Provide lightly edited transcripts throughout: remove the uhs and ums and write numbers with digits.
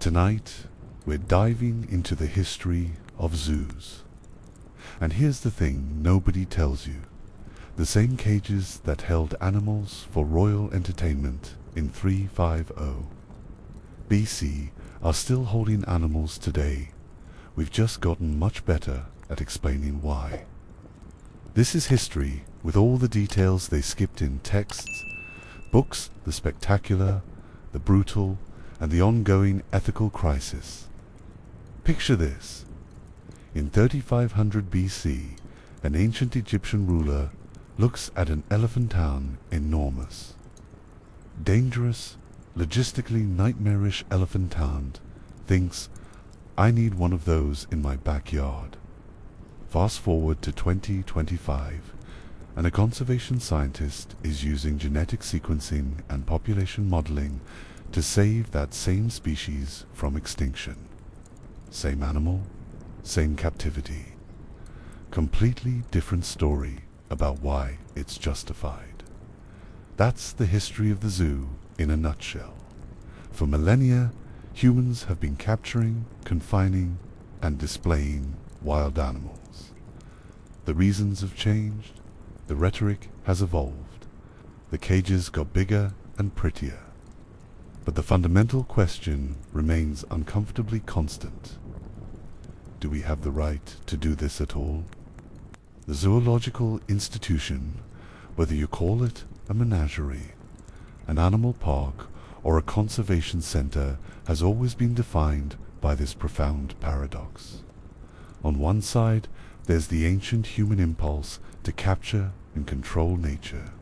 Tonight, we're diving into the history of zoos. And here's the thing nobody tells you. The same cages that held animals for royal entertainment in 350 BC are still holding animals today. We've just gotten much better at explaining why. This is history with all the details they skipped in texts, books, the spectacular, the brutal, and the ongoing ethical crisis. Picture this. In 3500 BC, an ancient Egyptian ruler looks at an elephant town enormous. Dangerous, logistically nightmarish elephant town, thinks, I need one of those in my backyard. Fast forward to 2025, and a conservation scientist is using genetic sequencing and population modeling to save that same species from extinction. Same animal, same captivity. Completely different story about why it's justified. That's the history of the zoo in a nutshell. For millennia, humans have been capturing, confining, and displaying wild animals. The reasons have changed, the rhetoric has evolved, the cages got bigger and prettier. But the fundamental question remains uncomfortably constant. Do we have the right to do this at all? The zoological institution, whether you call it a menagerie, an animal park, or a conservation center, has always been defined by this profound paradox. On one side, there's the ancient human impulse to capture and control nature,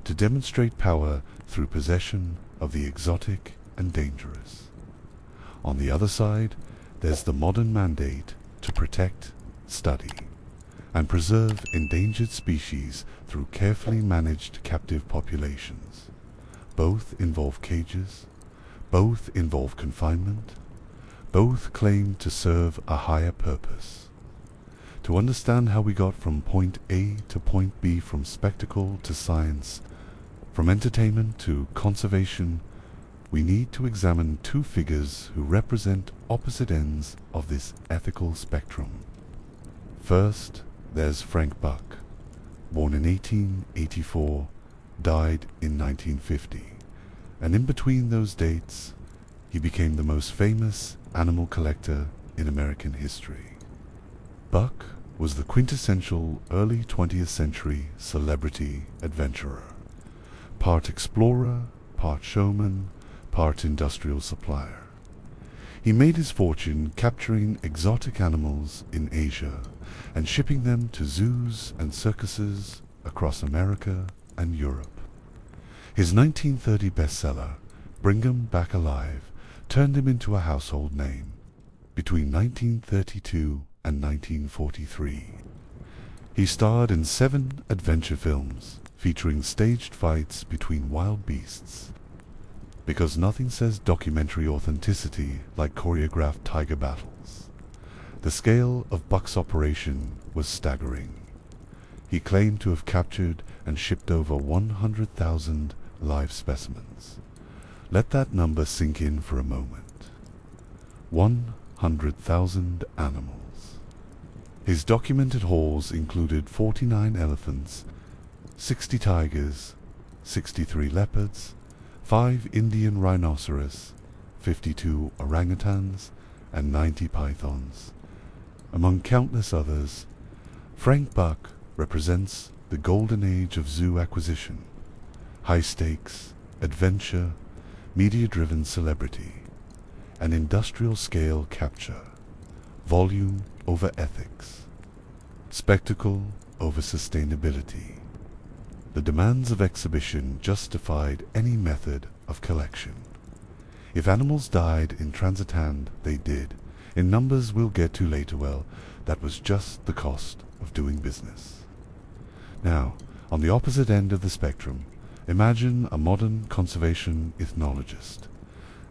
to demonstrate power through possession of the exotic and dangerous. On the other side, there's the modern mandate to protect, study, and preserve endangered species through carefully managed captive populations. Both involve cages, both involve confinement, both claim to serve a higher purpose. To understand how we got from point A to point B, from spectacle to science, from entertainment to conservation, we need to examine two figures who represent opposite ends of this ethical spectrum. First, there's Frank Buck, born in 1884, died in 1950, and in between those dates, he became the most famous animal collector in American history. Buck was the quintessential early 20th century celebrity adventurer, part explorer, part showman, part industrial supplier. He made his fortune capturing exotic animals in Asia and shipping them to zoos and circuses across America and Europe. His 1930 bestseller, Bring 'Em Back Alive, turned him into a household name. Between 1932 and 1943, he starred in 7 adventure films featuring staged fights between wild beasts. Because nothing says documentary authenticity like choreographed tiger battles. The scale of Buck's operation was staggering. He claimed to have captured and shipped over 100,000 live specimens. Let that number sink in for a moment. 100,000 animals. His documented hauls included 49 elephants, 60 tigers, 63 leopards, 5 Indian rhinoceros, 52 orangutans, and 90 pythons. Among countless others, Frank Buck represents the golden age of zoo acquisition, high stakes, adventure, media-driven celebrity, and industrial-scale capture, volume over ethics, spectacle over sustainability. The demands of exhibition justified any method of collection. If animals died in transit hand, they did. In numbers we'll get to later, well, that was just the cost of doing business. Now, on the opposite end of the spectrum, imagine a modern conservation ethnologist.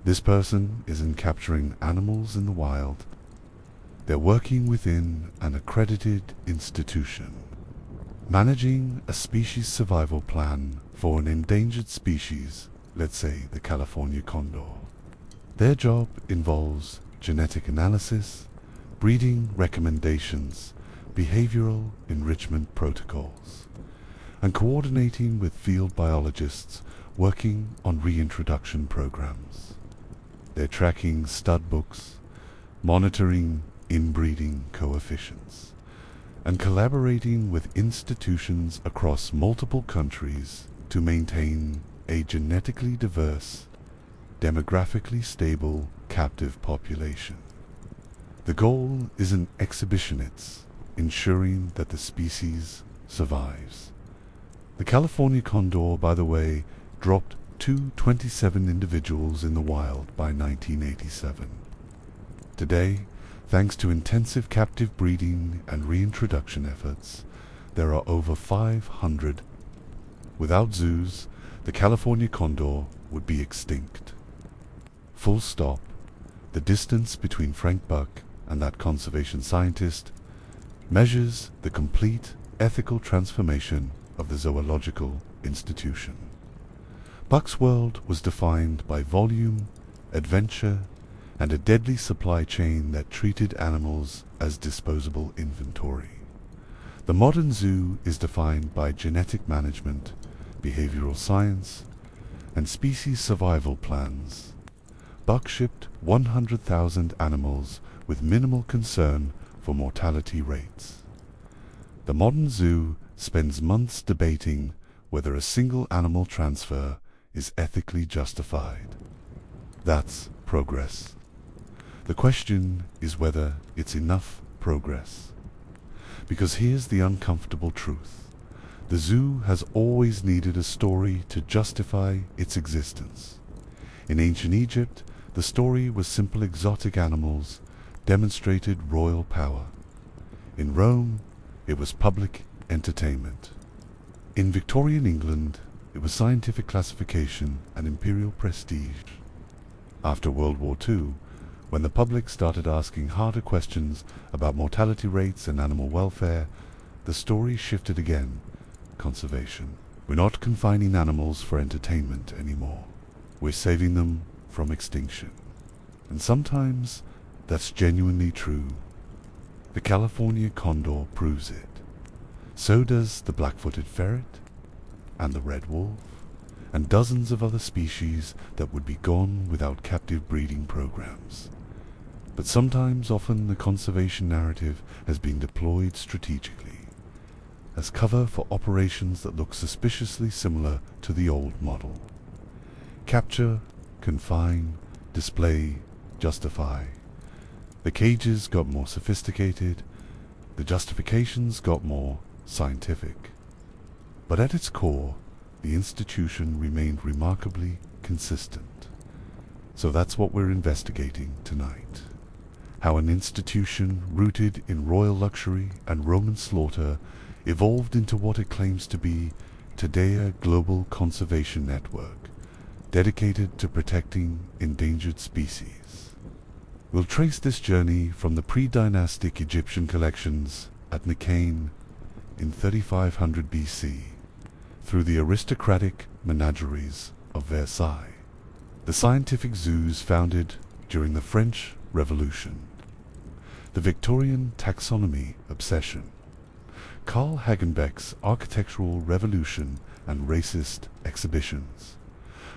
This person isn't capturing animals in the wild. They're working within an accredited institution, managing a species survival plan for an endangered species, let's say the California Condor. Their job involves genetic analysis, breeding recommendations, behavioral enrichment protocols, and coordinating with field biologists working on reintroduction programs. They're tracking stud books, monitoring inbreeding coefficients, and collaborating with institutions across multiple countries to maintain a genetically diverse, demographically stable captive population. The goal isn't exhibition, it's ensuring that the species survives. The California Condor, by the way, dropped 227 individuals in the wild by 1987. Today, thanks to intensive captive breeding and reintroduction efforts, there are over 500. Without zoos, the California condor would be extinct. Full stop. The distance between Frank Buck and that conservation scientist measures the complete ethical transformation of the zoological institution. Buck's world was defined by volume, adventure, and a deadly supply chain that treated animals as disposable inventory. The modern zoo is defined by genetic management, behavioral science, and species survival plans. Buck shipped 100,000 animals with minimal concern for mortality rates. The modern zoo spends months debating whether a single animal transfer is ethically justified. That's progress. The question is whether it's enough progress. Because here's the uncomfortable truth. The zoo has always needed a story to justify its existence. In ancient Egypt, the story was simple exotic animals demonstrated royal power. In Rome, it was public entertainment. In Victorian England, it was scientific classification and imperial prestige. After World War II, when the public started asking harder questions about mortality rates and animal welfare, the story shifted again. Conservation. We're not confining animals for entertainment anymore. We're saving them from extinction. And sometimes that's genuinely true. The California condor proves it. So does the black-footed ferret, and the red wolf, and dozens of other species that would be gone without captive breeding programs. But sometimes, often, the conservation narrative has been deployed strategically as cover for operations that look suspiciously similar to the old model. Capture, confine, display, justify. The cages got more sophisticated, the justifications got more scientific. But at its core, the institution remained remarkably consistent. So that's what we're investigating tonight. How an institution rooted in royal luxury and Roman slaughter evolved into what it claims to be today, a global conservation network dedicated to protecting endangered species. We'll trace this journey from the pre-dynastic Egyptian collections at Nicain in 3500 BC through the aristocratic menageries of Versailles, the scientific zoos founded during the French Revolution, the Victorian taxonomy obsession, Carl Hagenbeck's architectural revolution and racist exhibitions,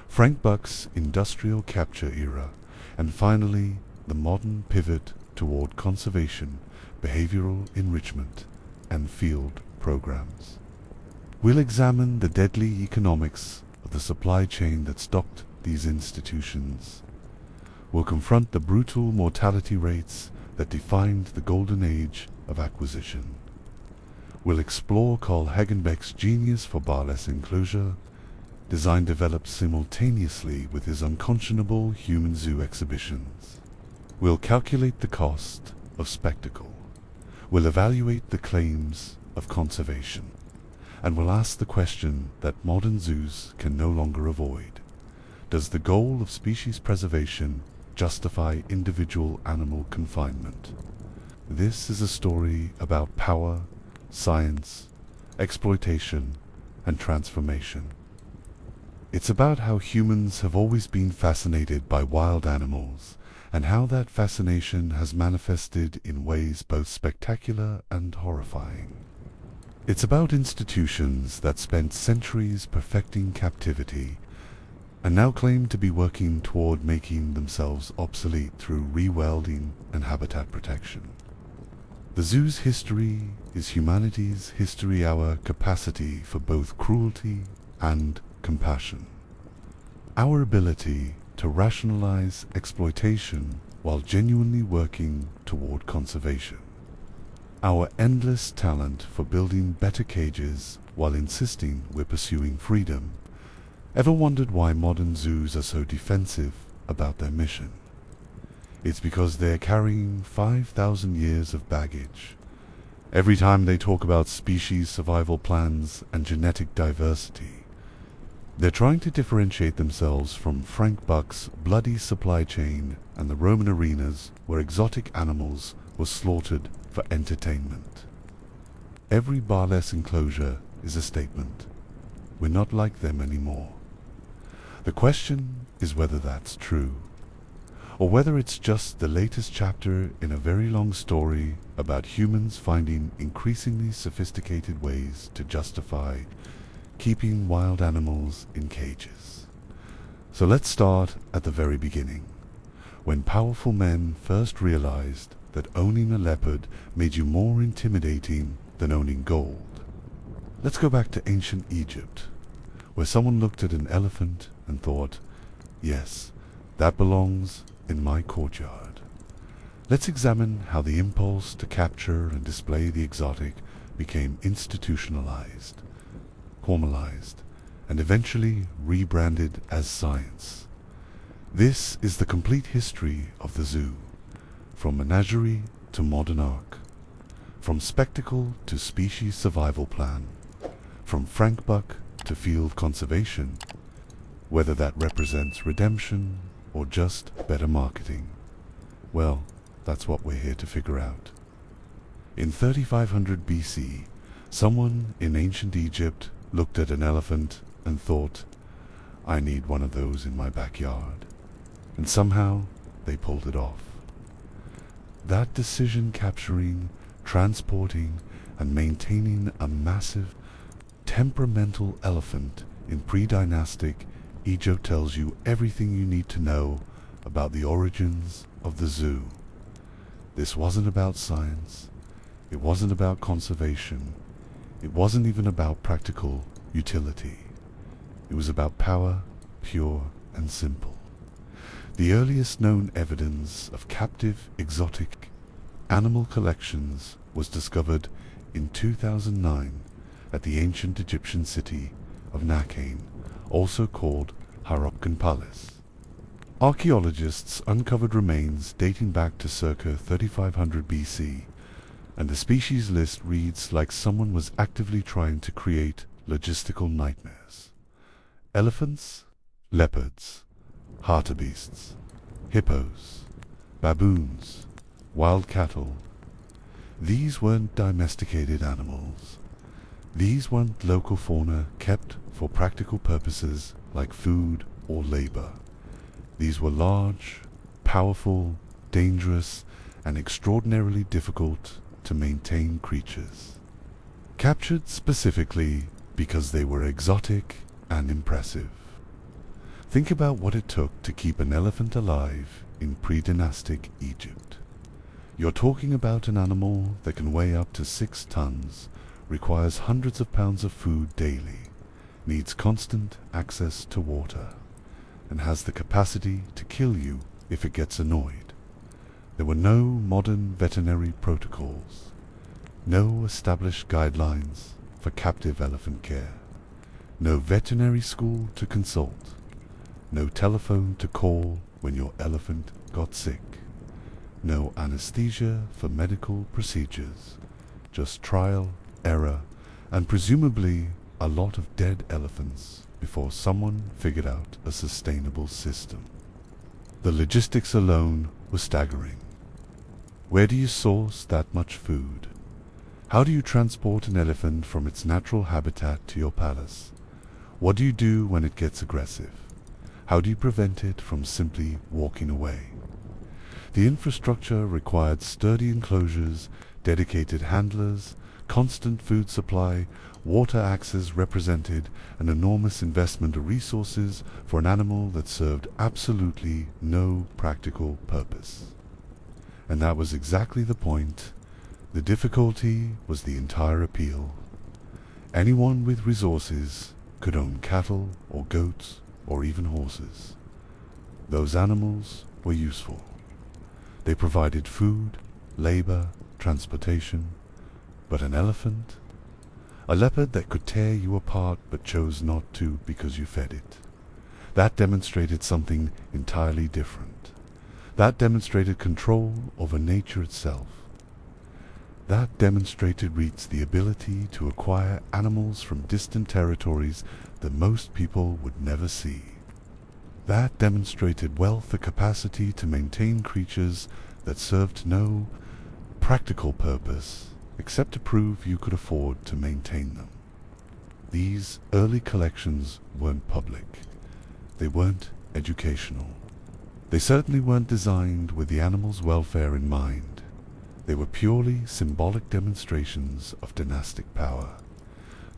Frank Buck's industrial capture era, and finally the modern pivot toward conservation, behavioral enrichment, and field programs. We'll examine the deadly economics of the supply chain that stocked these institutions. We'll confront the brutal mortality rates that defined the golden age of acquisition. We'll explore Carl Hagenbeck's genius for barless enclosure, design developed simultaneously with his unconscionable human zoo exhibitions. We'll calculate the cost of spectacle. We'll evaluate the claims of conservation. And we'll ask the question that modern zoos can no longer avoid. Does the goal of species preservation justify individual animal confinement? This is a story about power, science, exploitation, and transformation. It's about how humans have always been fascinated by wild animals, and how that fascination has manifested in ways both spectacular and horrifying. It's about institutions that spent centuries perfecting captivity, and now claim to be working toward making themselves obsolete through rewelding and habitat protection. The zoo's history is humanity's history, our capacity for both cruelty and compassion. Our ability to rationalize exploitation while genuinely working toward conservation. Our endless talent for building better cages while insisting we're pursuing freedom. Ever wondered why modern zoos are so defensive about their mission? It's because they're carrying 5,000 years of baggage. Every time they talk about species survival plans and genetic diversity, they're trying to differentiate themselves from Frank Buck's bloody supply chain and the Roman arenas where exotic animals were slaughtered for entertainment. Every barless enclosure is a statement. We're not like them anymore. The question is whether that's true, or whether it's just the latest chapter in a very long story about humans finding increasingly sophisticated ways to justify keeping wild animals in cages. So let's start at the very beginning, when powerful men first realized that owning a leopard made you more intimidating than owning gold. Let's go back to ancient Egypt, where someone looked at an elephant and thought, yes, that belongs in my courtyard. Let's examine how the impulse to capture and display the exotic became institutionalized, formalized, and eventually rebranded as science. This is the complete history of the zoo, from menagerie to modern ark, from spectacle to species survival plan, from Frank Buck to field conservation, whether that represents redemption or just better marketing. Well, that's what we're here to figure out. In 3500 BC, someone in ancient Egypt looked at an elephant and thought, I need one of those in my backyard. And somehow they pulled it off. That decision capturing, transporting, and maintaining a massive, temperamental elephant in pre-dynastic Egypt tells you everything you need to know about the origins of the zoo. This wasn't about science. It wasn't about conservation. It wasn't even about practical utility. It was about power, pure and simple. The earliest known evidence of captive exotic animal collections was discovered in 2009 at the ancient Egyptian city of Nakane, also called Harappan Palace. Archaeologists uncovered remains dating back to circa 3500 BC, and the species list reads like someone was actively trying to create logistical nightmares. Elephants, leopards, hartebeests, hippos, baboons, wild cattle. These weren't domesticated animals. These weren't local fauna kept for practical purposes like food or labor. These were large, powerful, dangerous, and extraordinarily difficult to maintain creatures. Captured specifically because they were exotic and impressive. Think about what it took to keep an elephant alive in pre-dynastic Egypt. You're talking about an animal that can weigh up to 6 tons, requires hundreds of pounds of food daily, needs constant access to water, and has the capacity to kill you if it gets annoyed. There were no modern veterinary protocols, no established guidelines for captive elephant care, no veterinary school to consult, no telephone to call when your elephant got sick, no anesthesia for medical procedures, just trial, error, and presumably a lot of dead elephants before someone figured out a sustainable system. The logistics alone was staggering. Where do you source that much food? How do you transport an elephant from its natural habitat to your palace? What do you do when it gets aggressive? How do you prevent it from simply walking away? The infrastructure required sturdy enclosures, dedicated handlers, constant food supply, water access represented an enormous investment of resources for an animal that served absolutely no practical purpose. And that was exactly the point. The difficulty was the entire appeal. Anyone with resources could own cattle or goats or even horses. Those animals were useful. They provided food, labor, transportation. But an elephant? A leopard that could tear you apart but chose not to because you fed it. That demonstrated something entirely different. That demonstrated control over nature itself. That demonstrated Reed's the ability to acquire animals from distant territories that most people would never see. That demonstrated wealth the capacity to maintain creatures that served no practical purpose except to prove you could afford to maintain them. These early collections weren't public. They weren't educational. They certainly weren't designed with the animal's welfare in mind. They were purely symbolic demonstrations of dynastic power.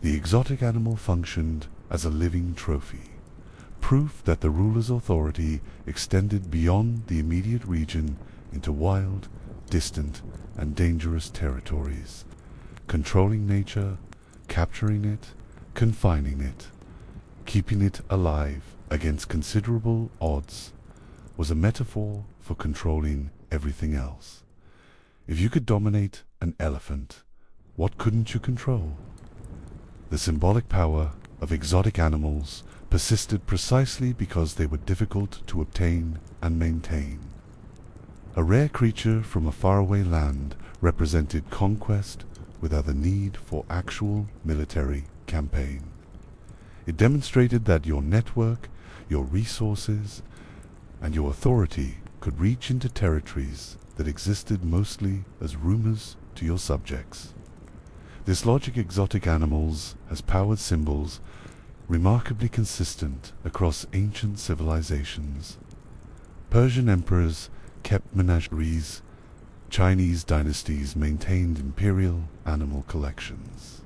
The exotic animal functioned as a living trophy, proof that the ruler's authority extended beyond the immediate region into wild, distant, and dangerous territories, controlling nature, capturing it, confining it, keeping it alive against considerable odds, was a metaphor for controlling everything else. If you could dominate an elephant, what couldn't you control? The symbolic power of exotic animals persisted precisely because they were difficult to obtain and maintain. A rare creature from a faraway land represented conquest without the need for actual military campaign. It demonstrated that your network, your resources, and your authority could reach into territories that existed mostly as rumors to your subjects. This logic exotic animals has powered symbols remarkably consistent across ancient civilizations. Persian emperors kept menageries. Chinese dynasties maintained imperial animal collections.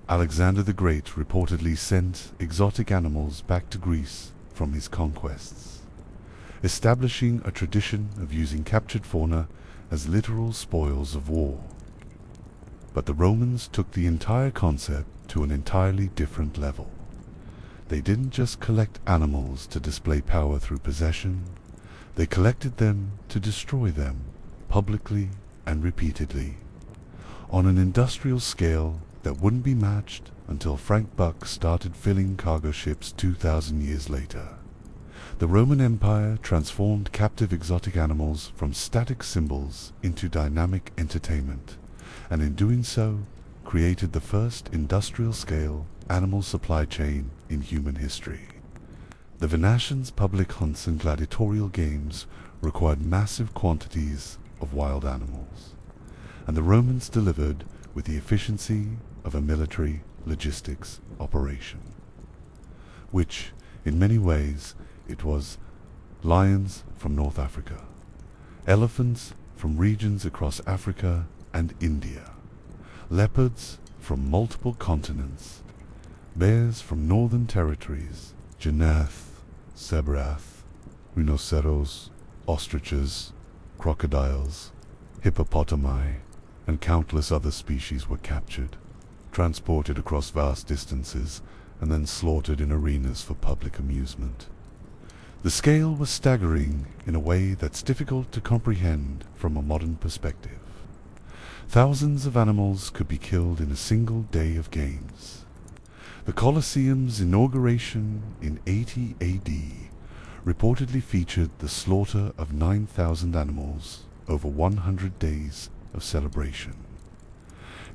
Alexander the Great reportedly sent exotic animals back to Greece from his conquests, establishing a tradition of using captured fauna as literal spoils of war. But the Romans took the entire concept to an entirely different level. They didn't just collect animals to display power through possession. They collected them to destroy them, publicly and repeatedly, on an industrial scale that wouldn't be matched until Frank Buck started filling cargo ships 2,000 years later. The Roman Empire transformed captive exotic animals from static symbols into dynamic entertainment, and in doing so, created the first industrial-scale animal supply chain in human history. The Venetians' public hunts and gladiatorial games required massive quantities of wild animals, and the Romans delivered with the efficiency of a military logistics operation, which, in many ways, it was lions from North Africa, elephants from regions across Africa and India, leopards from multiple continents, bears from northern territories, Jannath, Sebrath, rhinoceros, ostriches, crocodiles, hippopotami, and countless other species were captured, transported across vast distances, and then slaughtered in arenas for public amusement. The scale was staggering in a way that's difficult to comprehend from a modern perspective. Thousands of animals could be killed in a single day of games. The Colosseum's inauguration in 80 AD reportedly featured the slaughter of 9,000 animals over 100 days of celebration.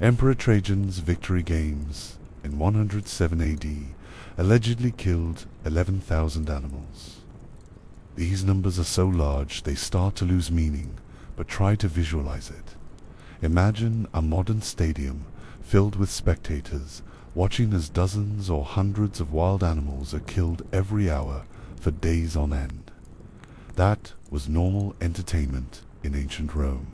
Emperor Trajan's victory games in 107 AD allegedly killed 11,000 animals. These numbers are so large they start to lose meaning, but try to visualize it. Imagine a modern stadium filled with spectators watching as dozens or hundreds of wild animals are killed every hour for days on end. That was normal entertainment in ancient Rome.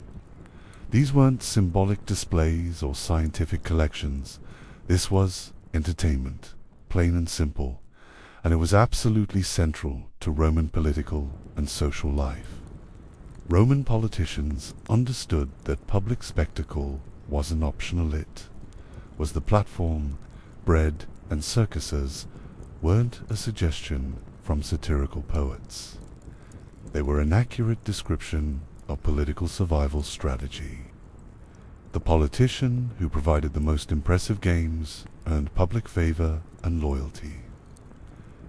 These weren't symbolic displays or scientific collections. This was entertainment, plain and simple, and it was absolutely central to Roman political and social life. Roman politicians understood that public spectacle wasn't optional. It was the platform. Bread and circuses weren't a suggestion from satirical poets. They were an accurate description of political survival strategy. The politician who provided the most impressive games earned public favor and loyalty.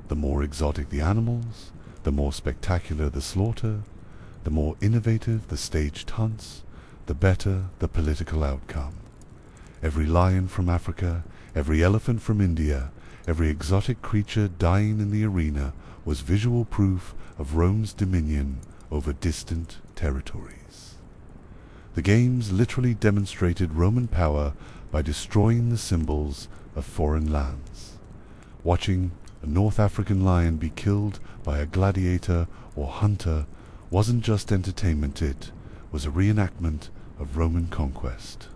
The more exotic the animals, the more spectacular the slaughter, the more innovative the staged hunts, the better the political outcome. Every lion from Africa, every elephant from India, every exotic creature dying in the arena was visual proof of Rome's dominion over distant territories. The games literally demonstrated Roman power by destroying the symbols of foreign lands. Watching a North African lion be killed by a gladiator or hunter wasn't just entertainment, it was a reenactment of Roman conquest,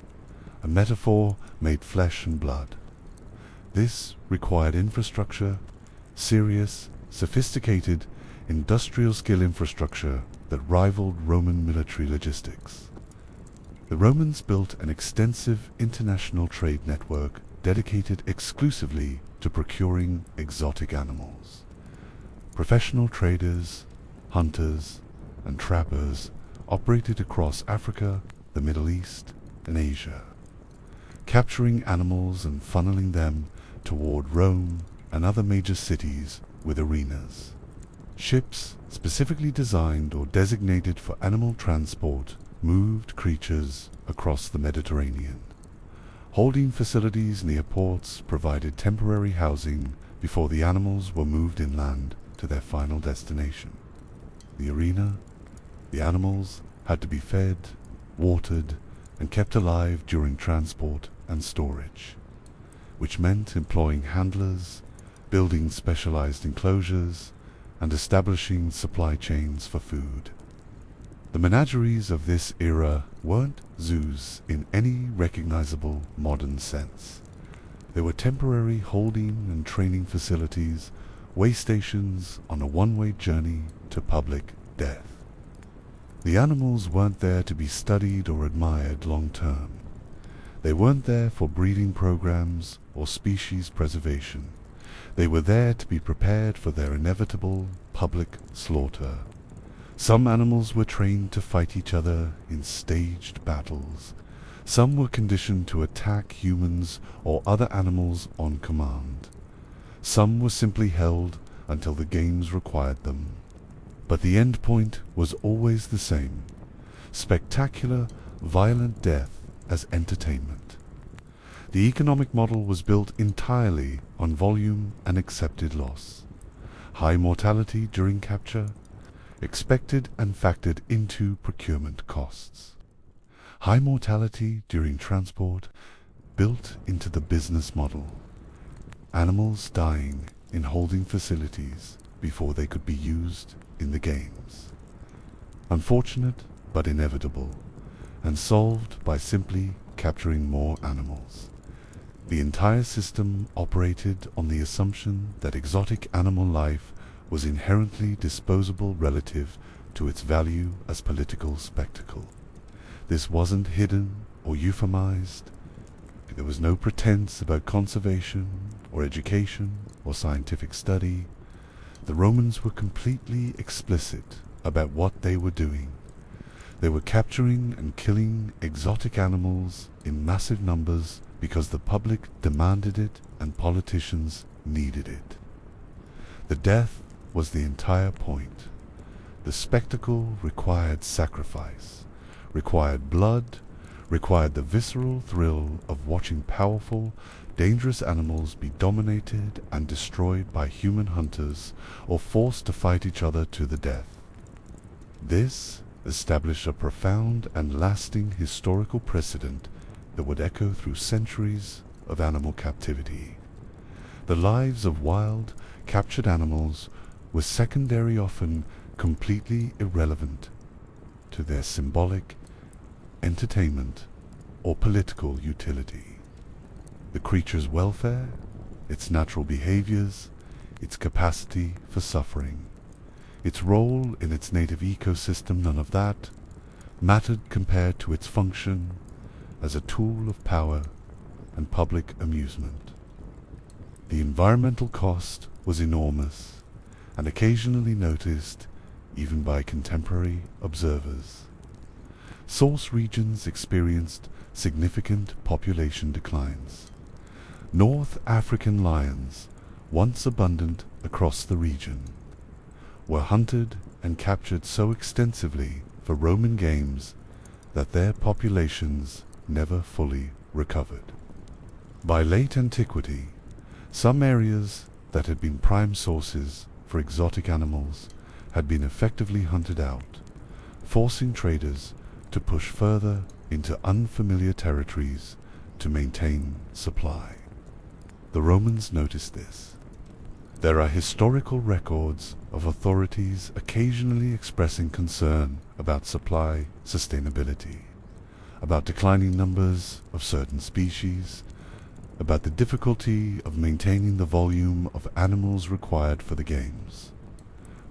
a metaphor made flesh and blood. This required infrastructure, serious, sophisticated, industrial-scale infrastructure that rivaled Roman military logistics. The Romans built an extensive international trade network dedicated exclusively to procuring exotic animals. Professional traders, hunters, and trappers operated across Africa, the Middle East, and Asia, capturing animals and funneling them toward Rome and other major cities with arenas. Ships specifically designed or designated for animal transport moved creatures across the Mediterranean. Holding facilities near ports provided temporary housing before the animals were moved inland to their final destination. The arena, the animals had to be fed, watered, and kept alive during transport and storage, which meant employing handlers, building specialized enclosures, and establishing supply chains for food. The menageries of this era weren't zoos in any recognizable modern sense. They were temporary holding and training facilities, way stations on a one-way journey to public death. The animals weren't there to be studied or admired long-term. They weren't there for breeding programs or species preservation. They were there to be prepared for their inevitable public slaughter. Some animals were trained to fight each other in staged battles. Some were conditioned to attack humans or other animals on command. Some were simply held until the games required them. But the end point was always the same: spectacular, violent death as entertainment. The economic model was built entirely on volume and accepted loss. High mortality during capture, expected and factored into procurement costs. High mortality during transport, built into the business model. Animals dying in holding facilities before they could be used in the games. Unfortunate but inevitable, and solved by simply capturing more animals. The entire system operated on the assumption that exotic animal life was inherently disposable relative to its value as political spectacle. This wasn't hidden or euphemized. There was no pretense about conservation or education or scientific study. The Romans were completely explicit about what they were doing. They were capturing and killing exotic animals in massive numbers because the public demanded it and politicians needed it. The death was the entire point. The spectacle required sacrifice, required blood, required the visceral thrill of watching powerful, dangerous animals be dominated and destroyed by human hunters or forced to fight each other to the death. This established a profound and lasting historical precedent that would echo through centuries of animal captivity. The lives of wild, captured animals were secondary, often completely irrelevant to their symbolic, entertainment, or political utility. The creature's welfare, its natural behaviors, its capacity for suffering, its role in its native ecosystem, none of that mattered compared to its function as a tool of power and public amusement. The environmental cost was enormous and occasionally noticed even by contemporary observers. Source regions experienced significant population declines. North African lions, once abundant across the region, were hunted and captured so extensively for Roman games that their populations never fully recovered. By late antiquity, some areas that had been prime sources for exotic animals had been effectively hunted out, forcing traders to push further into unfamiliar territories to maintain supply. The Romans noticed this. There are historical records of authorities occasionally expressing concern about supply sustainability, about declining numbers of certain species, about the difficulty of maintaining the volume of animals required for the games.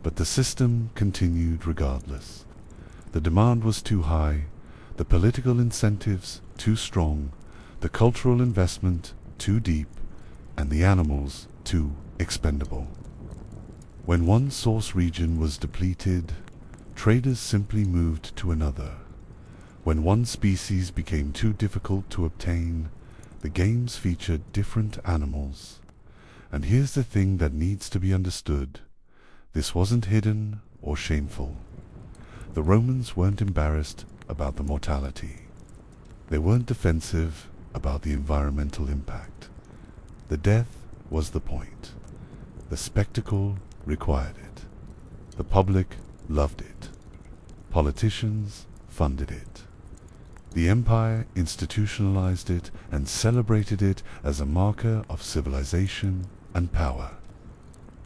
But the system continued regardless. The demand was too high, the political incentives too strong, the cultural investment too deep, and the animals too expendable. When one source region was depleted, traders simply moved to another. When one species became too difficult to obtain, the games featured different animals. And here's the thing that needs to be understood. This wasn't hidden or shameful. The Romans weren't embarrassed about the mortality. They weren't defensive about the environmental impact. The death was the point. The spectacle required it. The public loved it. Politicians funded it. The empire institutionalized it and celebrated it as a marker of civilization and power.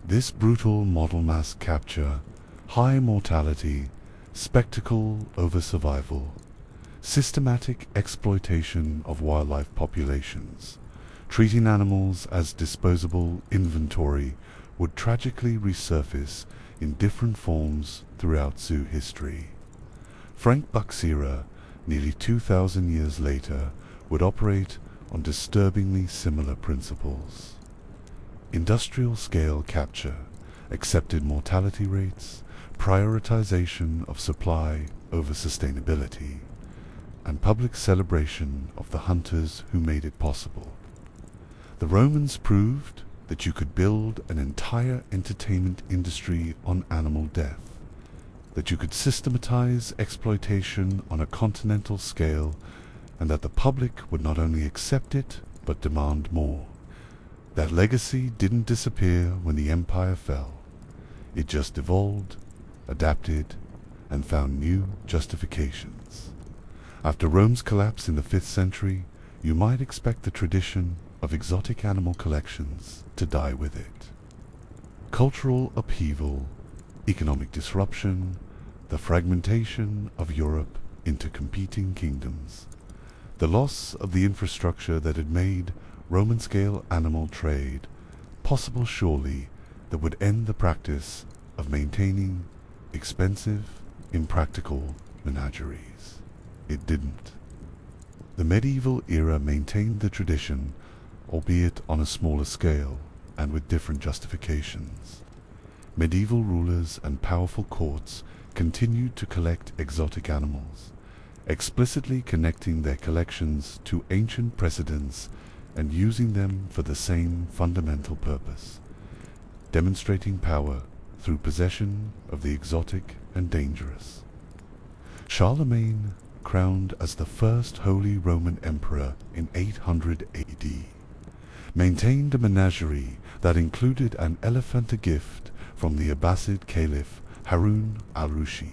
This brutal model mass capture, high mortality, spectacle over survival, systematic exploitation of wildlife populations, treating animals as disposable inventory would tragically resurface in different forms throughout zoo history. Frank Buck's era, nearly 2,000 years later, would operate on disturbingly similar principles. Industrial-scale capture, accepted mortality rates, prioritization of supply over sustainability, and public celebration of the hunters who made it possible. The Romans proved that you could build an entire entertainment industry on animal death, that you could systematize exploitation on a continental scale, and that the public would not only accept it, but demand more. That legacy didn't disappear when the empire fell. It just evolved, adapted, and found new justifications. After Rome's collapse in the 5th century, you might expect the tradition of exotic animal collections to die with it. Cultural upheaval, economic disruption, the fragmentation of Europe into competing kingdoms, the loss of the infrastructure that had made Roman-scale animal trade possible, surely, that would end the practice of maintaining expensive, impractical menageries. It didn't. The medieval era maintained the tradition, albeit on a smaller scale and with different justifications. Medieval rulers and powerful courts continued to collect exotic animals, explicitly connecting their collections to ancient precedents and using them for the same fundamental purpose, demonstrating power through possession of the exotic and dangerous. Charlemagne, crowned as the first Holy Roman Emperor in 800 AD, maintained a menagerie that included an elephant, a gift from the Abbasid Caliph Harun al-Rashid.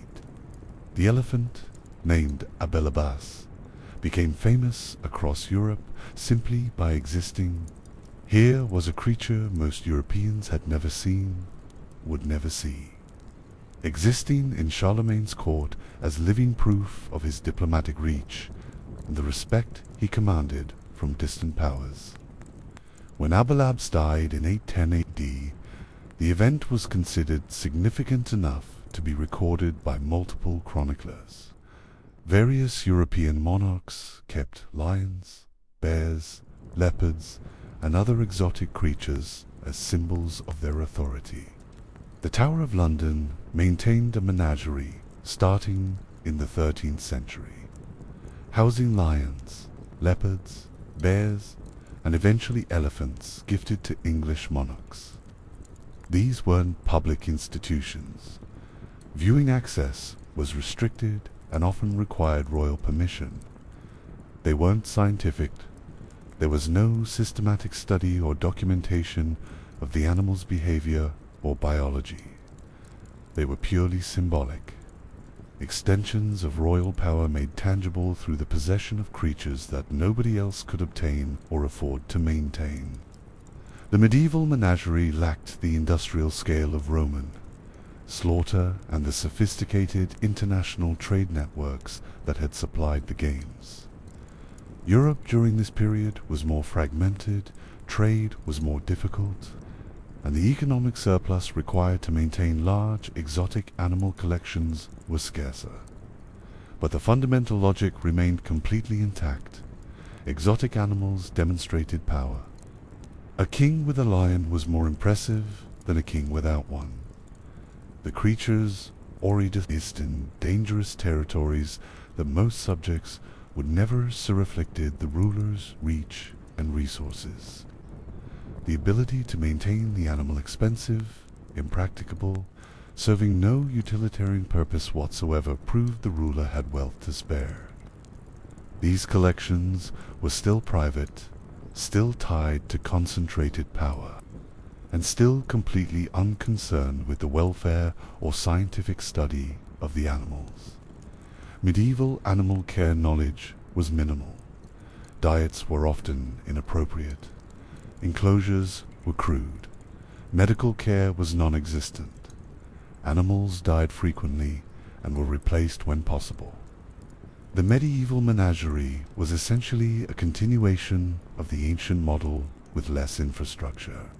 The elephant, named Abel Abbas, became famous across Europe simply by existing. Here was a creature most Europeans had never seen, would never see, existing in Charlemagne's court as living proof of his diplomatic reach and the respect he commanded from distant powers. When Abalabs died in 810 AD, the event was considered significant enough to be recorded by multiple chroniclers. Various European monarchs kept lions, bears, leopards, and other exotic creatures as symbols of their authority. The Tower of London maintained a menagerie starting in the 13th century, housing lions, leopards, bears, and eventually elephants gifted to English monarchs. These weren't public institutions. Viewing access was restricted and often required royal permission. They weren't scientific. There was no systematic study or documentation of the animal's behavior or biology. They were purely symbolic, extensions of royal power made tangible through the possession of creatures that nobody else could obtain or afford to maintain. The medieval menagerie lacked the industrial scale of Roman slaughter and the sophisticated international trade networks that had supplied the games. Europe during this period was more fragmented, trade was more difficult, and the economic surplus required to maintain large exotic animal collections was scarcer. But the fundamental logic remained completely intact. Exotic animals demonstrated power. A king with a lion was more impressive than a king without one. The creatures reintroduced in dangerous territories that most subjects would never so reflected the ruler's reach and resources. The ability to maintain the animal expensive, impracticable, serving no utilitarian purpose whatsoever proved the ruler had wealth to spare. These collections were still private, still tied to concentrated power, and still completely unconcerned with the welfare or scientific study of the animals. Medieval animal care knowledge was minimal. Diets were often inappropriate. Enclosures were crude. Medical care was non-existent. Animals died frequently and were replaced when possible. The medieval menagerie was essentially a continuation of the ancient model with less infrastructure,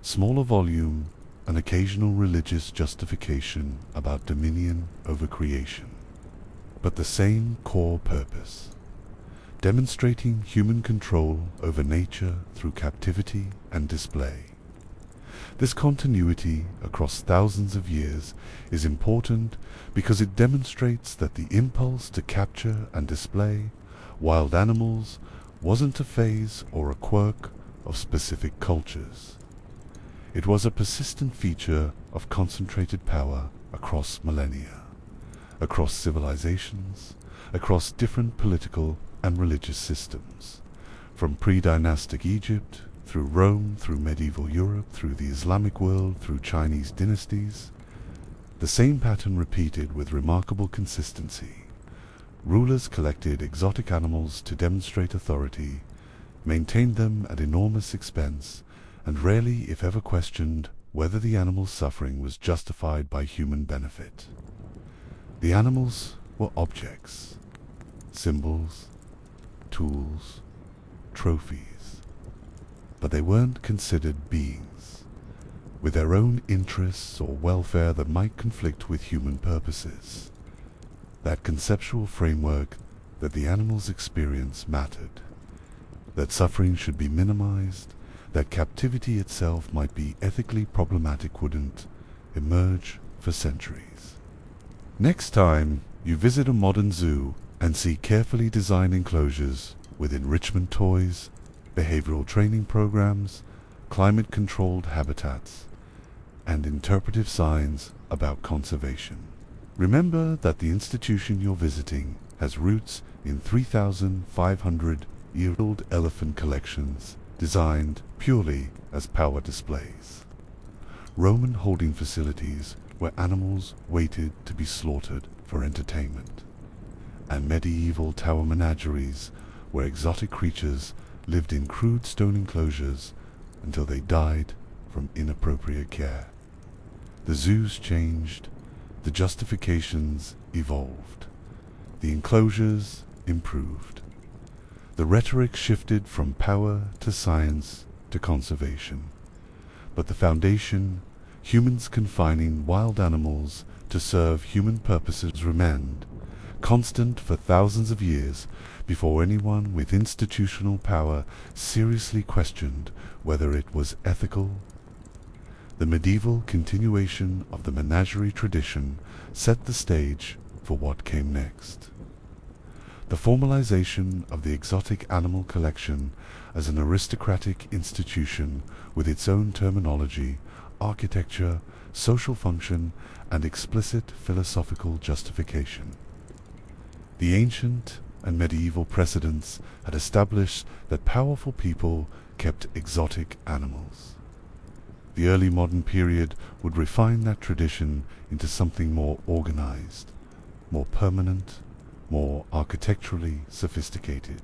smaller volume, and occasional religious justification about dominion over creation, but the same core purpose: demonstrating human control over nature through captivity and display. This continuity across thousands of years is important because it demonstrates that the impulse to capture and display wild animals wasn't a phase or a quirk of specific cultures. It was a persistent feature of concentrated power across millennia, across civilizations, across different political and religious systems, from pre-dynastic Egypt, through Rome, through medieval Europe, through the Islamic world, through Chinese dynasties. The same pattern repeated with remarkable consistency. Rulers collected exotic animals to demonstrate authority, maintained them at enormous expense, and rarely, if ever, questioned whether the animal's suffering was justified by human benefit. The animals were objects, symbols, tools, trophies, but they weren't considered beings, with their own interests or welfare that might conflict with human purposes. That conceptual framework that the animal's experience mattered, that suffering should be minimized, that captivity itself might be ethically problematic wouldn't emerge for centuries. Next time you visit a modern zoo and see carefully designed enclosures with enrichment toys, behavioral training programs, climate-controlled habitats, and interpretive signs about conservation, remember that the institution you're visiting has roots in 3,500-year-old elephant collections designed purely as power displays. Roman holding facilities where animals waited to be slaughtered for entertainment. and medieval tower menageries where exotic creatures lived in crude stone enclosures until they died from inappropriate care. The zoos changed, the justifications evolved, the enclosures improved. The rhetoric shifted from power to science to conservation. But the foundation, humans confining wild animals to serve human purposes, remained constant for thousands of years before anyone with institutional power seriously questioned whether it was ethical. The medieval continuation of the menagerie tradition set the stage for what came next. The formalization of the exotic animal collection as an aristocratic institution with its own terminology, architecture, social function, and explicit philosophical justification. The ancient and medieval precedents had established that powerful people kept exotic animals. The early modern period would refine that tradition into something more organized, more permanent, more architecturally sophisticated,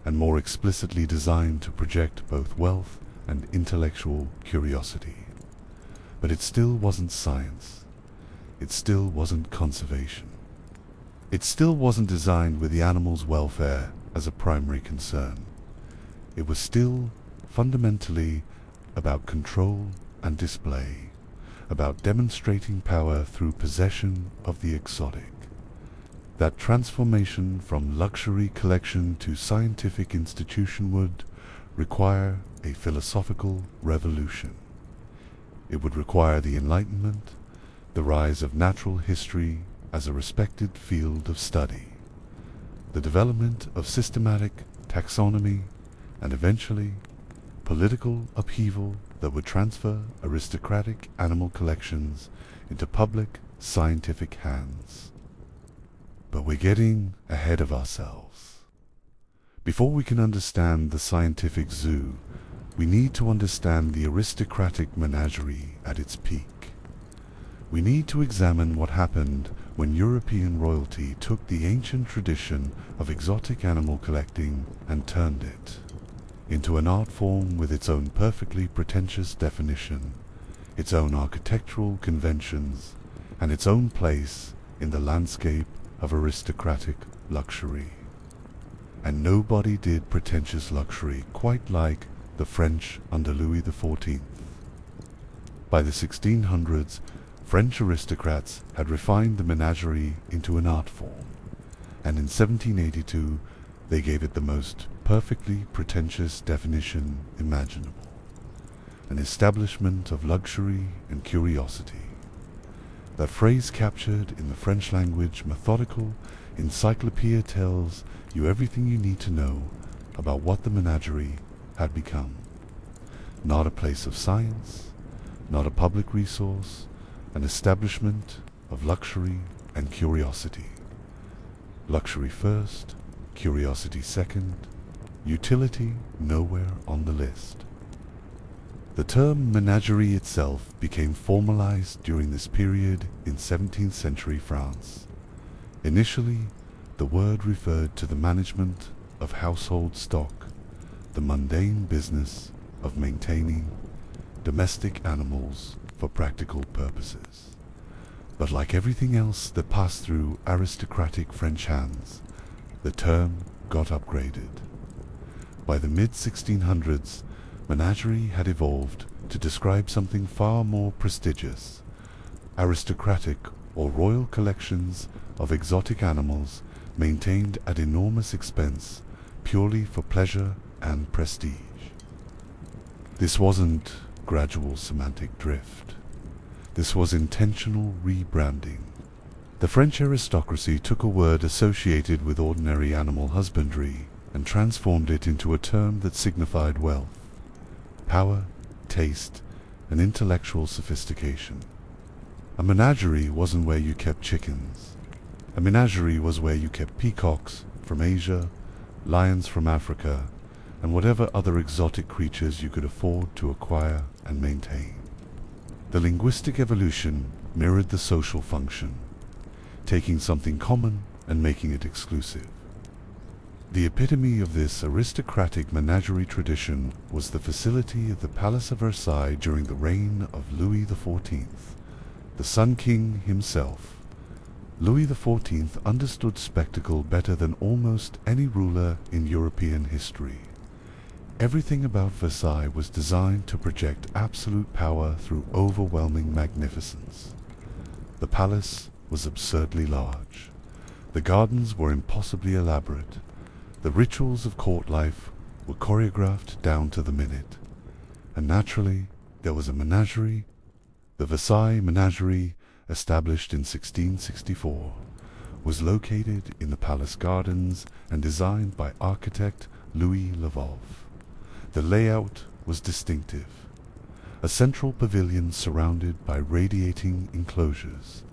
and more explicitly designed to project both wealth and intellectual curiosity. But it still wasn't science. It still wasn't conservation. It still wasn't designed with the animal's welfare as a primary concern. It was still fundamentally about control and display, about demonstrating power through possession of the exotic. That transformation from luxury collection to scientific institution would require a philosophical revolution. It would require the Enlightenment, the rise of natural history as a respected field of study, the development of systematic taxonomy, and eventually political upheaval that would transfer aristocratic animal collections into public scientific hands. But we're getting ahead of ourselves. Before we can understand the scientific zoo, we need to understand the aristocratic menagerie at its peak. We need to examine what happened when European royalty took the ancient tradition of exotic animal collecting and turned it into an art form with its own perfectly pretentious definition, its own architectural conventions, and its own place in the landscape of aristocratic luxury. And nobody did pretentious luxury quite like the French under Louis XIV. By the 1600s, French aristocrats had refined the menagerie into an art form, and in 1782 they gave it the most perfectly pretentious definition imaginable: an establishment of luxury and curiosity. That phrase captured in the French language methodical encyclopedia tells you everything you need to know about what the menagerie had become. Not a place of science, not a public resource, an establishment of luxury and curiosity. Luxury first, curiosity second, utility nowhere on the list. The term menagerie itself became formalized during this period in 17th century France. Initially, the word referred to the management of household stock, the mundane business of maintaining domestic animals for practical purposes. But like everything else that passed through aristocratic French hands, the term got upgraded. By the mid-1600s, menagerie had evolved to describe something far more prestigious: aristocratic or royal collections of exotic animals maintained at enormous expense purely for pleasure and prestige. This wasn't gradual semantic drift. This was intentional rebranding. The French aristocracy took a word associated with ordinary animal husbandry and transformed it into a term that signified wealth, power, taste, and intellectual sophistication. A menagerie wasn't where you kept chickens. A menagerie was where you kept peacocks from Asia, lions from Africa, and whatever other exotic creatures you could afford to acquire and maintain. The linguistic evolution mirrored the social function, taking something common and making it exclusive. The epitome of this aristocratic menagerie tradition was the facility of the Palace of Versailles during the reign of Louis XIV, the Sun King himself. Louis XIV understood spectacle better than almost any ruler in European history. Everything about Versailles was designed to project absolute power through overwhelming magnificence. The palace was absurdly large. The gardens were impossibly elaborate. The rituals of court life were choreographed down to the minute. And naturally, there was a menagerie. The Versailles Menagerie, established in 1664, was located in the palace gardens and designed by architect Louis Laval. The layout was distinctive. A central pavilion surrounded by radiating enclosures,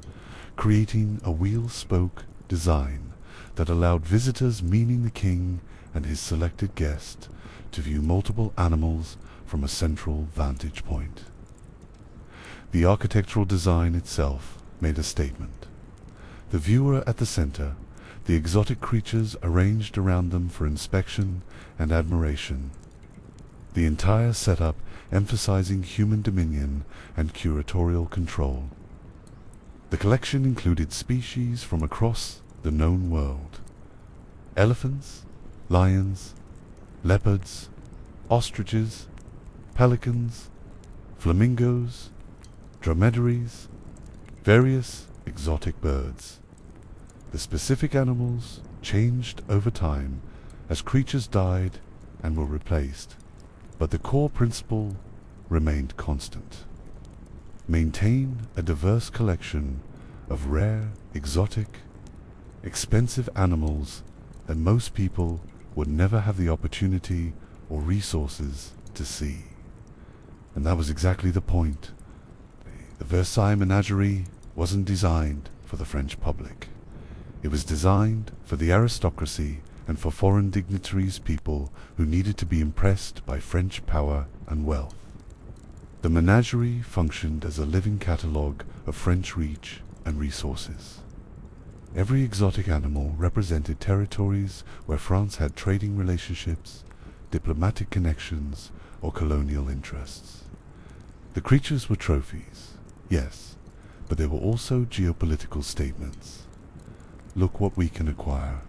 creating a wheel-spoke design that allowed visitors meeting the king and his selected guest to view multiple animals from a central vantage point. The architectural design itself made a statement. The viewer at the center, the exotic creatures arranged around them for inspection and admiration. The entire setup emphasizing human dominion and curatorial control. The collection included species from across the known world: elephants, lions, leopards, ostriches, pelicans, flamingos, dromedaries, various exotic birds. The specific animals changed over time as creatures died and were replaced, but the core principle remained constant. Maintain a diverse collection of rare, exotic, expensive animals that most people would never have the opportunity or resources to see. And that was exactly the point. The Versailles Menagerie wasn't designed for the French public. It was designed for the aristocracy and for foreign dignitaries, people who needed to be impressed by French power and wealth. The menagerie functioned as a living catalogue of French reach and resources. Every exotic animal represented territories where France had trading relationships, diplomatic connections, or colonial interests. The creatures were trophies, yes, but they were also geopolitical statements. Look what we can acquire.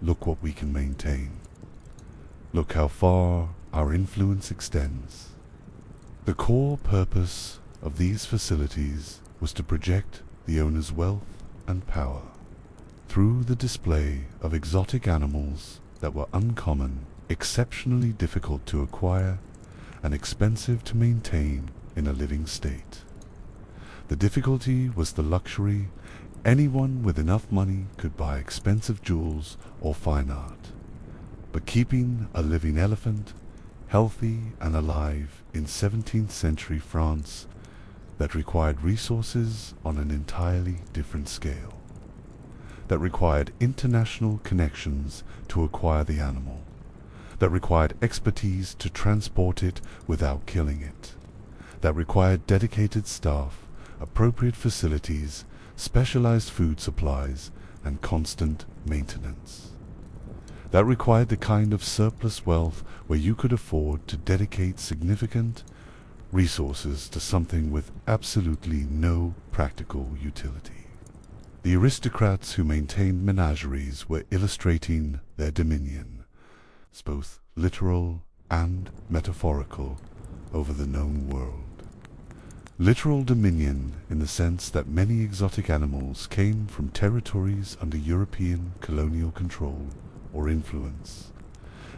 Look what we can maintain. Look how far our influence extends. The core purpose of these facilities was to project the owner's wealth and power through the display of exotic animals that were uncommon, exceptionally difficult to acquire, and expensive to maintain in a living state. The difficulty was the luxury. Anyone with enough money could buy expensive jewels or fine art. But keeping a living elephant, healthy and alive in 17th century France, that required resources on an entirely different scale. That required international connections to acquire the animal. That required expertise to transport it without killing it. That required dedicated staff, appropriate facilities, specialized food supplies, and constant maintenance. That required the kind of surplus wealth where you could afford to dedicate significant resources to something with absolutely no practical utility. The aristocrats who maintained menageries were illustrating their dominion, both literal and metaphorical, over the known world. Literal dominion in the sense that many exotic animals came from territories under European colonial control or influence.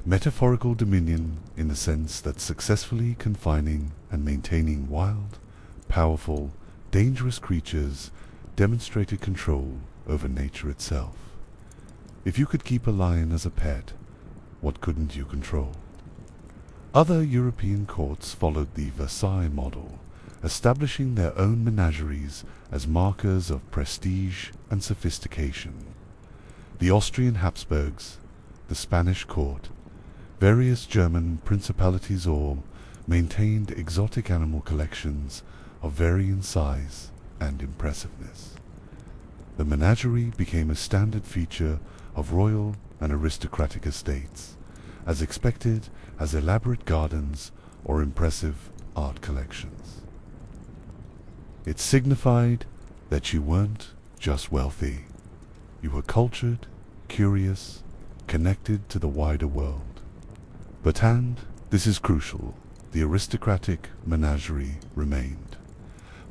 Metaphorical dominion in the sense that successfully confining and maintaining wild, powerful, dangerous creatures demonstrated control over nature itself. If you could keep a lion as a pet, what couldn't you control? Other European courts followed the Versailles model, establishing their own menageries as markers of prestige and sophistication. The Austrian Habsburgs, the Spanish court, various German principalities all maintained exotic animal collections of varying size and impressiveness. the menagerie became a standard feature of royal and aristocratic estates, as expected as elaborate gardens or impressive art collections. It signified that you weren't just wealthy. You were cultured, curious, connected to the wider world. And this is crucial, the aristocratic menagerie remained,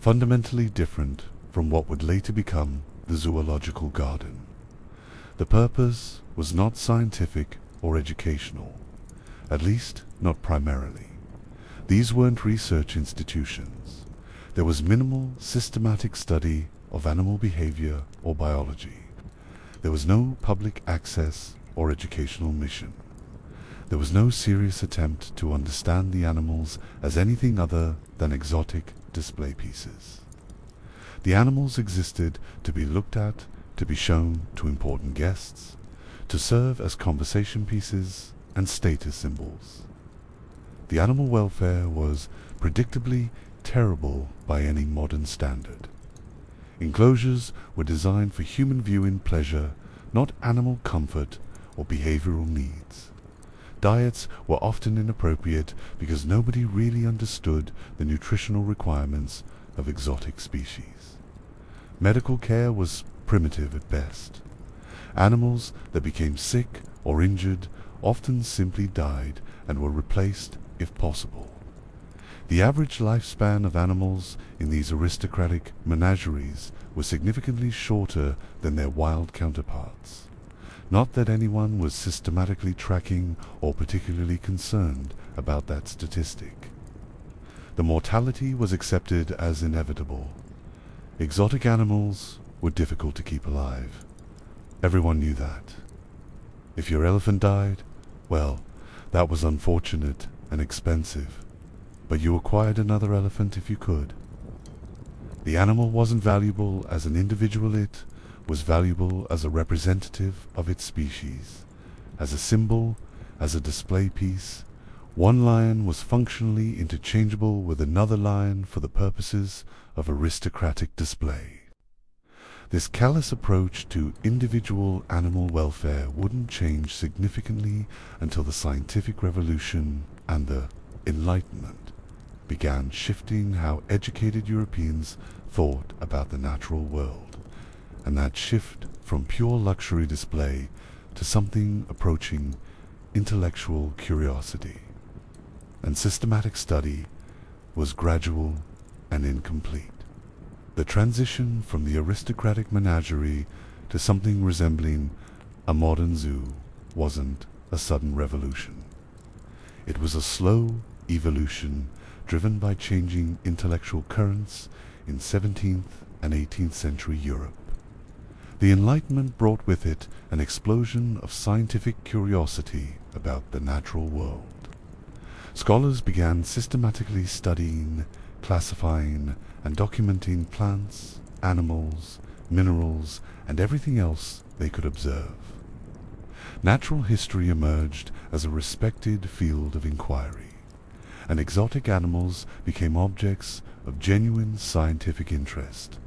fundamentally different from what would later become the zoological garden. The purpose was not scientific or educational, at least not primarily. These weren't research institutions. There was minimal systematic study of animal behavior or biology. There was no public access or educational mission. There was no serious attempt to understand the animals as anything other than exotic display pieces. The animals existed to be looked at, to be shown to important guests, to serve as conversation pieces and status symbols. The animal welfare was predictably terrible by any modern standard. Enclosures were designed for human viewing pleasure, not animal comfort or behavioral needs. Diets were often inappropriate because nobody really understood the nutritional requirements of exotic species. Medical care was primitive at best. Animals that became sick or injured often simply died and were replaced if possible. The average lifespan of animals in these aristocratic menageries was significantly shorter than their wild counterparts. Not that anyone was systematically tracking or particularly concerned about that statistic. The mortality was accepted as inevitable. Exotic animals were difficult to keep alive. Everyone knew that. If your elephant died, well, that was unfortunate and expensive, but you acquired another elephant if you could. The animal wasn't valuable as an individual, it was valuable as a representative of its species, as a symbol, as a display piece. One lion was functionally interchangeable with another lion for the purposes of aristocratic display. This callous approach to individual animal welfare wouldn't change significantly until the scientific revolution and the Enlightenment began shifting how educated Europeans thought about the natural world, and that shift from pure luxury display to something approaching intellectual curiosity and systematic study was gradual and incomplete. The transition from the aristocratic menagerie to something resembling a modern zoo wasn't a sudden revolution. It was a slow evolution driven by changing intellectual currents in 17th and 18th century Europe. The Enlightenment brought with it an explosion of scientific curiosity about the natural world. Scholars began systematically studying, classifying, and documenting plants, animals, minerals, and everything else they could observe. Natural history emerged as a respected field of inquiry, and exotic animals became objects of genuine scientific interest,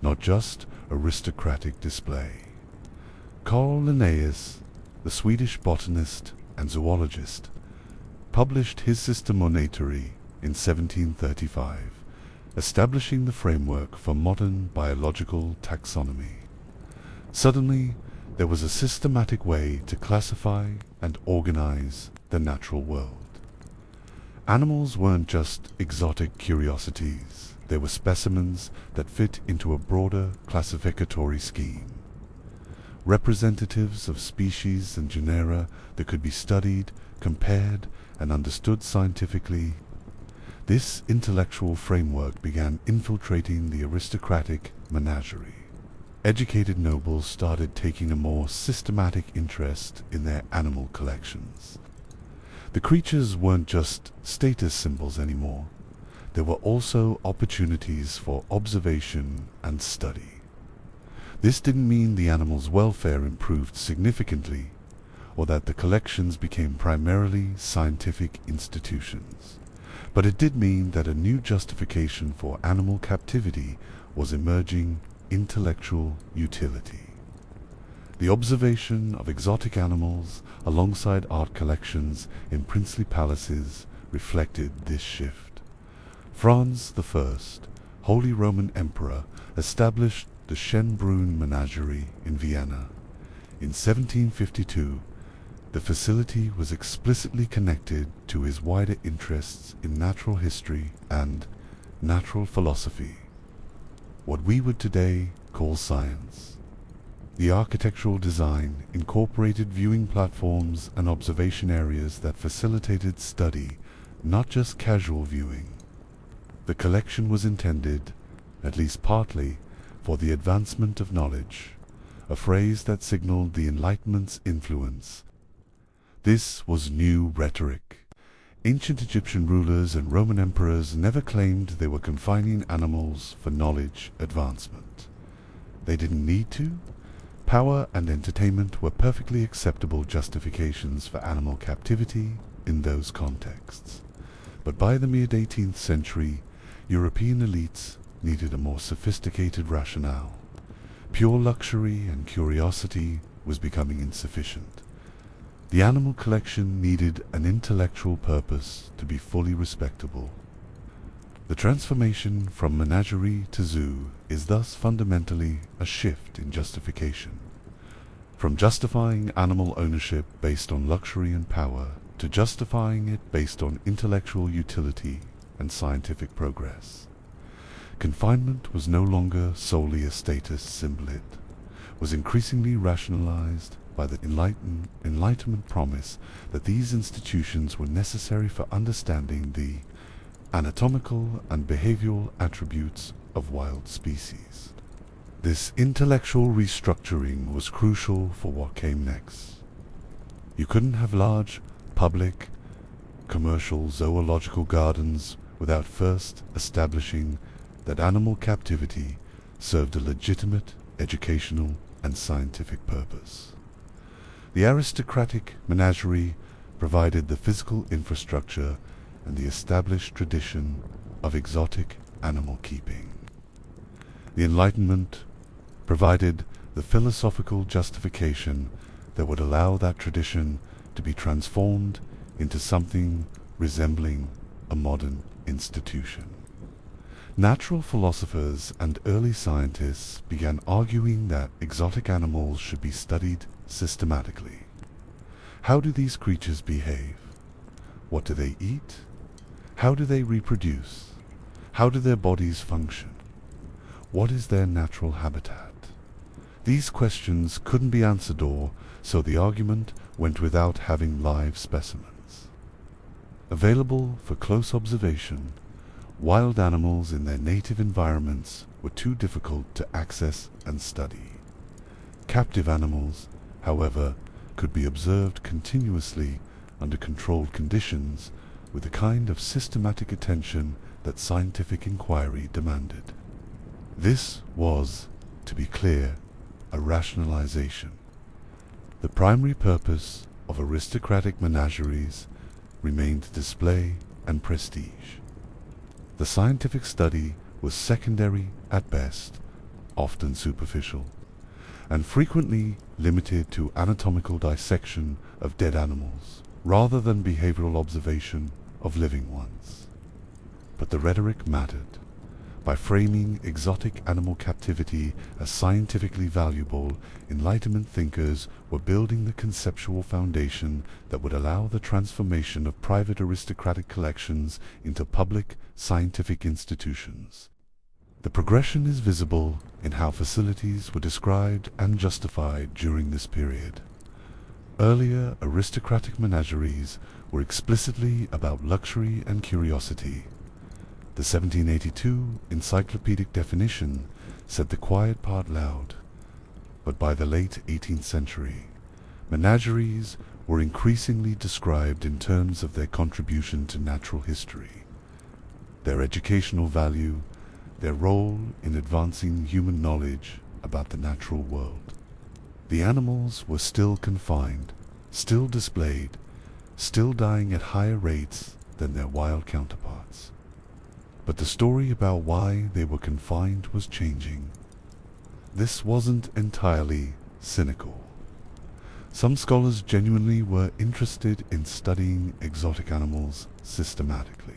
not just aristocratic display. Carl Linnaeus, the Swedish botanist and zoologist, published his System Monetary in 1735, establishing the framework for modern biological taxonomy. Suddenly, there was a systematic way to classify and organize the natural world. Animals weren't just exotic curiosities, they were specimens that fit into a broader classificatory scheme. Representatives of species and genera that could be studied, compared, and understood scientifically. This intellectual framework began infiltrating the aristocratic menagerie. Educated nobles started taking a more systematic interest in their animal collections. The creatures weren't just status symbols anymore. There were also opportunities for observation and study. This didn't mean the animals' welfare improved significantly, or that the collections became primarily scientific institutions. But it did mean that a new justification for animal captivity was emerging intellectual utility. The observation of exotic animals alongside art collections in princely palaces reflected this shift. Franz I, Holy Roman Emperor, established the Schönbrunn Menagerie in Vienna. In 1752, the facility was explicitly connected to his wider interests in natural history and natural philosophy, what we would today call science. The architectural design incorporated viewing platforms and observation areas that facilitated study, not just casual viewing. The collection was intended, at least partly, for the advancement of knowledge, a phrase that signaled the Enlightenment's influence. This was new rhetoric. Ancient Egyptian rulers and Roman emperors never claimed they were confining animals for knowledge advancement. They didn't need to. Power and entertainment were perfectly acceptable justifications for animal captivity in those contexts. But by the mid-18th century, European elites needed a more sophisticated rationale. Pure luxury and curiosity was becoming insufficient. The animal collection needed an intellectual purpose to be fully respectable. The transformation from menagerie to zoo is thus fundamentally a shift in justification. From justifying animal ownership based on luxury and power to justifying it based on intellectual utility and scientific progress. Confinement was no longer solely a status symbol. It was increasingly rationalized by the Enlightenment promise that these institutions were necessary for understanding the anatomical and behavioral attributes of wild species. This intellectual restructuring was crucial for what came next. You couldn't have large, public, commercial zoological gardens without first establishing that animal captivity served a legitimate educational and scientific purpose. The aristocratic menagerie provided the physical infrastructure and the established tradition of exotic animal keeping. The Enlightenment provided the philosophical justification that would allow that tradition to be transformed into something resembling a modern institution. Natural philosophers and early scientists began arguing that exotic animals should be studied systematically. How do these creatures behave? What do they eat? How do they reproduce? How do their bodies function? What is their natural habitat? These questions couldn't be answered, so the argument went without having live specimens. Available for close observation, wild animals in their native environments were too difficult to access and study. Captive animals, however, could be observed continuously under controlled conditions with the kind of systematic attention that scientific inquiry demanded. This was, to be clear, a rationalization. The primary purpose of aristocratic menageries remained display and prestige. The scientific study was secondary at best, often superficial, and frequently limited to anatomical dissection of dead animals, rather than behavioral observation of living ones. But the rhetoric mattered. By framing exotic animal captivity as scientifically valuable, Enlightenment thinkers were building the conceptual foundation that would allow the transformation of private aristocratic collections into public scientific institutions. The progression is visible in how facilities were described and justified during this period. Earlier aristocratic menageries were explicitly about luxury and curiosity. The 1782 encyclopedic definition said the quiet part loud, but by the late 18th century, menageries were increasingly described in terms of their contribution to natural history, their educational value, their role in advancing human knowledge about the natural world. The animals were still confined, still displayed, still dying at higher rates than their wild counterparts. But the story about why they were confined was changing. this wasn't entirely cynical. Some scholars genuinely were interested in studying exotic animals systematically.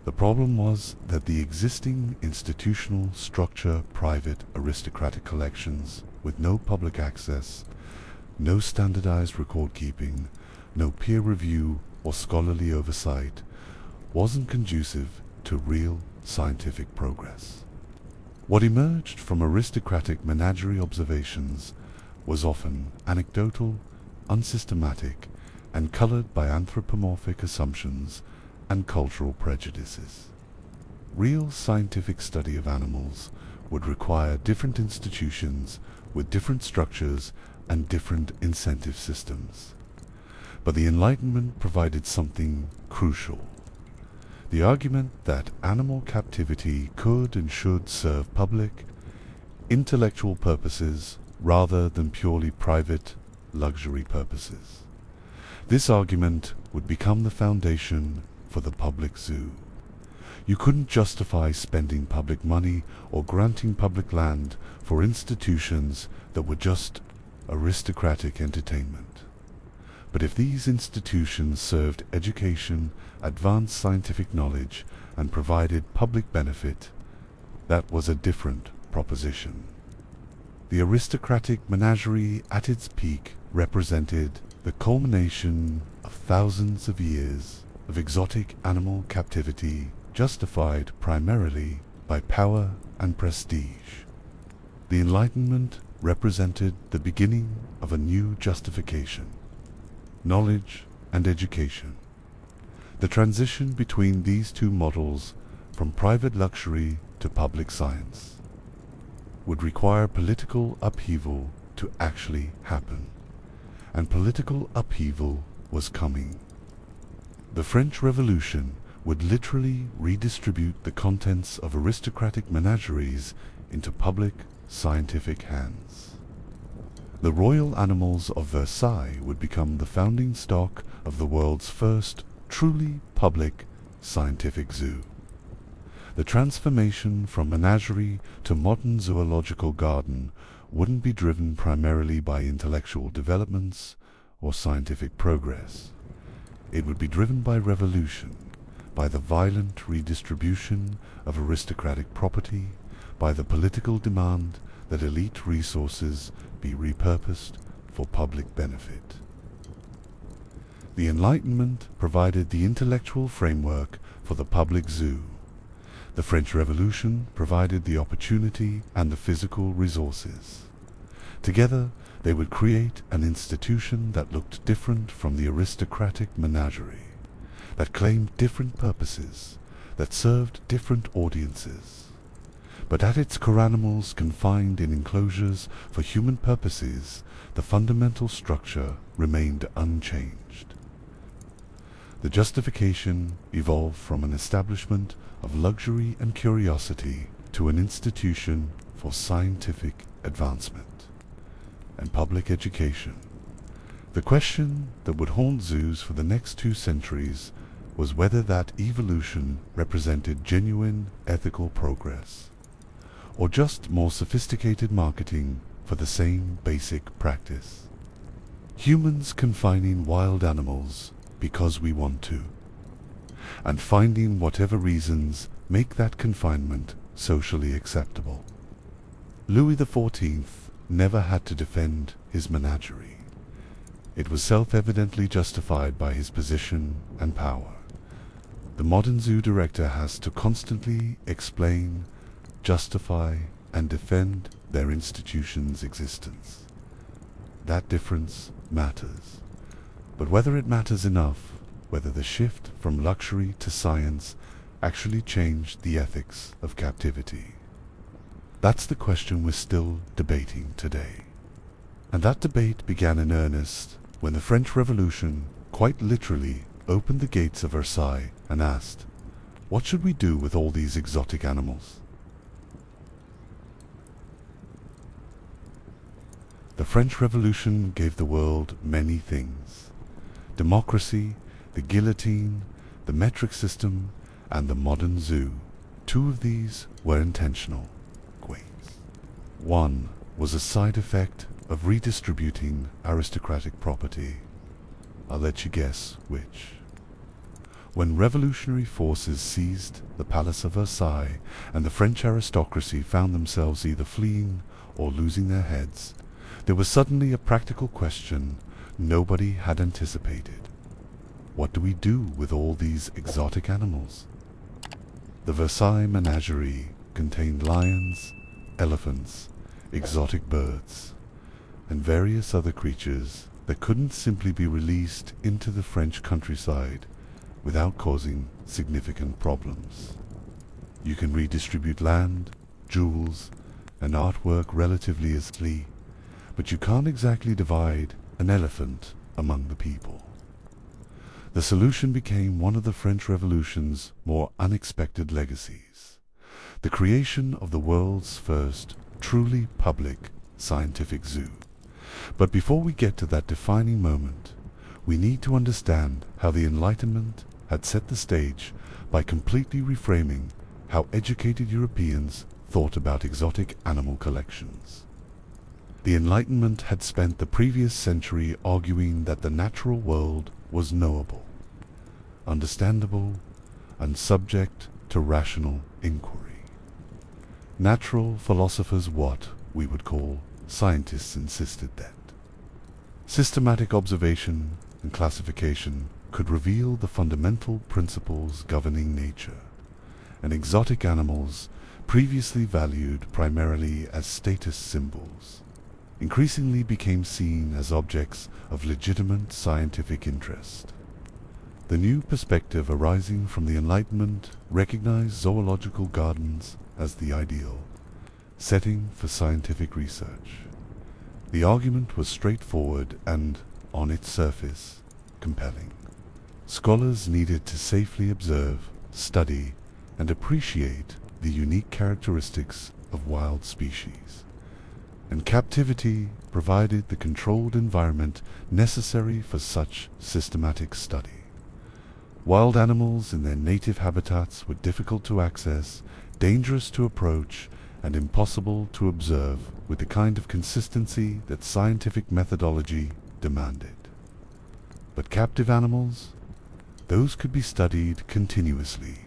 The problem was that the existing institutional structure, private aristocratic collections with no public access, no standardized record keeping, no peer review or scholarly oversight, wasn't conducive to real scientific progress. What emerged from aristocratic menagerie observations was often anecdotal, unsystematic, and colored by anthropomorphic assumptions and cultural prejudices. Real scientific study of animals would require different institutions with different structures and different incentive systems. But the Enlightenment provided something crucial. The argument that animal captivity could and should serve public, intellectual purposes rather than purely private, luxury purposes. This argument would become the foundation for the public zoo. You couldn't justify spending public money or granting public land for institutions that were just aristocratic entertainment. But if these institutions served education, advanced scientific knowledge, and provided public benefit, that was a different proposition. The aristocratic menagerie at its peak represented the culmination of thousands of years of exotic animal captivity justified primarily by power and prestige. The Enlightenment represented the beginning of a new justification: knowledge and education. The transition between these two models, from private luxury to public science, would require political upheaval to actually happen. And political upheaval was coming. The French Revolution would literally redistribute the contents of aristocratic menageries into public scientific hands. The royal animals of Versailles would become the founding stock of the world's first truly public scientific zoo. The transformation from menagerie to modern zoological garden wouldn't be driven primarily by intellectual developments or scientific progress. It would be driven by revolution, by the violent redistribution of aristocratic property, by the political demand that elite resources be repurposed for public benefit. The Enlightenment provided the intellectual framework for the public zoo. The French Revolution provided the opportunity and the physical resources. Together, they would create an institution that looked different from the aristocratic menagerie, that claimed different purposes, that served different audiences. But at its core, animals confined in enclosures for human purposes, the fundamental structure remained unchanged. The justification evolved from an establishment of luxury and curiosity to an institution for scientific advancement and public education. The question that would haunt zoos for the next 2 centuries was whether that evolution represented genuine ethical progress, or just more sophisticated marketing for the same basic practice. Humans confining wild animals because we want to, and finding whatever reasons make that confinement socially acceptable. Louis XIV never had to defend his menagerie. It was self-evidently justified by his position and power. The modern zoo director has to constantly explain, justify, and defend their institution's existence. That difference matters. But whether it matters enough, whether the shift from luxury to science actually changed the ethics of captivity, that's the question we're still debating today. And that debate began in earnest when the French Revolution quite literally opened the gates of Versailles and asked, what should we do with all these exotic animals? The French Revolution gave the world many things: democracy, the guillotine, the metric system, and the modern zoo. 2 of these were intentional. One was a side effect of redistributing aristocratic property. I'll let you guess which. When revolutionary forces seized the Palace of Versailles and the French aristocracy found themselves either fleeing or losing their heads, there was suddenly a practical question nobody had anticipated. What do we do with all these exotic animals? The Versailles menagerie contained lions, elephants, exotic birds, and various other creatures that couldn't simply be released into the French countryside without causing significant problems. You can redistribute land, jewels, and artwork relatively easily, but you can't exactly divide an elephant among the people. The solution became one of the French Revolution's more unexpected legacies: the creation of the world's first truly public scientific zoo. But before we get to that defining moment, we need to understand how the Enlightenment had set the stage by completely reframing how educated Europeans thought about exotic animal collections. The Enlightenment had spent the previous century arguing that the natural world was knowable, understandable, and subject to rational inquiry. Natural philosophers, what we would call scientists, insisted that systematic observation and classification could reveal the fundamental principles governing nature, and exotic animals, previously valued primarily as status symbols, increasingly became seen as objects of legitimate scientific interest. The new perspective arising from the Enlightenment recognized zoological gardens as the ideal setting for scientific research. The argument was straightforward and, on its surface, compelling. Scholars needed to safely observe, study, and appreciate the unique characteristics of wild species, and captivity provided the controlled environment necessary for such systematic study. Wild animals in their native habitats were difficult to access, dangerous to approach, and impossible to observe with the kind of consistency that scientific methodology demanded. But captive animals, those could be studied continuously,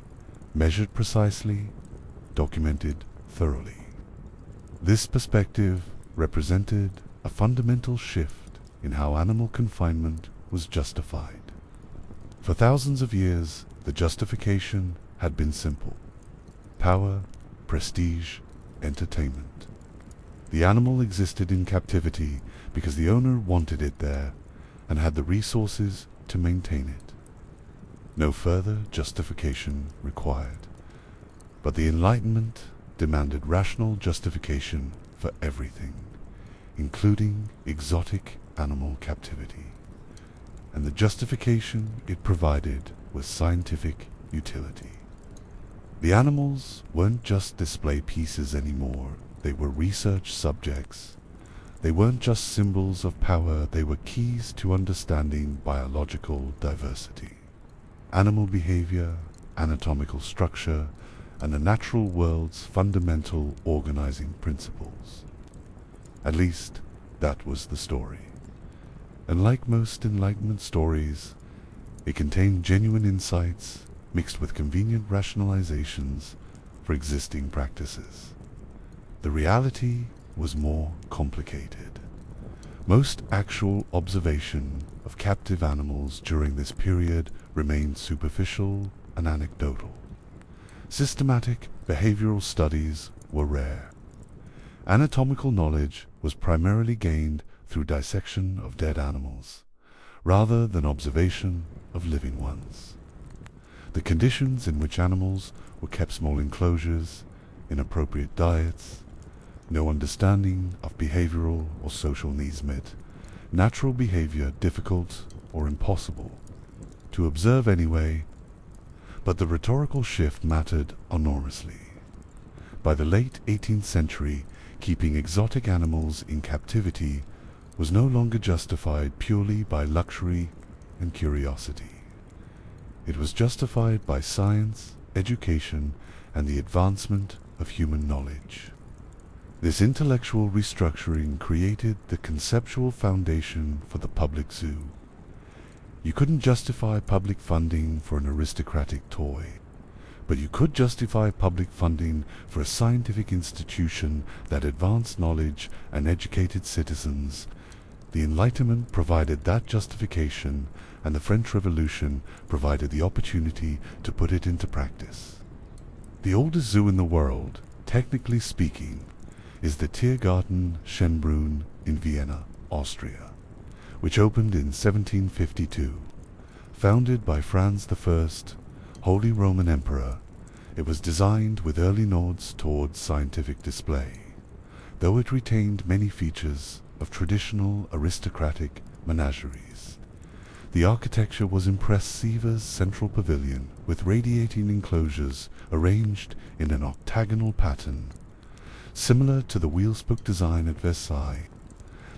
measured precisely, documented thoroughly. This perspective represented a fundamental shift in how animal confinement was justified. For thousands of years, the justification had been simple: power, prestige, entertainment. The animal existed in captivity because the owner wanted it there and had the resources to maintain it. No further justification required. But the Enlightenment demanded rational justification for everything, including exotic animal captivity. And the justification it provided was scientific utility. The animals weren't just display pieces anymore, they were research subjects. They weren't just symbols of power, they were keys to understanding biological diversity, animal behavior, anatomical structure, and the natural world's fundamental organizing principles. At least, that was the story. And like most Enlightenment stories, it contained genuine insights mixed with convenient rationalizations for existing practices. The reality was more complicated. Most actual observation of captive animals during this period remained superficial and anecdotal. Systematic behavioral studies were rare. Anatomical knowledge was primarily gained through dissection of dead animals, rather than observation of living ones. The conditions in which animals were kept, small enclosures, inappropriate diets, no understanding of behavioral or social needs met, natural behavior difficult or impossible to observe anyway, but the rhetorical shift mattered enormously. By the late 18th century, keeping exotic animals in captivity was no longer justified purely by luxury and curiosity. It was justified by science, education, and the advancement of human knowledge. This intellectual restructuring created the conceptual foundation for the public zoo. You couldn't justify public funding for an aristocratic toy, but you could justify public funding for a scientific institution that advanced knowledge and educated citizens. The Enlightenment provided that justification, and the French Revolution provided the opportunity to put it into practice. The oldest zoo in the world, technically speaking, is the Tiergarten Schönbrunn in Vienna, Austria, which opened in 1752. Founded by Franz I, Holy Roman Emperor, it was designed with early nods towards scientific display, though it retained many features of traditional aristocratic menageries. The architecture was Impressiva's central pavilion with radiating enclosures arranged in an octagonal pattern, similar to the wheel-spoke design at Versailles.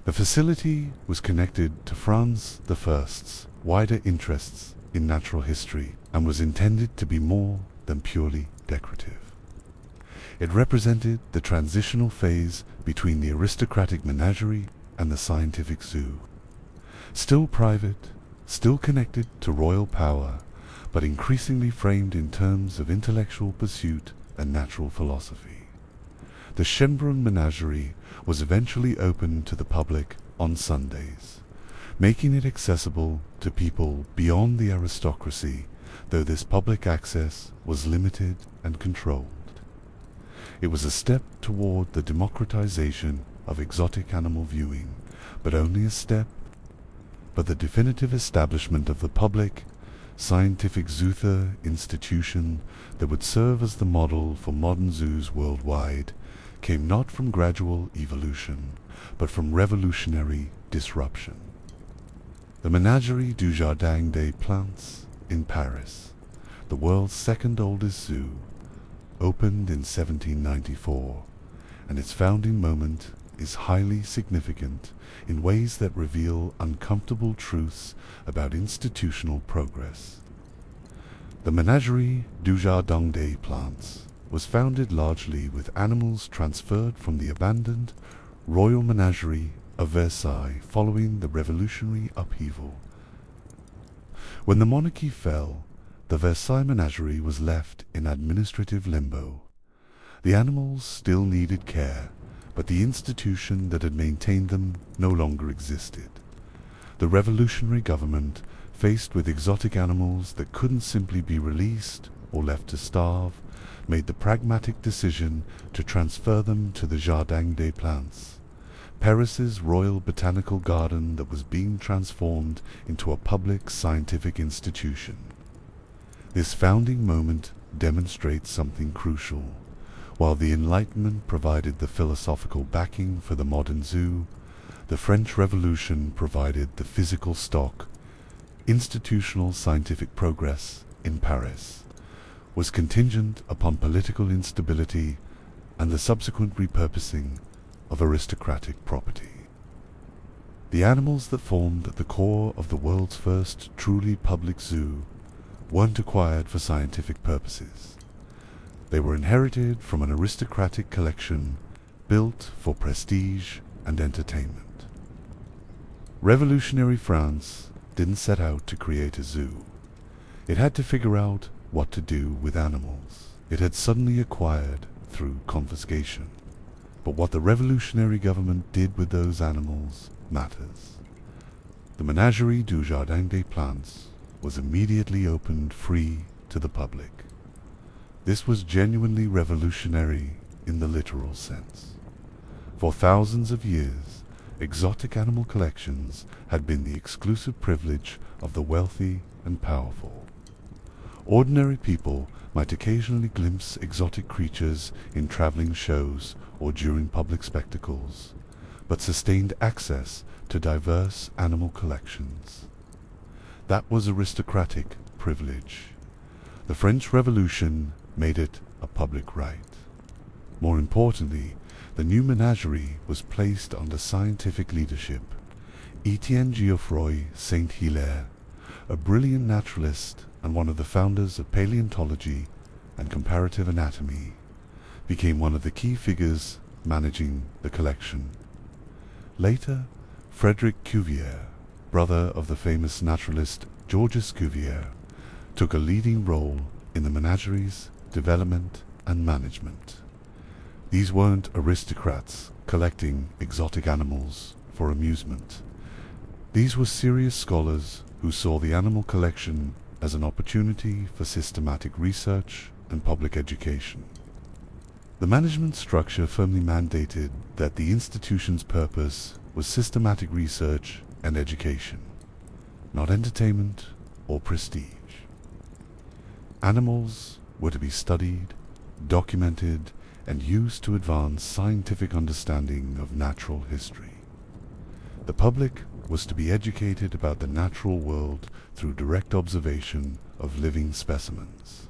The facility was connected to Franz I's wider interests in natural history and was intended to be more than purely decorative. It represented the transitional phase between the aristocratic menagerie and the scientific zoo. Still private, still connected to royal power, but increasingly framed in terms of intellectual pursuit and natural philosophy. The Schönbrunn Menagerie was eventually opened to the public on Sundays, making it accessible to people beyond the aristocracy, though this public access was limited and controlled. It was a step toward the democratization of exotic animal viewing, but only a step. But the definitive establishment of the public, scientific zoother institution that would serve as the model for modern zoos worldwide came not from gradual evolution, but from revolutionary disruption. The Ménagerie du Jardin des Plantes in Paris, the world's second oldest zoo, opened in 1794, and its founding moment is highly significant in ways that reveal uncomfortable truths about institutional progress. The Ménagerie du Jardin des Plantes was founded largely with animals transferred from the abandoned Royal Menagerie of Versailles following the revolutionary upheaval. When the monarchy fell, the Versailles Menagerie was left in administrative limbo. The animals still needed care, but the institution that had maintained them no longer existed. The revolutionary government, faced with exotic animals that couldn't simply be released or left to starve, made the pragmatic decision to transfer them to the Jardin des Plantes, Paris's royal botanical garden that was being transformed into a public scientific institution. This founding moment demonstrates something crucial. While the Enlightenment provided the philosophical backing for the modern zoo, the French Revolution provided the physical stock. Institutional scientific progress in Paris was contingent upon political instability and the subsequent repurposing of aristocratic property. The animals that formed the core of the world's first truly public zoo weren't acquired for scientific purposes. They were inherited from an aristocratic collection built for prestige and entertainment. Revolutionary France didn't set out to create a zoo. It had to figure out what to do with animals it had suddenly acquired through confiscation. But what the revolutionary government did with those animals matters. The Ménagerie du Jardin des Plantes was immediately opened free to the public. This was genuinely revolutionary in the literal sense. For thousands of years, exotic animal collections had been the exclusive privilege of the wealthy and powerful. Ordinary people might occasionally glimpse exotic creatures in traveling shows or during public spectacles, but sustained access to diverse animal collections. That was aristocratic privilege. The French Revolution made it a public right. More importantly, the new menagerie was placed under scientific leadership. Etienne Geoffroy Saint-Hilaire, a brilliant naturalist and one of the founders of paleontology and comparative anatomy, became one of the key figures managing the collection. Later, Frederick Cuvier, brother of the famous naturalist Georges Cuvier, took a leading role in the menageries, development, and management. These weren't aristocrats collecting exotic animals for amusement. These were serious scholars who saw the animal collection as an opportunity for systematic research and public education. The management structure firmly mandated that the institution's purpose was systematic research and education, not entertainment or prestige. Animals were to be studied, documented, and used to advance scientific understanding of natural history. The public was to be educated about the natural world through direct observation of living specimens.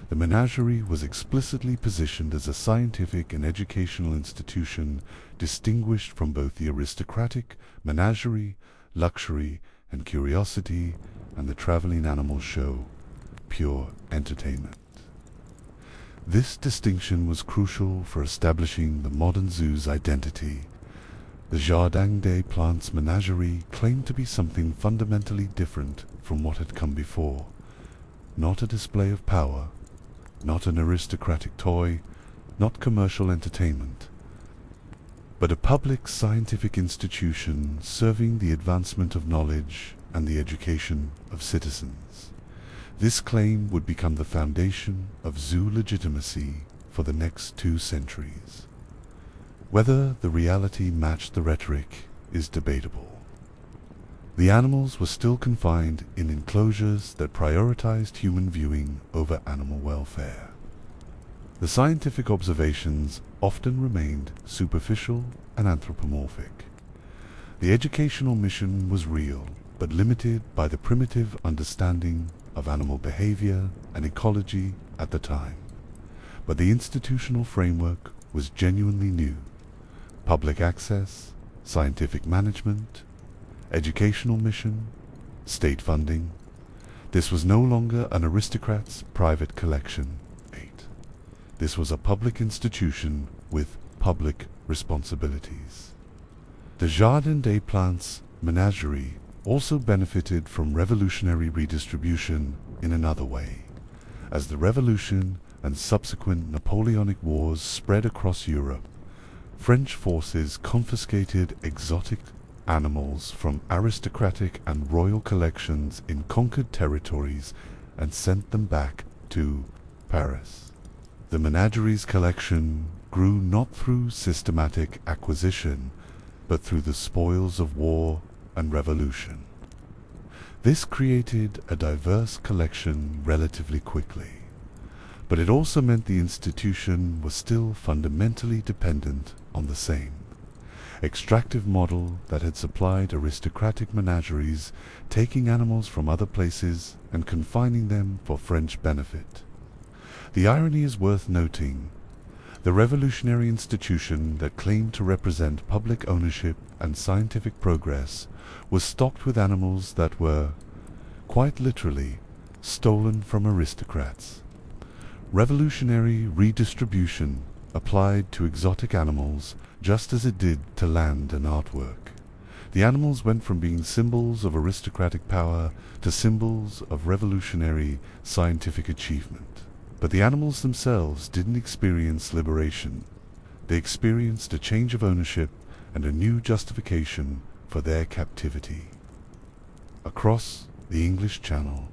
The menagerie was explicitly positioned as a scientific and educational institution distinguished from both the aristocratic menagerie, luxury, and curiosity, and the traveling animal show, pure entertainment. This distinction was crucial for establishing the modern zoo's identity. The Jardin des Plantes menagerie claimed to be something fundamentally different from what had come before. Not a display of power, not an aristocratic toy, not commercial entertainment, but a public scientific institution serving the advancement of knowledge and the education of citizens. This claim would become the foundation of zoo legitimacy for the next 2 centuries. Whether the reality matched the rhetoric is debatable. The animals were still confined in enclosures that prioritized human viewing over animal welfare. The scientific observations often remained superficial and anthropomorphic. The educational mission was real, but limited by the primitive understanding of animal behavior and ecology at the time. But the institutional framework was genuinely new. Public access, scientific management, educational mission, state funding. This was no longer an aristocrat's private collection. This was a public institution with public responsibilities. The Jardin des Plantes menagerie also benefited from revolutionary redistribution in another way. As the Revolution and subsequent Napoleonic Wars spread across Europe, French forces confiscated exotic animals from aristocratic and royal collections in conquered territories and sent them back to Paris. The menagerie's collection grew not through systematic acquisition, but through the spoils of war and revolution. This created a diverse collection relatively quickly, but it also meant the institution was still fundamentally dependent on the same extractive model that had supplied aristocratic menageries, taking animals from other places and confining them for French benefit. The irony is worth noting. The revolutionary institution that claimed to represent public ownership and scientific progress was stocked with animals that were, quite literally, stolen from aristocrats. Revolutionary redistribution applied to exotic animals just as it did to land and artwork. The animals went from being symbols of aristocratic power to symbols of revolutionary scientific achievement. But the animals themselves didn't experience liberation. They experienced a change of ownership and a new justification for their captivity. Across the English Channel,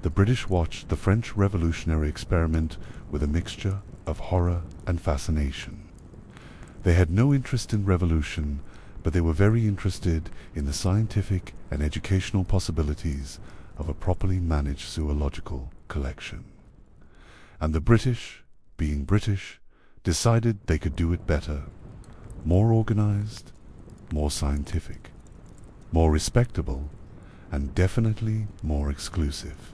the British watched the French revolutionary experiment with a mixture of horror and fascination. They had no interest in revolution, but they were very interested in the scientific and educational possibilities of a properly managed zoological collection. And the British, being British, decided they could do it better, more organized, more scientific, more respectable, and definitely more exclusive.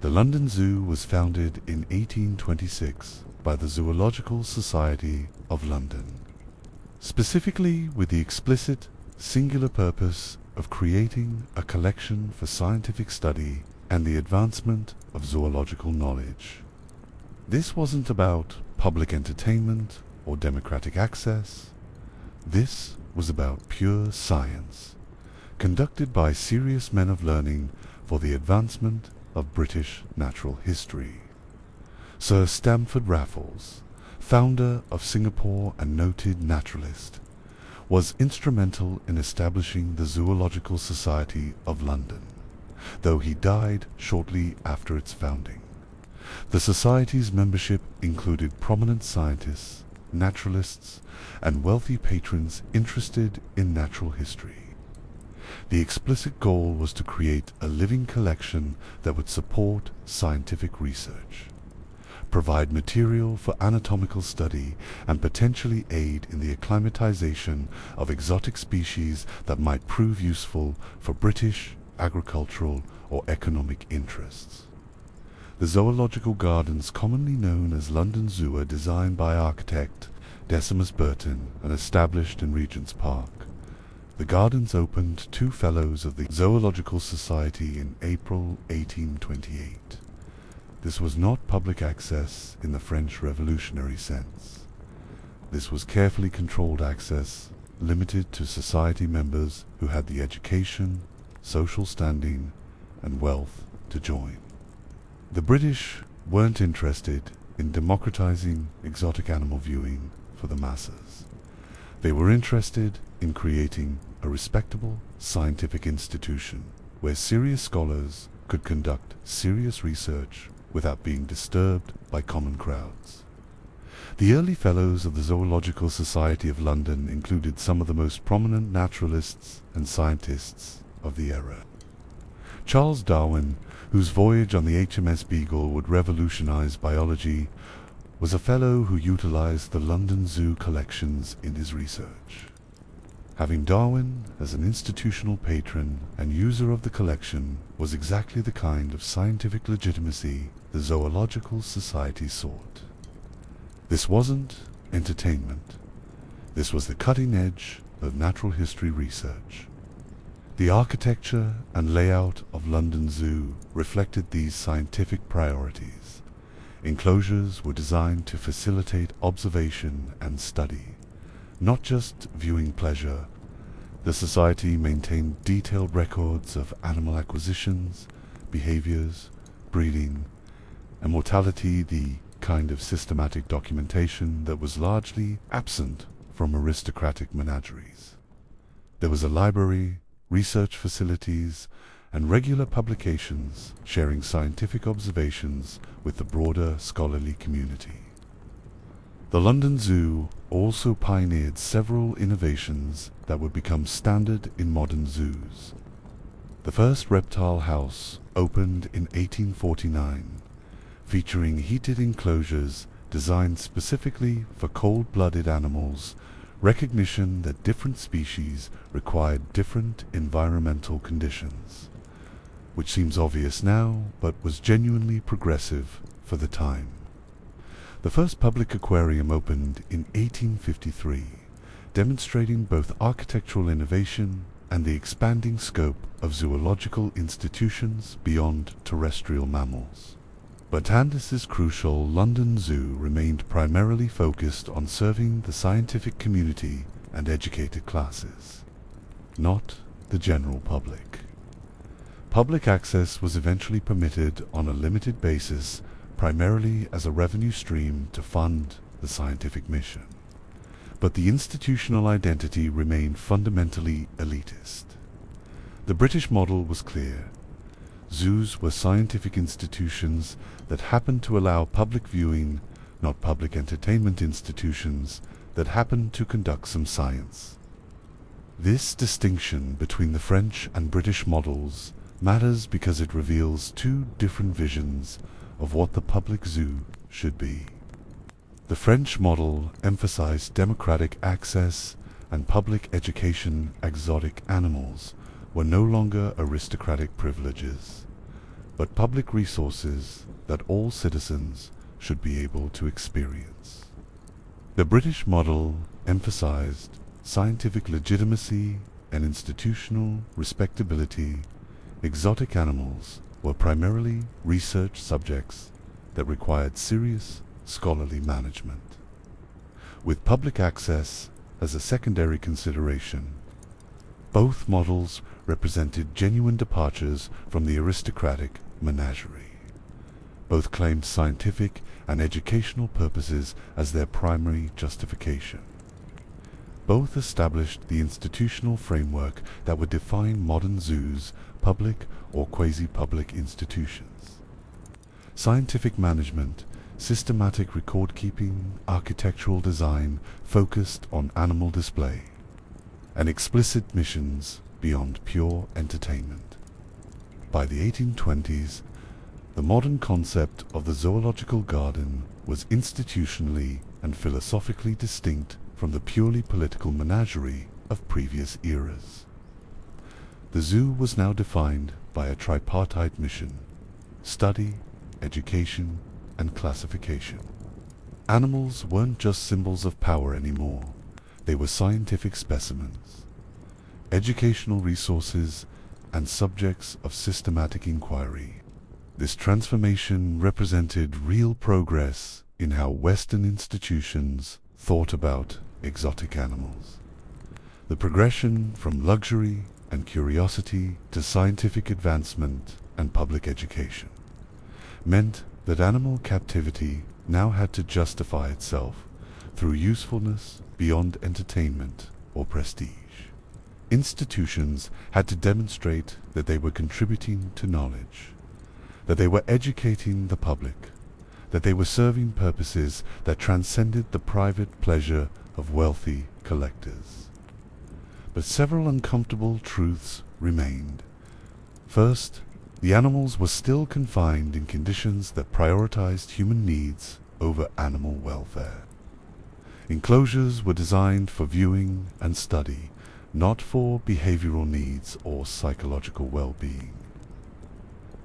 The London Zoo was founded in 1826 by the Zoological Society of London, specifically with the explicit, singular purpose of creating a collection for scientific study and the advancement of zoological knowledge. This wasn't about public entertainment or democratic access. This was about pure science, conducted by serious men of learning for the advancement of British natural history. Sir Stamford Raffles, founder of Singapore and noted naturalist, was instrumental in establishing the Zoological Society of London, though he died shortly after its founding. The Society's membership included prominent scientists, naturalists, and wealthy patrons interested in natural history. The explicit goal was to create a living collection that would support scientific research, provide material for anatomical study, and potentially aid in the acclimatization of exotic species that might prove useful for British agricultural or economic interests. The zoological gardens, commonly known as London Zoo, are designed by architect Decimus Burton and established in Regent's Park. The gardens opened to 2 fellows of the Zoological Society in April 1828. This was not public access in the French Revolutionary sense. This was carefully controlled access, limited to society members who had the education, social standing, and wealth to join. The British weren't interested in democratizing exotic animal viewing for the masses. They were interested in creating a respectable scientific institution where serious scholars could conduct serious research without being disturbed by common crowds. The early fellows of the Zoological Society of London included some of the most prominent naturalists and scientists of the era. Charles Darwin, whose voyage on the HMS Beagle would revolutionize biology, was a fellow who utilized the London Zoo collections in his research. Having Darwin as an institutional patron and user of the collection was exactly the kind of scientific legitimacy the Zoological Society sought. This wasn't entertainment. This was the cutting edge of natural history research. The architecture and layout of London Zoo reflected these scientific priorities. Enclosures were designed to facilitate observation and study, not just viewing pleasure. The Society maintained detailed records of animal acquisitions, behaviors, breeding, and mortality, the kind of systematic documentation that was largely absent from aristocratic menageries. There was a library, research facilities, and regular publications sharing scientific observations with the broader scholarly community. The London Zoo also pioneered several innovations that would become standard in modern zoos. The first reptile house opened in 1849, featuring heated enclosures designed specifically for cold-blooded animals, recognition that different species required different environmental conditions, which seems obvious now but was genuinely progressive for the time. The first public aquarium opened in 1853, demonstrating both architectural innovation and the expanding scope of zoological institutions beyond terrestrial mammals. But and this is crucial, London Zoo remained primarily focused on serving the scientific community and educated classes, not the general public. Public access was eventually permitted on a limited basis, primarily as a revenue stream to fund the scientific mission. But the institutional identity remained fundamentally elitist. The British model was clear. Zoos were scientific institutions that happened to allow public viewing, not public entertainment institutions that happened to conduct some science. This distinction between the French and British models matters because it reveals 2 different visions of what the public zoo should be. The French model emphasized democratic access and public education. Exotic animals were no longer aristocratic privileges, but public resources that all citizens should be able to experience. The British model emphasized scientific legitimacy and institutional respectability. Exotic animals were primarily research subjects that required serious scholarly management. with public access as a secondary consideration. Both models represented genuine departures from the aristocratic menagerie. Both claimed scientific and educational purposes as their primary justification. Both established the institutional framework that would define modern zoos, public or quasi-public institutions. Scientific management, systematic record-keeping, architectural design focused on animal display, and explicit missions beyond pure entertainment. By the 1820s, the modern concept of the zoological garden was institutionally and philosophically distinct from the purely political menagerie of previous eras. The zoo was now defined by a tripartite mission: study, education, and classification. Animals weren't just symbols of power anymore. They were scientific specimens, educational resources, and subjects of systematic inquiry. This transformation represented real progress in how Western institutions thought about exotic animals. The progression from luxury and curiosity to scientific advancement and public education meant that animal captivity now had to justify itself through usefulness beyond entertainment or prestige. Institutions had to demonstrate that they were contributing to knowledge, that they were educating the public, that they were serving purposes that transcended the private pleasure of wealthy collectors. But several uncomfortable truths remained. First, the animals were still confined in conditions that prioritized human needs over animal welfare. Enclosures were designed for viewing and study, not for behavioral needs or psychological well-being.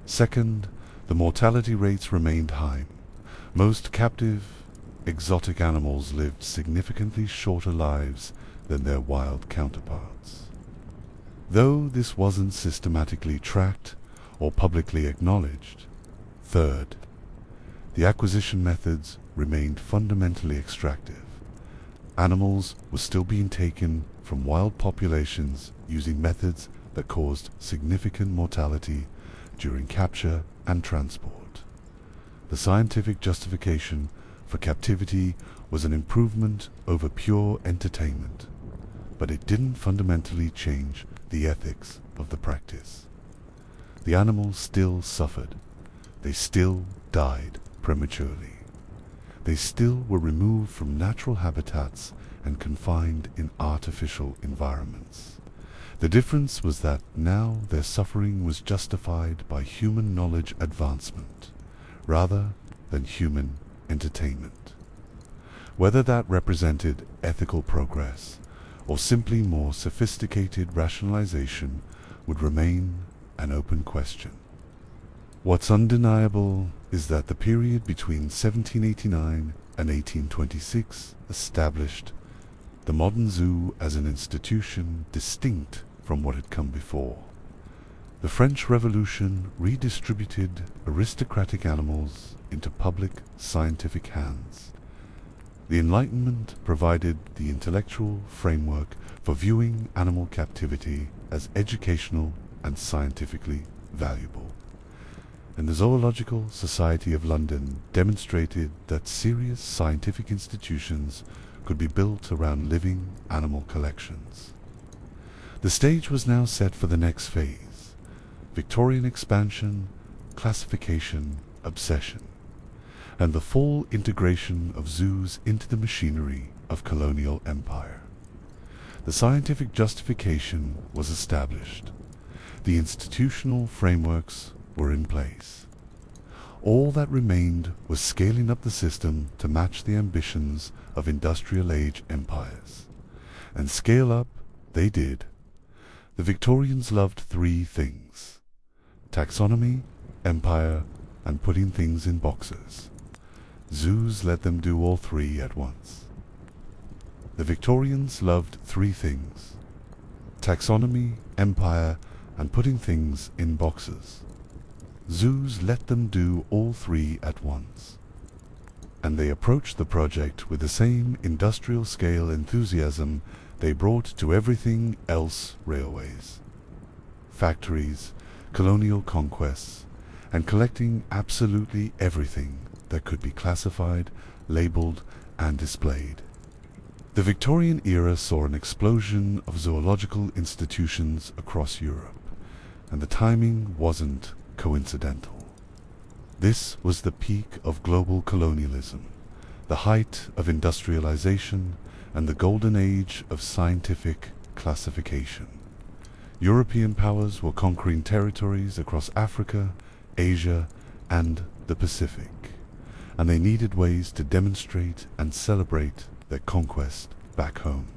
Second, the mortality rates remained high. Most captive, exotic animals lived significantly shorter lives than their wild counterparts. Though this wasn't systematically tracked or publicly acknowledged. Third, the acquisition methods remained fundamentally extractive. Animals were still being taken from wild populations using methods that caused significant mortality during capture and transport. The scientific justification for captivity was an improvement over pure entertainment, but it didn't fundamentally change the ethics of the practice. The animals still suffered. They still died prematurely. They still were removed from natural habitats and confined in artificial environments. The difference was that now their suffering was justified by human knowledge advancement, rather than human entertainment. Whether that represented ethical progress or simply more sophisticated rationalization would remain an open question. What's undeniable is that the period between 1789 and 1826 established the modern zoo as an institution distinct from what had come before. The French Revolution redistributed aristocratic animals into public scientific hands. The Enlightenment provided the intellectual framework for viewing animal captivity as educational and scientifically valuable. And the Zoological Society of London demonstrated that serious scientific institutions could be built around living animal collections. The stage was now set for the next phase: Victorian expansion, classification, obsession, and the full integration of zoos into the machinery of colonial empire. The scientific justification was established. The institutional frameworks were in place. All that remained was scaling up the system to match the ambitions of industrial age empires. And scale up they did. The Victorians loved three things: taxonomy, empire, and putting things in boxes. Zoos let them do all three at once. The Victorians loved three things: taxonomy, empire, and putting things in boxes. Zoos let them do all three at once. and they approached the project with the same industrial-scale enthusiasm they brought to everything else: railways, factories, colonial conquests, and collecting absolutely everything that could be classified, labeled, and displayed. The Victorian era saw an explosion of zoological institutions across Europe, and the timing wasn't coincidental. This was the peak of global colonialism, the height of industrialization, and the golden age of scientific classification. European powers were conquering territories across Africa, Asia, and the Pacific, and they needed ways to demonstrate and celebrate their conquest back home.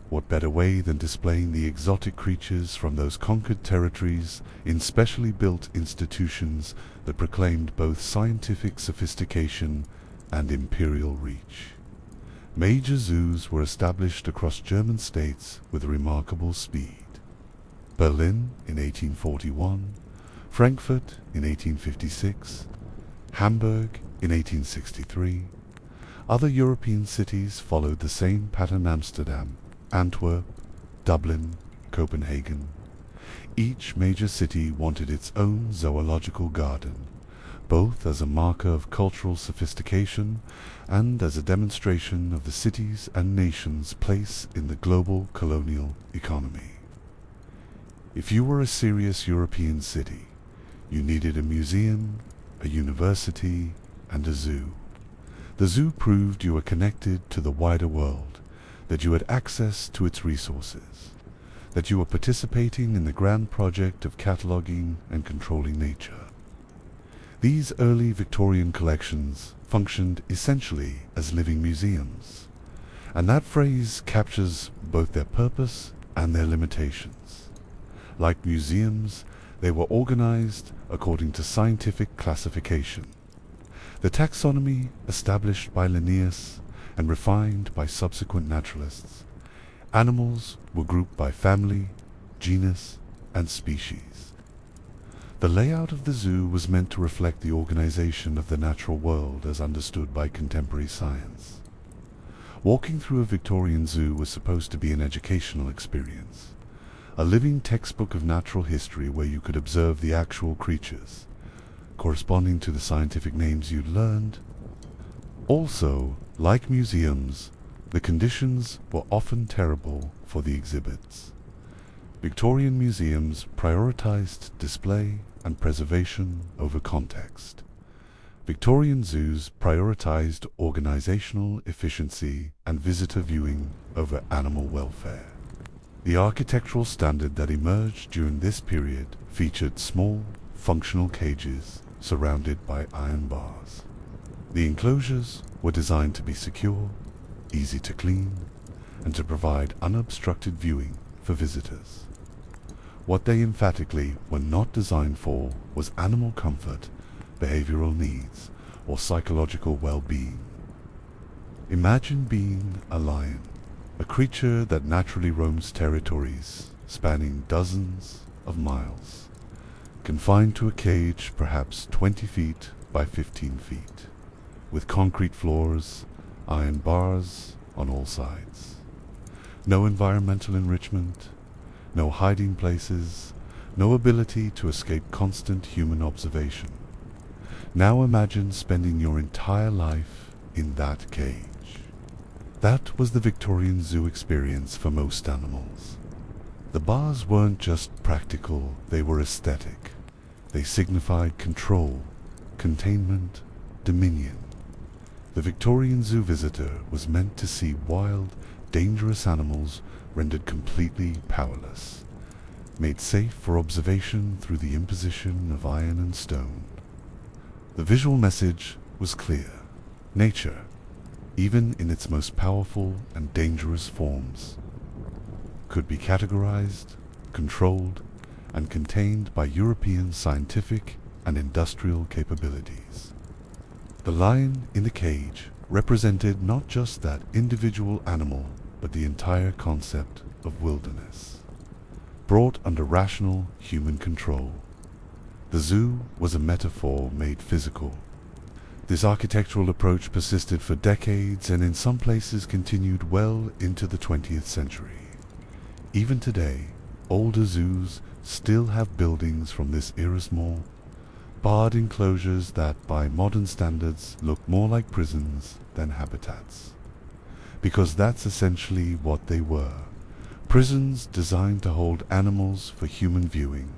What better way than displaying the exotic creatures from those conquered territories in specially built institutions that proclaimed both scientific sophistication and imperial reach? Major zoos were established across German states with remarkable speed. Berlin in 1841, Frankfurt in 1856, Hamburg in 1863. Other European cities followed the same pattern: Amsterdam, Antwerp, Dublin, Copenhagen. Each major city wanted its own zoological garden, both as a marker of cultural sophistication and as a demonstration of the city's and nation's place in the global colonial economy. If you were a serious European city, you needed a museum, a university, and a zoo. The zoo proved you were connected to the wider world, that you had access to its resources, that you were participating in the grand project of cataloguing and controlling nature. These early Victorian collections functioned essentially as living museums, and that phrase captures both their purpose and their limitations. Like museums, they were organized according to scientific classification. The taxonomy established by Linnaeus and refined by subsequent naturalists, animals were grouped by family, genus, and species. The layout of the zoo was meant to reflect the organization of the natural world as understood by contemporary science. Walking through a Victorian zoo was supposed to be an educational experience, a living textbook of natural history where you could observe the actual creatures, corresponding to the scientific names you'd learned. Also, like museums, the conditions were often terrible for the exhibits. Victorian museums prioritized display and preservation over context. Victorian zoos prioritized organizational efficiency and visitor viewing over animal welfare. The architectural standard that emerged during this period featured small, functional cages surrounded by iron bars. The enclosures were designed to be secure, easy to clean, and to provide unobstructed viewing for visitors. What they emphatically were not designed for was animal comfort, behavioral needs, or psychological well-being. Imagine being a lion, a creature that naturally roams territories spanning dozens of miles, confined to a cage perhaps 20 feet by 15 feet, with concrete floors, iron bars on all sides. No environmental enrichment, no hiding places, no ability to escape constant human observation. Now imagine spending your entire life in that cage. That was the Victorian zoo experience for most animals. The bars weren't just practical, they were aesthetic. They signified control, containment, dominion. The Victorian zoo visitor was meant to see wild, dangerous animals rendered completely powerless, made safe for observation through the imposition of iron and stone. The visual message was clear. Nature, even in its most powerful and dangerous forms, could be categorized, controlled, and contained by European scientific and industrial capabilities. The lion in the cage represented not just that individual animal, but the entire concept of wilderness, brought under rational human control. The zoo was a metaphor made physical. This architectural approach persisted for decades and in some places continued well into the 20th century. Even today, older zoos still have buildings from this era's more barred enclosures that, by modern standards, look more like prisons than habitats. Because that's essentially what they were. Prisons designed to hold animals for human viewing,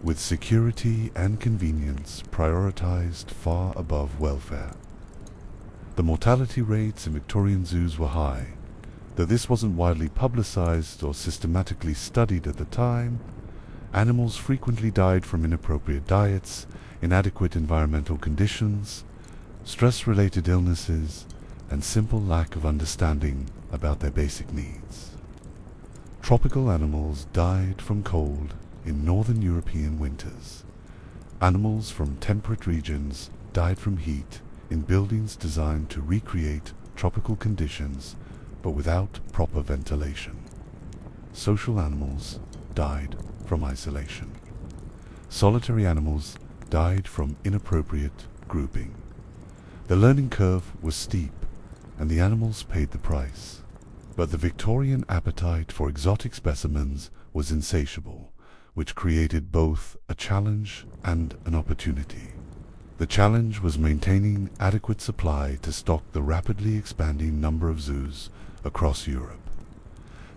with security and convenience prioritized far above welfare. The mortality rates in Victorian zoos were high. Though this wasn't widely publicized or systematically studied at the time, animals frequently died from inappropriate diets, inadequate environmental conditions, stress-related illnesses, and simple lack of understanding about their basic needs. Tropical animals died from cold in northern European winters. Animals from temperate regions died from heat in buildings designed to recreate tropical conditions but without proper ventilation. Social animals died from isolation. Solitary animals died from inappropriate grouping. The learning curve was steep, and the animals paid the price. But the Victorian appetite for exotic specimens was insatiable, which created both a challenge and an opportunity. The challenge was maintaining adequate supply to stock the rapidly expanding number of zoos across Europe.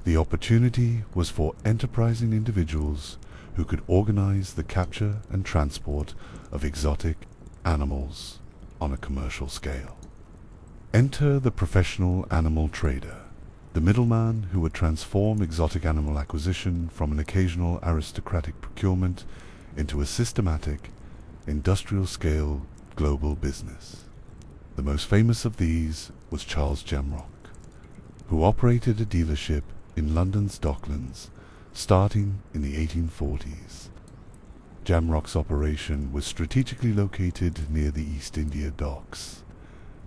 The opportunity was for enterprising individuals who could organize the capture and transport of exotic animals on a commercial scale. Enter the professional animal trader, the middleman who would transform exotic animal acquisition from an occasional aristocratic procurement into a systematic, industrial-scale global business. The most famous of these was Charles Jamrock, who operated a dealership in London's Docklands starting in the 1840s. Jamrock's operation was strategically located near the East India Docks,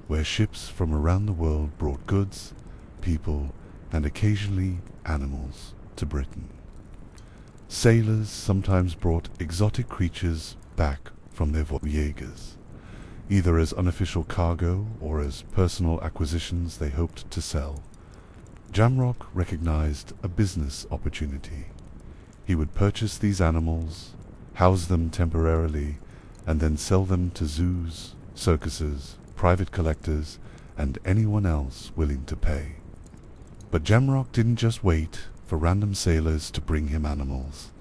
where ships from around the world brought goods, people, and occasionally animals to Britain. Sailors sometimes brought exotic creatures back from their voyages, either as unofficial cargo or as personal acquisitions they hoped to sell. Jamrock recognized a business opportunity. He would purchase these animals, house them temporarily, and then sell them to zoos, circuses, private collectors, and anyone else willing to pay. But Jamrock didn't just wait for random sailors to bring him animals.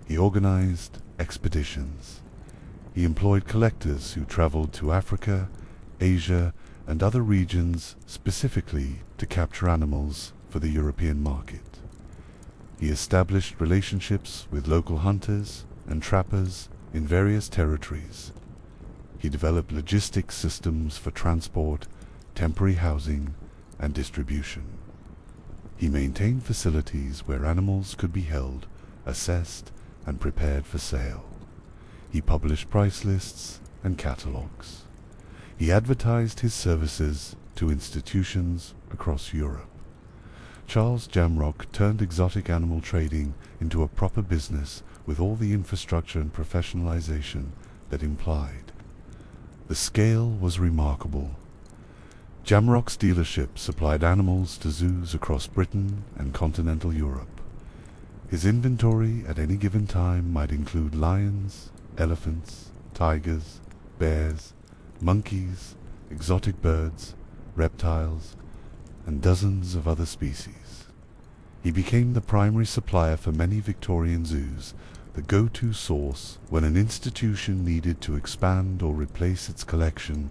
He organized expeditions. He employed collectors who traveled to Africa, Asia, and other regions specifically to capture animals for the European market. He established relationships with local hunters and trappers in various territories. He developed logistics systems for transport, temporary housing, and distribution. He maintained facilities where animals could be held, assessed, and prepared for sale. He published price lists and catalogs. He advertised his services to institutions across Europe. Charles Jamrock turned exotic animal trading into a proper business with all the infrastructure and professionalization that implied. The scale was remarkable. Jamrock's dealership supplied animals to zoos across Britain and continental Europe. His inventory at any given time might include lions, elephants, tigers, bears, monkeys, exotic birds, reptiles, and dozens of other species. He became the primary supplier for many Victorian zoos, the go-to source when an institution needed to expand or replace its collection.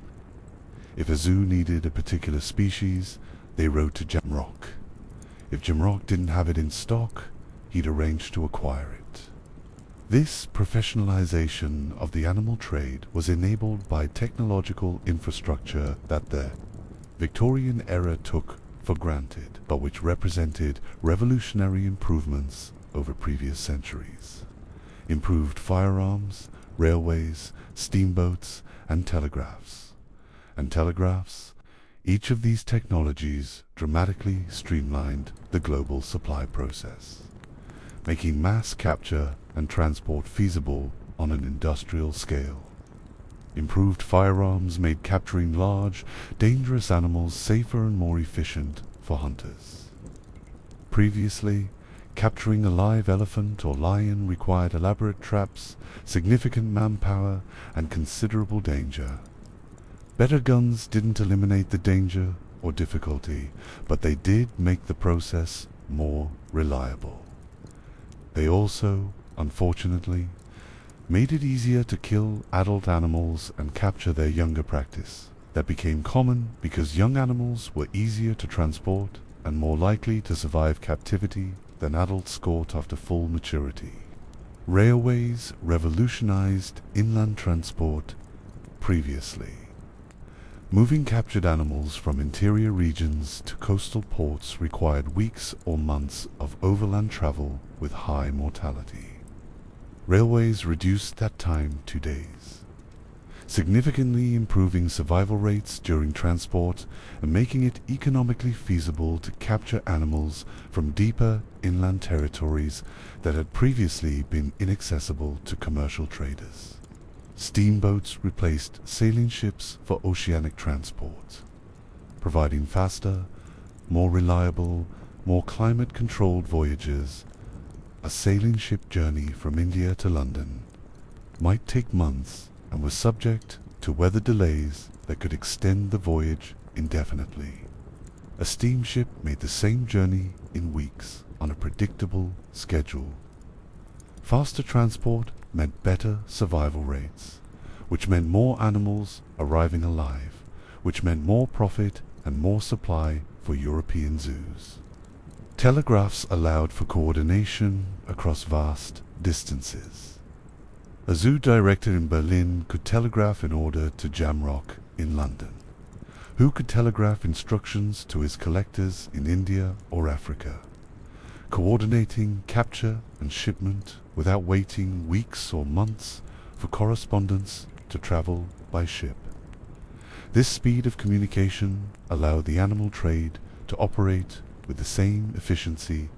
If a zoo needed a particular species, they wrote to Jamrock. If Jamrock didn't have it in stock, he'd arrange to acquire it. This professionalization of the animal trade was enabled by technological infrastructure that the Victorian era took for granted, but which represented revolutionary improvements over previous centuries. Improved firearms, railways, steamboats, and telegraphs. Each of these technologies dramatically streamlined the global supply process, making mass capture and transport feasible on an industrial scale. Improved firearms made capturing large, dangerous animals safer and more efficient for hunters. Previously, capturing a live elephant or lion required elaborate traps, significant manpower, and considerable danger. Better guns didn't eliminate the danger or difficulty, but they did make the process more reliable. They also, unfortunately, made it easier to kill adult animals and capture their younger practice. That became common because young animals were easier to transport and more likely to survive captivity than adults caught after full maturity. Railways revolutionized inland transport previously. Moving captured animals from interior regions to coastal ports required weeks or months of overland travel with high mortality. Railways reduced that time to days, significantly improving survival rates during transport and making it economically feasible to capture animals from deeper inland territories that had previously been inaccessible to commercial traders. Steamboats replaced sailing ships for oceanic transport, providing faster, more reliable, more climate-controlled voyages. A sailing ship journey from India to London might take months and was subject to weather delays that could extend the voyage indefinitely. A steamship made the same journey in weeks on a predictable schedule. Faster transport meant better survival rates, which meant more animals arriving alive, which meant more profit and more supply for European zoos. Telegraphs allowed for coordination across vast distances. A zoo director in Berlin could telegraph an order to Jamrock in London, who could telegraph instructions to his collectors in India or Africa, coordinating capture and shipment without waiting weeks or months for correspondence to travel by ship. This speed of communication allowed the animal trade to operate with the same efficiency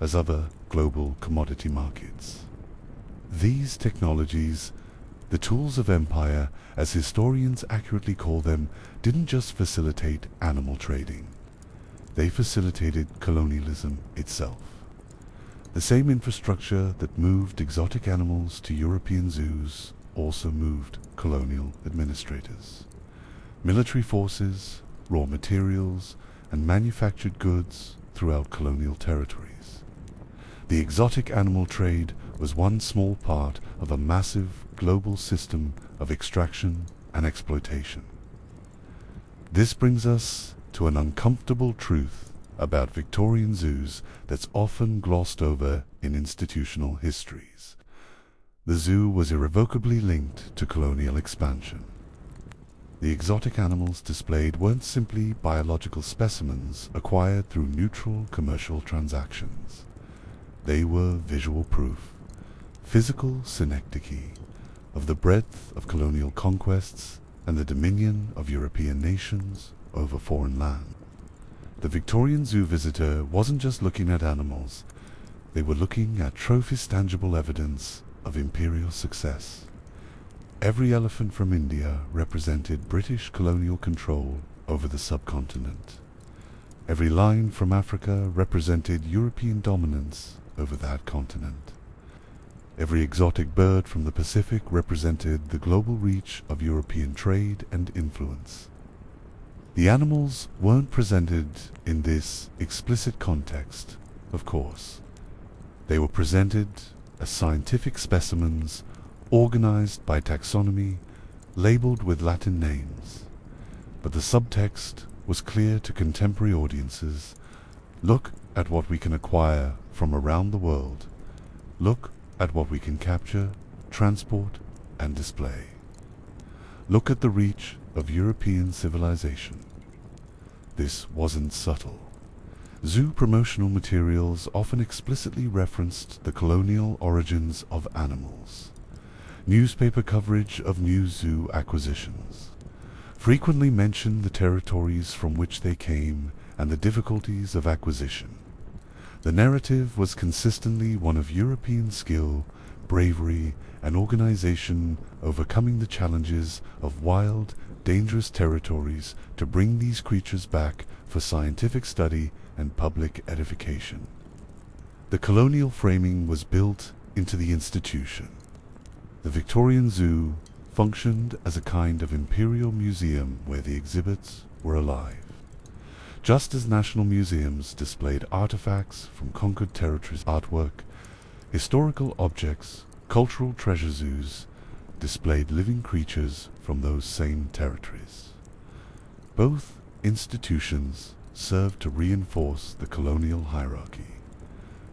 as other global commodity markets. These technologies, the tools of empire, as historians accurately call them, didn't just facilitate animal trading. They facilitated colonialism itself. The same infrastructure that moved exotic animals to European zoos also moved colonial administrators. Military forces, raw materials, and manufactured goods throughout colonial territories. The exotic animal trade was one small part of a massive global system of extraction and exploitation. This brings us to an uncomfortable truth about Victorian zoos that's often glossed over in institutional histories. The zoo was irrevocably linked to colonial expansion. The exotic animals displayed weren't simply biological specimens acquired through neutral commercial transactions. They were visual proof, physical synecdoche, of the breadth of colonial conquests and the dominion of European nations over foreign land. The Victorian zoo visitor wasn't just looking at animals, they were looking at trophies, tangible evidence of imperial success. Every elephant from India represented British colonial control over the subcontinent. Every lion from Africa represented European dominance over that continent. Every exotic bird from the Pacific represented the global reach of European trade and influence. The animals weren't presented in this explicit context, of course. They were presented as scientific specimens organized by taxonomy, labeled with Latin names. But the subtext was clear to contemporary audiences. Look at what we can acquire from around the world. Look at what we can capture, transport, and display. Look at the reach of European civilization. This wasn't subtle. Zoo promotional materials often explicitly referenced the colonial origins of animals. Newspaper coverage of new zoo acquisitions frequently mentioned the territories from which they came and the difficulties of acquisition. The narrative was consistently one of European skill, bravery and organization overcoming the challenges of wild, dangerous territories to bring these creatures back for scientific study and public edification. The colonial framing was built into the institution. The Victorian Zoo functioned as a kind of imperial museum where the exhibits were alive. Just as national museums displayed artifacts from conquered territories, artwork, historical objects, cultural treasure zoos displayed living creatures from those same territories. Both institutions served to reinforce the colonial hierarchy,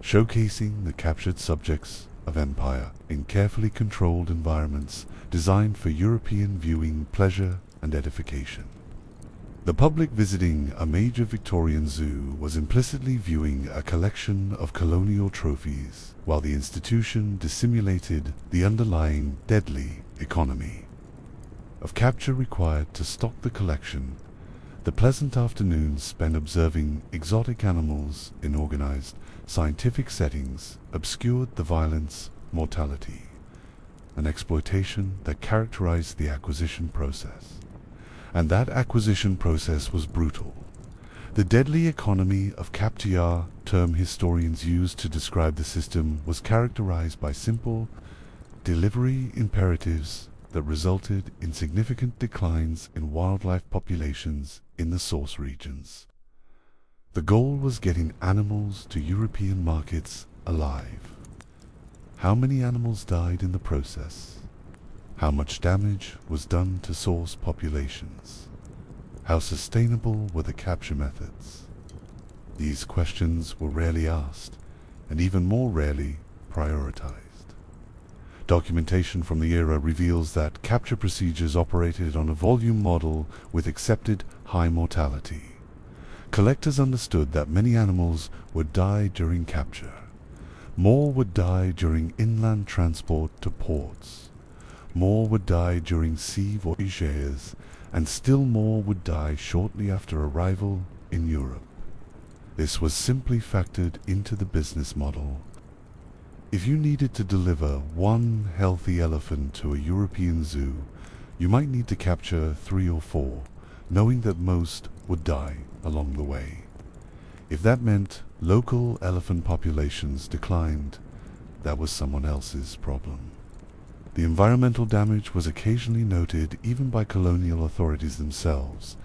showcasing the captured subjects of empire in carefully controlled environments designed for European viewing, pleasure, and edification. The public visiting a major Victorian zoo was implicitly viewing a collection of colonial trophies, while the institution dissimulated the underlying deadly economy of capture required to stock the collection. The pleasant afternoons spent observing exotic animals in organized, scientific settings obscured the violence, mortality, and exploitation that characterized the acquisition process. And that acquisition process was brutal. The deadly economy of capture, term historians use to describe the system, was characterized by simple delivery imperatives that resulted in significant declines in wildlife populations in the source regions. The goal was getting animals to European markets alive. How many animals died in the process? How much damage was done to source populations? How sustainable were the capture methods? These questions were rarely asked, and even more rarely prioritized. Documentation from the era reveals that capture procedures operated on a volume model with accepted high mortality. Collectors understood that many animals would die during capture. More would die during inland transport to ports. More would die during sea voyages, and still more would die shortly after arrival in Europe. This was simply factored into the business model. If you needed to deliver one healthy elephant to a European zoo, you might need to capture 3 or 4, knowing that most would die along the way. If that meant local elephant populations declined, that was someone else's problem. The environmental damage was occasionally noted even by colonial authorities themselves,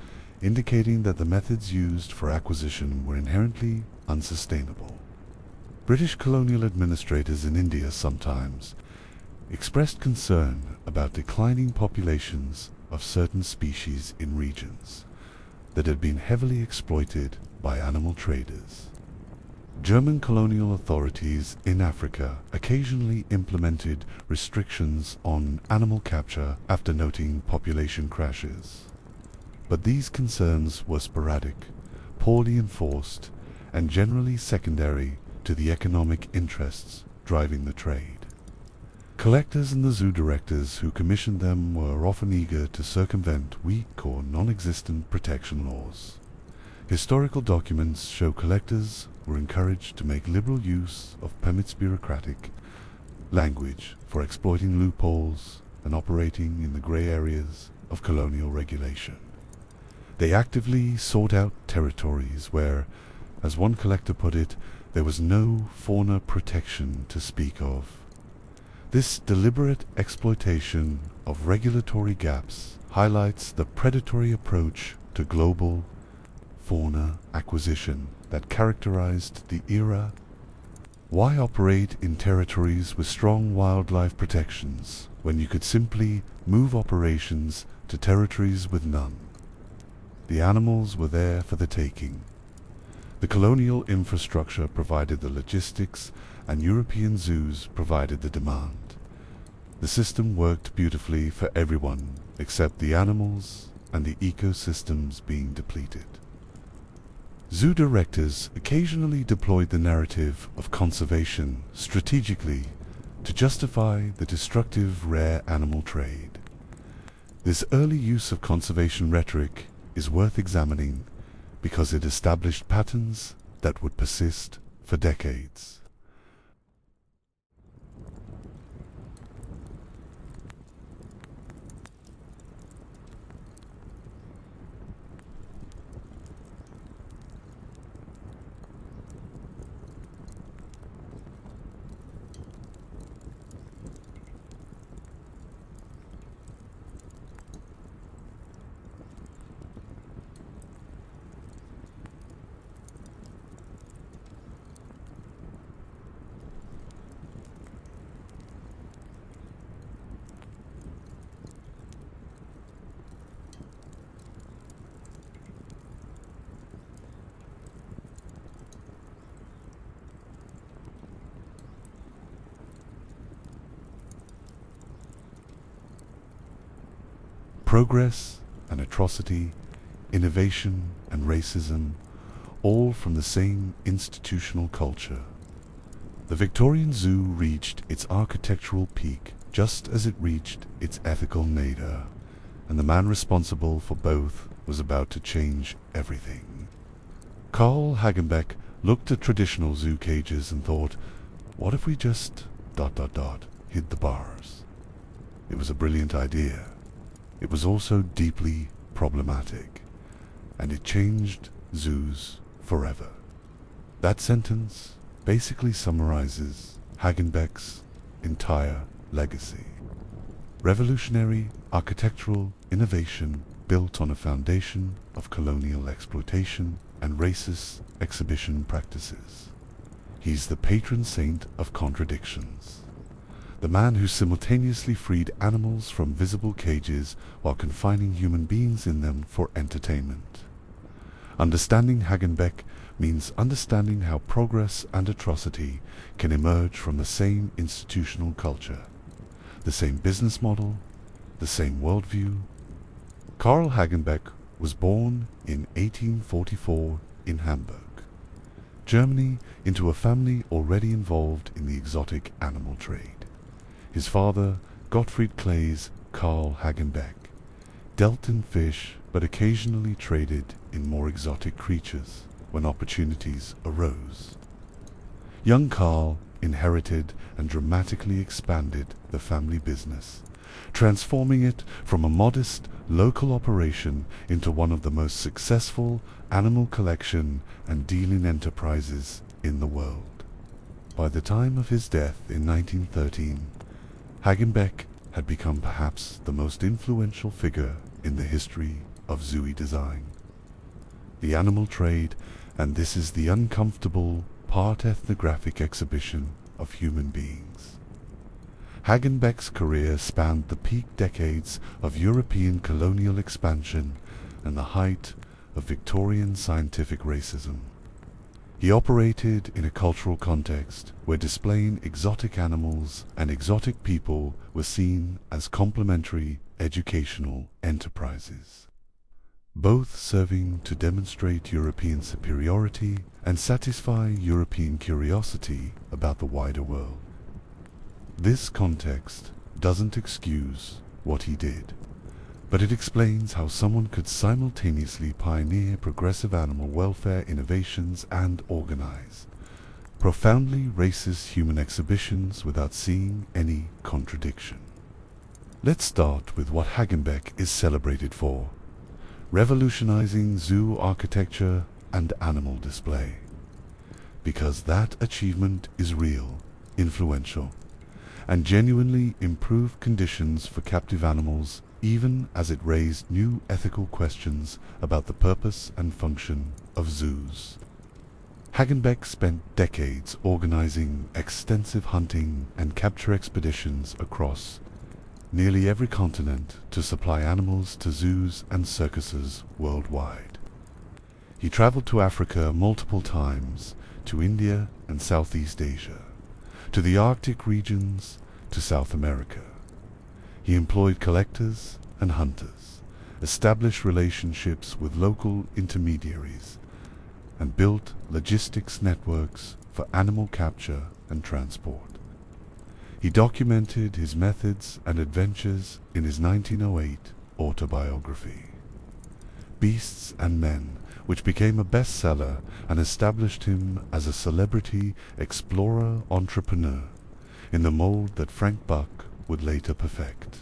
indicating that the methods used for acquisition were inherently unsustainable. British colonial administrators in India sometimes expressed concern about declining populations of certain species in regions that had been heavily exploited by animal traders. German colonial authorities in Africa occasionally implemented restrictions on animal capture after noting population crashes. But these concerns were sporadic, poorly enforced, and generally secondary to the economic interests driving the trade. Collectors and the zoo directors who commissioned them were often eager to circumvent weak or non-existent protection laws. Historical documents show collectors were encouraged to make liberal use of Pemit's bureaucratic language for exploiting loopholes and operating in the grey areas of colonial regulation. They actively sought out territories where, as one collector put it, there was no fauna protection to speak of. This deliberate exploitation of regulatory gaps highlights the predatory approach to global fauna acquisition that characterized the era. Why operate in territories with strong wildlife protections when you could simply move operations to territories with none? The animals were there for the taking. The colonial infrastructure provided the logistics, and European zoos provided the demand. The system worked beautifully for everyone except the animals and the ecosystems being depleted. Zoo directors occasionally deployed the narrative of conservation strategically to justify the destructive rare animal trade. This early use of conservation rhetoric is worth examining because it established patterns that would persist for decades. Progress and atrocity, innovation and racism, all from the same institutional culture. The Victorian Zoo reached its architectural peak just as it reached its ethical nadir, and the man responsible for both was about to change everything. Carl Hagenbeck looked at traditional zoo cages and thought, what if we just ... hid the bars? It was a brilliant idea. It was also deeply problematic, and it changed zoos forever. That sentence basically summarizes Hagenbeck's entire legacy. Revolutionary architectural innovation built on a foundation of colonial exploitation and racist exhibition practices. He's the patron saint of contradictions. The man who simultaneously freed animals from visible cages while confining human beings in them for entertainment. Understanding Hagenbeck means understanding how progress and atrocity can emerge from the same institutional culture, the same business model, the same worldview. Carl Hagenbeck was born in 1844 in Hamburg, Germany, into a family already involved in the exotic animal trade. His father, Gottfried Claes Carl Hagenbeck, dealt in fish but occasionally traded in more exotic creatures when opportunities arose. Young Carl inherited and dramatically expanded the family business, transforming it from a modest local operation into one of the most successful animal collection and dealing enterprises in the world. By the time of his death in 1913, Hagenbeck had become perhaps the most influential figure in the history of zoo design. The animal trade, and this is the uncomfortable, part ethnographic exhibition of human beings. Hagenbeck's career spanned the peak decades of European colonial expansion and the height of Victorian scientific racism. He operated in a cultural context where displaying exotic animals and exotic people were seen as complementary educational enterprises, both serving to demonstrate European superiority and satisfy European curiosity about the wider world. This context doesn't excuse what he did, but it explains how someone could simultaneously pioneer progressive animal welfare innovations and organize profoundly racist human exhibitions without seeing any contradiction. Let's start with what Hagenbeck is celebrated for: revolutionizing zoo architecture and animal display. Because that achievement is real, influential, and genuinely improved conditions for captive animals, even as it raised new ethical questions about the purpose and function of zoos. Hagenbeck spent decades organizing extensive hunting and capture expeditions across nearly every continent to supply animals to zoos and circuses worldwide. He traveled to Africa multiple times, to India and Southeast Asia, to the Arctic regions, to South America. He employed collectors and hunters, established relationships with local intermediaries, and built logistics networks for animal capture and transport. He documented his methods and adventures in his 1908 autobiography, Beasts and Men, which became a bestseller and established him as a celebrity explorer-entrepreneur in the mold that Frank Buck would later perfect.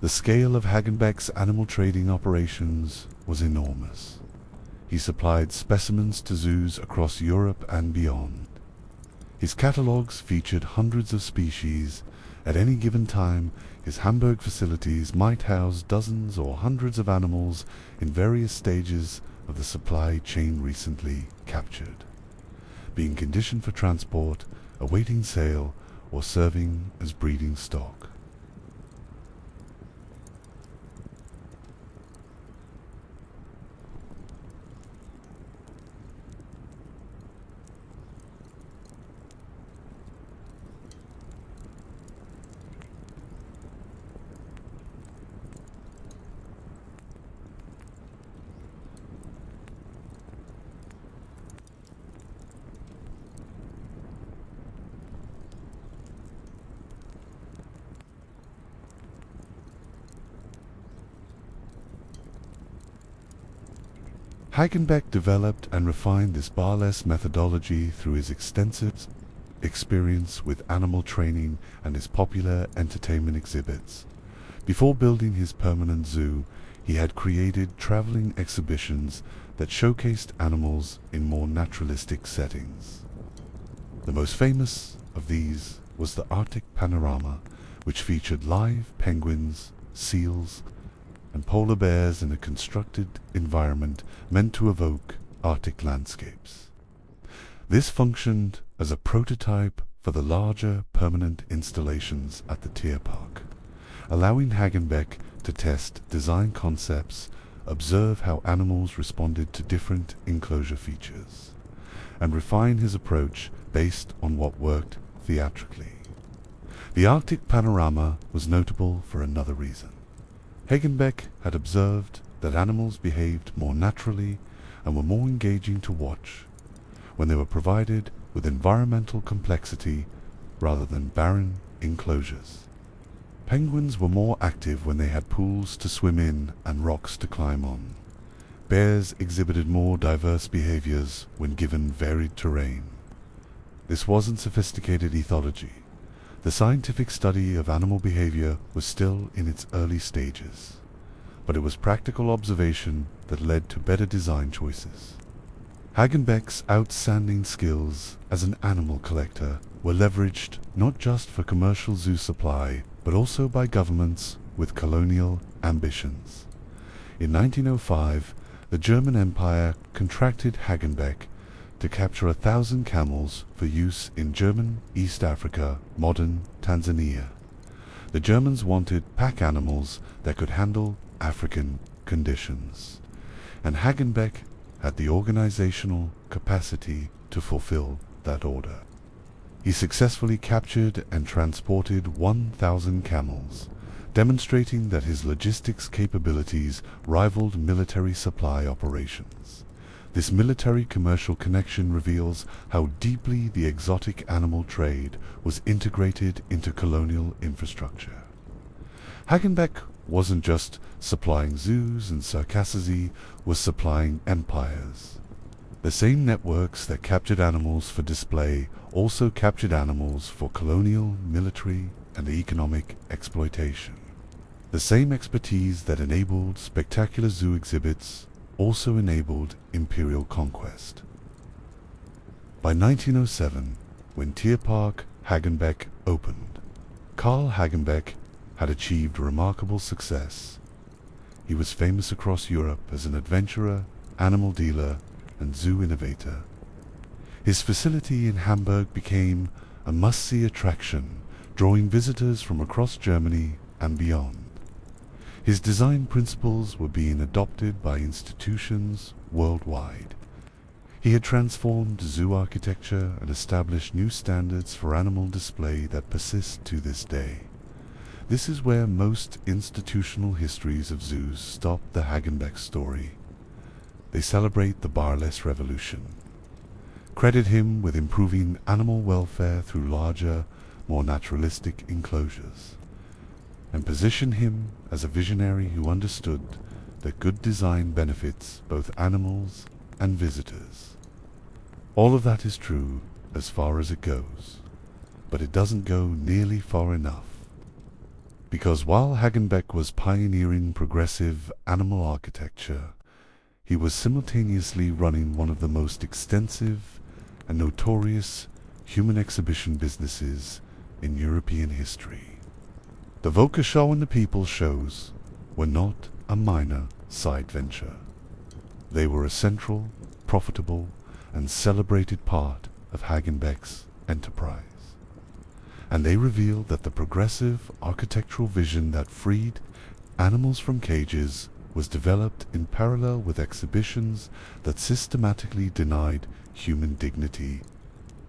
The scale of Hagenbeck's animal trading operations was enormous. He supplied specimens to zoos across Europe and beyond. His catalogues featured hundreds of species. At any given time, his Hamburg facilities might house dozens or hundreds of animals in various stages of the supply chain recently captured, being conditioned for transport, awaiting sale, or serving as breeding stock. Hagenbeck developed and refined this barless methodology through his extensive experience with animal training and his popular entertainment exhibits. Before building his permanent zoo, he had created traveling exhibitions that showcased animals in more naturalistic settings. The most famous of these was the Arctic Panorama, which featured live penguins, seals, and polar bears in a constructed environment meant to evoke Arctic landscapes. This functioned as a prototype for the larger permanent installations at the Tierpark, allowing Hagenbeck to test design concepts, observe how animals responded to different enclosure features, and refine his approach based on what worked theatrically. The Arctic Panorama was notable for another reason. Hagenbeck had observed that animals behaved more naturally and were more engaging to watch when they were provided with environmental complexity rather than barren enclosures. Penguins were more active when they had pools to swim in and rocks to climb on. Bears exhibited more diverse behaviors when given varied terrain. This wasn't sophisticated ethology. The scientific study of animal behavior was still in its early stages, but it was practical observation that led to better design choices. Hagenbeck's outstanding skills as an animal collector were leveraged not just for commercial zoo supply, but also by governments with colonial ambitions. In 1905, the German Empire contracted Hagenbeck to capture 1,000 camels for use in German East Africa, modern Tanzania. The Germans wanted pack animals that could handle African conditions, and Hagenbeck had the organizational capacity to fulfill that order. He successfully captured and transported 1,000 camels, demonstrating that his logistics capabilities rivaled military supply operations. This military-commercial connection reveals how deeply the exotic animal trade was integrated into colonial infrastructure. Hagenbeck wasn't just supplying zoos and Circassiae, was supplying empires. The same networks that captured animals for display also captured animals for colonial, military, and economic exploitation. The same expertise that enabled spectacular zoo exhibits also enabled imperial conquest. By 1907, when Tierpark Hagenbeck opened, Carl Hagenbeck had achieved remarkable success. He was famous across Europe as an adventurer, animal dealer, and zoo innovator. His facility in Hamburg became a must-see attraction, drawing visitors from across Germany and beyond. His design principles were being adopted by institutions worldwide. He had transformed zoo architecture and established new standards for animal display that persist to this day. This is where most institutional histories of zoos stop the Hagenbeck story. They celebrate the barless revolution, credit him with improving animal welfare through larger, more naturalistic enclosures, and position him as a visionary who understood that good design benefits both animals and visitors. All of that is true as far as it goes, but it doesn't go nearly far enough. Because while Hagenbeck was pioneering progressive animal architecture, he was simultaneously running one of the most extensive and notorious human exhibition businesses in European history. The Völkershow and the People's Shows were not a minor side venture. They were a central, profitable, and celebrated part of Hagenbeck's enterprise. And they revealed that the progressive architectural vision that freed animals from cages was developed in parallel with exhibitions that systematically denied human dignity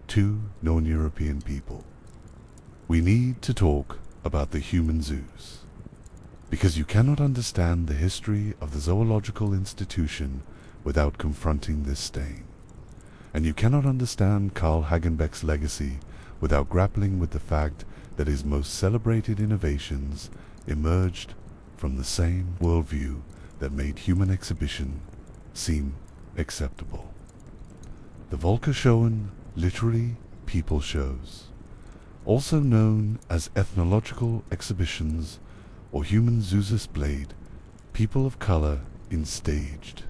to non-European people. We need to talk about the human zoos, because you cannot understand the history of the zoological institution without confronting this stain, and you cannot understand Carl Hagenbeck's legacy without grappling with the fact that his most celebrated innovations emerged from the same worldview that made human exhibition seem acceptable. The Volksshowen, literally people shows, also known as ethnological exhibitions or human zoos displayed people of color in staged,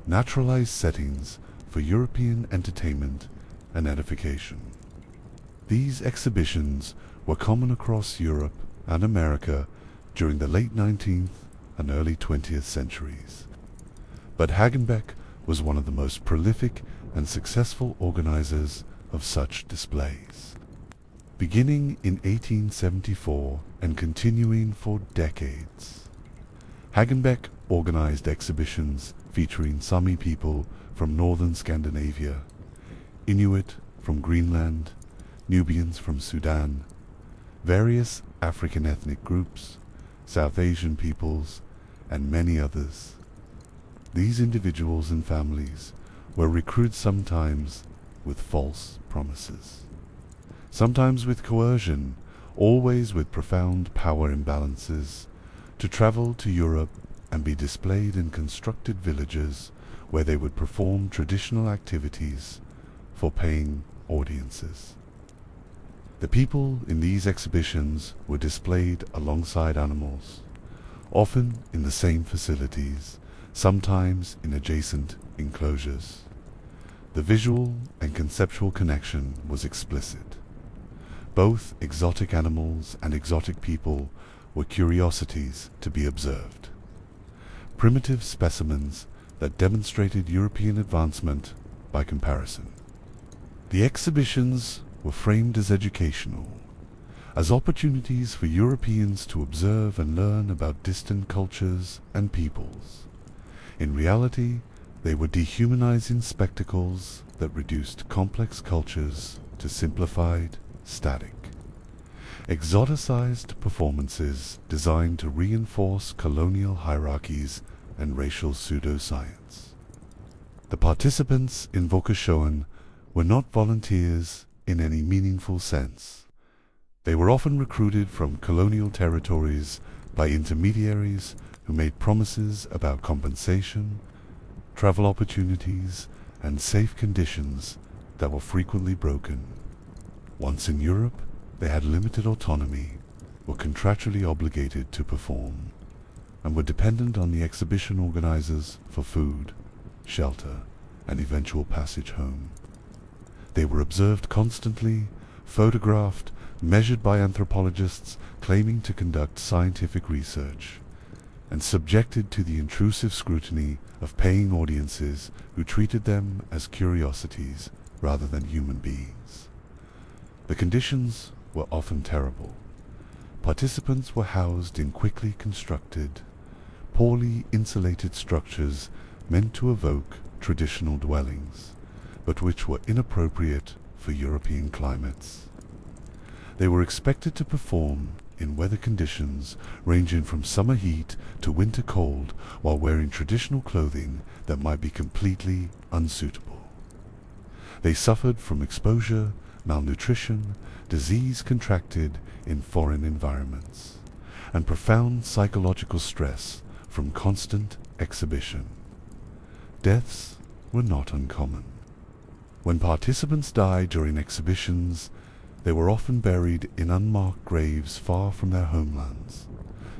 naturalized settings for European entertainment and edification. These exhibitions were common across Europe and America during the late 19th and early 20th centuries. But Hagenbeck was one of the most prolific and successful organizers of such displays. Beginning in 1874 and continuing for decades, Hagenbeck organized exhibitions featuring Sami people from northern Scandinavia, Inuit from Greenland, Nubians from Sudan, various African ethnic groups, South Asian peoples, and many others. These individuals and families were recruited sometimes with false promises, sometimes with coercion, always with profound power imbalances, to travel to Europe and be displayed in constructed villages where they would perform traditional activities for paying audiences. The people in these exhibitions were displayed alongside animals, often in the same facilities, sometimes in adjacent enclosures. The visual and conceptual connection was explicit. Both exotic animals and exotic people were curiosities to be observed. Primitive specimens that demonstrated European advancement by comparison. The exhibitions were framed as educational, as opportunities for Europeans to observe and learn about distant cultures and peoples. In reality, they were dehumanizing spectacles that reduced complex cultures to simplified, static, exoticized performances designed to reinforce colonial hierarchies and racial pseudoscience. The participants in Volksshowen were not volunteers in any meaningful sense. They were often recruited from colonial territories by intermediaries who made promises about compensation, travel opportunities, and safe conditions that were frequently broken. Once in Europe, they had limited autonomy, were contractually obligated to perform, and were dependent on the exhibition organizers for food, shelter, and eventual passage home. They were observed constantly, photographed, measured by anthropologists claiming to conduct scientific research, and subjected to the intrusive scrutiny of paying audiences who treated them as curiosities rather than human beings. The conditions were often terrible. Participants were housed in quickly constructed, poorly insulated structures meant to evoke traditional dwellings, but which were inappropriate for European climates. They were expected to perform in weather conditions ranging from summer heat to winter cold while wearing traditional clothing that might be completely unsuitable. They suffered from exposure, malnutrition, disease contracted in foreign environments, and profound psychological stress from constant exhibition. Deaths were not uncommon. When participants died during exhibitions, they were often buried in unmarked graves far from their homelands,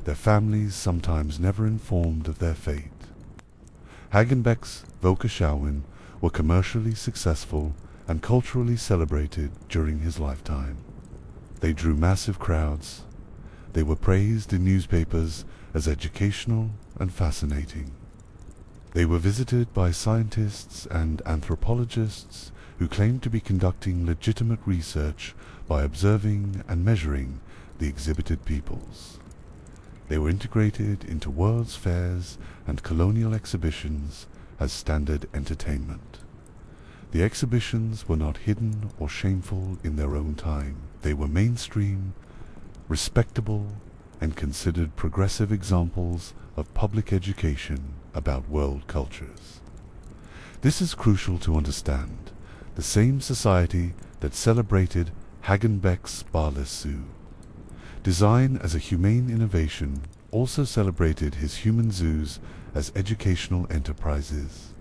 their families sometimes never informed of their fate. Hagenbeck's Volksshowen were commercially successful and culturally celebrated during his lifetime. They drew massive crowds. They were praised in newspapers as educational and fascinating. They were visited by scientists and anthropologists who claimed to be conducting legitimate research by observing and measuring the exhibited peoples. They were integrated into world's fairs and colonial exhibitions as standard entertainment. The exhibitions were not hidden or shameful in their own time. They were mainstream, respectable, and considered progressive examples of public education about world cultures. This is crucial to understand. The same society that celebrated Hagenbeck's Barless Zoo, designed as a humane innovation, also celebrated his human zoos as educational enterprises.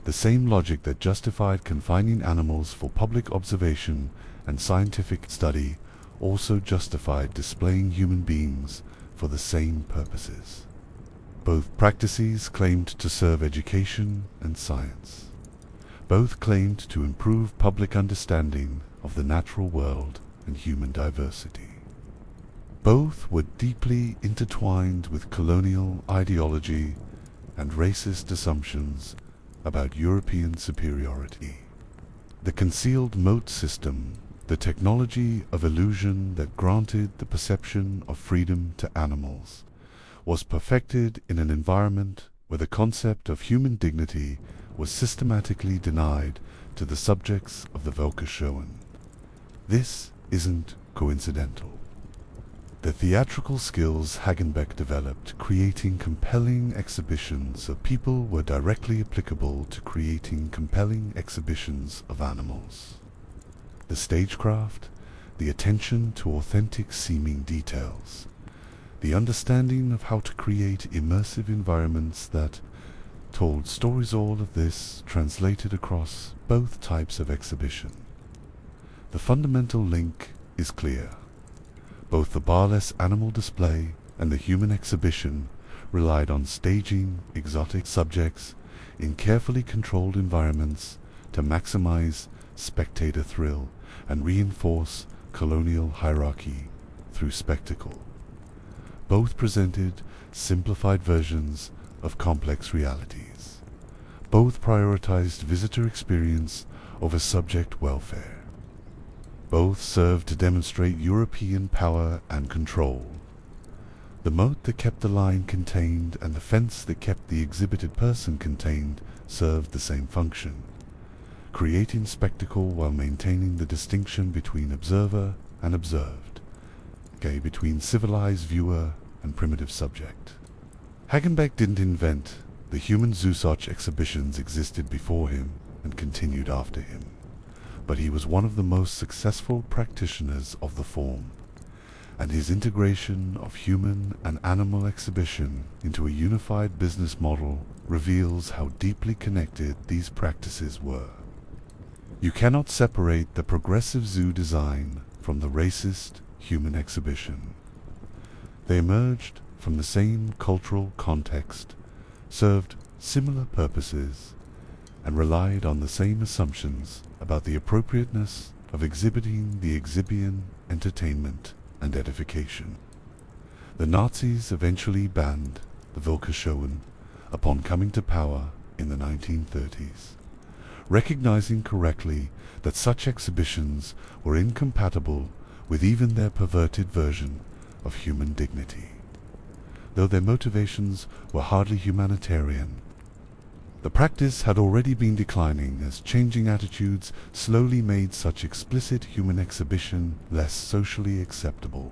The same logic that justified confining animals for public observation and scientific study also justified displaying human beings for the same purposes. Both practices claimed to serve education and science. Both claimed to improve public understanding of the natural world and human diversity. Both were deeply intertwined with colonial ideology and racist assumptions about European superiority. The concealed moat system, the technology of illusion that granted the perception of freedom to animals, was perfected in an environment where the concept of human dignity was systematically denied to the subjects of the Volkerschönen. This isn't coincidental. The theatrical skills Hagenbeck developed creating compelling exhibitions of people were directly applicable to creating compelling exhibitions of animals. The stagecraft, the attention to authentic seeming details, the understanding of how to create immersive environments that told stories, all of this translated across both types of exhibition. The fundamental link is clear. Both the barless animal display and the human exhibition relied on staging exotic subjects in carefully controlled environments to maximize spectator thrill and reinforce colonial hierarchy through spectacle. Both presented simplified versions of complex realities. Both prioritized visitor experience over subject welfare. Both served to demonstrate European power and control. The moat that kept the lion contained and the fence that kept the exhibited person contained served the same function, creating spectacle while maintaining the distinction between observer and observed, between civilized viewer and primitive subject. Hagenbeck didn't invent the human Zoological exhibitions existed before him and continued after him, but he was one of the most successful practitioners of the form, and his integration of human and animal exhibition into a unified business model reveals how deeply connected these practices were. You cannot separate the progressive zoo design from the racist human exhibition. They emerged from the same cultural context, served similar purposes, and relied on the same assumptions about the appropriateness of exhibiting the exhibition, entertainment, and edification. The Nazis eventually banned the Volkerschönen upon coming to power in the 1930s, recognizing correctly that such exhibitions were incompatible with even their perverted version of human dignity. Though their motivations were hardly humanitarian, the practice had already been declining as changing attitudes slowly made such explicit human exhibition less socially acceptable.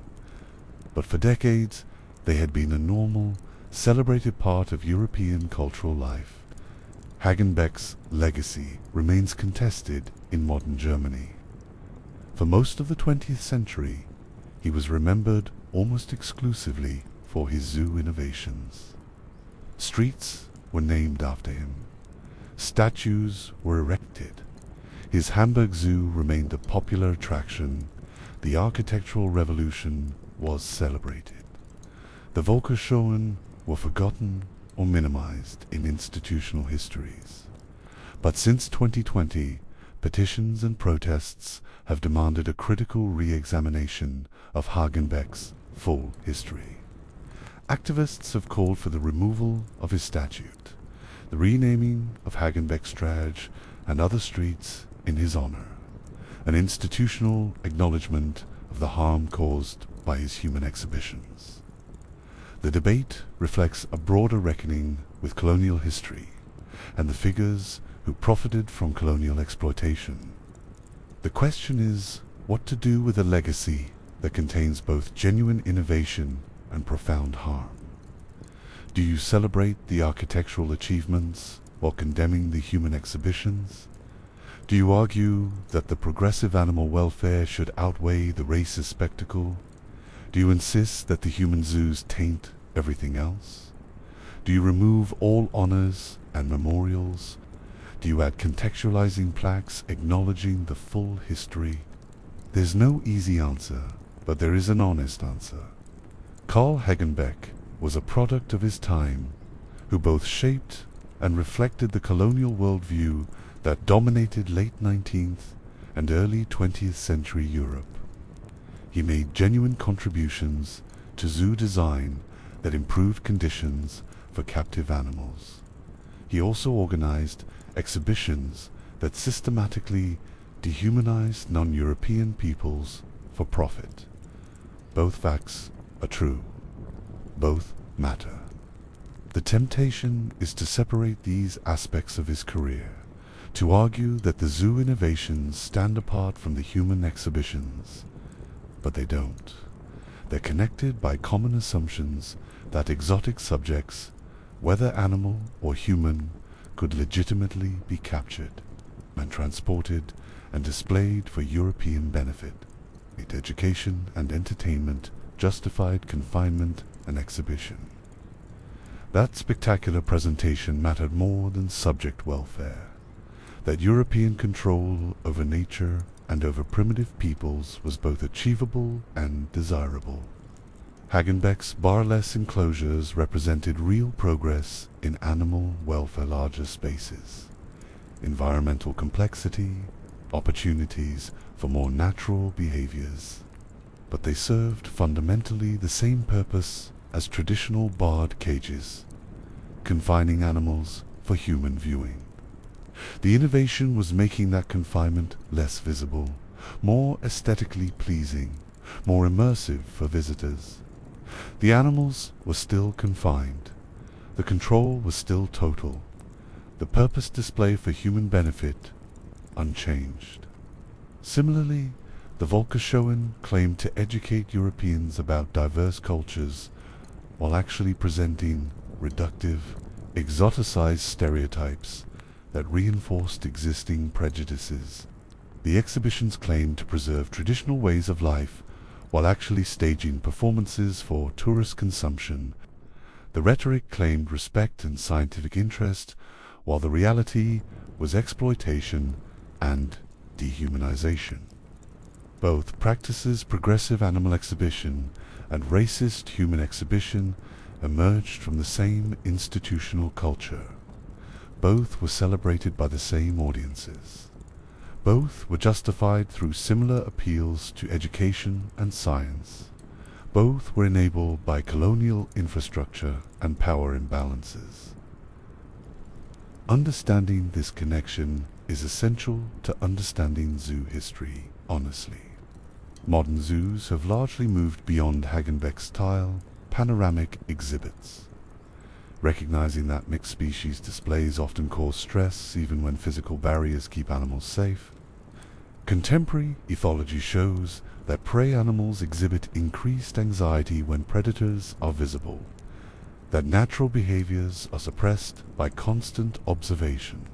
But for decades, they had been a normal, celebrated part of European cultural life. Hagenbeck's legacy remains contested in modern Germany. For most of the 20th century, he was remembered almost exclusively for his zoo innovations. Streets were named after him. Statues were erected. His Hamburg Zoo remained a popular attraction. The architectural revolution was celebrated. The Volkerschönen were forgotten or minimized in institutional histories. But since 2020, petitions and protests have demanded a critical re-examination of Hagenbeck's full history. Activists have called for the removal of his statue, the renaming of Hagenbeckstraße and other streets in his honor, an institutional acknowledgement of the harm caused by his human exhibitions. The debate reflects a broader reckoning with colonial history and the figures who profited from colonial exploitation. The question is what to do with a legacy that contains both genuine innovation and profound harm. Do you celebrate the architectural achievements while condemning the human exhibitions? Do you argue that the progressive animal welfare should outweigh the racist spectacle? Do you insist that the human zoos taint everything else? Do you remove all honors and memorials? Do you add contextualizing plaques acknowledging the full history? There's no easy answer, but there is an honest answer. Carl Hagenbeck was a product of his time, who both shaped and reflected the colonial worldview that dominated late 19th and early 20th century Europe. He made genuine contributions to zoo design that improved conditions for captive animals. He also organized exhibitions that systematically dehumanized non-European peoples for profit. Both facts are true. Both matter. The temptation is to separate these aspects of his career, to argue that the zoo innovations stand apart from the human exhibitions. But they don't. They're connected by common assumptions that exotic subjects, whether animal or human, could legitimately be captured and transported and displayed for European benefit. Education and entertainment justified confinement and exhibition. That spectacular presentation mattered more than subject welfare. That European control over nature and over primitive peoples was both achievable and desirable. Hagenbeck's barless enclosures represented real progress in animal welfare larger spaces, environmental complexity, opportunities for more natural behaviors. But they served fundamentally the same purpose as traditional barred cages, confining animals for human viewing. The innovation was making that confinement less visible, more aesthetically pleasing, more immersive for visitors. The animals were still confined. The control was still total. The purpose display for human benefit unchanged. Similarly, the Volksshowen claimed to educate Europeans about diverse cultures while actually presenting reductive, exoticized stereotypes that reinforced existing prejudices. The exhibitions claimed to preserve traditional ways of life while actually staging performances for tourist consumption. The rhetoric claimed respect and scientific interest, while the reality was exploitation and dehumanization. Both practices, progressive animal exhibition and racist human exhibition, emerged from the same institutional culture. Both were celebrated by the same audiences. Both were justified through similar appeals to education and science. Both were enabled by colonial infrastructure and power imbalances. Understanding this connection is essential to understanding zoo history honestly. Modern zoos have largely moved beyond Hagenbeck-style panoramic exhibits. Recognizing that mixed species displays often cause stress even when physical barriers keep animals safe, contemporary ethology shows that prey animals exhibit increased anxiety when predators are visible, that natural behaviors are suppressed by constant observation,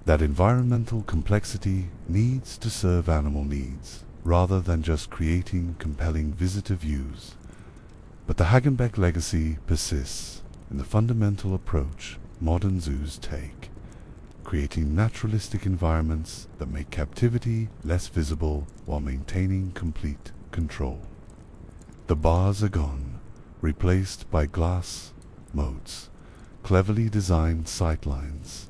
that environmental complexity needs to serve animal needs rather than just creating compelling visitor views. But the Hagenbeck legacy persists in the fundamental approach modern zoos take, creating naturalistic environments that make captivity less visible while maintaining complete control. The bars are gone, replaced by glass moats, cleverly designed sightlines.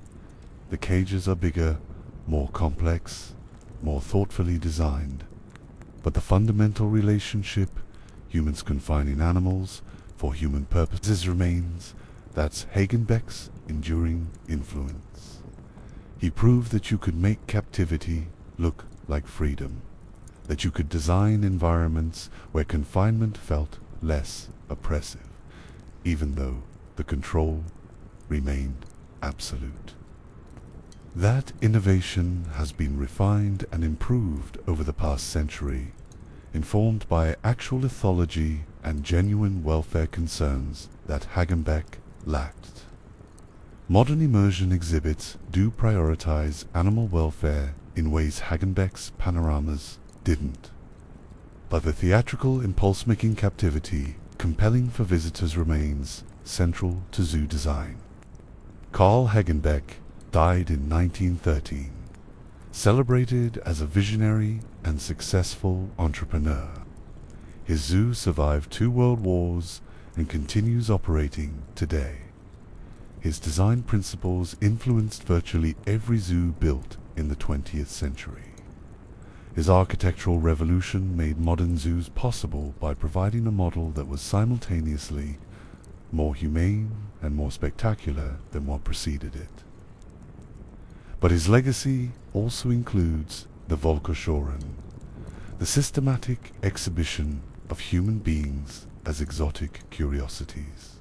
The cages are bigger, more complex, more thoughtfully designed. But the fundamental relationship, humans confining animals for human purposes, remains. That's Hagenbeck's enduring influence. He proved that you could make captivity look like freedom, that you could design environments where confinement felt less oppressive, even though the control remained absolute. That innovation has been refined and improved over the past century, informed by actual ethology and genuine welfare concerns that Hagenbeck lacked. Modern immersion exhibits do prioritize animal welfare in ways Hagenbeck's panoramas didn't. But the theatrical impulse-making captivity, compelling for visitors, remains central to zoo design. Carl Hagenbeck died in 1913, celebrated as a visionary and successful entrepreneur. His zoo survived 2 world wars and continues operating today. His design principles influenced virtually every zoo built in the 20th century. His architectural revolution made modern zoos possible by providing a model that was simultaneously more humane and more spectacular than what preceded it. But his legacy also includes the Volksschulen, the systematic exhibition of human beings as exotic curiosities,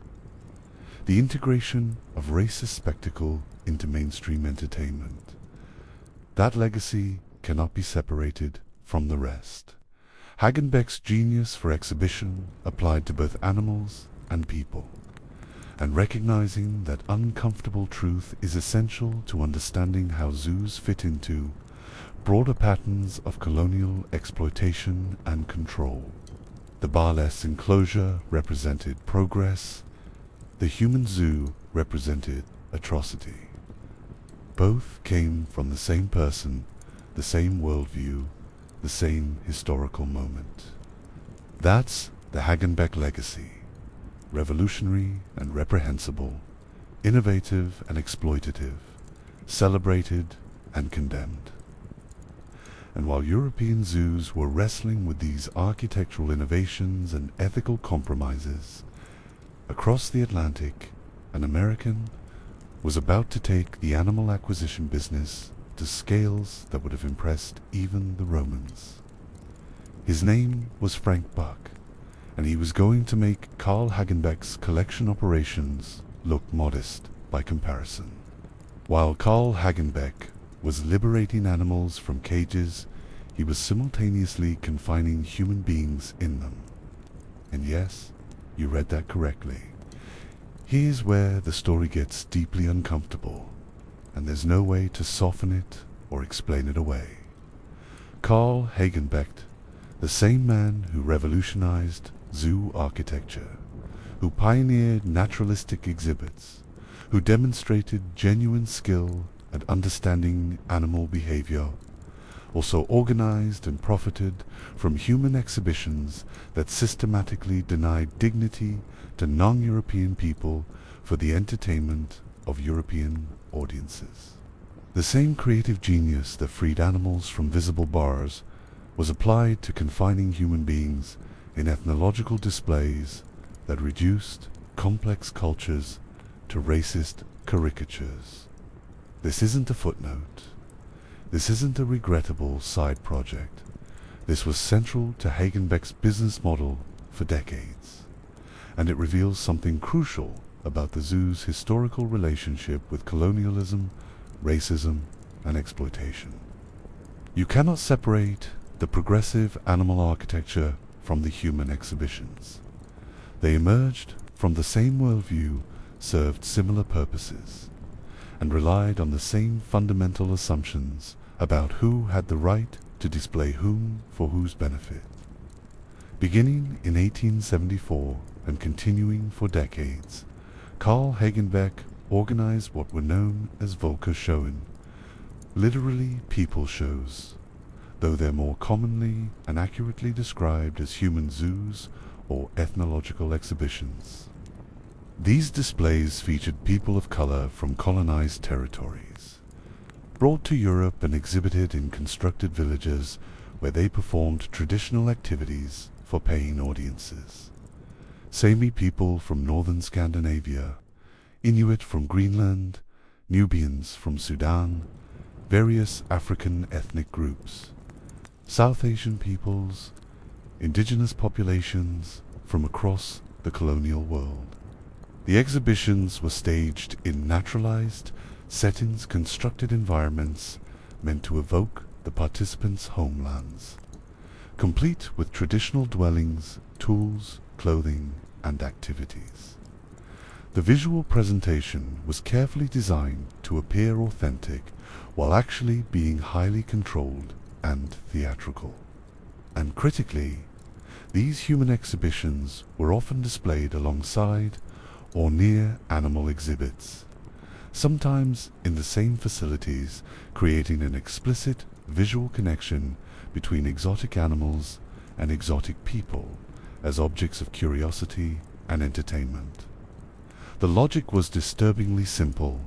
the integration of racist spectacle into mainstream entertainment. That legacy cannot be separated from the rest. Hagenbeck's genius for exhibition applied to both animals and people, and recognizing that uncomfortable truth is essential to understanding how zoos fit into broader patterns of colonial exploitation and control. The barless enclosure represented progress, the human zoo represented atrocity. Both came from the same person, the same worldview, the same historical moment. That's the Hagenbeck legacy. Revolutionary and reprehensible, innovative and exploitative, celebrated and condemned. And while European zoos were wrestling with these architectural innovations and ethical compromises, across the Atlantic, an American was about to take the animal acquisition business to scales that would have impressed even the Romans. His name was Frank Buck, and he was going to make Carl Hagenbeck's collection operations look modest by comparison. While Carl Hagenbeck was liberating animals from cages, he was simultaneously confining human beings in them. And yes, you read that correctly. Here's where the story gets deeply uncomfortable, and there's no way to soften it or explain it away. Carl Hagenbeck, the same man who revolutionized zoo architecture, who pioneered naturalistic exhibits, who demonstrated genuine skill at understanding animal behavior, also organized and profited from human exhibitions that systematically denied dignity to non-European people for the entertainment of European audiences. The same creative genius that freed animals from visible bars was applied to confining human beings in ethnological displays that reduced complex cultures to racist caricatures. This isn't a footnote. This isn't a regrettable side project. This was central to Hagenbeck's business model for decades, and it reveals something crucial about the zoo's historical relationship with colonialism, racism, and exploitation. You cannot separate the progressive animal architecture from the human exhibitions. They emerged from the same worldview, served similar purposes, and relied on the same fundamental assumptions about who had the right to display whom for whose benefit. Beginning in 1874 and continuing for decades, Carl Hagenbeck organized what were known as Volksschulen, literally people shows, though they're more commonly and accurately described as human zoos or ethnological exhibitions. These displays featured people of color from colonized territories, brought to Europe and exhibited in constructed villages where they performed traditional activities for paying audiences. Sami people from northern Scandinavia, Inuit from Greenland, Nubians from Sudan, various African ethnic groups, South Asian peoples, indigenous populations from across the colonial world. The exhibitions were staged in naturalized, set-in-constructed environments meant to evoke the participants' homelands, complete with traditional dwellings, tools, clothing, and activities. The visual presentation was carefully designed to appear authentic while actually being highly controlled and theatrical. And critically, these human exhibitions were often displayed alongside or near animal exhibits, sometimes in the same facilities, creating an explicit visual connection between exotic animals and exotic people as objects of curiosity and entertainment. The logic was disturbingly simple.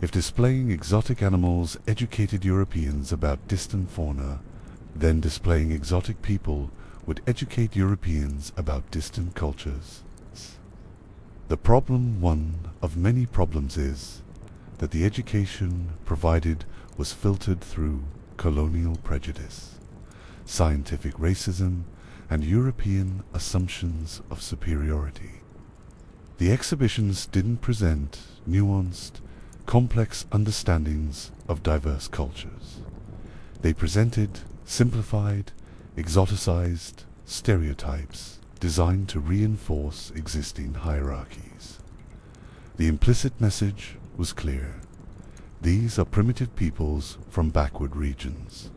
If displaying exotic animals educated Europeans about distant fauna, then displaying exotic people would educate Europeans about distant cultures. The problem, one of many problems, is that the education provided was filtered through colonial prejudice, scientific racism, and European assumptions of superiority. The exhibitions didn't present nuanced, complex understandings of diverse cultures. They presented simplified, exoticized stereotypes designed to reinforce existing hierarchies. The implicit message was clear. These are primitive peoples from backward regions.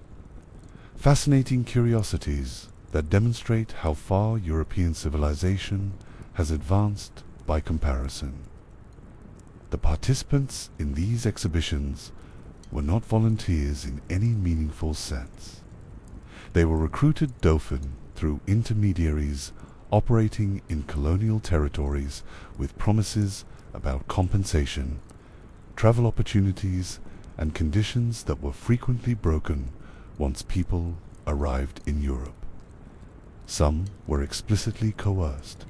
Fascinating curiosities that demonstrate how far European civilization has advanced by comparison. The participants in these exhibitions were not volunteers in any meaningful sense. They were recruited Dauphin through intermediaries operating in colonial territories with promises about compensation, travel opportunities, and conditions that were frequently broken once people arrived in Europe. Some were explicitly coerced.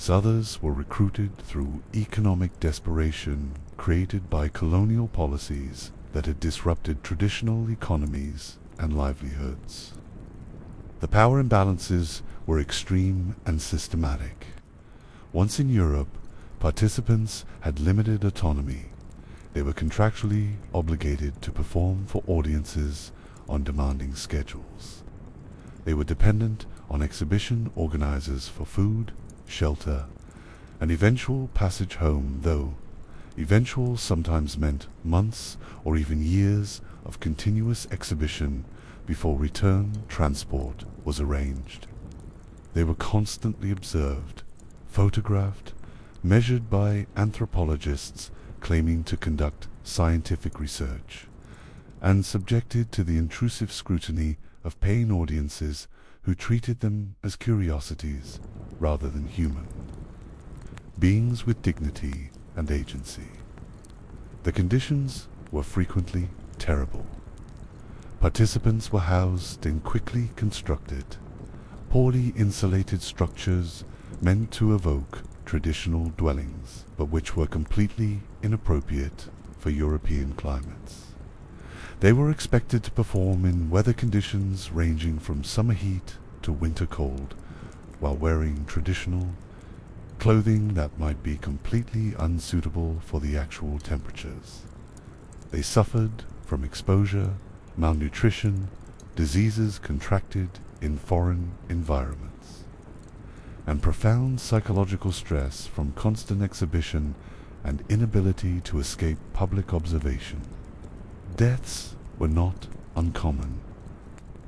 Others were recruited through economic desperation created by colonial policies that had disrupted traditional economies and livelihoods. The power imbalances were extreme and systematic. Once in Europe, participants had limited autonomy. They were contractually obligated to perform for audiences on demanding schedules. They were dependent on exhibition organizers for food, shelter, and eventual passage home, though eventual sometimes meant months or even years of continuous exhibition before return transport was arranged. They were constantly observed, photographed, measured by anthropologists claiming to conduct scientific research, and subjected to the intrusive scrutiny of paying audiences who treated them as curiosities rather than human beings with dignity and agency. The conditions were frequently terrible. Participants were housed in quickly constructed, poorly insulated structures meant to evoke traditional dwellings, but which were completely inappropriate for European climates. They were expected to perform in weather conditions ranging from summer heat to winter cold, while wearing traditional clothing that might be completely unsuitable for the actual temperatures. They suffered from exposure, malnutrition, diseases contracted in foreign environments, and profound psychological stress from constant exhibition and inability to escape public observation. Deaths were not uncommon.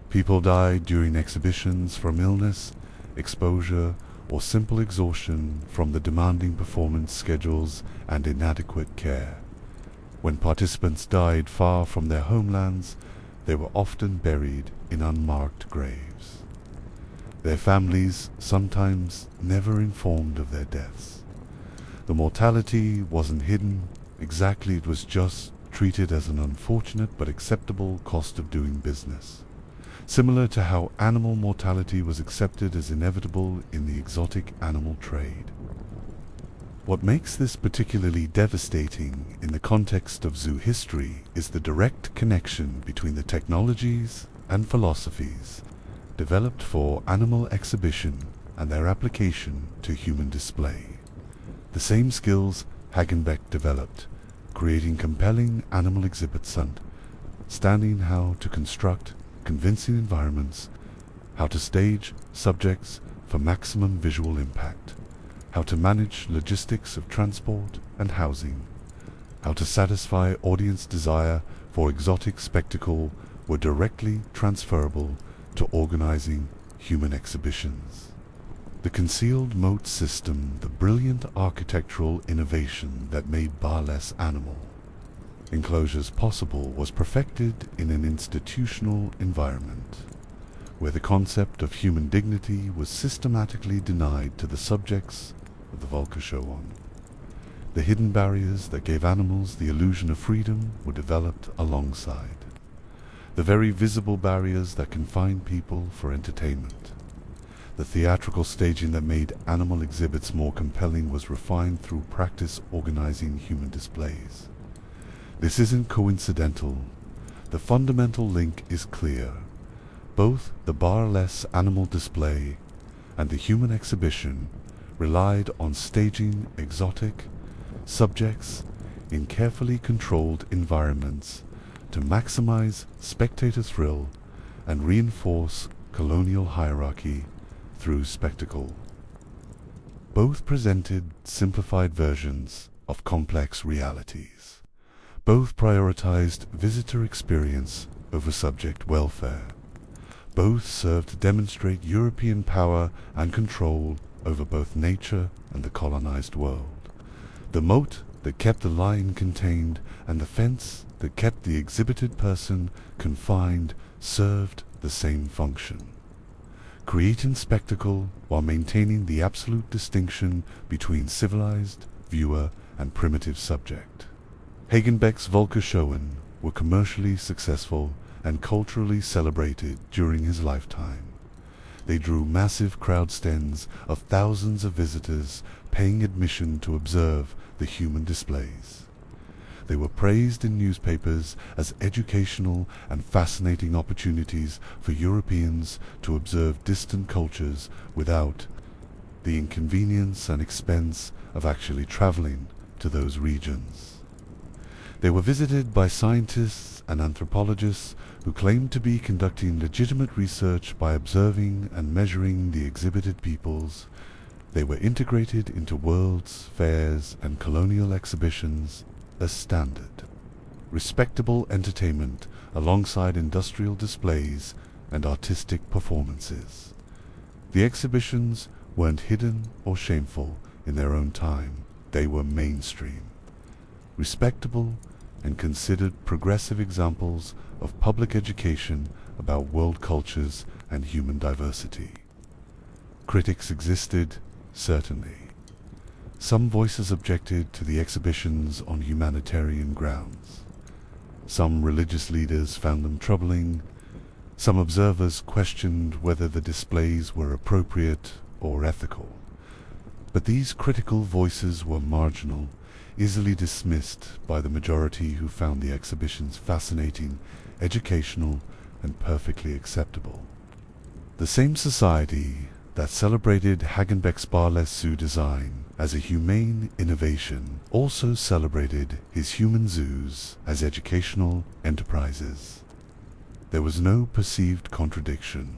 People died during exhibitions from illness, exposure, or simple exhaustion from the demanding performance schedules and inadequate care. When participants died far from their homelands, they were often buried in unmarked graves. Their families sometimes never informed of their deaths. The mortality wasn't hidden, exactly, it was just treated as an unfortunate but acceptable cost of doing business, similar to how animal mortality was accepted as inevitable in the exotic animal trade. What makes this particularly devastating in the context of zoo history is the direct connection between the technologies and philosophies developed for animal exhibition and their application to human display. The same skills Hagenbeck developed, creating compelling animal exhibits, understanding how to construct convincing environments, how to stage subjects for maximum visual impact, how to manage logistics of transport and housing, how to satisfy audience desire for exotic spectacle were directly transferable to organizing human exhibitions. The concealed moat system, the brilliant architectural innovation that made bar less animal enclosures possible, was perfected in an institutional environment where the concept of human dignity was systematically denied to the subjects of the Volksshoen. The hidden barriers that gave animals the illusion of freedom were developed alongside the very visible barriers that confined people for entertainment. The theatrical staging that made animal exhibits more compelling was refined through practice organizing human displays. This isn't coincidental. The fundamental link is clear. Both the bar-less animal display and the human exhibition relied on staging exotic subjects in carefully controlled environments to maximize spectator thrill and reinforce colonial hierarchy through spectacle. Both presented simplified versions of complex realities. Both prioritized visitor experience over subject welfare. Both served to demonstrate European power and control over both nature and the colonized world. The moat that kept the lion contained and the fence that kept the exhibited person confined served the same function, creating spectacle while maintaining the absolute distinction between civilized viewer and primitive subject. Hagenbeck's Volksshoen were commercially successful and culturally celebrated during his lifetime. They drew massive crowd stands of thousands of visitors paying admission to observe the human displays. They were praised in newspapers as educational and fascinating opportunities for Europeans to observe distant cultures without the inconvenience and expense of actually traveling to those regions. They were visited by scientists and anthropologists who claimed to be conducting legitimate research by observing and measuring the exhibited peoples. They were integrated into world's fairs and colonial exhibitions as standard, respectable entertainment alongside industrial displays and artistic performances. The exhibitions weren't hidden or shameful in their own time. They were mainstream, respectable, and considered progressive examples of public education about world cultures and human diversity. Critics existed, certainly. Some voices objected to the exhibitions on humanitarian grounds. Some religious leaders found them troubling. Some observers questioned whether the displays were appropriate or ethical. But these critical voices were marginal, easily dismissed by the majority who found the exhibitions fascinating, educational, and perfectly acceptable. The same society that celebrated Hagenbeck's bar-less zoo design as a humane innovation also celebrated his human zoos as educational enterprises. There was no perceived contradiction.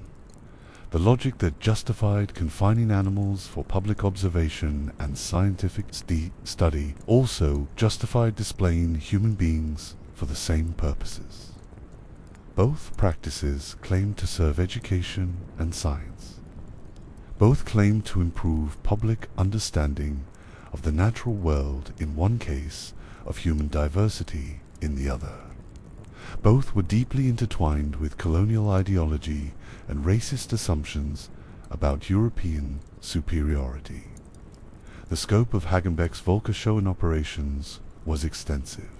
The logic that justified confining animals for public observation and scientific study also justified displaying human beings for the same purposes. Both practices claimed to serve education and science. Both claimed to improve public understanding of the natural world in one case, of human diversity in the other. Both were deeply intertwined with colonial ideology and racist assumptions about European superiority. The scope of Hagenbeck's Volksshoen operations was extensive.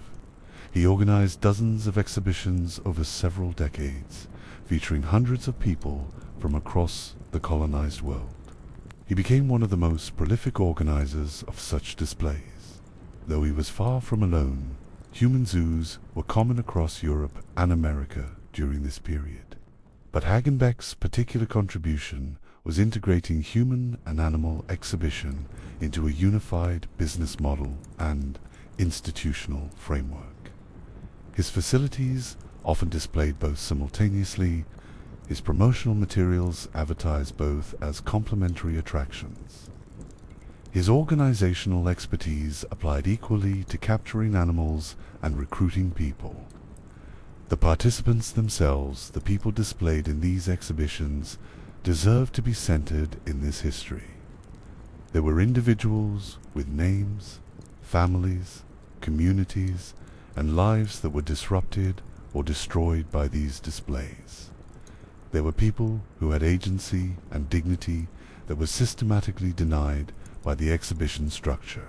He organized dozens of exhibitions over several decades, featuring hundreds of people from across the colonized world. He became one of the most prolific organizers of such displays. Though he was far from alone, human zoos were common across Europe and America during this period. But Hagenbeck's particular contribution was integrating human and animal exhibition into a unified business model and institutional framework. His facilities often displayed both simultaneously. His promotional materials advertised both as complementary attractions. His organizational expertise applied equally to capturing animals and recruiting people. The participants themselves, the people displayed in these exhibitions, deserve to be centered in this history. There were individuals with names, families, communities, and lives that were disrupted or destroyed by these displays. There were people who had agency and dignity that was systematically denied by the exhibition structure.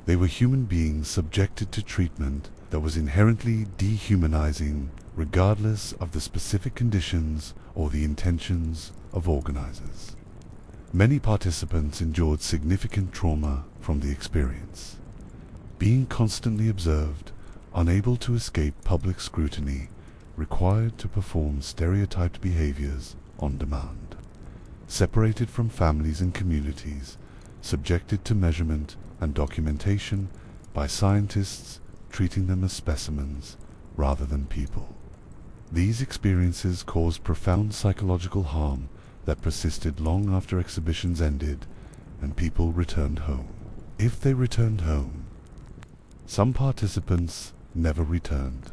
They were human beings subjected to treatment that was inherently dehumanizing regardless of the specific conditions or the intentions of organizers. Many participants endured significant trauma from the experience. Being constantly observed, unable to escape public scrutiny, required to perform stereotyped behaviors on demand. Separated from families and communities, subjected to measurement and documentation by scientists treating them as specimens rather than people. These experiences caused profound psychological harm that persisted long after exhibitions ended and people returned home. If they returned home, some participants never returned.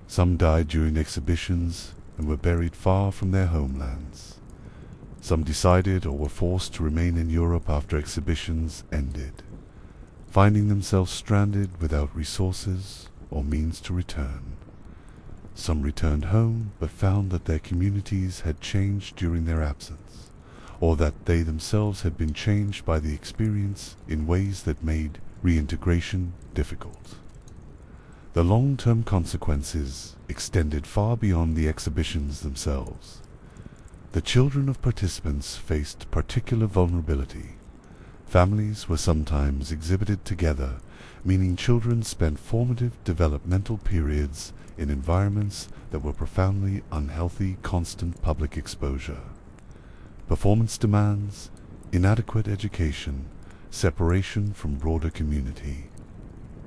Some died during exhibitions and were buried far from their homelands. Some decided or were forced to remain in Europe after exhibitions ended, finding themselves stranded without resources or means to return. Some returned home but found that their communities had changed during their absence, or that they themselves had been changed by the experience in ways that made reintegration difficult. The long-term consequences extended far beyond the exhibitions themselves. The children of participants faced particular vulnerability. Families were sometimes exhibited together, meaning children spent formative developmental periods in environments that were profoundly unhealthy constant public exposure. Performance demands, inadequate education, separation from broader community.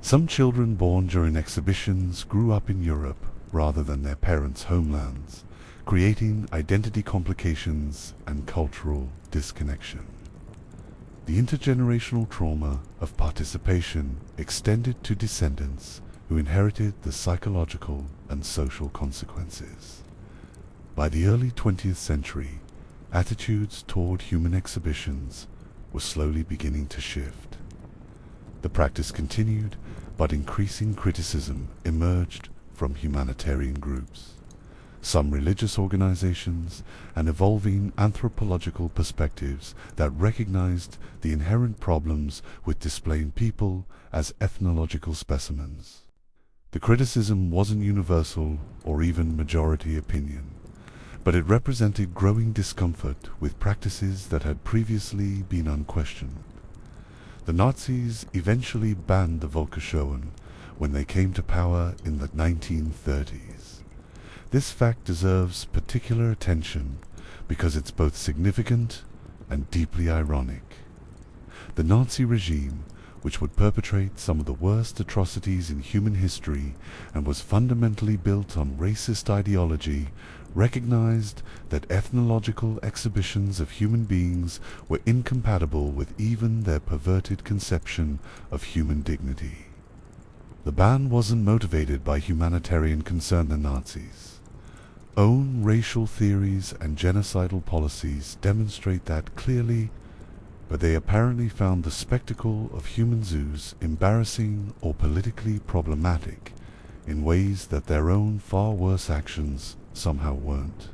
Some children born during exhibitions grew up in Europe rather than their parents' homelands, creating identity complications and cultural disconnection. The intergenerational trauma of participation extended to descendants who inherited the psychological and social consequences. By the early 20th century, attitudes toward human exhibitions were slowly beginning to shift. The practice continued, but increasing criticism emerged from humanitarian groups, some religious organizations, and evolving anthropological perspectives that recognized the inherent problems with displaying people as ethnological specimens. The criticism wasn't universal or even majority opinion, but it represented growing discomfort with practices that had previously been unquestioned. The Nazis eventually banned the Volksshowen when they came to power in the 1930s. This fact deserves particular attention because it's both significant and deeply ironic. The Nazi regime, which would perpetrate some of the worst atrocities in human history and was fundamentally built on racist ideology, recognized that ethnological exhibitions of human beings were incompatible with even their perverted conception of human dignity. The ban wasn't motivated by humanitarian concern. The Nazis' own racial theories and genocidal policies demonstrate that clearly, but they apparently found the spectacle of human zoos embarrassing or politically problematic in ways that their own far worse actions somehow weren't.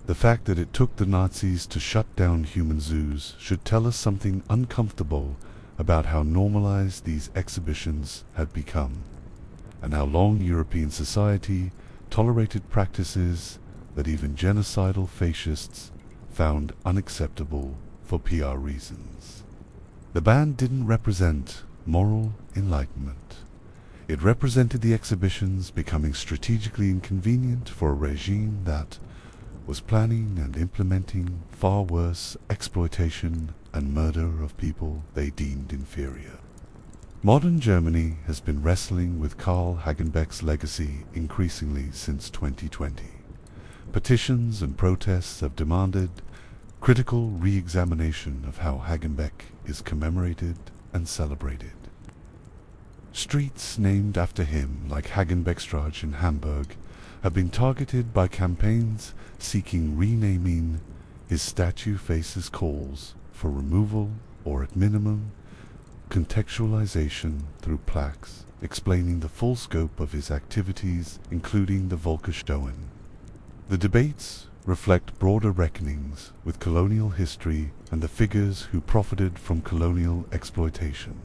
The fact that it took the Nazis to shut down human zoos should tell us something uncomfortable about how normalized these exhibitions had become, and how long European society tolerated practices that even genocidal fascists found unacceptable for PR reasons. The ban didn't represent moral enlightenment. It represented the exhibitions becoming strategically inconvenient for a regime that was planning and implementing far worse exploitation and murder of people they deemed inferior. Modern Germany has been wrestling with Karl Hagenbeck's legacy increasingly since 2020. Petitions and protests have demanded critical re-examination of how Hagenbeck is commemorated and celebrated. Streets named after him, like Hagenbeckstraße in Hamburg, have been targeted by campaigns seeking renaming, His statue faces calls for removal or, at minimum, contextualization through plaques explaining the full scope of his activities, including the Volkerschauung. The debates reflect broader reckonings with colonial history and the figures who profited from colonial exploitation.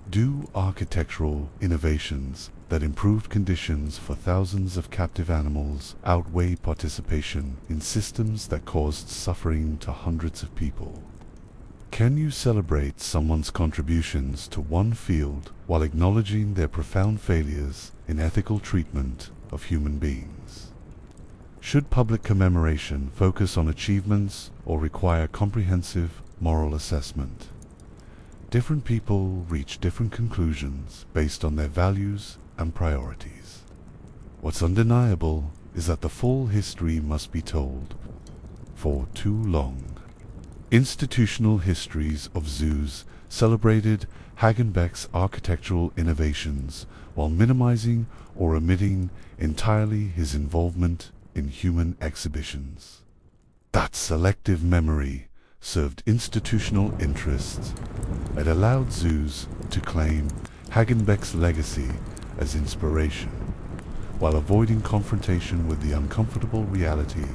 Do architectural innovations that improved conditions for thousands of captive animals outweigh participation in systems that caused suffering to hundreds of people? Can you celebrate someone's contributions to one field while acknowledging their profound failures in ethical treatment of human beings? Should public commemoration focus on achievements or require comprehensive moral assessment? Different people reach different conclusions based on their values and priorities. What's undeniable is that the full history must be told for too long. Institutional histories of zoos celebrated Hagenbeck's architectural innovations while minimizing or omitting entirely his involvement in human exhibitions. That selective memory served institutional interests. It allowed zoos to claim Hagenbeck's legacy as inspiration, while avoiding confrontation with the uncomfortable reality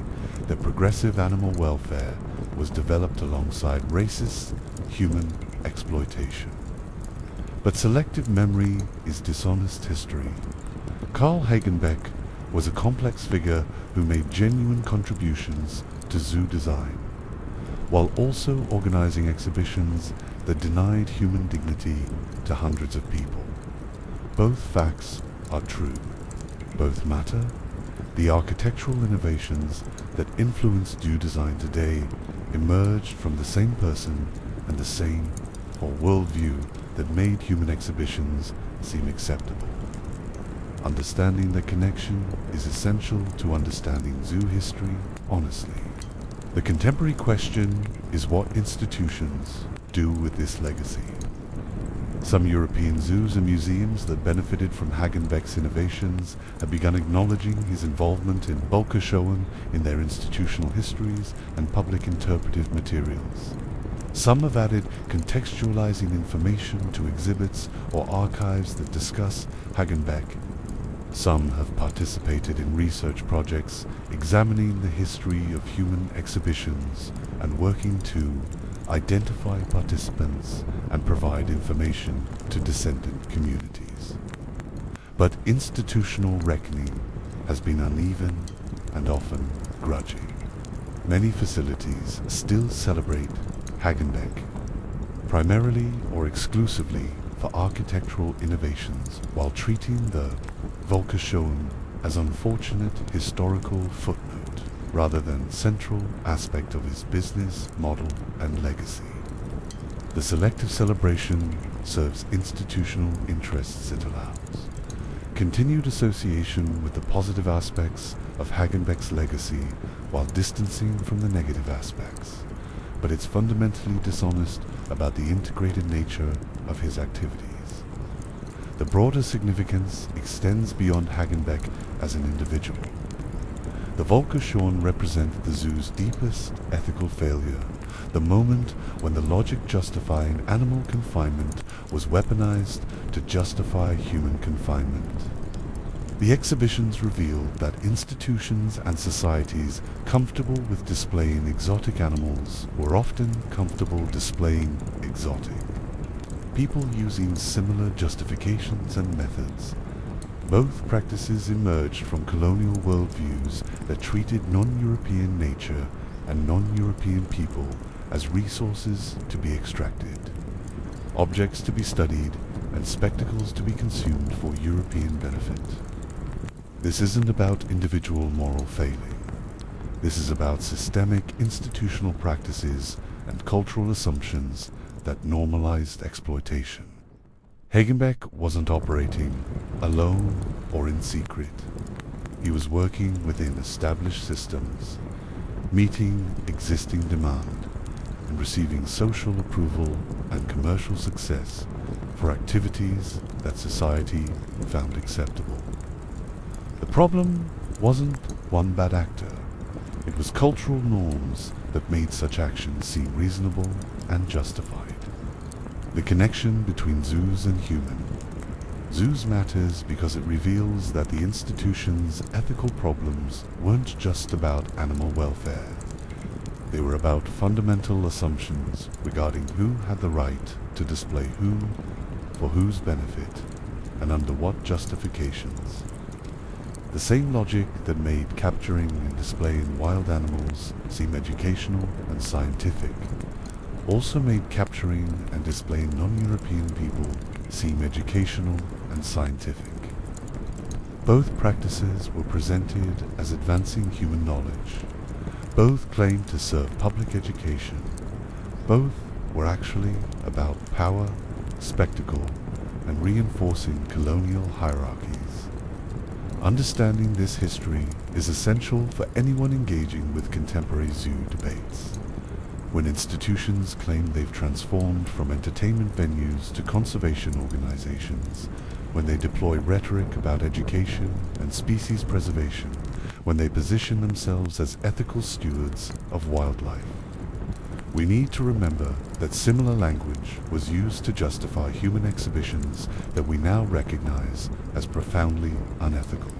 that progressive animal welfare was developed alongside racist human exploitation. But selective memory is dishonest history. Carl Hagenbeck was a complex figure who made genuine contributions to zoo design, while also organizing exhibitions that denied human dignity to hundreds of people. Both facts are true. Both matter. The architectural innovations that influence zoo design today emerged from the same person and the same or worldview that made human exhibitions seem acceptable. Understanding the connection is essential to understanding zoo history honestly. The contemporary question is what institutions do with this legacy. Some European zoos and museums that benefited from Hagenbeck's innovations have begun acknowledging his involvement in Volkerschauung in their institutional histories and public interpretive materials. Some have added contextualizing information to exhibits or archives that discuss Hagenbeck. Some have participated in research projects examining the history of human exhibitions and working to identify participants and provide information to descendant communities. But institutional reckoning has been uneven and often grudging. Many facilities still celebrate Hagenbeck, primarily or exclusively for architectural innovations, while treating the Volkerschauung as unfortunate historical footnote rather than central aspect of his business model and legacy. The selective celebration serves institutional interests it allows. Continued association with the positive aspects of Hagenbeck's legacy while distancing from the negative aspects, but it's fundamentally dishonest about the integrated nature of his activities. The broader significance extends beyond Hagenbeck as an individual. The Volkerschauung represent the zoo's deepest ethical failure, the moment when the logic justifying animal confinement was weaponized to justify human confinement. The exhibitions revealed that institutions and societies comfortable with displaying exotic animals were often comfortable displaying exotic people using similar justifications and methods. Both practices emerged from colonial worldviews that treated non-European nature and non-European people as resources to be extracted, objects to be studied, and spectacles to be consumed for European benefit. This isn't about individual moral failing. This is about systemic institutional practices and cultural assumptions that normalized exploitation. Hagenbeck wasn't operating alone or in secret. He was working within established systems, meeting existing demand, and receiving social approval and commercial success for activities that society found acceptable. The problem wasn't one bad actor. It was cultural norms that that made such actions seem reasonable and justified. The connection between zoos and human. Zoos matters because it reveals that the institution's ethical problems weren't just about animal welfare. They were about fundamental assumptions regarding who had the right to display whom, for whose benefit, and under what justifications. The same logic that made capturing and displaying wild animals seem educational and scientific also made capturing and displaying non-European people seem educational and scientific. Both practices were presented as advancing human knowledge. Both claimed to serve public education. Both were actually about power, spectacle, and reinforcing colonial hierarchies. Understanding this history is essential for anyone engaging with contemporary zoo debates. When institutions claim they've transformed from entertainment venues to conservation organizations, when they deploy rhetoric about education and species preservation, when they position themselves as ethical stewards of wildlife. We need to remember that similar language was used to justify human exhibitions that we now recognize as profoundly unethical.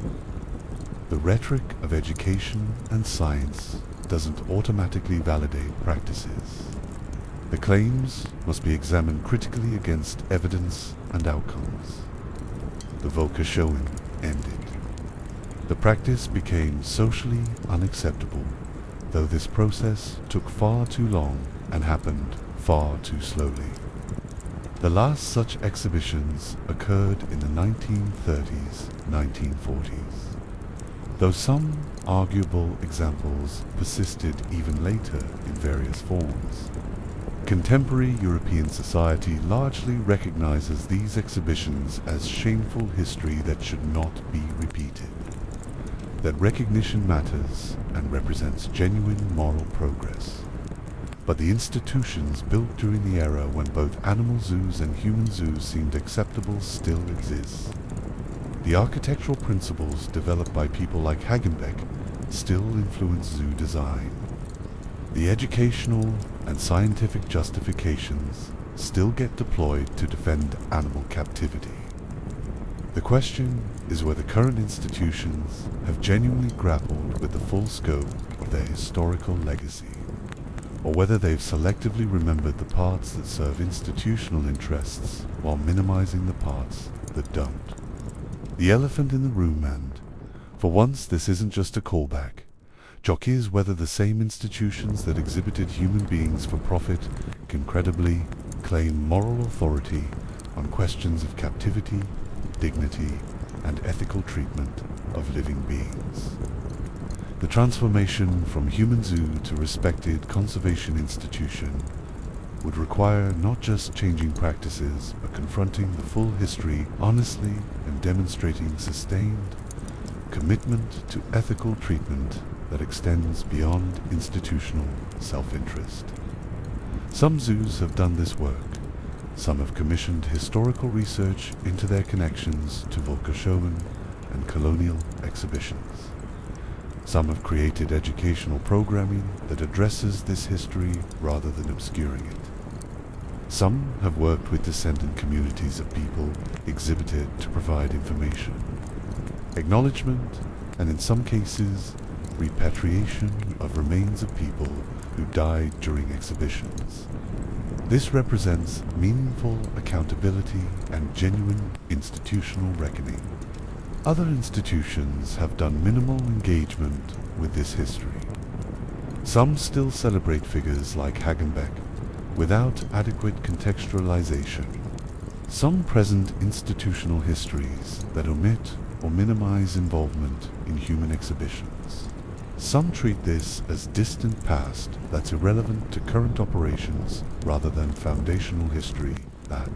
The rhetoric of education and science doesn't automatically validate practices. The claims must be examined critically against evidence and outcomes. The Volkshowen ended. The practice became socially unacceptable, though this process took far too long and happened far too slowly. The last such exhibitions occurred in the 1930s, 1940s. Though some arguable examples persisted even later in various forms. Contemporary European society largely recognizes these exhibitions as shameful history that should not be repeated. That recognition matters and represents genuine moral progress. But the institutions built during the era when both animal zoos and human zoos seemed acceptable still exist. The architectural principles developed by people like Hagenbeck still influence zoo design. The educational and scientific justifications still get deployed to defend animal captivity. The question is whether current institutions have genuinely grappled with the full scope of their historical legacy, or whether they've selectively remembered the parts that serve institutional interests while minimizing the parts that don't. The elephant in the room, and, for once this isn't just a callback, jockeys whether the same institutions that exhibited human beings for profit can credibly claim moral authority on questions of captivity, dignity, and ethical treatment of living beings. The transformation from human zoo to respected conservation institution would require not just changing practices, but confronting the full history honestly and demonstrating sustained commitment to ethical treatment that extends beyond institutional self-interest. Some zoos have done this work. Some have commissioned historical research into their connections to Volkshowen and colonial exhibitions. Some have created educational programming that addresses this history rather than obscuring it. Some have worked with descendant communities of people exhibited to provide information, acknowledgement, and in some cases, repatriation of remains of people who died during exhibitions. This represents meaningful accountability and genuine institutional reckoning. Other institutions have done minimal engagement with this history. Some still celebrate figures like Hagenbeck without adequate contextualization. Some present institutional histories that omit or minimize involvement in human exhibitions. Some treat this as distant past that's irrelevant to current operations rather than foundational history that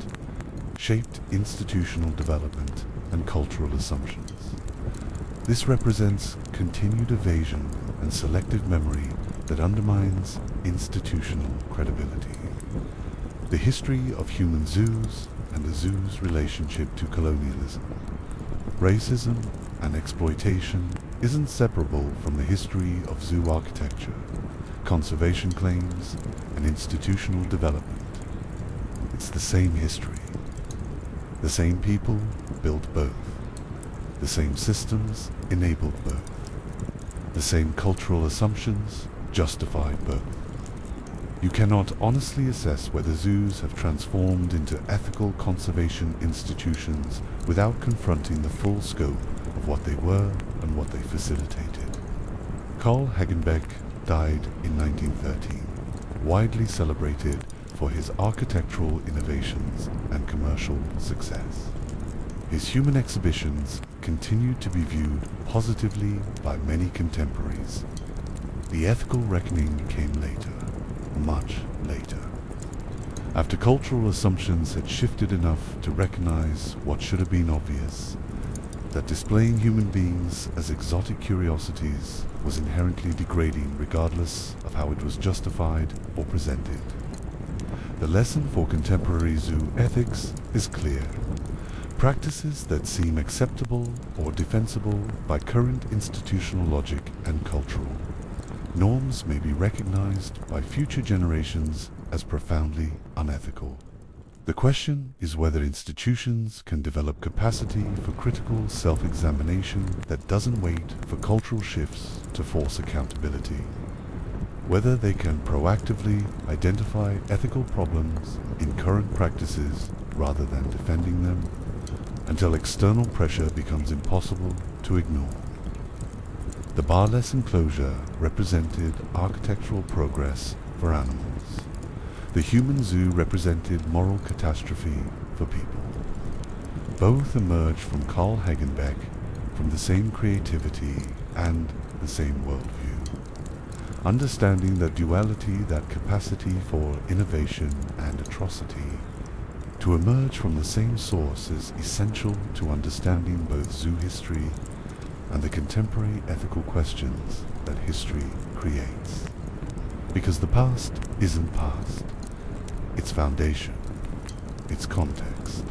shaped institutional development and cultural assumptions. This represents continued evasion and selective memory that undermines institutional credibility. The history of human zoos and the zoo's relationship to colonialism, racism, and exploitation isn't separable from the history of zoo architecture, conservation claims, and institutional development. It's the same history. The same people built both. The same systems enabled both. The same cultural assumptions justified both. You cannot honestly assess whether zoos have transformed into ethical conservation institutions without confronting the full scope of what they were and what they facilitated. Carl Hagenbeck died in 1913, widely celebrated for his architectural innovations and commercial success. His human exhibitions continued to be viewed positively by many contemporaries. The ethical reckoning came later, much later. After cultural assumptions had shifted enough to recognize what should have been obvious, that displaying human beings as exotic curiosities was inherently degrading regardless of how it was justified or presented. The lesson for contemporary zoo ethics is clear. Practices that seem acceptable or defensible by current institutional logic and cultural norms may be recognized by future generations as profoundly unethical. The question is whether institutions can develop capacity for critical self-examination that doesn't wait for cultural shifts to force accountability. Whether they can proactively identify ethical problems in current practices rather than defending them until external pressure becomes impossible to ignore. The barless enclosure represented architectural progress for animals. The human zoo represented moral catastrophe for people. Both emerged from Carl Hagenbeck from the same creativity and the same worldview. Understanding the duality, that capacity for innovation and atrocity, to emerge from the same source is essential to understanding both zoo history and the contemporary ethical questions that history creates. Because the past isn't past. Its foundation, its context.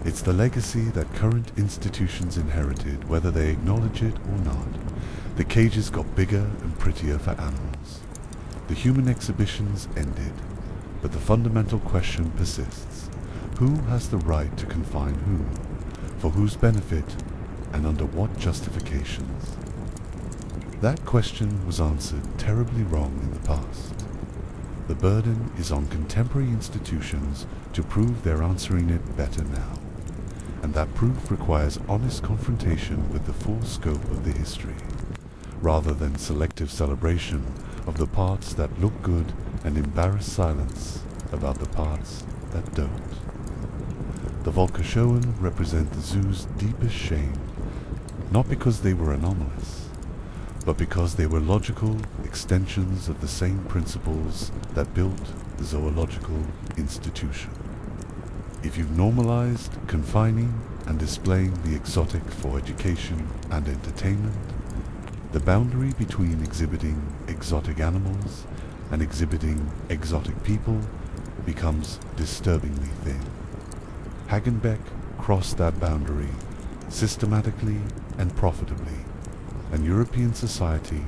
It's the legacy that current institutions inherited, whether they acknowledge it or not. The cages got bigger and prettier for animals. The human exhibitions ended, but the fundamental question persists. Who has the right to confine whom? For whose benefit? And under what justifications? That question was answered terribly wrong in the past. The burden is on contemporary institutions to prove they're answering it better now, and that proof requires honest confrontation with the full scope of the history, rather than selective celebration of the parts that look good and embarrassed silence about the parts that don't. The Volksshoen represent the zoo's deepest shame, not because they were anomalous, but because they were logical extensions of the same principles that built the zoological institution. If you've normalized confining and displaying the exotic for education and entertainment, the boundary between exhibiting exotic animals and exhibiting exotic people becomes disturbingly thin. Hagenbeck crossed that boundary systematically and profitably, and European society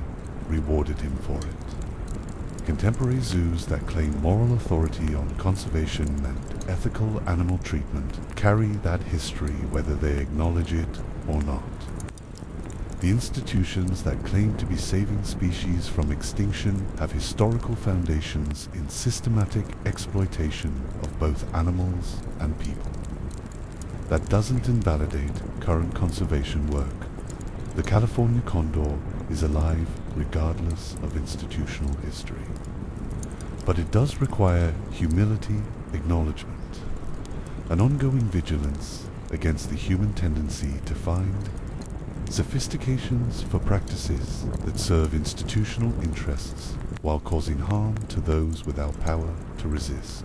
rewarded him for it. Contemporary zoos that claim moral authority on conservation and ethical animal treatment carry that history whether they acknowledge it or not. The institutions that claim to be saving species from extinction have historical foundations in systematic exploitation of both animals and people. That doesn't invalidate current conservation work. The California Condor is alive regardless of institutional history. But it does require humility, acknowledgement, an ongoing vigilance against the human tendency to find sophistications for practices that serve institutional interests while causing harm to those without power to resist.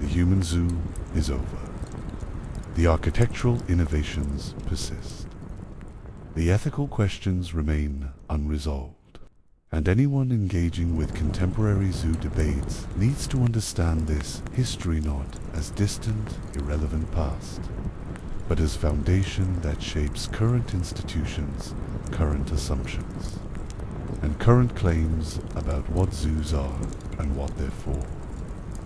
The human zoo is over. The architectural innovations persist. The ethical questions remain unresolved, and anyone engaging with contemporary zoo debates needs to understand this history not as distant, irrelevant past, but as foundation that shapes current institutions, current assumptions. and current claims about what zoos are and what they're for.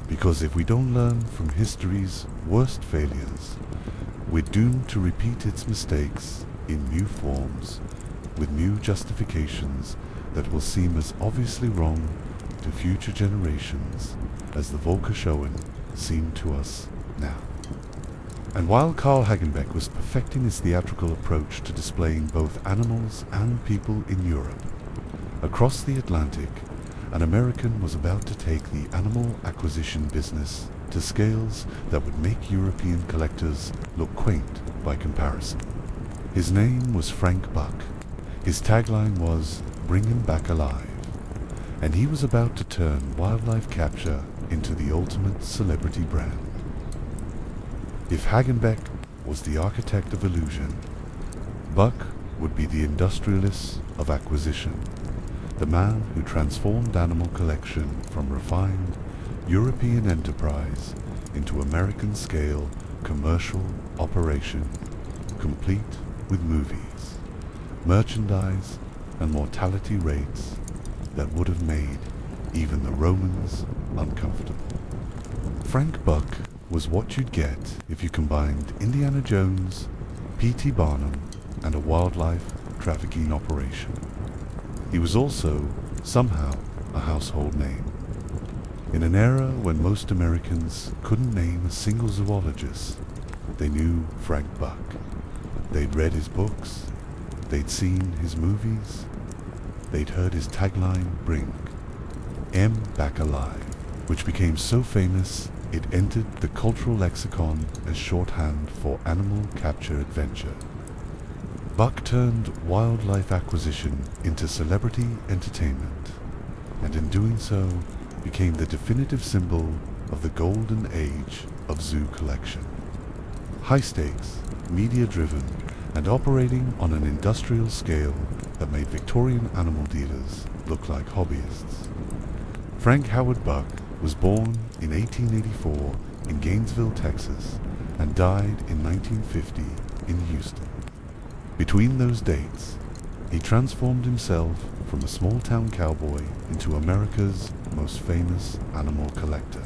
Because if we don't learn from history's worst failures, we're doomed to repeat its mistakes in new forms, with new justifications that will seem as obviously wrong to future generations as the Volkershowen seem to us now. And while Carl Hagenbeck was perfecting his theatrical approach to displaying both animals and people in Europe, across the Atlantic, an American was about to take the animal acquisition business to scales that would make European collectors look quaint by comparison. His name was Frank Buck. His tagline was, "Bring him back alive." And he was about to turn wildlife capture into the ultimate celebrity brand. If Hagenbeck was the architect of illusion, Buck would be the industrialist of acquisition, the man who transformed animal collection from refined European enterprise into American-scale commercial operation, complete with movies, merchandise, and mortality rates that would have made even the Romans uncomfortable. Frank Buck was what you'd get if you combined Indiana Jones, P.T. Barnum, and a wildlife trafficking operation. He was also, somehow, a household name. In an era when most Americans couldn't name a single zoologist, they knew Frank Buck. They'd read his books, they'd seen his movies, they'd heard his tagline, "Bring M back alive," which became so famous it entered the cultural lexicon as shorthand for animal capture adventure. Buck turned wildlife acquisition into celebrity entertainment, and in doing so became the definitive symbol of the golden age of zoo collection. High stakes, media-driven, and operating on an industrial scale that made Victorian animal dealers look like hobbyists. Frank Howard Buck was born in 1884 in Gainesville, Texas, and died in 1950 in Houston. Between those dates, he transformed himself from a small-town cowboy into America's most famous animal collector,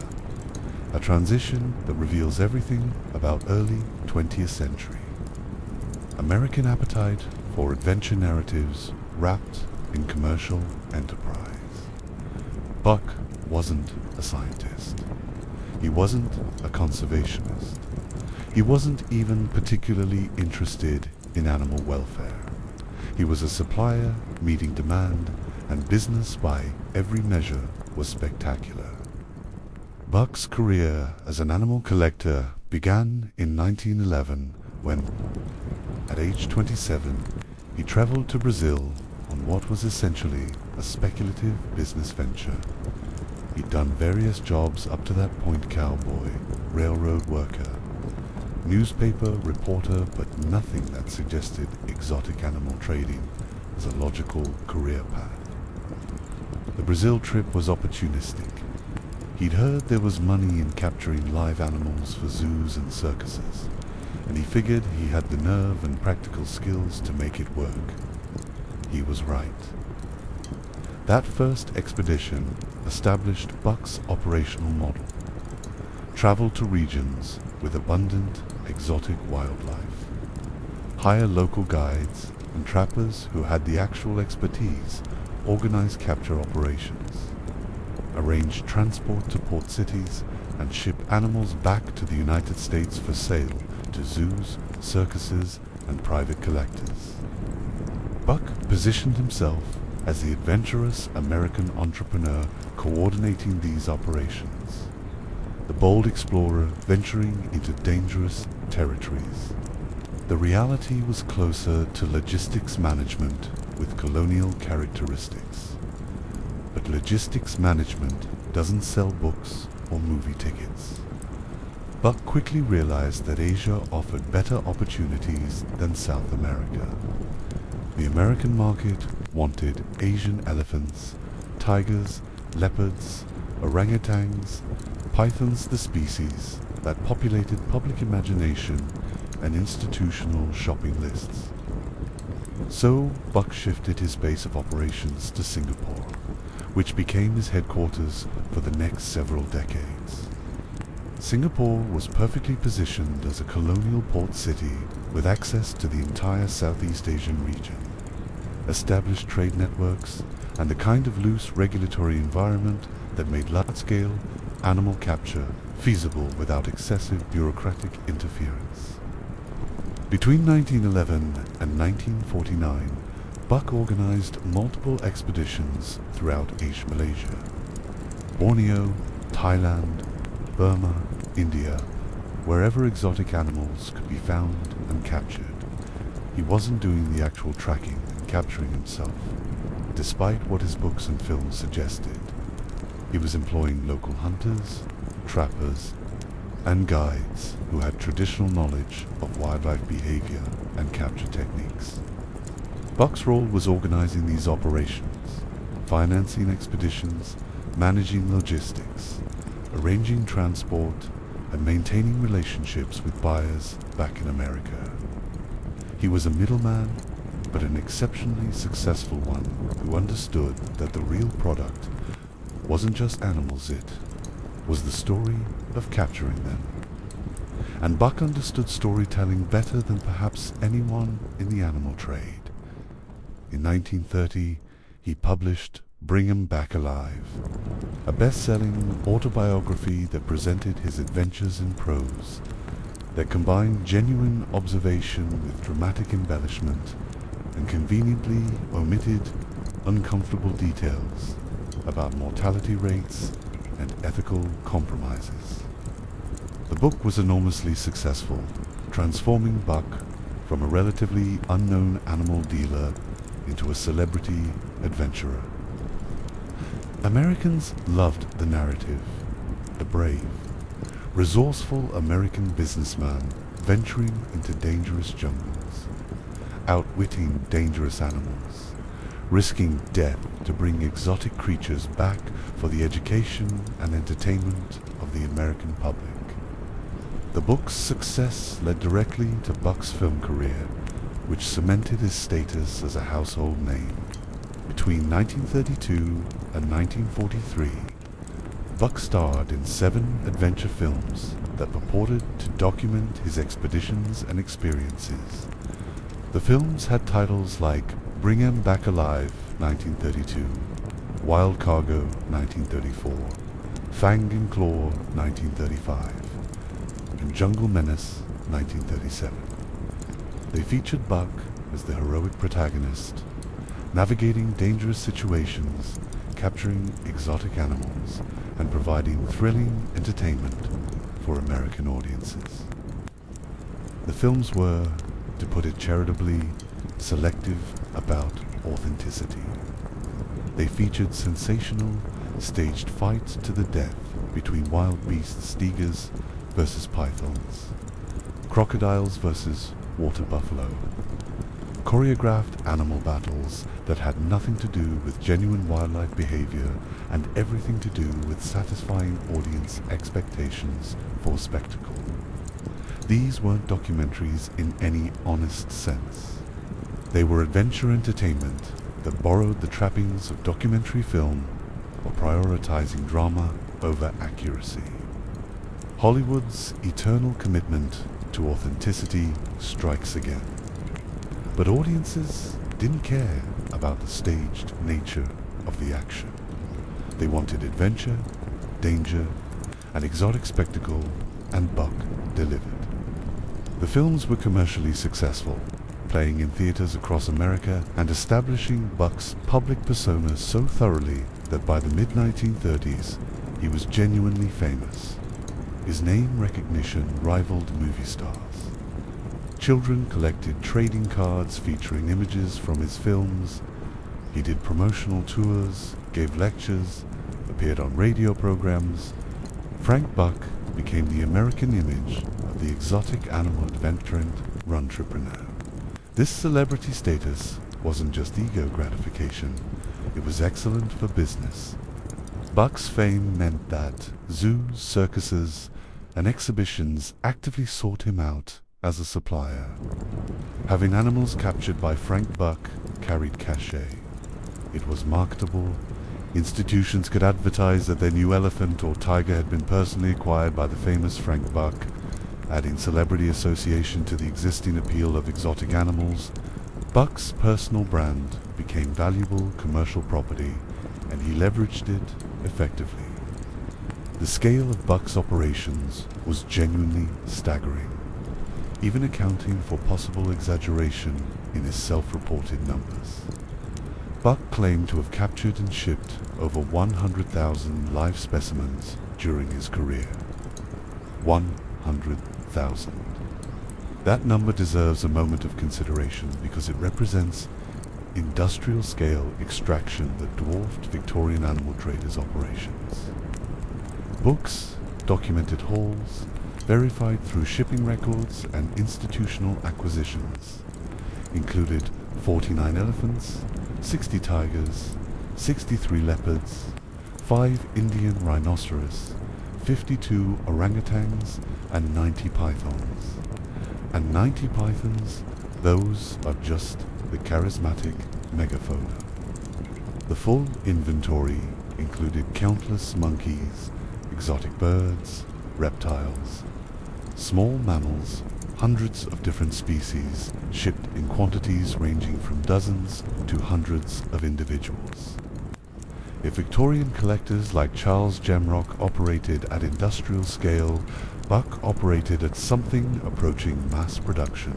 a transition that reveals everything about early 20th century. American appetite for adventure narratives wrapped in commercial enterprise. Buck wasn't a scientist. He wasn't a conservationist. He wasn't even particularly interested in animal welfare. He was a supplier meeting demand, and business by every measure was spectacular. Buck's career as an animal collector began in 1911 when, at age 27, he traveled to Brazil on what was essentially a speculative business venture. He'd done various jobs up to that point: cowboy, railroad worker, newspaper reporter, but nothing that suggested exotic animal trading as a logical career path. The Brazil trip was opportunistic. He'd heard there was money in capturing live animals for zoos and circuses, and he figured he had the nerve and practical skills to make it work. He was right. That first expedition established Buck's operational model. Travel to regions with abundant exotic wildlife. Hire local guides and trappers who had the actual expertise organize capture operations. Arrange transport to port cities and ship animals back to the United States for sale to zoos, circuses, and private collectors. Buck positioned himself as the adventurous American entrepreneur coordinating these operations, the bold explorer venturing into dangerous territories. The reality was closer to logistics management with colonial characteristics. But logistics management doesn't sell books or movie tickets. Buck quickly realized that Asia offered better opportunities than South America. The American market wanted Asian elephants, tigers, leopards, orangutans, pythons, the species that populated public imagination and institutional shopping lists. So Buck shifted his base of operations to Singapore, which became his headquarters for the next several decades. Singapore was perfectly positioned as a colonial port city with access to the entire Southeast Asian region, established trade networks, and the kind of loose regulatory environment that made large-scale animal capture feasible without excessive bureaucratic interference. Between 1911 and 1949, Buck organized multiple expeditions throughout Asia, Malaysia, Borneo, Thailand, Burma, India, wherever exotic animals could be found and captured. He wasn't doing the actual tracking and capturing himself, despite what his books and films suggested. He was employing local hunters, trappers, and guides who had traditional knowledge of wildlife behavior and capture techniques. Buck's role was organizing these operations, financing expeditions, managing logistics, arranging transport, and maintaining relationships with buyers back in America. He was a middleman, but an exceptionally successful one who understood that the real product wasn't just animals, it was the story of capturing them. And Buck understood storytelling better than perhaps anyone in the animal trade. In 1930, he published Bring 'Em Back Alive, a best-selling autobiography that presented his adventures in prose, that combined genuine observation with dramatic embellishment and conveniently omitted uncomfortable details about mortality rates and ethical compromises. The book was enormously successful, transforming Buck from a relatively unknown animal dealer into a celebrity adventurer. Americans loved the narrative, the brave, resourceful American businessman venturing into dangerous jungles, outwitting dangerous animals, risking death to bring exotic creatures back for the education and entertainment of the American public. The book's success led directly to Buck's film career, which cemented his status as a household name. Between 1932 and 1943, Buck starred in 7 adventure films that purported to document his expeditions and experiences. The films had titles like Bring 'Em Back Alive, 1932, Wild Cargo, 1934, Fang and Claw, 1935, and Jungle Menace, 1937. They featured Buck as the heroic protagonist, navigating dangerous situations, capturing exotic animals, and providing thrilling entertainment for American audiences. The films were, to put it charitably, selective about authenticity. They featured sensational, staged fights to the death between wild beasts, tigers versus pythons, crocodiles versus water buffalo, choreographed animal battles that had nothing to do with genuine wildlife behavior and everything to do with satisfying audience expectations for spectacle. These weren't documentaries in any honest sense. They were adventure entertainment that borrowed the trappings of documentary film while prioritizing drama over accuracy. Hollywood's eternal commitment to authenticity strikes again. But audiences didn't care about the staged nature of the action. They wanted adventure, danger, and exotic spectacle, and Buck delivered. The films were commercially successful, playing in theaters across America and establishing Buck's public persona so thoroughly that by the mid-1930s, he was genuinely famous. His name recognition rivaled movie stars. Children collected trading cards featuring images from his films. He did promotional tours, gave lectures, appeared on radio programs. Frank Buck became the American image of the exotic animal adventurant runtrepreneur. This celebrity status wasn't just ego gratification, it was excellent for business. Buck's fame meant that zoos, circuses, and exhibitions actively sought him out as a supplier. Having animals captured by Frank Buck carried cachet. It was marketable. Institutions could advertise that their new elephant or tiger had been personally acquired by the famous Frank Buck, adding celebrity association to the existing appeal of exotic animals. Buck's personal brand became valuable commercial property, and he leveraged it effectively. The scale of Buck's operations was genuinely staggering, even accounting for possible exaggeration in his self-reported numbers. Buck claimed to have captured and shipped over 100,000 live specimens during his career. 100,000. That number deserves a moment of consideration because it represents industrial-scale extraction that dwarfed Victorian animal traders' operations. Books documented hauls, verified through shipping records and institutional acquisitions, included 49 elephants, 60 tigers, 63 leopards, 5 Indian rhinoceros, 52 orangutans, and 90 pythons. And 90 pythons, those are just the charismatic megafauna. The full inventory included countless monkeys, exotic birds, reptiles, small mammals, hundreds of different species shipped in quantities ranging from dozens to hundreds of individuals. If Victorian collectors like Charles Jamrock operated at industrial scale, Buck operated at something approaching mass production.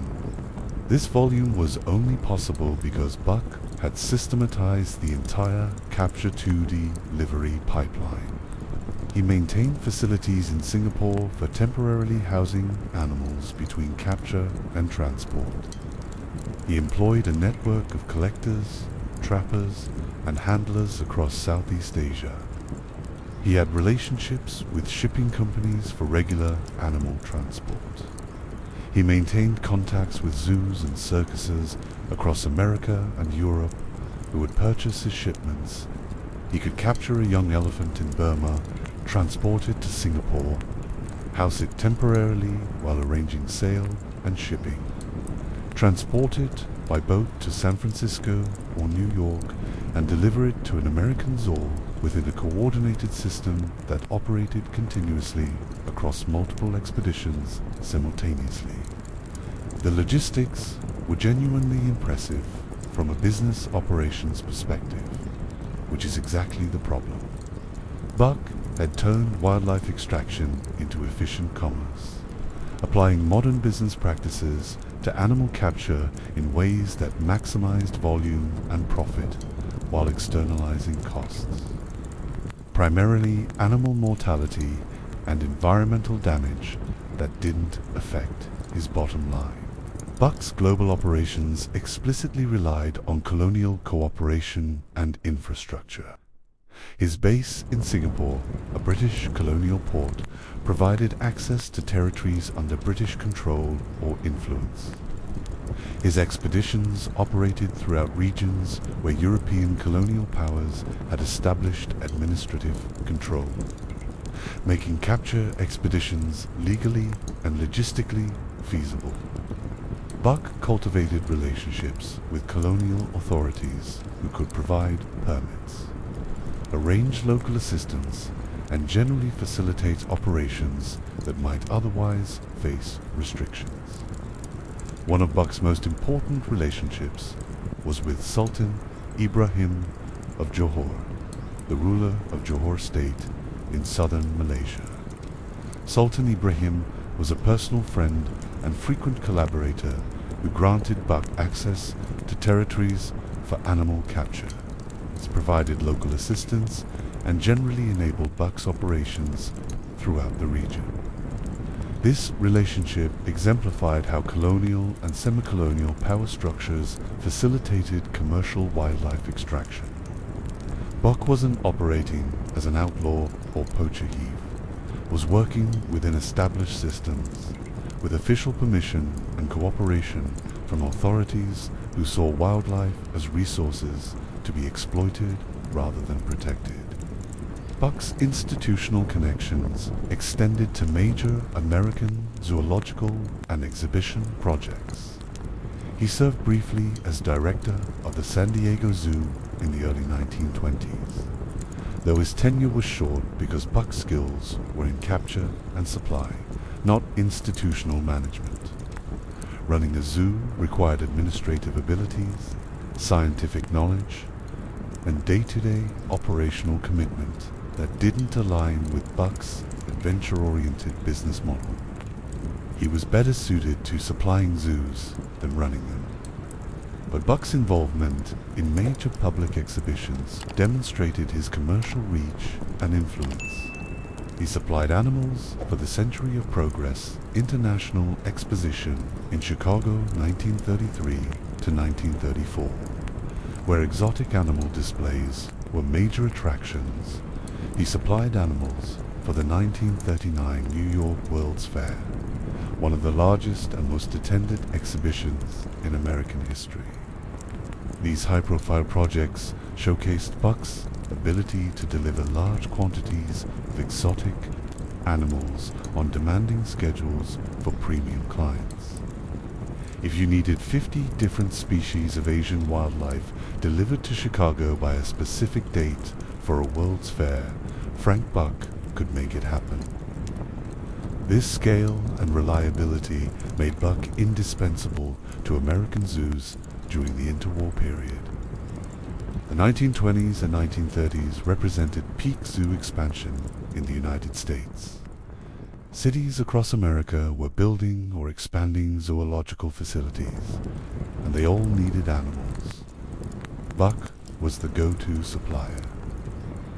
This volume was only possible because Buck had systematized the entire Capture 2D livery pipeline. He maintained facilities in Singapore for temporarily housing animals between capture and transport. He employed a network of collectors, trappers, and handlers across Southeast Asia. He had relationships with shipping companies for regular animal transport. He maintained contacts with zoos and circuses across America and Europe who would purchase his shipments. He could capture a young elephant in Burma, transport it to Singapore, house it temporarily while arranging sale and shipping, transport it by boat to San Francisco or New York, and deliver it to an American zoo within a coordinated system that operated continuously across multiple expeditions simultaneously. The logistics were genuinely impressive from a business operations perspective, which is exactly the problem. Buck had turned wildlife extraction into efficient commerce, applying modern business practices to animal capture in ways that maximized volume and profit while externalizing costs. Primarily animal mortality and environmental damage that didn't affect his bottom line. Buck's global operations explicitly relied on colonial cooperation and infrastructure. His base in Singapore, a British colonial port, provided access to territories under British control or influence. His expeditions operated throughout regions where European colonial powers had established administrative control, making capture expeditions legally and logistically feasible. Buck cultivated relationships with colonial authorities who could provide permits, arrange local assistance, and generally facilitate operations that might otherwise face restrictions. One of Buck's most important relationships was with Sultan Ibrahim of Johor, the ruler of Johor State in southern Malaysia. Sultan Ibrahim was a personal friend and frequent collaborator who granted Buck access to territories for animal capture, provided local assistance, and generally enabled Buck's operations throughout the region. This relationship exemplified how colonial and semi-colonial power structures facilitated commercial wildlife extraction. Buck wasn't operating as an outlaw or poacher chief, was working within established systems, with official permission and cooperation from authorities who saw wildlife as resources to be exploited rather than protected. Buck's institutional connections extended to major American zoological and exhibition projects. He served briefly as director of the San Diego Zoo in the early 1920s, though his tenure was short because Buck's skills were in capture and supply, not institutional management. Running a zoo required administrative abilities, scientific knowledge, and day-to-day operational commitment that didn't align with Buck's adventure-oriented business model. He was better suited to supplying zoos than running them. But Buck's involvement in major public exhibitions demonstrated his commercial reach and influence. He supplied animals for the Century of Progress International Exposition in Chicago 1933 to 1934, where exotic animal displays were major attractions. He supplied animals for the 1939 New York World's Fair, one of the largest and most attended exhibitions in American history. These high-profile projects showcased Buck's ability to deliver large quantities of exotic animals on demanding schedules for premium clients. If you needed 50 different species of Asian wildlife delivered to Chicago by a specific date for a World's Fair, Frank Buck could make it happen. This scale and reliability made Buck indispensable to American zoos during the interwar period. The 1920s and 1930s represented peak zoo expansion in the United States. Cities across America were building or expanding zoological facilities, and they all needed animals. Buck was the go-to supplier,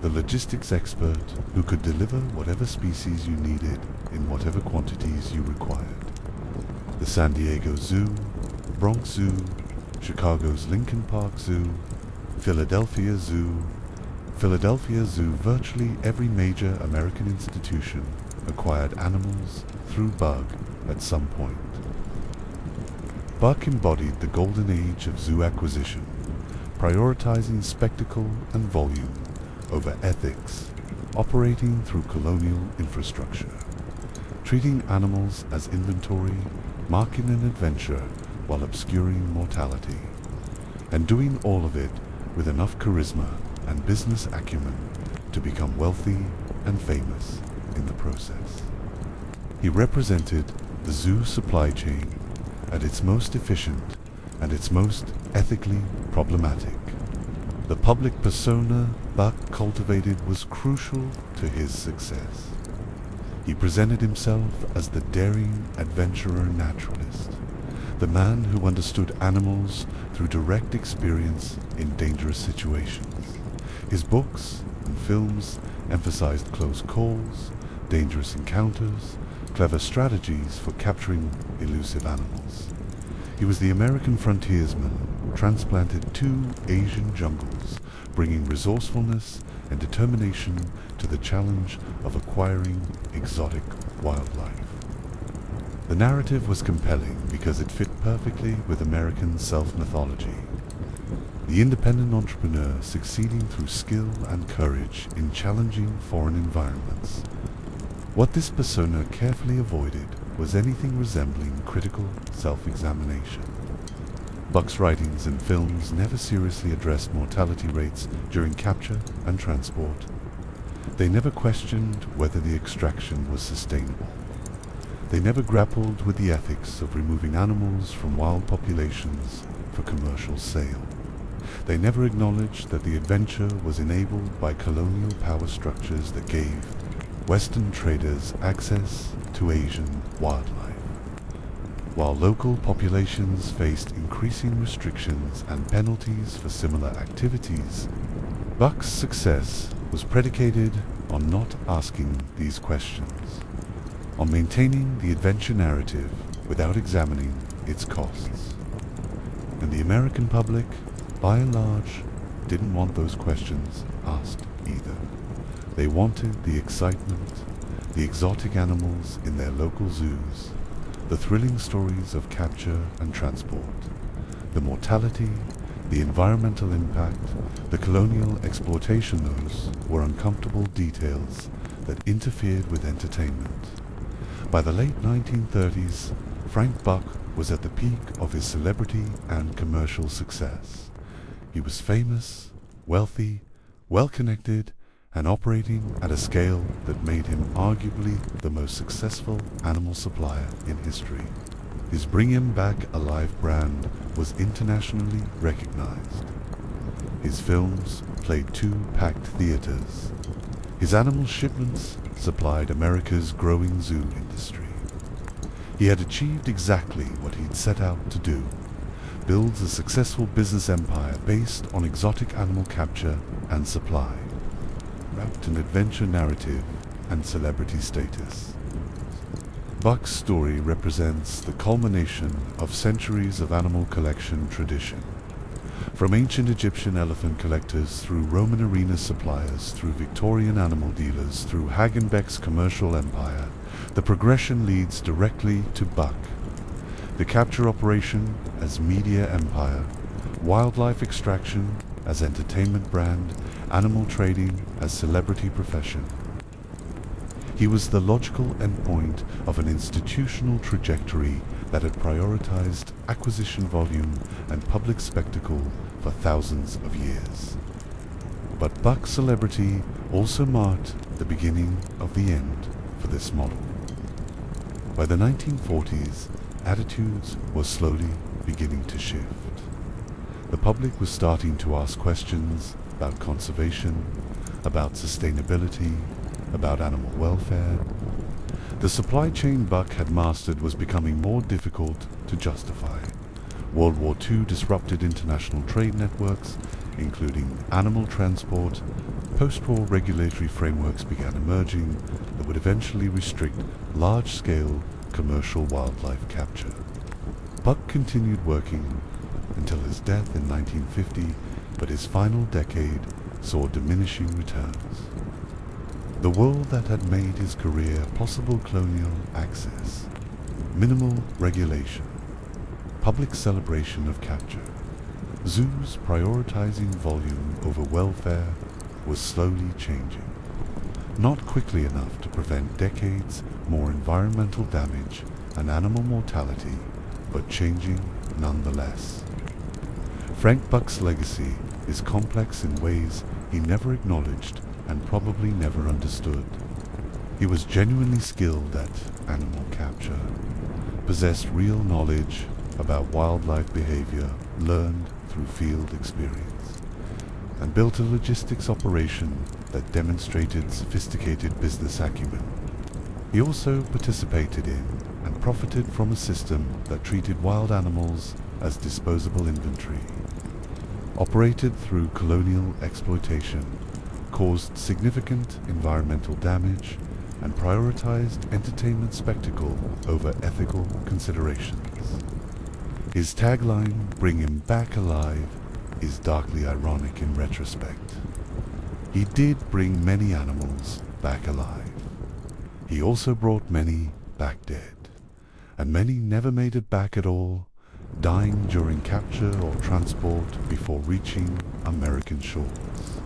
the logistics expert who could deliver whatever species you needed in whatever quantities you required. The San Diego Zoo, Bronx Zoo, Chicago's Lincoln Park Zoo, Philadelphia Zoo, virtually every major American institution acquired animals through Buck at some point. Buck embodied the golden age of zoo acquisition, prioritizing spectacle and volume over ethics, operating through colonial infrastructure, treating animals as inventory, marking an adventure while obscuring mortality, and doing all of it with enough charisma and business acumen to become wealthy and famous in the process. He represented the zoo supply chain at its most efficient and its most ethically problematic. The public persona Buck cultivated was crucial to his success. He presented himself as the daring adventurer naturalist, the man who understood animals through direct experience in dangerous situations. His books and films emphasized close calls, dangerous encounters, clever strategies for capturing elusive animals. He was the American frontiersman transplanted to Asian jungles, bringing resourcefulness and determination to the challenge of acquiring exotic wildlife. The narrative was compelling because it fit perfectly with American self-mythology. The independent entrepreneur succeeding through skill and courage in challenging foreign environments. What this persona carefully avoided was anything resembling critical self-examination. Buck's writings and films never seriously addressed mortality rates during capture and transport. They never questioned whether the extraction was sustainable. They never grappled with the ethics of removing animals from wild populations for commercial sale. They never acknowledged that the adventure was enabled by colonial power structures that gave Western traders access to Asian wildlife. While local populations faced increasing restrictions and penalties for similar activities, Buck's success was predicated on not asking these questions, on maintaining the adventure narrative without examining its costs. And the American public, by and large, didn't want those questions asked either. They wanted the excitement, the exotic animals in their local zoos, the thrilling stories of capture and transport, the mortality, the environmental impact, the colonial exploitation. Those were uncomfortable details that interfered with entertainment. By the late 1930s, Frank Buck was at the peak of his celebrity and commercial success. He was famous, wealthy, well-connected, and operating at a scale that made him arguably the most successful animal supplier in history. His Bring Him Back Alive brand was internationally recognized. His films played 2 packed theaters. His animal shipments supplied America's growing zoo industry. He had achieved exactly what he'd set out to do: build a successful business empire based on exotic animal capture and supply, wrapped in adventure narrative and celebrity status. Buck's story represents the culmination of centuries of animal collection tradition. From ancient Egyptian elephant collectors, through Roman arena suppliers, through Victorian animal dealers, through Hagenbeck's commercial empire, the progression leads directly to Buck. The capture operation as media empire, wildlife extraction as entertainment brand, animal trading as celebrity profession. He was the logical endpoint of an institutional trajectory that had prioritized acquisition volume and public spectacle for thousands of years. But Buck's celebrity also marked the beginning of the end for this model. By the 1940s, attitudes were slowly beginning to shift. The public was starting to ask questions about conservation, about sustainability, about animal welfare. The supply chain Buck had mastered was becoming more difficult to justify. World War II disrupted international trade networks, including animal transport. Post-war regulatory frameworks began emerging that would eventually restrict large-scale commercial wildlife capture. Buck continued working until his death in 1950, but his final decade saw diminishing returns. The world that had made his career possible: colonial access, minimal regulation, public celebration of capture, zoos prioritizing volume over welfare, was slowly changing. Not quickly enough to prevent decades more environmental damage and animal mortality, but changing nonetheless. Frank Buck's legacy is complex in ways he never acknowledged and probably never understood. He was genuinely skilled at animal capture, possessed real knowledge about wildlife behavior learned through field experience, and built a logistics operation that demonstrated sophisticated business acumen. He also participated in and profited from a system that treated wild animals as disposable inventory, operated through colonial exploitation, caused significant environmental damage, and prioritized entertainment spectacle over ethical considerations. His tagline, "Bring Him Back Alive," is darkly ironic in retrospect. He did bring many animals back alive. He also brought many back dead, and many never made it back at all, dying during capture or transport before reaching American shores.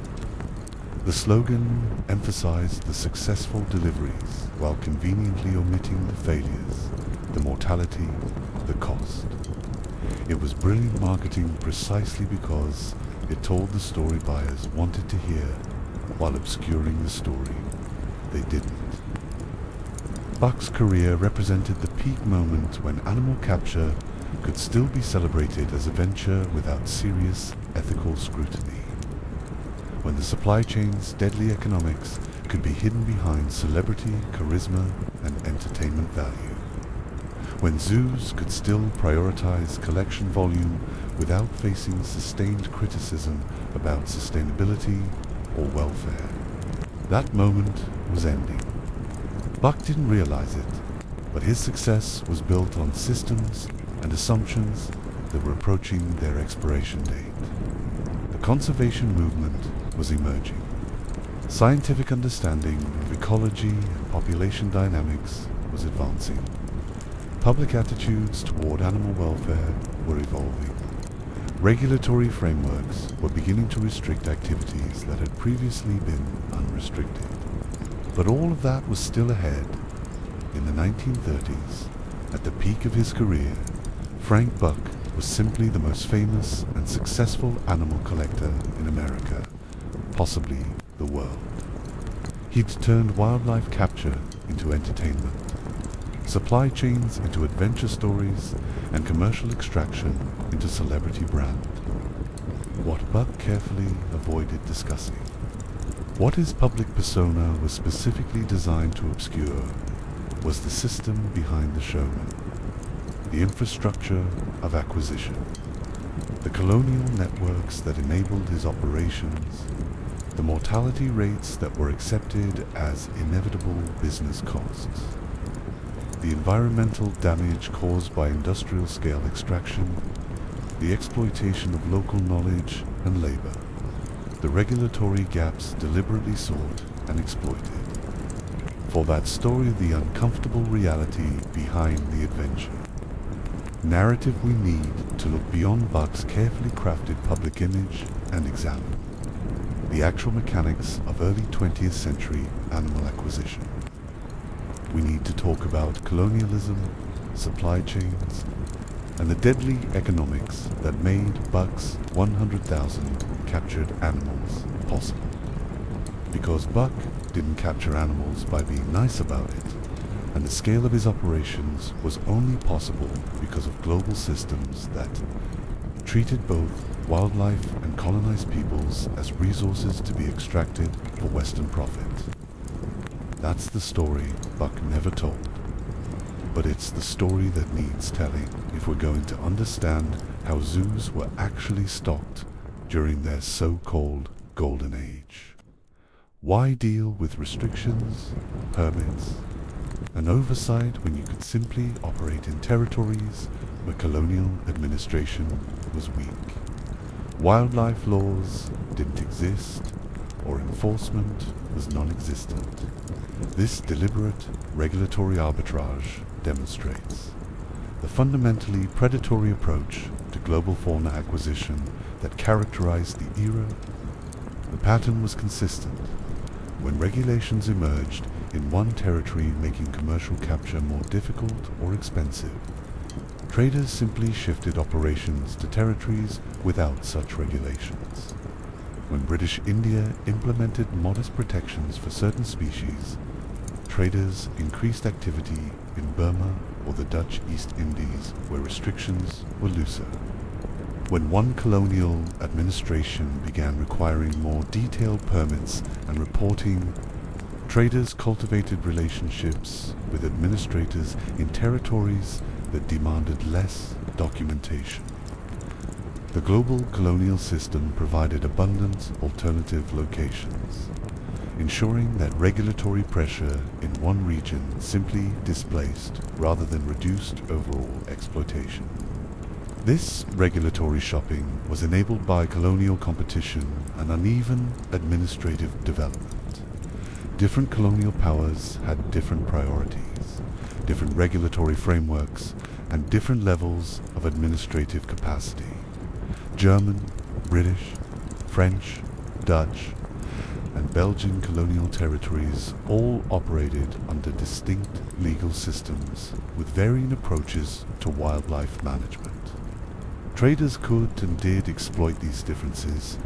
The slogan emphasized the successful deliveries while conveniently omitting the failures, the mortality, the cost. It was brilliant marketing precisely because it told the story buyers wanted to hear while obscuring the story they didn't. Buck's career represented the peak moment when animal capture could still be celebrated as a venture without serious ethical scrutiny, when the supply chain's deadly economics could be hidden behind celebrity, charisma, and entertainment value, when zoos could still prioritize collection volume without facing sustained criticism about sustainability or welfare. That moment was ending. Buck didn't realize it, but his success was built on systems and assumptions that were approaching their expiration date. The conservation movement was emerging. Scientific understanding of ecology and population dynamics was advancing. Public attitudes toward animal welfare were evolving. Regulatory frameworks were beginning to restrict activities that had previously been unrestricted. But all of that was still ahead. In the 1930s, at the peak of his career, Frank Buck was simply the most famous and successful animal collector in America, possibly the world. He'd turned wildlife capture into entertainment, supply chains into adventure stories, and commercial extraction into celebrity brand. What Buck carefully avoided discussing, what his public persona was specifically designed to obscure, was the system behind the showman, the infrastructure of acquisition, the colonial networks that enabled his operations, the mortality rates that were accepted as inevitable business costs, the environmental damage caused by industrial-scale extraction, the exploitation of local knowledge and labor, the regulatory gaps deliberately sought and exploited. For that story, the uncomfortable reality behind the adventure. Narrative we need to look beyond Buck's carefully crafted public image and examine the actual mechanics of early 20th century animal acquisition. We need to talk about colonialism, supply chains, and the deadly economics that made Buck's 100,000 captured animals possible. Because Buck didn't capture animals by being nice about it, and the scale of his operations was only possible because of global systems that treated both wildlife and colonized peoples as resources to be extracted for Western profit. That's the story Buck never told. But it's the story that needs telling if we're going to understand how zoos were actually stocked during their so-called golden age. Why deal with restrictions, permits, and oversight when you could simply operate in territories where colonial administration was weak? Wildlife laws didn't exist, or enforcement was non-existent. This deliberate regulatory arbitrage demonstrates the fundamentally predatory approach to global fauna acquisition that characterized the era. The pattern was consistent. When regulations emerged in one territory making commercial capture more difficult or expensive, traders simply shifted operations to territories without such regulations. When British India implemented modest protections for certain species, traders increased activity in Burma or the Dutch East Indies, where restrictions were looser. When one colonial administration began requiring more detailed permits and reporting, traders cultivated relationships with administrators in territories that demanded less documentation. The global colonial system provided abundant alternative locations, ensuring that regulatory pressure in one region simply displaced rather than reduced overall exploitation. This regulatory shopping was enabled by colonial competition and uneven administrative development. Different colonial powers had different priorities, different regulatory frameworks, and different levels of administrative capacity. German, British, French, Dutch, and Belgian colonial territories all operated under distinct legal systems with varying approaches to wildlife management. Traders could and did exploit these differences,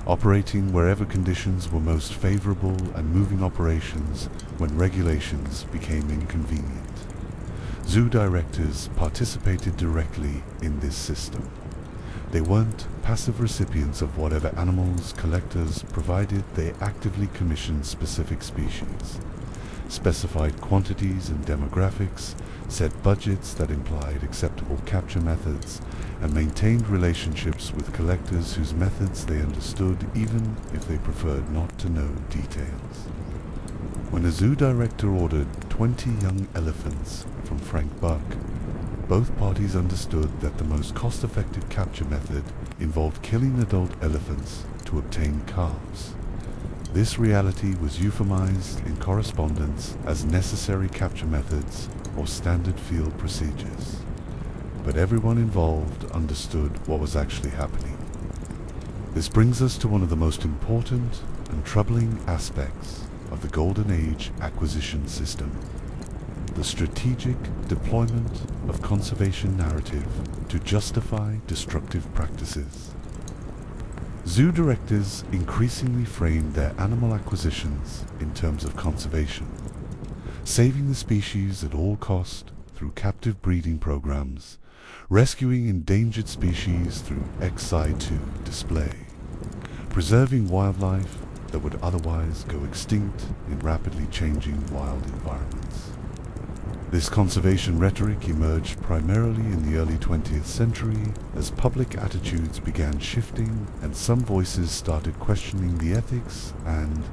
operating wherever conditions were most favorable and moving operations when regulations became inconvenient. Zoo directors participated directly in this system. They weren't passive recipients of whatever animals collectors provided. They actively commissioned specific species, specified quantities and demographics, set budgets that implied acceptable capture methods, and maintained relationships with collectors whose methods they understood even if they preferred not to know details. When a zoo director ordered 20 young elephants from Frank Buck, both parties understood that the most cost-effective capture method involved killing adult elephants to obtain calves. This reality was euphemized in correspondence as necessary capture methods or standard field procedures. But everyone involved understood what was actually happening. This brings us to one of the most important and troubling aspects of the Golden Age acquisition system: the strategic deployment of conservation narrative to justify destructive practices. Zoo directors increasingly framed their animal acquisitions in terms of conservation, saving the species at all cost through captive breeding programs, rescuing endangered species through ex situ display, preserving wildlife that would otherwise go extinct in rapidly changing wild environments. This conservation rhetoric emerged primarily in the early 20th century as public attitudes began shifting and some voices started questioning the ethics and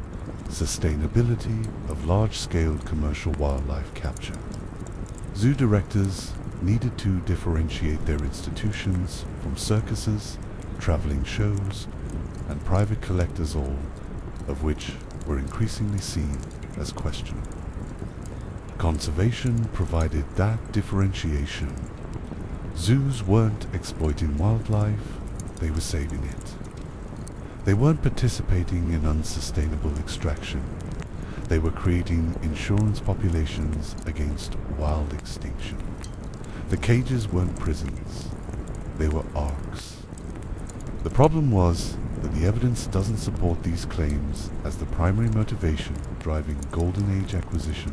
sustainability of large-scale commercial wildlife capture. Zoo directors needed to differentiate their institutions from circuses, traveling shows, and private collectors, all of which were increasingly seen as questionable. Conservation provided that differentiation. Zoos weren't exploiting wildlife, they were saving it. They weren't participating in unsustainable extraction. They were creating insurance populations against wild extinction. The cages weren't prisons, they were arks. The problem was that the evidence doesn't support these claims as the primary motivation driving Golden Age acquisition.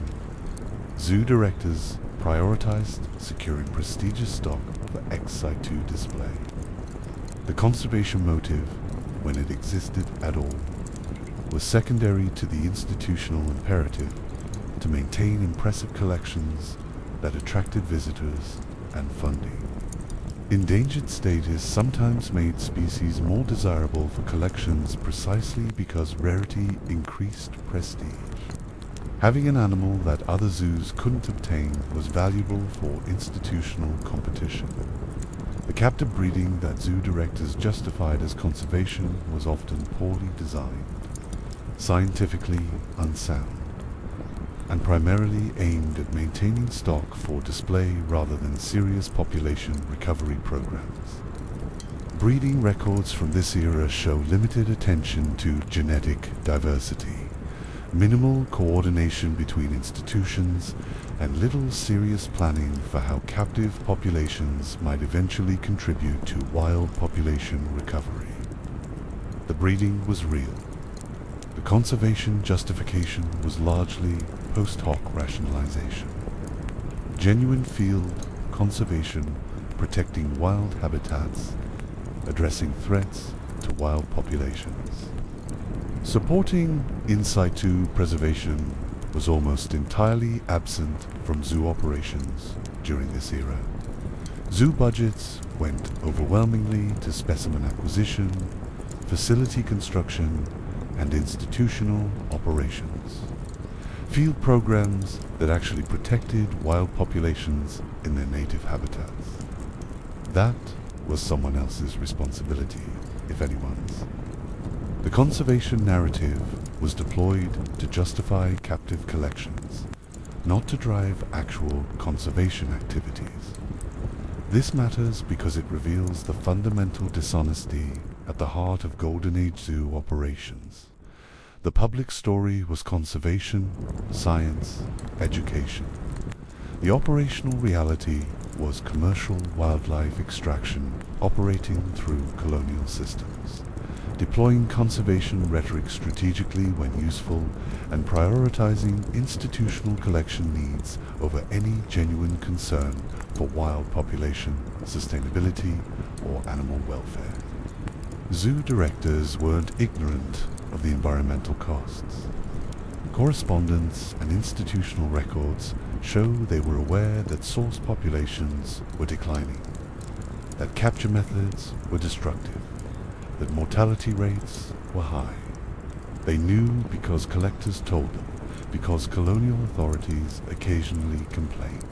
Zoo directors prioritized securing prestigious stock for ex situ display. The conservation motive, when it existed at all, was secondary to the institutional imperative to maintain impressive collections that attracted visitors and funding. Endangered status sometimes made species more desirable for collections precisely because rarity increased prestige. Having an animal that other zoos couldn't obtain was valuable for institutional competition. The captive breeding that zoo directors justified as conservation was often poorly designed, scientifically unsound, and primarily aimed at maintaining stock for display rather than serious population recovery programs. Breeding records from this era show limited attention to genetic diversity, minimal coordination between institutions, and little serious planning for how captive populations might eventually contribute to wild population recovery. The breeding was real. The conservation justification was largely post hoc rationalization. Genuine field conservation, protecting wild habitats, addressing threats to wild populations. Supporting in situ preservation was almost entirely absent from zoo operations during this era. Zoo budgets went overwhelmingly to specimen acquisition, facility construction, and institutional operations. Field programs that actually protected wild populations in their native habitats. That was someone else's responsibility, if anyone's. The conservation narrative was deployed to justify captive collections, not to drive actual conservation activities. This matters because it reveals the fundamental dishonesty at the heart of Golden Age zoo operations. The public story was conservation, science, education. The operational reality was commercial wildlife extraction operating through colonial systems, deploying conservation rhetoric strategically when useful, and prioritizing institutional collection needs over any genuine concern for wild population, sustainability, or animal welfare. Zoo directors weren't ignorant of the environmental costs. Correspondence and institutional records show they were aware that source populations were declining, that capture methods were destructive, that mortality rates were high. They knew because collectors told them, because colonial authorities occasionally complained,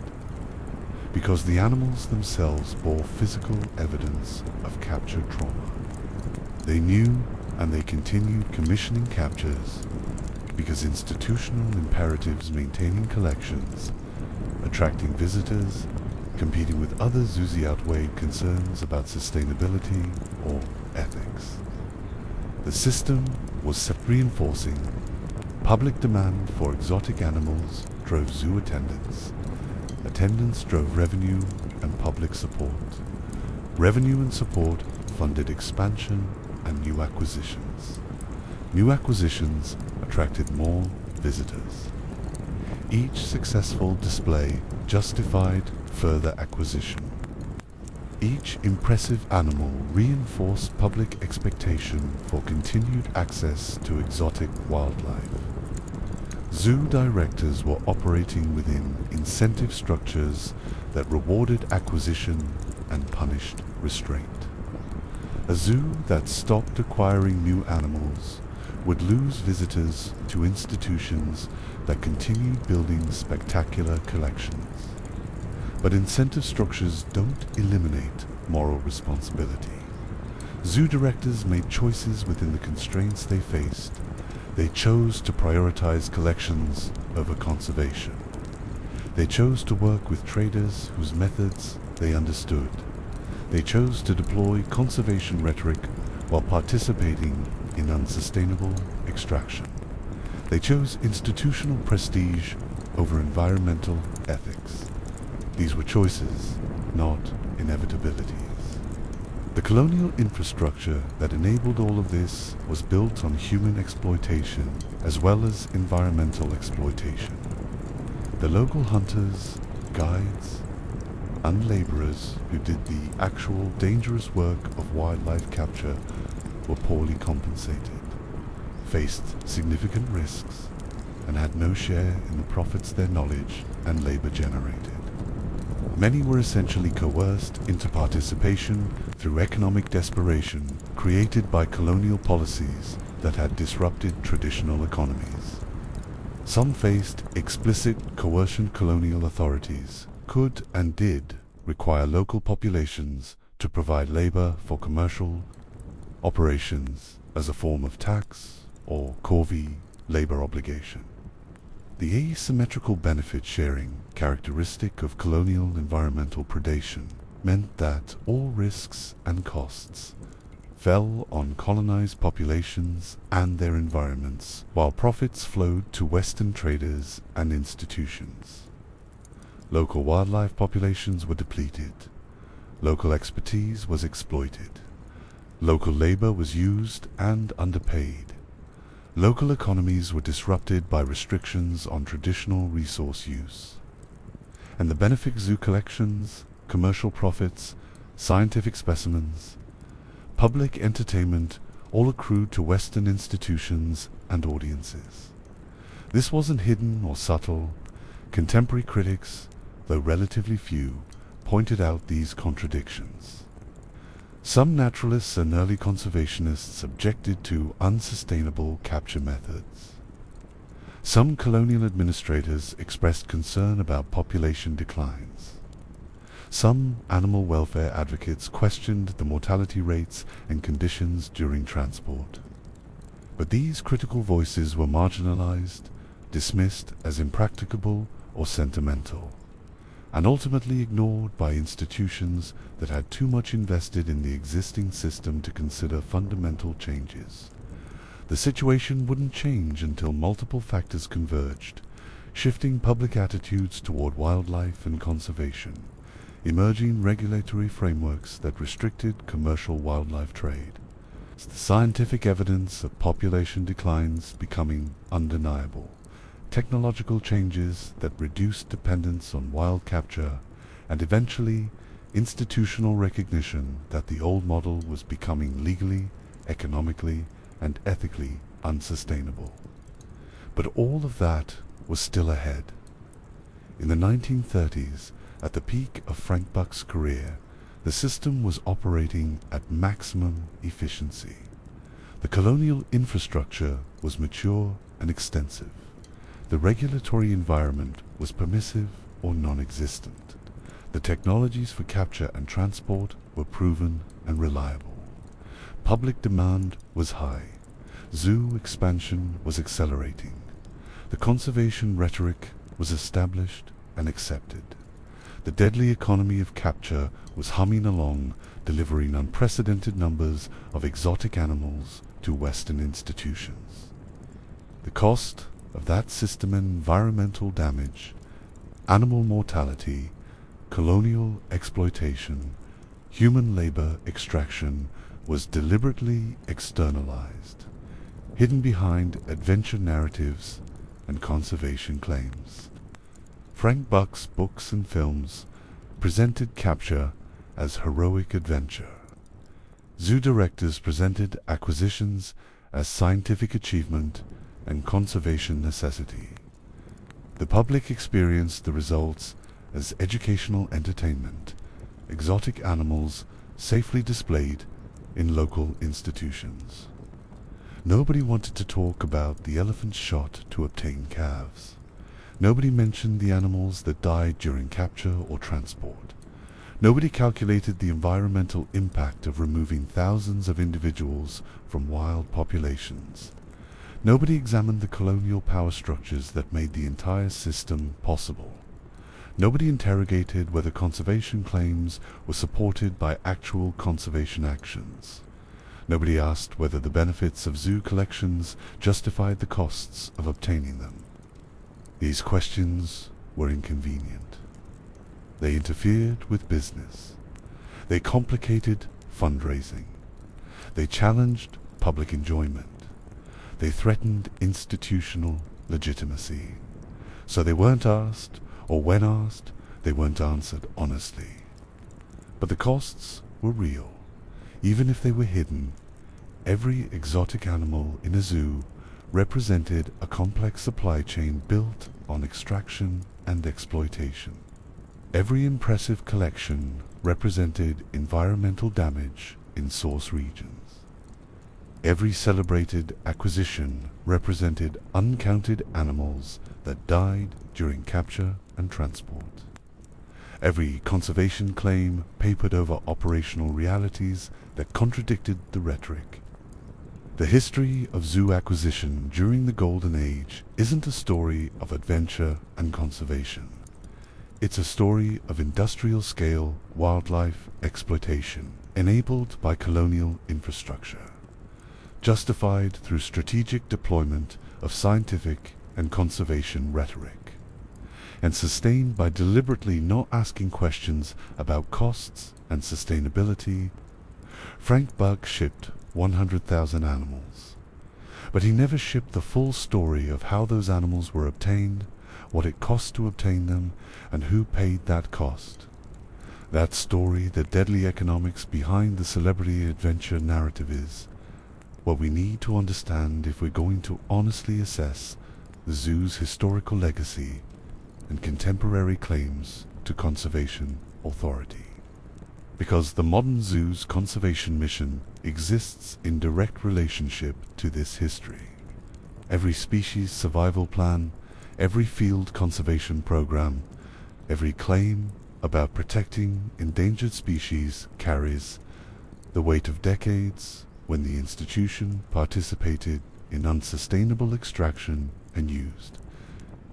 because the animals themselves bore physical evidence of capture trauma. They knew, and they continued commissioning captures because institutional imperatives maintaining collections, attracting visitors, competing with other zoos outweighed concerns about sustainability or ethics. The system was reinforcing public demand for exotic animals drove zoo attendance. Attendance drove revenue and public support. Revenue and support funded expansion and new acquisitions. New acquisitions attracted more visitors. Each successful display justified further acquisition. Each impressive animal reinforced public expectation for continued access to exotic wildlife. Zoo directors were operating within incentive structures that rewarded acquisition and punished restraint. A zoo that stopped acquiring new animals would lose visitors to institutions that continued building spectacular collections. But incentive structures don't eliminate moral responsibility. Zoo directors made choices within the constraints they faced. They chose to prioritize collections over conservation. They chose to work with traders whose methods they understood. They chose to deploy conservation rhetoric while participating in unsustainable extraction. They chose institutional prestige over environmental ethics. These were choices, not inevitabilities. The colonial infrastructure that enabled all of this was built on human exploitation as well as environmental exploitation. The local hunters, guides, and laborers who did the actual dangerous work of wildlife capture were poorly compensated, faced significant risks, and had no share in the profits their knowledge and labor generated. Many were essentially coerced into participation through economic desperation created by colonial policies that had disrupted traditional economies. Some faced explicit coercion. Colonial authorities could and did require local populations to provide labor for commercial operations as a form of tax or corvée labor obligation. The asymmetrical benefit sharing characteristic of colonial environmental predation meant that all risks and costs fell on colonized populations and their environments, while profits flowed to Western traders and institutions. Local wildlife populations were depleted. Local expertise was exploited. Local labor was used and underpaid. Local economies were disrupted by restrictions on traditional resource use. And the benefic zoo collections, commercial profits, scientific specimens, public entertainment all accrued to Western institutions and audiences. This wasn't hidden or subtle. Contemporary critics, though relatively few, pointed out these contradictions. Some naturalists and early conservationists objected to unsustainable capture methods. Some colonial administrators expressed concern about population declines. Some animal welfare advocates questioned the mortality rates and conditions during transport. But these critical voices were marginalized, dismissed as impracticable or sentimental, and ultimately ignored by institutions that had too much invested in the existing system to consider fundamental changes. The situation wouldn't change until multiple factors converged, shifting public attitudes toward wildlife and conservation, emerging regulatory frameworks that restricted commercial wildlife trade, the scientific evidence of population declines becoming undeniable, technological changes that reduced dependence on wild capture, and eventually institutional recognition that the old model was becoming legally, economically, and ethically unsustainable. But all of that was still ahead. In the 1930s, at the peak of Frank Buck's career, the system was operating at maximum efficiency. The colonial infrastructure was mature and extensive. The regulatory environment was permissive or non-existent. The technologies for capture and transport were proven and reliable. Public demand was high. Zoo expansion was accelerating. The conservation rhetoric was established and accepted. The deadly economy of capture was humming along, delivering unprecedented numbers of exotic animals to Western institutions. The cost of that system environmental damage, animal mortality, colonial exploitation, human labor extraction was deliberately externalized, hidden behind adventure narratives and conservation claims. Frank Buck's books and films presented capture as heroic adventure. Zoo directors presented acquisitions as scientific achievement and conservation necessity. The public experienced the results as educational entertainment, exotic animals safely displayed in local institutions. Nobody wanted to talk about the elephants shot to obtain calves. Nobody mentioned the animals that died during capture or transport. Nobody calculated the environmental impact of removing thousands of individuals from wild populations. Nobody examined the colonial power structures that made the entire system possible. Nobody interrogated whether conservation claims were supported by actual conservation actions. Nobody asked whether the benefits of zoo collections justified the costs of obtaining them. These questions were inconvenient. They interfered with business. They complicated fundraising. They challenged public enjoyment. They threatened institutional legitimacy. So they weren't asked, or when asked, they weren't answered honestly. But the costs were real. Even if they were hidden, every exotic animal in a zoo represented a complex supply chain built on extraction and exploitation. Every impressive collection represented environmental damage in source regions. Every celebrated acquisition represented uncounted animals that died during capture and transport. Every conservation claim papered over operational realities that contradicted the rhetoric. The history of zoo acquisition during the Golden Age isn't a story of adventure and conservation. It's a story of industrial-scale wildlife exploitation enabled by colonial infrastructure, justified through strategic deployment of scientific and conservation rhetoric, and sustained by deliberately not asking questions about costs and sustainability. Frank Buck shipped 100,000 animals, but he never shipped the full story of how those animals were obtained, what it cost to obtain them, and who paid that cost. That story, the deadly economics behind the celebrity adventure narrative, is what we need to understand if we're going to honestly assess the zoo's historical legacy and contemporary claims to conservation authority. Because the modern zoo's conservation mission exists in direct relationship to this history. Every species survival plan, every field conservation program, every claim about protecting endangered species carries the weight of decades when the institution participated in unsustainable extraction and used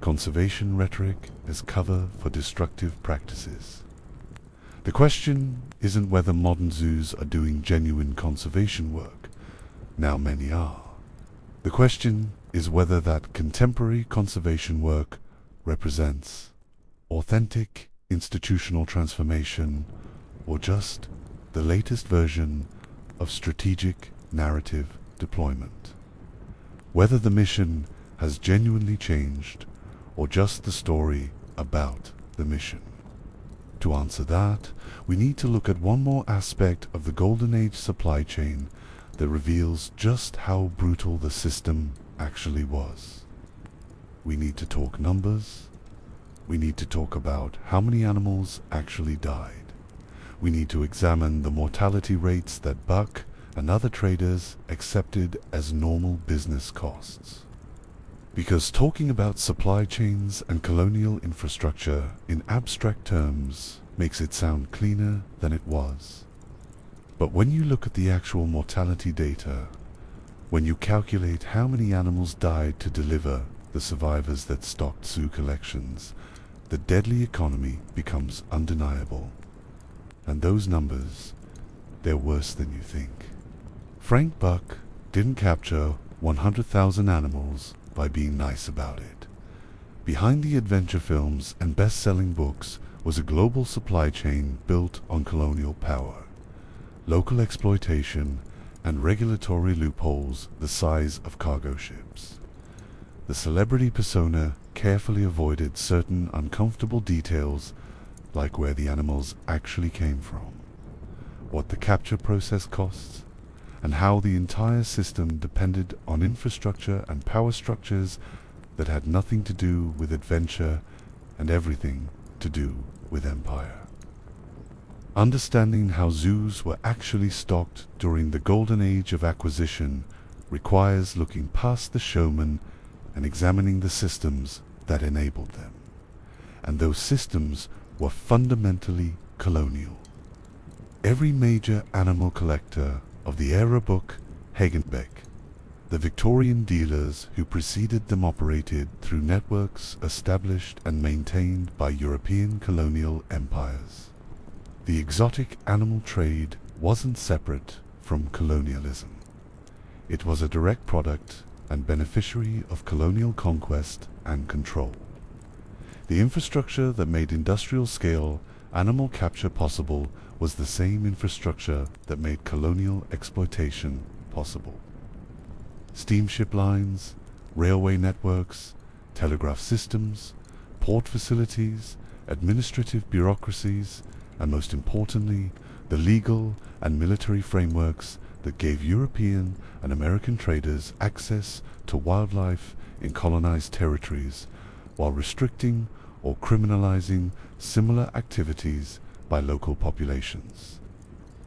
conservation rhetoric as cover for destructive practices. The question isn't whether modern zoos are doing genuine conservation work. Now many are. The question is whether that contemporary conservation work represents authentic institutional transformation or just the latest version of strategic narrative deployment. Whether the mission has genuinely changed or just the story about the mission. To answer that, we need to look at one more aspect of the Golden Age supply chain that reveals just how brutal the system actually was. We need to talk numbers. We need to talk about how many animals actually died. We need to examine the mortality rates that Buck and other traders accepted as normal business costs. Because talking about supply chains and colonial infrastructure in abstract terms makes it sound cleaner than it was. But when you look at the actual mortality data, when you calculate how many animals died to deliver the survivors that stocked zoo collections, the deadly economy becomes undeniable. And those numbers, they're worse than you think. Frank Buck didn't capture 100,000 animals by being nice about it. Behind the adventure films and best-selling books was a global supply chain built on colonial power, local exploitation, and regulatory loopholes the size of cargo ships. The celebrity persona carefully avoided certain uncomfortable details, like where the animals actually came from, what the capture process costs, and how the entire system depended on infrastructure and power structures that had nothing to do with adventure and everything to do with empire. Understanding how zoos were actually stocked during the golden age of acquisition requires looking past the showman and examining the systems that enabled them. And those systems were fundamentally colonial. Every major animal collector of the era book Hagenbeck, the Victorian dealers who preceded them operated through networks established and maintained by European colonial empires. The exotic animal trade wasn't separate from colonialism. It was a direct product and beneficiary of colonial conquest and control. The infrastructure that made industrial-scale animal capture possible was the same infrastructure that made colonial exploitation possible. Steamship lines, railway networks, telegraph systems, port facilities, administrative bureaucracies, and most importantly, the legal and military frameworks that gave European and American traders access to wildlife in colonized territories, while restricting or criminalizing similar activities by local populations.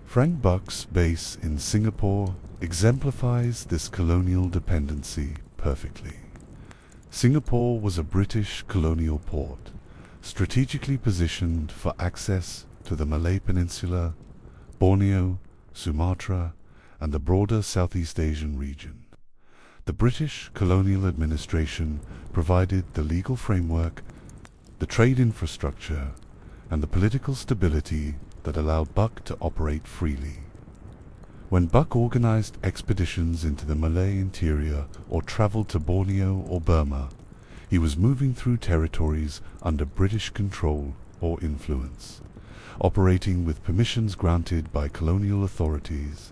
Frank Buck's base in Singapore exemplifies this colonial dependency perfectly. Singapore was a British colonial port, strategically positioned for access to the Malay Peninsula, Borneo, Sumatra, and the broader Southeast Asian region. The British colonial administration provided the legal framework, the trade infrastructure, and the political stability that allowed Buck to operate freely. When Buck organized expeditions into the Malay interior or traveled to Borneo or Burma, he was moving through territories under British control or influence, operating with permissions granted by colonial authorities,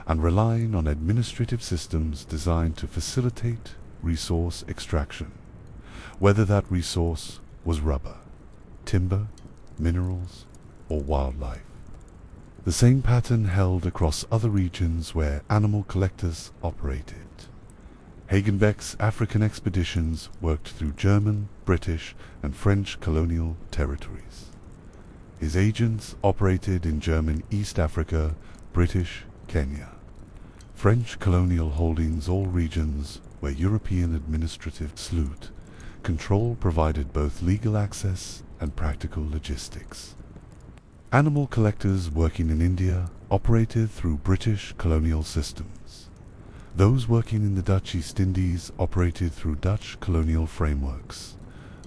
and relying on administrative systems designed to facilitate resource extraction, whether that resource was rubber, timber, minerals, or wildlife. The same pattern held across other regions where animal collectors operated. Hagenbeck's African expeditions worked through German, British, and French colonial territories. His agents operated in German East Africa, British Kenya, French colonial holdings, all regions where European administrative salute control provided both legal access and practical logistics. Animal collectors working in India operated through British colonial systems. Those working in the Dutch East Indies operated through Dutch colonial frameworks.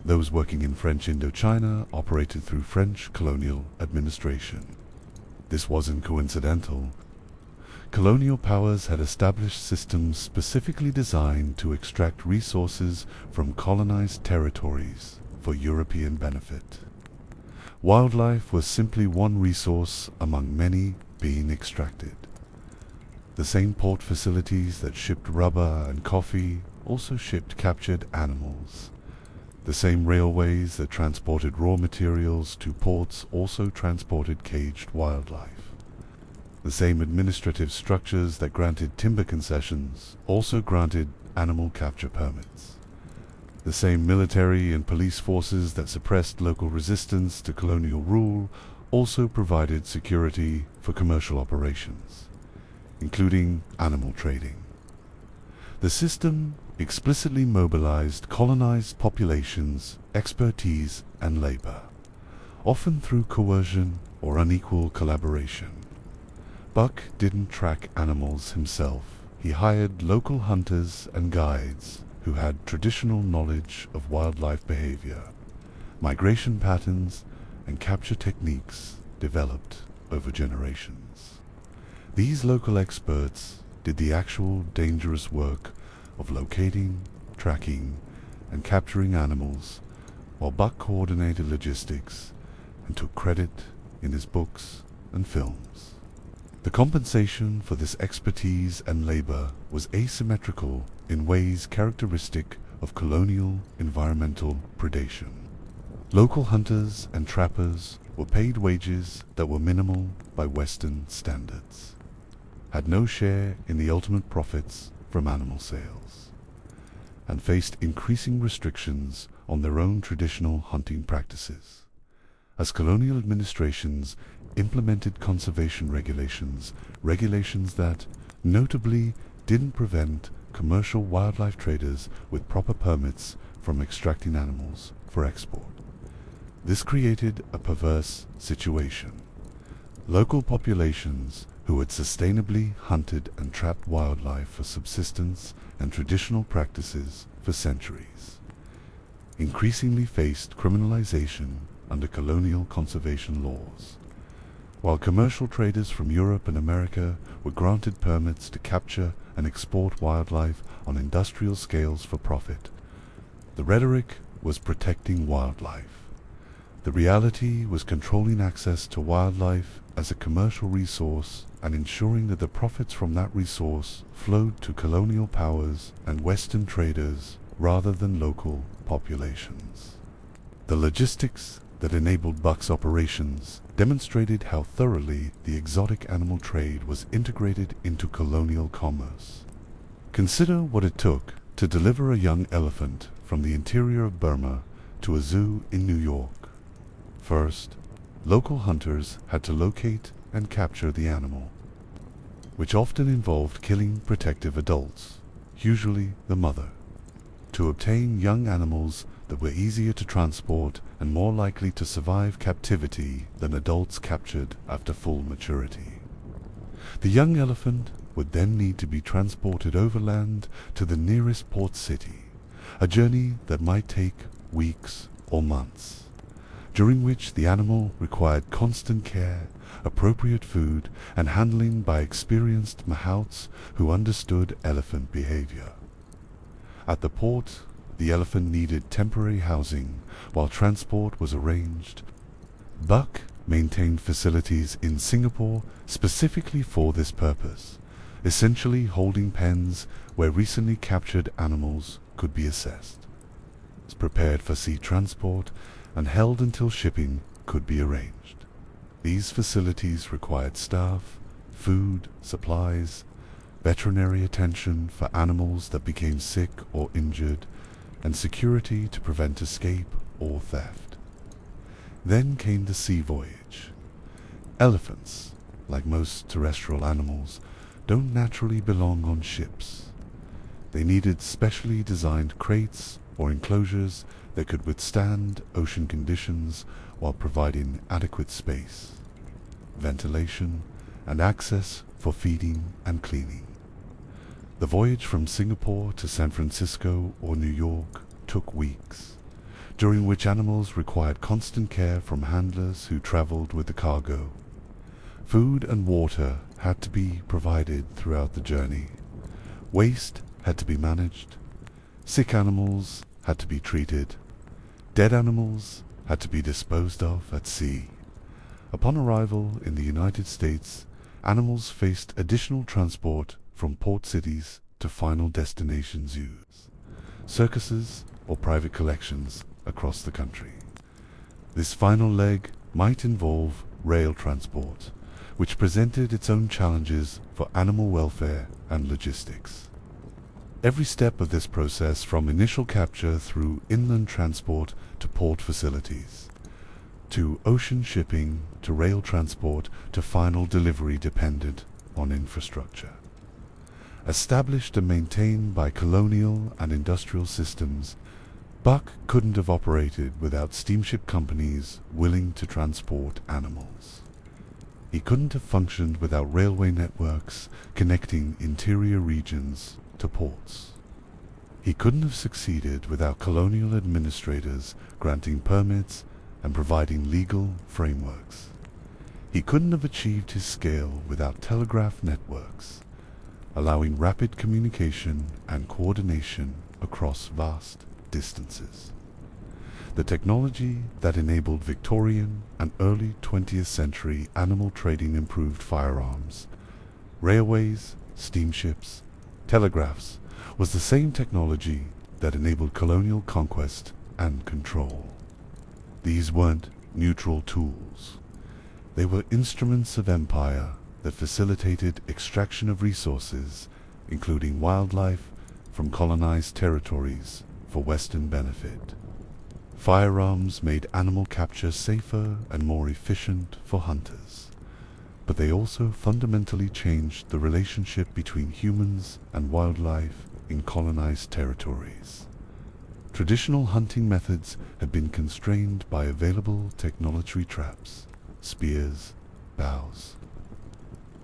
Those working in French Indochina operated through French colonial administration. This wasn't coincidental. Colonial powers had established systems specifically designed to extract resources from colonized territories for European benefit. Wildlife was simply one resource among many being extracted. The same port facilities that shipped rubber and coffee also shipped captured animals. The same railways that transported raw materials to ports also transported caged wildlife. The same administrative structures that granted timber concessions also granted animal capture permits. The same military and police forces that suppressed local resistance to colonial rule also provided security for commercial operations, including animal trading. The system explicitly mobilized colonized populations, expertise, and labor, often through coercion or unequal collaboration. Buck didn't track animals himself. He hired local hunters and guides who had traditional knowledge of wildlife behavior, migration patterns, and capture techniques developed over generations. These local experts did the actual dangerous work of locating, tracking and capturing animals, while Buck coordinated logistics and took credit in his books and films. The compensation for this expertise and labor was asymmetrical in ways characteristic of colonial environmental predation. Local hunters and trappers were paid wages that were minimal by Western standards, had no share in the ultimate profits from animal sales, and faced increasing restrictions on their own traditional hunting practices, as colonial administrations implemented conservation regulations that, notably, didn't prevent commercial wildlife traders with proper permits from extracting animals for export. This created a perverse situation. Local populations who had sustainably hunted and trapped wildlife for subsistence and traditional practices for centuries increasingly faced criminalization under colonial conservation laws, while commercial traders from Europe and America were granted permits to capture and export wildlife on industrial scales for profit. The rhetoric was protecting wildlife. The reality was controlling access to wildlife as a commercial resource and ensuring that the profits from that resource flowed to colonial powers and Western traders rather than local populations. The logistics that enabled Buck's operations demonstrated how thoroughly the exotic animal trade was integrated into colonial commerce. Consider what it took to deliver a young elephant from the interior of Burma to a zoo in New York. First, local hunters had to locate and capture the animal, which often involved killing protective adults, usually the mother, to obtain young animals that were easier to transport and more likely to survive captivity than adults captured after full maturity. The young elephant would then need to be transported overland to the nearest port city, a journey that might take weeks or months, during which the animal required constant care, appropriate food, and handling by experienced mahouts who understood elephant behavior. At the port, the elephant needed temporary housing while transport was arranged. Buck maintained facilities in Singapore specifically for this purpose, essentially holding pens where recently captured animals could be assessed, prepared for sea transport, and held until shipping could be arranged. These facilities required staff, food, supplies, veterinary attention for animals that became sick or injured, and security to prevent escape or theft. Then came the sea voyage. Elephants, like most terrestrial animals, don't naturally belong on ships. They needed specially designed crates or enclosures that could withstand ocean conditions while providing adequate space, ventilation, and access for feeding and cleaning. The voyage from Singapore to San Francisco or New York took weeks, during which animals required constant care from handlers who traveled with the cargo. Food and water had to be provided throughout the journey. Waste had to be managed. Sick animals had to be treated. Dead animals had to be disposed of at sea. Upon arrival in the United States, animals faced additional transport from port cities to final destination zoos, circuses, or private collections across the country. This final leg might involve rail transport, which presented its own challenges for animal welfare and logistics. Every step of this process, from initial capture through inland transport to port facilities, to ocean shipping to rail transport to final delivery, depended on infrastructure. Established and maintained by colonial and industrial systems, Buck couldn't have operated without steamship companies willing to transport animals. He couldn't have functioned without railway networks connecting interior regions to ports. He couldn't have succeeded without colonial administrators granting permits and providing legal frameworks. He couldn't have achieved his scale without telegraph networks, allowing rapid communication and coordination across vast distances. The technology that enabled Victorian and early 20th century animal trading improved firearms, railways, steamships, telegraphs was the same technology that enabled colonial conquest and control. These weren't neutral tools. They were instruments of empire that facilitated extraction of resources, including wildlife, from colonized territories for Western benefit. Firearms made animal capture safer and more efficient for hunters, but they also fundamentally changed the relationship between humans and wildlife in colonized territories. Traditional hunting methods had been constrained by available technology traps, spears, bows.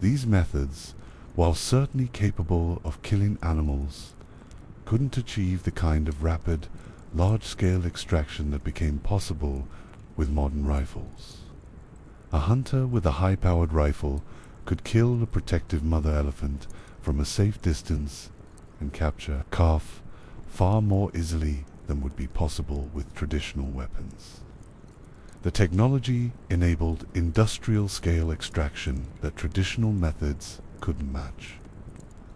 These methods, while certainly capable of killing animals, couldn't achieve the kind of rapid, large-scale extraction that became possible with modern rifles. A hunter with a high-powered rifle could kill a protective mother elephant from a safe distance and capture a calf far more easily than would be possible with traditional weapons. The technology enabled industrial-scale extraction that traditional methods couldn't match.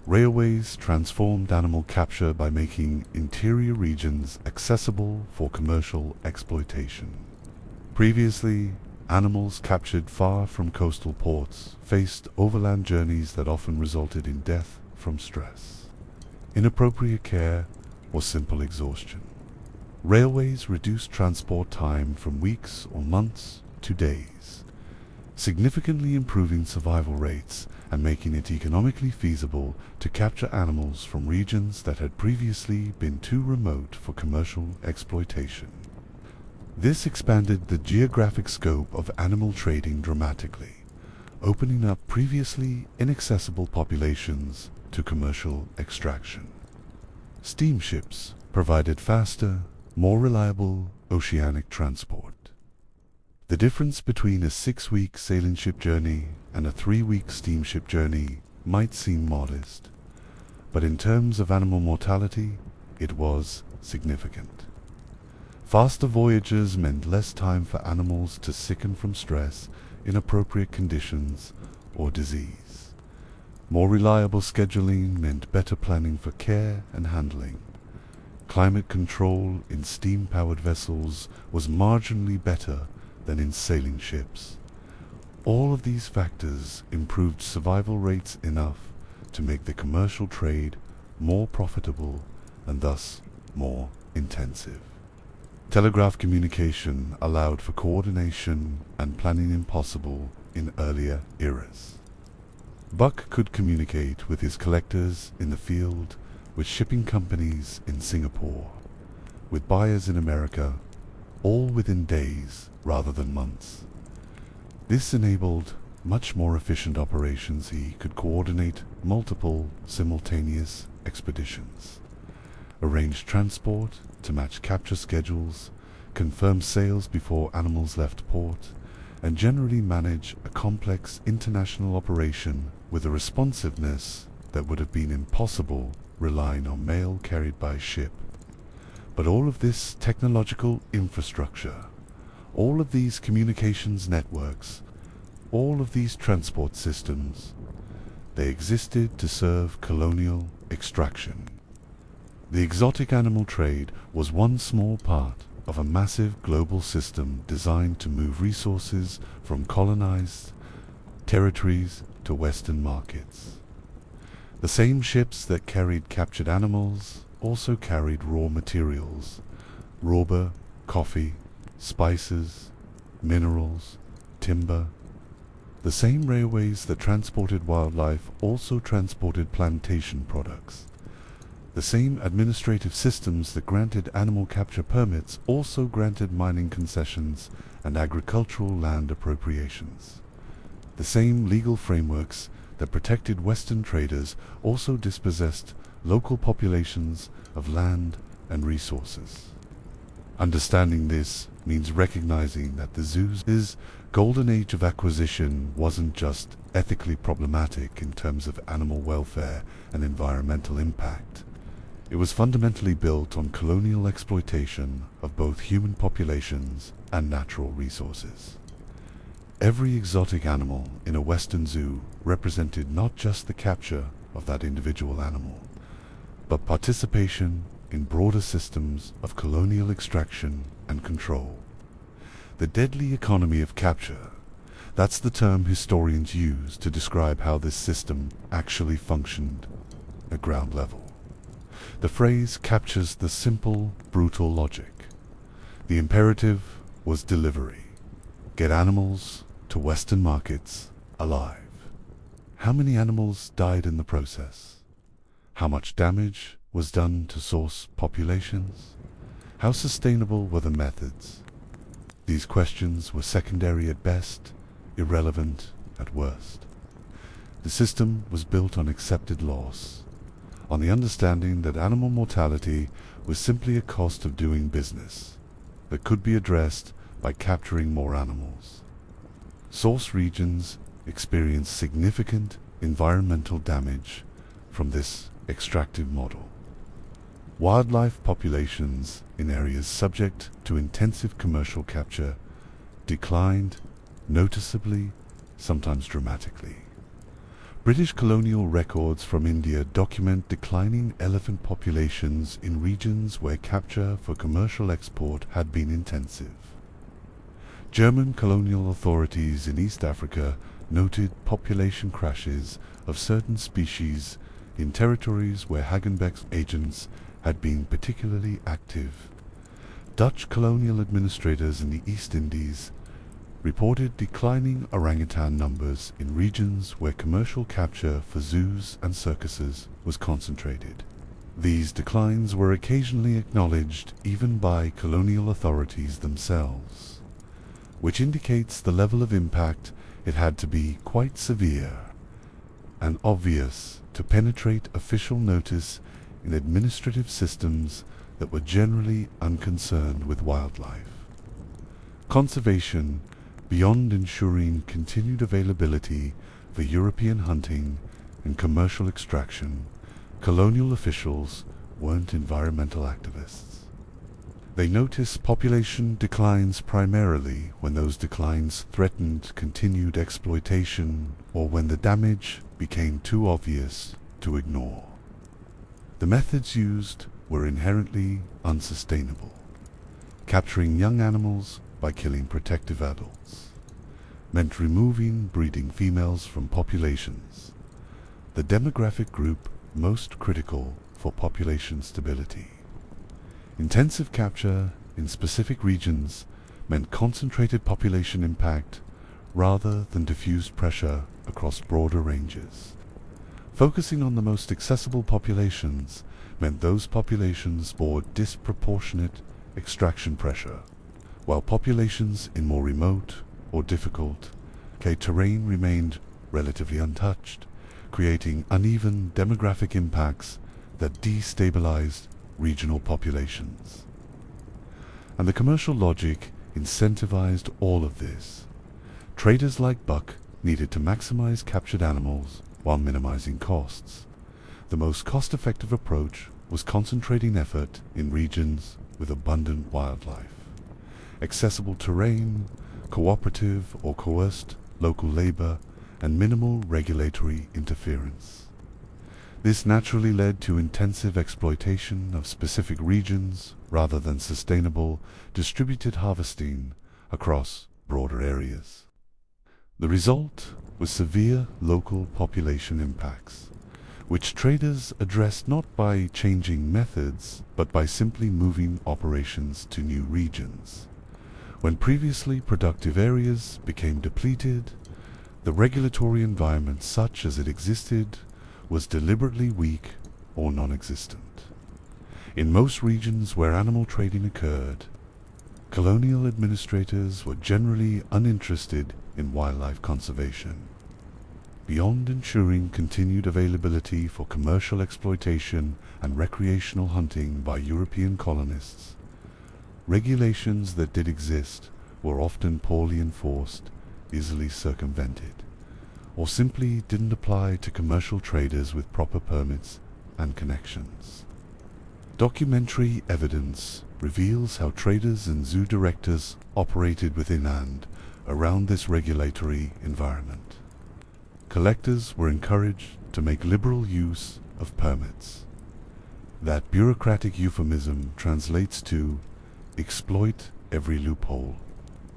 Railways transformed animal capture by making interior regions accessible for commercial exploitation. Previously, animals captured far from coastal ports faced overland journeys that often resulted in death from stress, inappropriate care, or simple exhaustion. Railways reduced transport time from weeks or months to days, significantly improving survival rates and making it economically feasible to capture animals from regions that had previously been too remote for commercial exploitation. This expanded the geographic scope of animal trading dramatically, opening up previously inaccessible populations to commercial extraction. Steamships provided faster, more reliable oceanic transport. The difference between a 6-week sailing ship journey and a 3-week steamship journey might seem modest, but in terms of animal mortality, it was significant. Faster voyages meant less time for animals to sicken from stress, inappropriate conditions, or disease. More reliable scheduling meant better planning for care and handling. Climate control in steam-powered vessels was marginally better than in sailing ships. All of these factors improved survival rates enough to make the commercial trade more profitable and thus more intensive. Telegraph communication allowed for coordination and planning impossible in earlier eras. Buck could communicate with his collectors in the field, with shipping companies in Singapore, with buyers in America, all within days rather than months. This enabled much more efficient operations. He could coordinate multiple simultaneous expeditions, arrange transport to match capture schedules, confirm sales before animals left port, and generally manage a complex international operation with a responsiveness that would have been impossible relying on mail carried by ship. But all of this technological infrastructure, all of these communications networks, all of these transport systems, they existed to serve colonial extraction. The exotic animal trade was one small part of a massive global system designed to move resources from colonized territories to Western markets. The same ships that carried captured animals also carried raw materials, rubber, coffee, spices, minerals, timber. The same railways that transported wildlife also transported plantation products. The same administrative systems that granted animal capture permits also granted mining concessions and agricultural land appropriations. The same legal frameworks that protected Western traders also dispossessed local populations of land and resources. Understanding this means recognizing that the zoo's golden age of acquisition wasn't just ethically problematic in terms of animal welfare and environmental impact. It was fundamentally built on colonial exploitation of both human populations and natural resources. Every exotic animal in a Western zoo represented not just the capture of that individual animal, but participation in broader systems of colonial extraction and control. The deadly economy of capture, that's the term historians use to describe how this system actually functioned at ground level. The phrase captures the simple, brutal logic. The imperative was delivery. Get animals to Western markets alive. How many animals died in the process? How much damage was done to source populations? How sustainable were the methods? These questions were secondary at best, irrelevant at worst. The system was built on accepted loss, on the understanding that animal mortality was simply a cost of doing business that could be addressed by capturing more animals. Source regions experienced significant environmental damage from this extractive model. Wildlife populations in areas subject to intensive commercial capture declined noticeably, sometimes dramatically. British colonial records from India document declining elephant populations in regions where capture for commercial export had been intensive. German colonial authorities in East Africa noted population crashes of certain species in territories where Hagenbeck's agents had been particularly active. Dutch colonial administrators in the East Indies reported declining orangutan numbers in regions where commercial capture for zoos and circuses was concentrated. These declines were occasionally acknowledged even by colonial authorities themselves, which indicates the level of impact it had to be quite severe and obvious to penetrate official notice in administrative systems that were generally unconcerned with wildlife. Conservation, beyond ensuring continued availability for European hunting and commercial extraction, colonial officials weren't environmental activists. They noticed population declines primarily when those declines threatened continued exploitation or when the damage became too obvious to ignore. The methods used were inherently unsustainable, capturing young animals by killing protective adults meant removing breeding females from populations, the demographic group most critical for population stability. Intensive capture in specific regions meant concentrated population impact rather than diffused pressure across broader ranges. Focusing on the most accessible populations meant those populations bore disproportionate extraction pressure, while populations in more remote or difficult terrain remained relatively untouched, creating uneven demographic impacts that destabilized regional populations. And the commercial logic incentivized all of this. Traders like Buck needed to maximize captured animals while minimizing costs. The most cost-effective approach was concentrating effort in regions with abundant wildlife, accessible terrain, cooperative or coerced local labor, and minimal regulatory interference. This naturally led to intensive exploitation of specific regions rather than sustainable, distributed harvesting across broader areas. The result was severe local population impacts, which traders addressed not by changing methods, but by simply moving operations to new regions. When previously productive areas became depleted, the regulatory environment such as it existed was deliberately weak or non-existent. In most regions where animal trading occurred, colonial administrators were generally uninterested in wildlife conservation. Beyond ensuring continued availability for commercial exploitation and recreational hunting by European colonists, regulations that did exist were often poorly enforced, easily circumvented, or simply didn't apply to commercial traders with proper permits and connections. Documentary evidence reveals how traders and zoo directors operated within and around this regulatory environment. Collectors were encouraged to make liberal use of permits. That bureaucratic euphemism translates to exploit every loophole,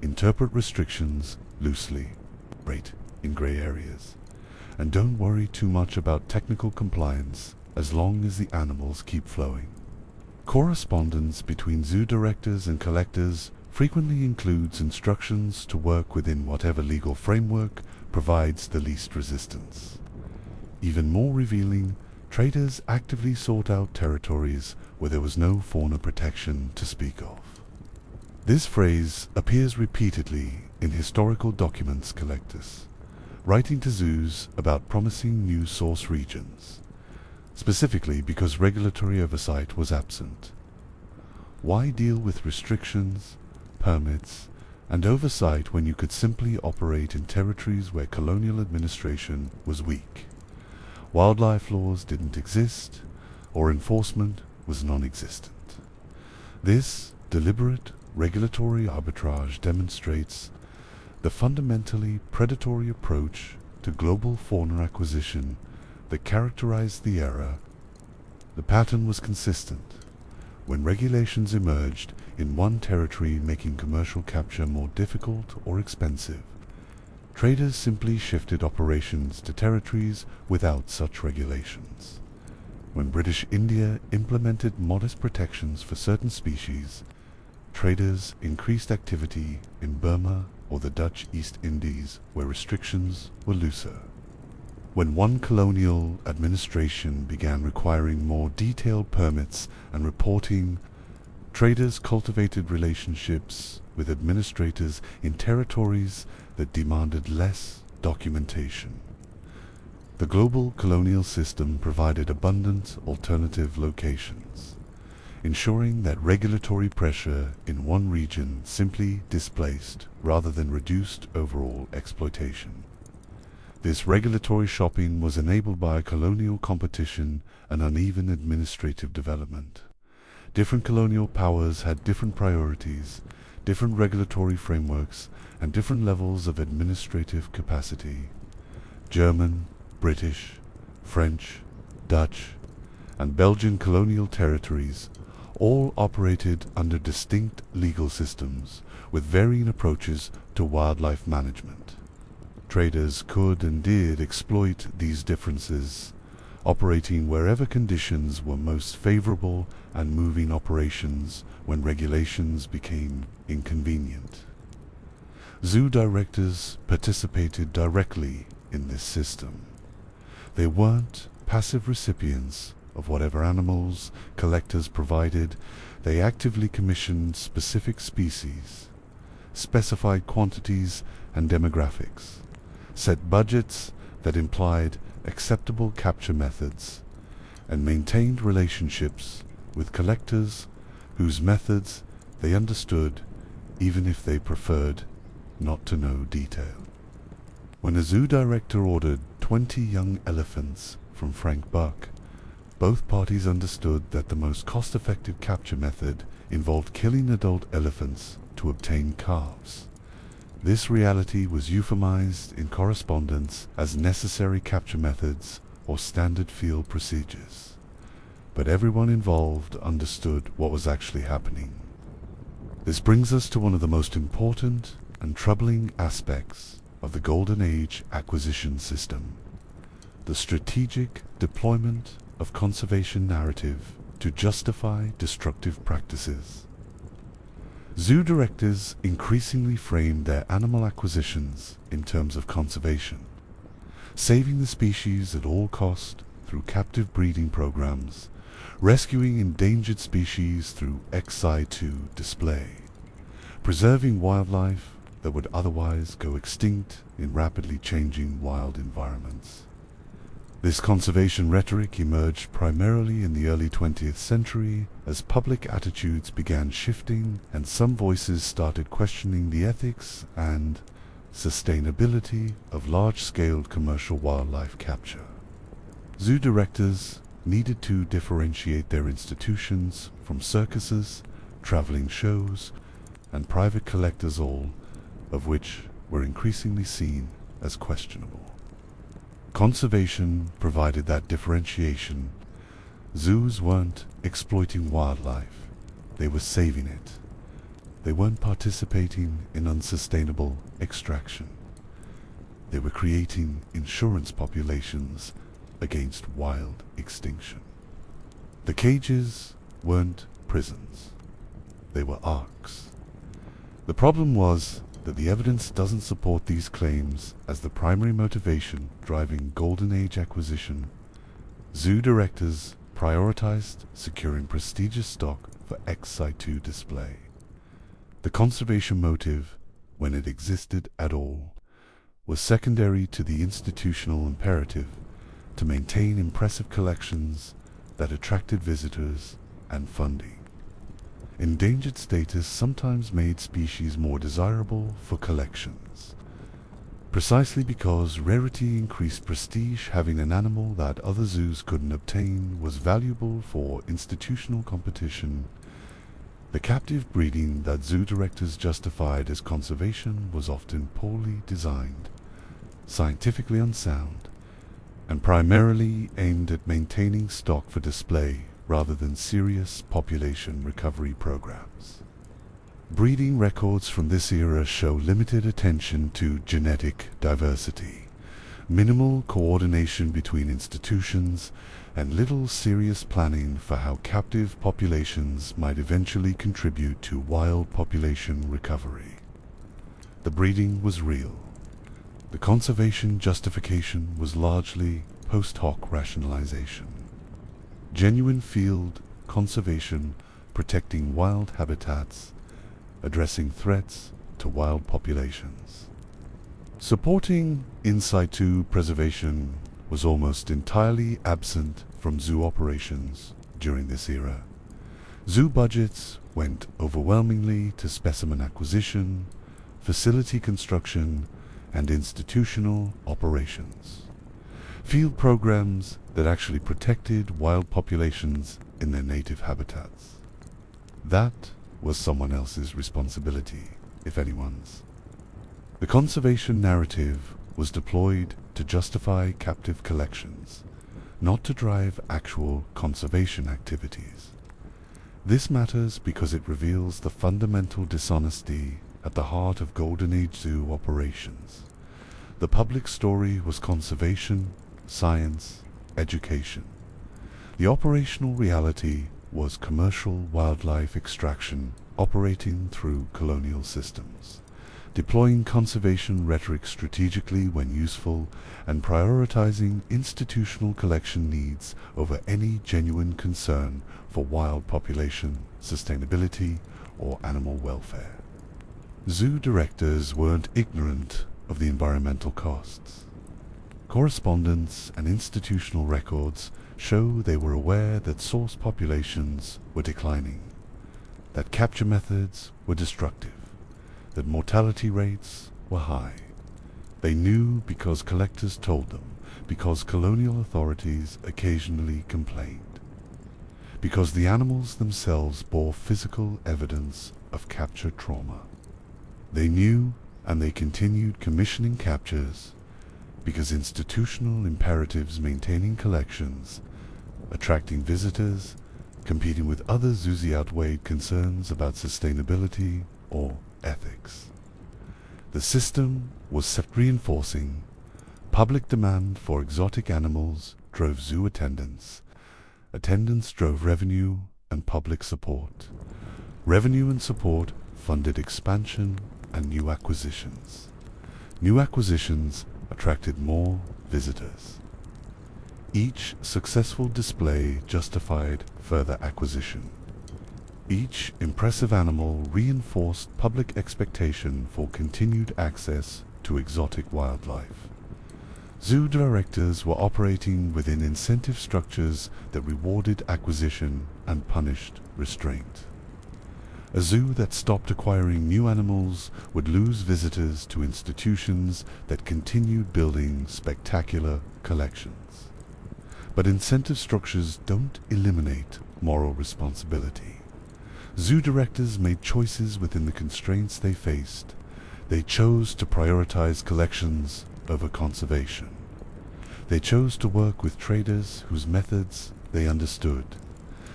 interpret restrictions loosely, operate in gray areas, and don't worry too much about technical compliance as long as the animals keep flowing. Correspondence between zoo directors and collectors frequently includes instructions to work within whatever legal framework provides the least resistance. Even more revealing, traders actively sought out territories where there was no fauna protection to speak of. This phrase appears repeatedly in historical documents collectors, writing to zoos about promising new source regions, specifically because regulatory oversight was absent. Why deal with restrictions, permits, and oversight when you could simply operate in territories where colonial administration was weak? Wildlife laws didn't exist, or enforcement was non-existent. This deliberate regulatory arbitrage demonstrates the fundamentally predatory approach to global fauna acquisition that characterized the era. The pattern was consistent. When regulations emerged in one territory making commercial capture more difficult or expensive, traders simply shifted operations to territories without such regulations. When British India implemented modest protections for certain species, traders increased activity in Burma or the Dutch East Indies where restrictions were looser. When one colonial administration began requiring more detailed permits and reporting, traders cultivated relationships with administrators in territories that demanded less documentation. The global colonial system provided abundant alternative locations, ensuring that regulatory pressure in one region simply displaced rather than reduced overall exploitation. This regulatory shopping was enabled by colonial competition and uneven administrative development. Different colonial powers had different priorities, different regulatory frameworks, and different levels of administrative capacity. German, British, French, Dutch, and Belgian colonial territories all operated under distinct legal systems with varying approaches to wildlife management. Traders could and did exploit these differences, operating wherever conditions were most favorable and moving operations when regulations became inconvenient. Zoo directors participated directly in this system. They weren't passive recipients of whatever animals collectors provided. They actively commissioned specific species, specified quantities and demographics, set budgets that implied acceptable capture methods, and maintained relationships with collectors whose methods they understood even if they preferred not to know detail. When a zoo director ordered 20 young elephants from Frank Buck, both parties understood that the most cost-effective capture method involved killing adult elephants to obtain calves. This reality was euphemized in correspondence as necessary capture methods or standard field procedures. But everyone involved understood what was actually happening. This brings us to one of the most important and troubling aspects of the Golden Age acquisition system: the strategic deployment of conservation narrative to justify destructive practices. Zoo directors increasingly framed their animal acquisitions in terms of conservation, saving the species at all cost through captive breeding programs, rescuing endangered species through ex situ display, preserving wildlife that would otherwise go extinct in rapidly changing wild environments. This conservation rhetoric emerged primarily in the early 20th century as public attitudes began shifting and some voices started questioning the ethics and sustainability of large-scale commercial wildlife capture. Zoo directors needed to differentiate their institutions from circuses, traveling shows, and private collectors, all of which were increasingly seen as questionable. Conservation provided that differentiation. Zoos weren't exploiting wildlife, they were saving it. They weren't participating in unsustainable extraction. They were creating insurance populations against wild extinction. The cages weren't prisons, they were arks. The problem was that the evidence doesn't support these claims as the primary motivation driving Golden Age acquisition. Zoo directors prioritized securing prestigious stock for ex situ display. The conservation motive, when it existed at all, was secondary to the institutional imperative to maintain impressive collections that attracted visitors and funding. Endangered status sometimes made species more desirable for collections. Precisely because rarity increased prestige, having an animal that other zoos couldn't obtain was valuable for institutional competition. The captive breeding that zoo directors justified as conservation was often poorly designed, scientifically unsound, and primarily aimed at maintaining stock for display rather than serious population recovery programs. Breeding records from this era show limited attention to genetic diversity, minimal coordination between institutions, and little serious planning for how captive populations might eventually contribute to wild population recovery. The breeding was real. The conservation justification was largely post hoc rationalization. Genuine field conservation, protecting wild habitats, addressing threats to wild populations. Supporting in situ preservation was almost entirely absent from zoo operations during this era. Zoo budgets went overwhelmingly to specimen acquisition, facility construction, and institutional operations. Field programs that actually protected wild populations in their native habitats. That was someone else's responsibility, if anyone's. The conservation narrative was deployed to justify captive collections, not to drive actual conservation activities. This matters because it reveals the fundamental dishonesty at the heart of Golden Age zoo operations. The public story was conservation, science, education. The operational reality was commercial wildlife extraction operating through colonial systems, deploying conservation rhetoric strategically when useful, and prioritizing institutional collection needs over any genuine concern for wild population, sustainability, or animal welfare. Zoo directors weren't ignorant of the environmental costs. Correspondence and institutional records show they were aware that source populations were declining, that capture methods were destructive, that mortality rates were high. They knew because collectors told them, because colonial authorities occasionally complained, because the animals themselves bore physical evidence of capture trauma. They knew, and they continued commissioning captures because institutional imperatives maintaining collections, attracting visitors, competing with other zoos outweighed concerns about sustainability or ethics. The system was self-reinforcing. Public demand for exotic animals drove zoo attendance. Attendance drove revenue and public support. Revenue and support funded expansion and new acquisitions. New acquisitions attracted more visitors. Each successful display justified further acquisition. Each impressive animal reinforced public expectation for continued access to exotic wildlife. Zoo directors were operating within incentive structures that rewarded acquisition and punished restraint. A zoo that stopped acquiring new animals would lose visitors to institutions that continued building spectacular collections. But incentive structures don't eliminate moral responsibility. Zoo directors made choices within the constraints they faced. They chose to prioritize collections over conservation. They chose to work with traders whose methods they understood.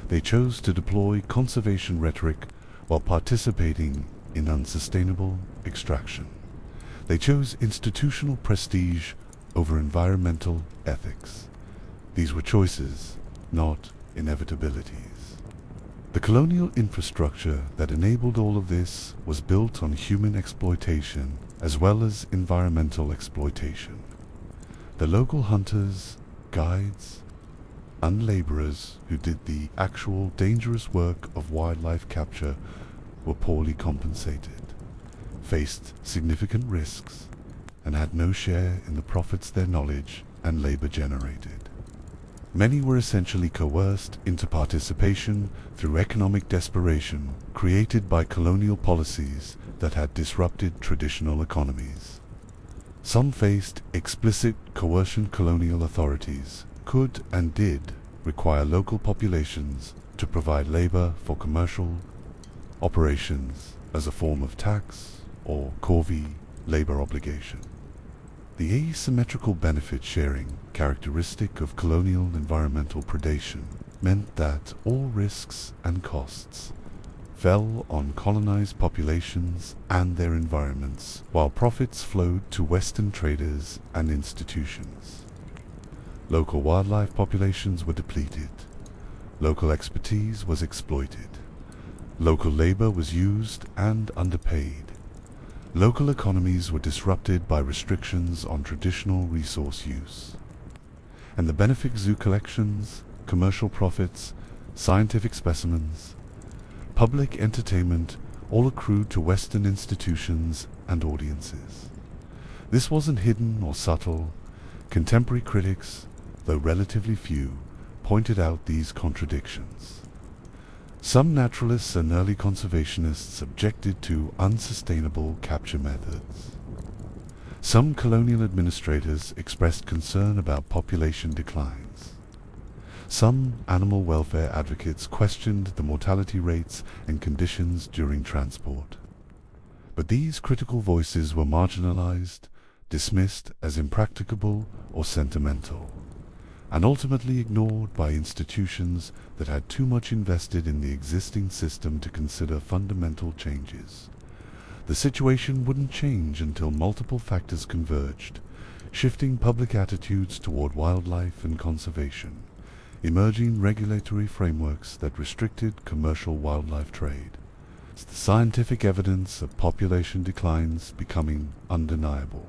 They chose to deploy conservation rhetoric while participating in unsustainable extraction. They chose institutional prestige over environmental ethics. These were choices, not inevitabilities. The colonial infrastructure that enabled all of this was built on human exploitation as well as environmental exploitation. The local hunters, guides, and laborers who did the actual dangerous work of wildlife capture were poorly compensated, faced significant risks, and had no share in the profits their knowledge and labor generated. Many were essentially coerced into participation through economic desperation created by colonial policies that had disrupted traditional economies. Some faced explicit coercion. Colonial authorities could and did require local populations to provide labor for commercial operations as a form of tax or corvée labor obligation. The asymmetrical benefit sharing characteristic of colonial environmental predation meant that all risks and costs fell on colonized populations and their environments, while profits flowed to Western traders and institutions. Local wildlife populations were depleted. Local expertise was exploited. Local labor was used and underpaid. Local economies were disrupted by restrictions on traditional resource use. And the benefic zoo collections, commercial profits, scientific specimens, public entertainment all accrued to Western institutions and audiences. This wasn't hidden or subtle. Contemporary critics, though relatively few, pointed out these contradictions. Some naturalists and early conservationists objected to unsustainable capture methods. Some colonial administrators expressed concern about population declines. Some animal welfare advocates questioned the mortality rates and conditions during transport. But these critical voices were marginalized, dismissed as impracticable or sentimental, and ultimately ignored by institutions that had too much invested in the existing system to consider fundamental changes. The situation wouldn't change until multiple factors converged, shifting public attitudes toward wildlife and conservation, emerging regulatory frameworks that restricted commercial wildlife trade, the scientific evidence of population declines becoming undeniable,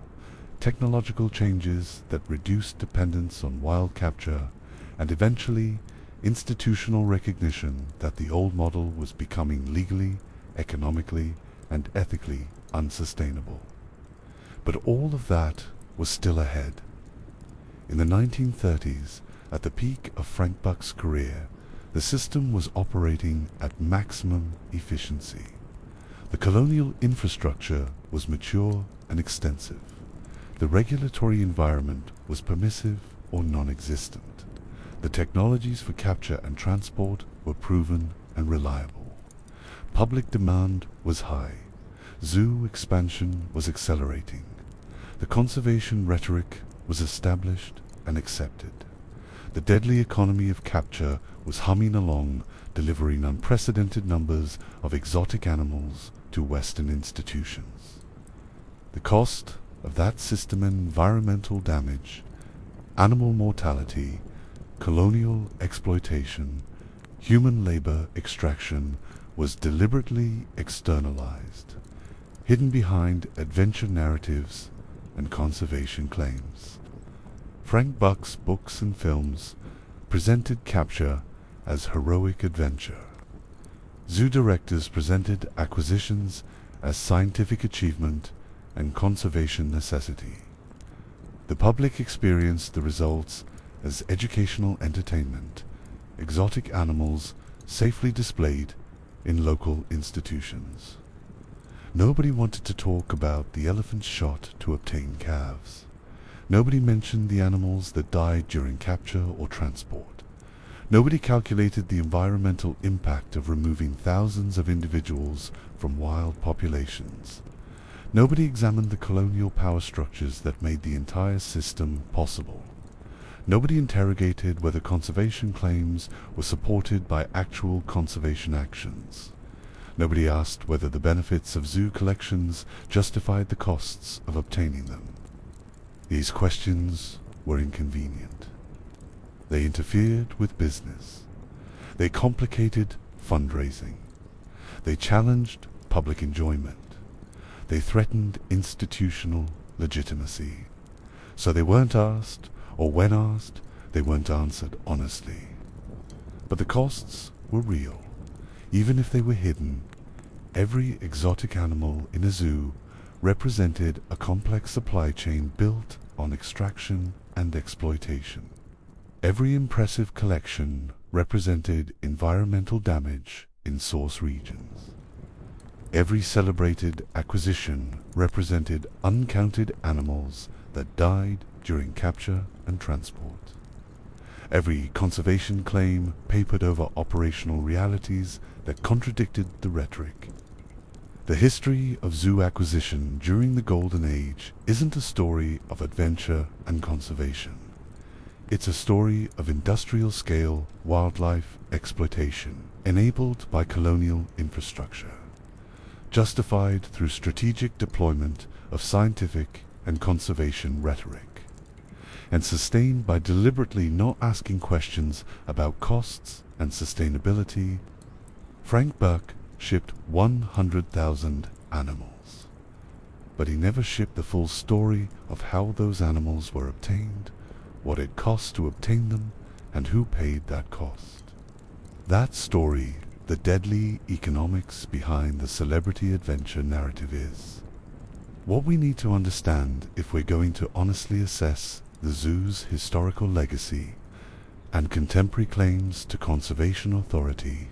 technological changes that reduced dependence on wild capture, and eventually institutional recognition that the old model was becoming legally, economically, and ethically unsustainable. But all of that was still ahead. In the 1930s, at the peak of Frank Buck's career, the system was operating at maximum efficiency. The colonial infrastructure was mature and extensive. The regulatory environment was permissive or non-existent. The technologies for capture and transport were proven and reliable. Public demand was high. Zoo expansion was accelerating. The conservation rhetoric was established and accepted. The deadly economy of capture was humming along, delivering unprecedented numbers of exotic animals to Western institutions. The cost of that system and environmental damage, animal mortality, colonial exploitation, human labor extraction was deliberately externalized, hidden behind adventure narratives and conservation claims. Frank Buck's books and films presented capture as heroic adventure. Zoo directors presented acquisitions as scientific achievement and conservation necessity. The public experienced the results as educational entertainment, exotic animals safely displayed in local institutions. Nobody wanted to talk about the elephant's shot to obtain calves. Nobody mentioned the animals that died during capture or transport. Nobody calculated the environmental impact of removing thousands of individuals from wild populations. Nobody examined the colonial power structures that made the entire system possible. Nobody interrogated whether conservation claims were supported by actual conservation actions. Nobody asked whether the benefits of zoo collections justified the costs of obtaining them. These questions were inconvenient. They interfered with business. They complicated fundraising. They challenged public enjoyment. They threatened institutional legitimacy. So they weren't asked, or when asked, they weren't answered honestly. But the costs were real. Even if they were hidden, every exotic animal in a zoo represented a complex supply chain built on extraction and exploitation. Every impressive collection represented environmental damage in source regions. Every celebrated acquisition represented uncounted animals that died during capture and transport. Every conservation claim papered over operational realities that contradicted the rhetoric. The history of zoo acquisition during the Golden Age isn't a story of adventure and conservation. It's a story of industrial-scale wildlife exploitation enabled by colonial infrastructure, justified through strategic deployment of scientific and conservation rhetoric, and sustained by deliberately not asking questions about costs and sustainability. Frank Buck shipped 100,000 animals, but he never shipped the full story of how those animals were obtained, what it cost to obtain them, and who paid that cost. That story, the deadly economics behind the celebrity adventure narrative, is what we need to understand if we're going to honestly assess the zoo's historical legacy and contemporary claims to conservation authority,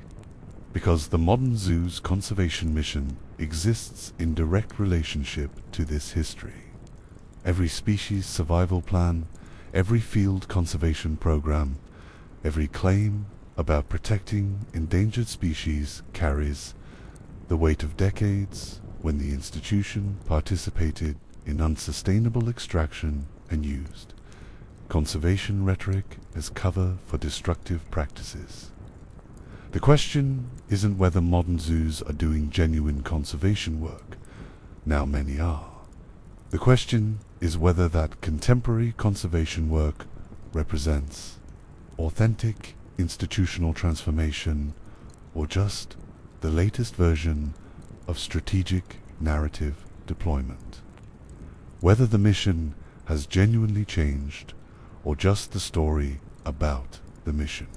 because the modern zoo's conservation mission exists in direct relationship to this history. Every species survival plan, every field conservation program, every claim about protecting endangered species carries the weight of decades when the institution participated in unsustainable extraction and used conservation rhetoric as cover for destructive practices. The question isn't whether modern zoos are doing genuine conservation work. Now many are. The question is whether that contemporary conservation work represents authentic institutional transformation or just the latest version of strategic narrative deployment. Whether the mission has genuinely changed or just the story about the mission.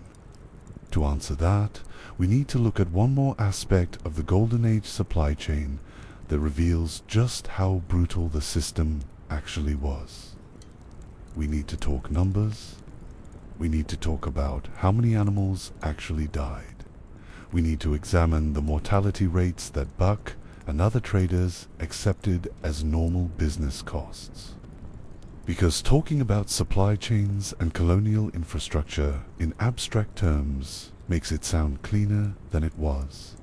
To answer that, we need to look at one more aspect of the Golden Age supply chain that reveals just how brutal the system actually was. We need to talk numbers. We need to talk about how many animals actually died. We need to examine the mortality rates that Buck and other traders accepted as normal business costs. Because talking about supply chains and colonial infrastructure in abstract terms makes it sound cleaner than it was.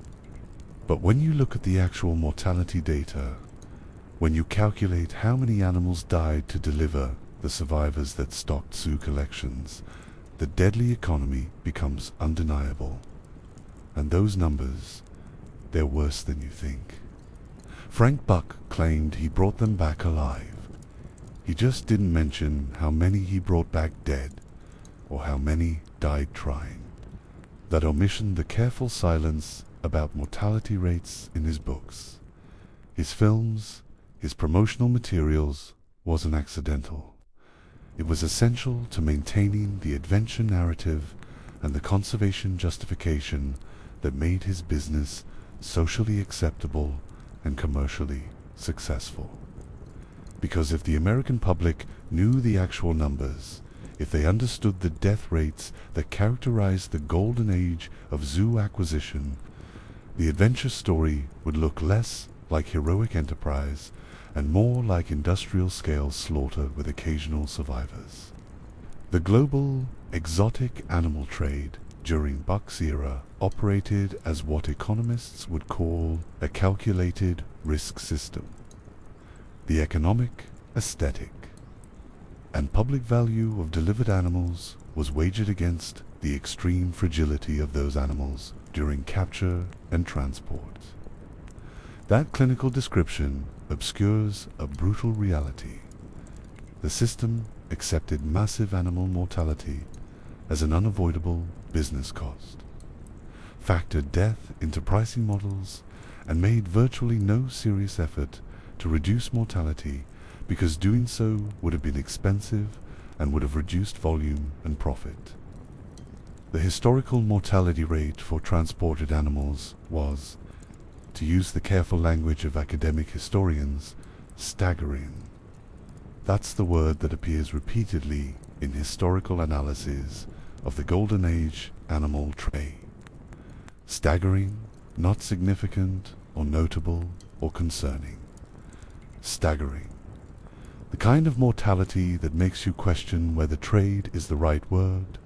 But when you look at the actual mortality data, when you calculate how many animals died to deliver the survivors that stocked zoo collections, the deadly economy becomes undeniable. And those numbers, they're worse than you think. Frank Buck claimed he brought them back alive. He just didn't mention how many he brought back dead, or how many died trying. That omission the careful silence about mortality rates in his books, his films, his promotional materials wasn't accidental. It was essential to maintaining the adventure narrative and the conservation justification that made his business socially acceptable and commercially successful. Because if the American public knew the actual numbers, if they understood the death rates that characterized the golden age of zoo acquisition, the adventure story would look less like heroic enterprise and more like industrial-scale slaughter with occasional survivors. The global exotic animal trade during Buck's era operated as what economists would call a calculated risk system. The economic, aesthetic, and public value of delivered animals was wagered against the extreme fragility of those animals during capture and transport. That clinical description obscures a brutal reality. The system accepted massive animal mortality as an unavoidable business cost, factored death into pricing models, and made virtually no serious effort to reduce mortality because doing so would have been expensive and would have reduced volume and profit. The historical mortality rate for transported animals was, to use the careful language of academic historians, staggering. That's the word that appears repeatedly in historical analyses of the Golden Age animal trade. Staggering, not significant or notable or concerning. Staggering. The kind of mortality that makes you question whether trade is the right word,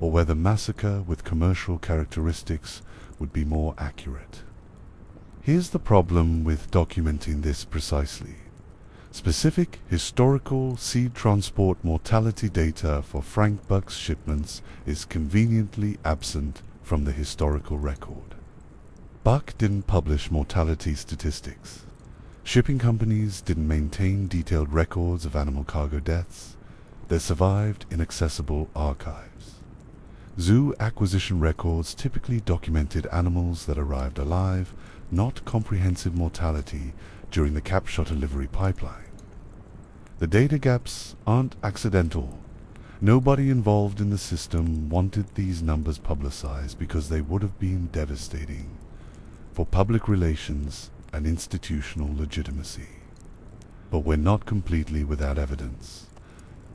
or whether massacre with commercial characteristics would be more accurate. Here's the problem with documenting this precisely. Specific historical seed transport mortality data for Frank Buck's shipments is conveniently absent from the historical record. Buck didn't publish mortality statistics. Shipping companies didn't maintain detailed records of animal cargo deaths. They survived inaccessible archives. Zoo acquisition records typically documented animals that arrived alive, not comprehensive mortality during the capture delivery pipeline. The data gaps aren't accidental. Nobody involved in the system wanted these numbers publicized because they would have been devastating for public relations and institutional legitimacy. But we're not completely without evidence.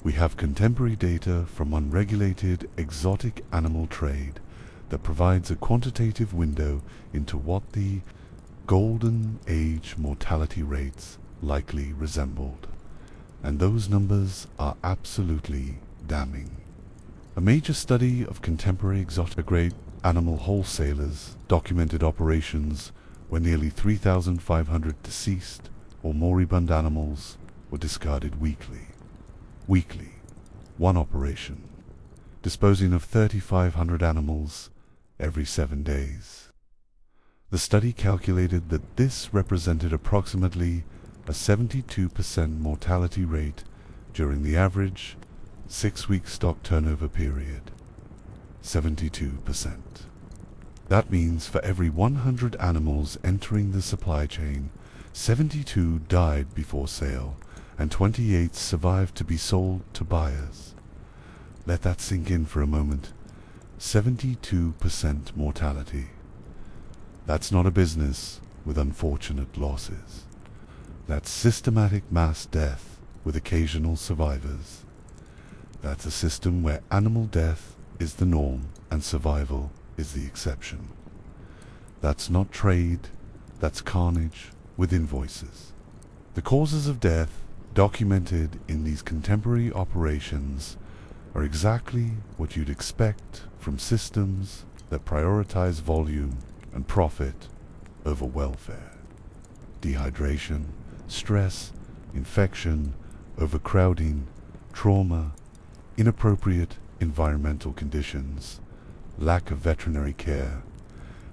We have contemporary data from unregulated exotic animal trade that provides a quantitative window into what the Golden Age mortality rates likely resembled. And those numbers are absolutely damning. A major study of contemporary exotic-grade animal wholesalers documented operations where nearly 3,500 deceased or moribund animals were discarded weekly. Weekly, one operation, disposing of 3,500 animals every 7 days. The study calculated that this represented approximately a 72% mortality rate during the average 6-week stock turnover period. 72%. That means for every 100 animals entering the supply chain, 72 died before sale, and 28 survived to be sold to buyers. Let that sink in for a moment. 72% mortality. That's not a business with unfortunate losses. That's systematic mass death with occasional survivors. That's a system where animal death is the norm and survival is the exception. That's not trade, that's carnage with invoices. The causes of death documented in these contemporary operations are exactly what you'd expect from systems that prioritize volume and profit over welfare. Dehydration, stress, infection, overcrowding, trauma, inappropriate environmental conditions, lack of veterinary care,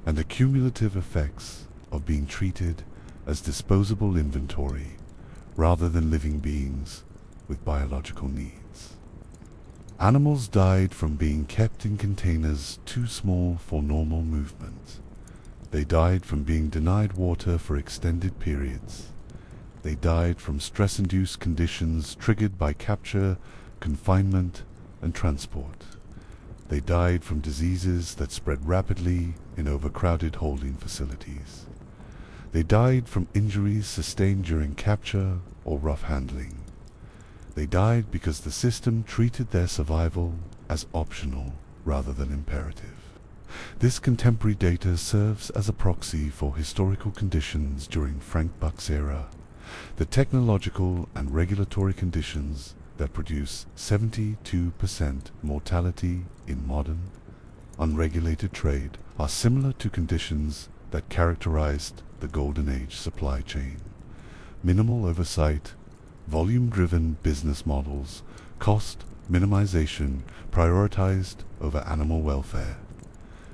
and the cumulative effects of being treated as disposable inventory rather than living beings with biological needs. Animals died from being kept in containers too small for normal movement. They died from being denied water for extended periods. They died from stress-induced conditions triggered by capture, confinement, and transport. They died from diseases that spread rapidly in overcrowded holding facilities. They died from injuries sustained during capture or rough handling. They died because the system treated their survival as optional rather than imperative. This contemporary data serves as a proxy for historical conditions during Frank Buck's era, The technological and regulatory conditions that produce 72% mortality in modern, unregulated trade are similar to conditions that characterized the Golden Age supply chain. Minimal oversight, volume-driven business models, cost minimization prioritized over animal welfare,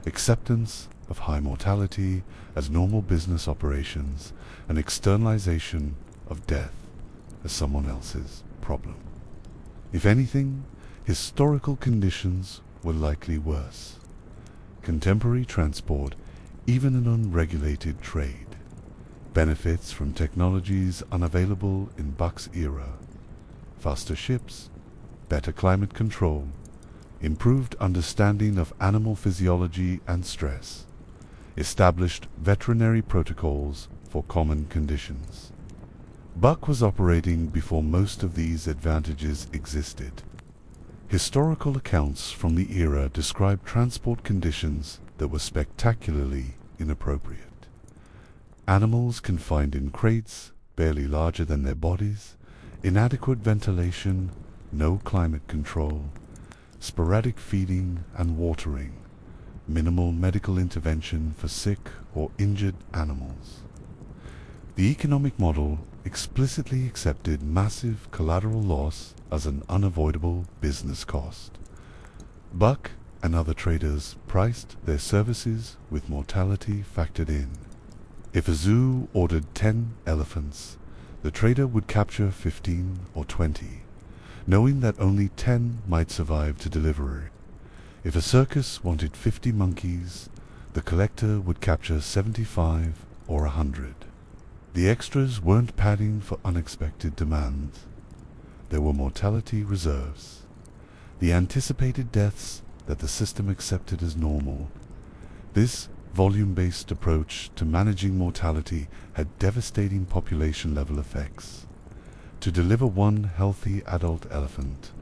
acceptance of high mortality as normal business operations, and externalization of death as someone else's problem. If anything, historical conditions were likely worse. Contemporary transport, even an unregulated trade, benefits from technologies unavailable in Buck's era: faster ships, better climate control, improved understanding of animal physiology and stress, established veterinary protocols for common conditions. Buck was operating before most of these advantages existed. Historical accounts from the era describe transport conditions that were spectacularly inappropriate. Animals confined in crates, barely larger than their bodies, inadequate ventilation, no climate control, sporadic feeding and watering, minimal medical intervention for sick or injured animals. The economic model explicitly accepted massive collateral loss as an unavoidable business cost. Buck and other traders priced their services with mortality factored in. If a zoo ordered 10 elephants, the trader would capture 15 or 20, knowing that only 10 might survive to delivery. If a circus wanted 50 monkeys, the collector would capture 75 or 100. The extras weren't padding for unexpected demands. There were mortality reserves, the anticipated deaths that the system accepted as normal. This volume-based approach to managing mortality had devastating population-level effects. To deliver one healthy adult elephant,